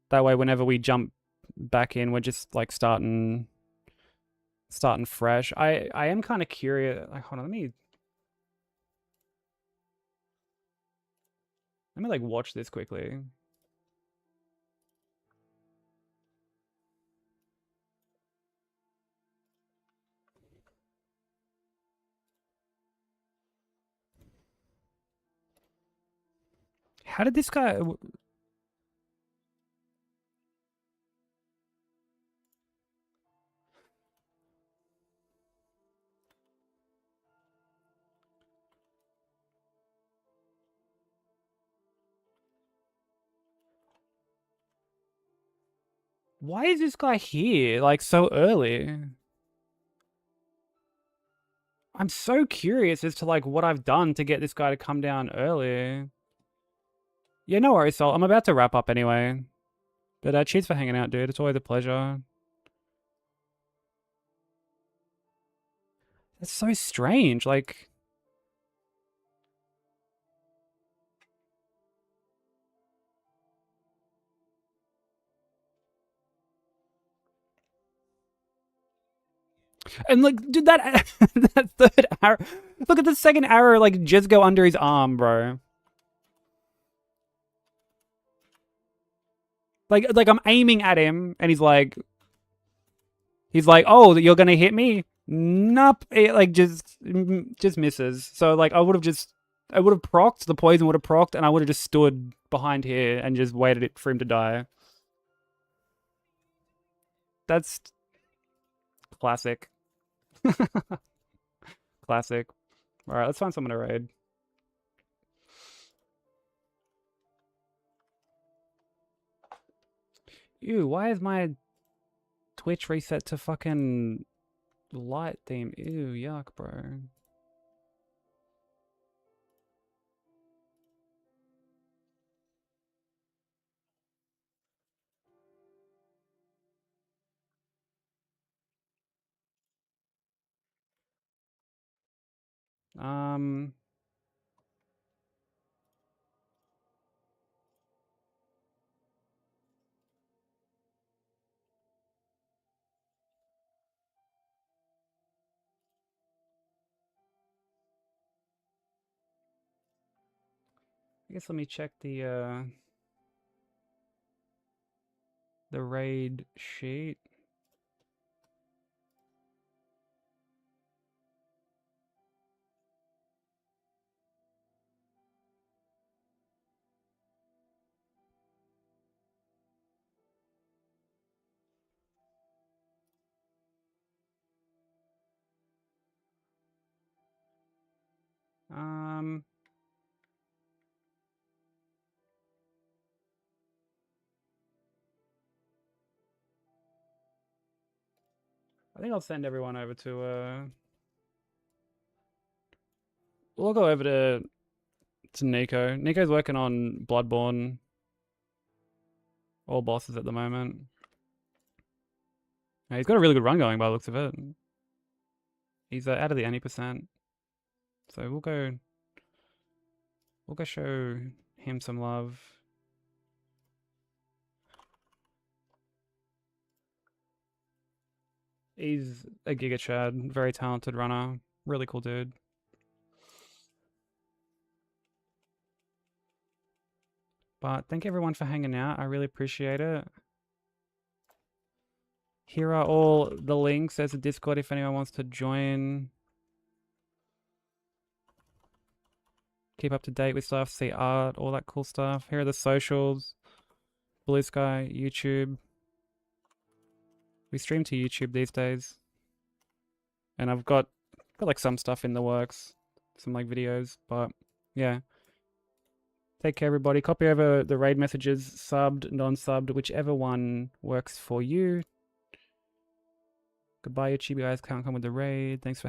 That way, whenever we jump back in, we're just, like, starting fresh. I am kind of curious. Like, hold on, let me like watch this quickly. How did this guy... Why is this guy here, like, so early? I'm so curious as to, like, what I've done to get this guy to come down early. Yeah, no worries, Sol. I'm about to wrap up anyway. But cheers for hanging out, dude. It's always a pleasure. That's so strange, like... And, like, dude, that, that third arrow... Look at the second arrow, like, just go under his arm, bro. Like I'm aiming at him, and he's like, oh, you're gonna hit me? Nope. It like just misses. So like I would have procced, the poison would have procced, and I would have just stood behind here and just waited for him to die. That's classic. Classic. Alright, let's find someone to raid. Ew, why is my Twitch reset to fucking light theme? Ew, yuck, bro. I guess let me check the raid sheet. I think I'll send everyone over to we'll go over to Nico. Nico's working on Bloodborne, all bosses at the moment. Yeah, he's got a really good run going by the looks of it. He's out of the 80%. So we'll go show him some love. He's a Giga Chad, very talented runner, really cool dude. But thank everyone for hanging out. I really appreciate it. Here are all the links. There's a Discord if anyone wants to join. Keep up to date with stuff, see art, all that cool stuff. Here are the socials. Blue Sky, YouTube. We stream to YouTube these days. And I've got like some stuff in the works. Some like videos, but yeah. Take care, everybody. Copy over the raid messages, subbed, non-subbed, whichever one works for you. Goodbye, YouTube guys. Can't come with the raid. Thanks for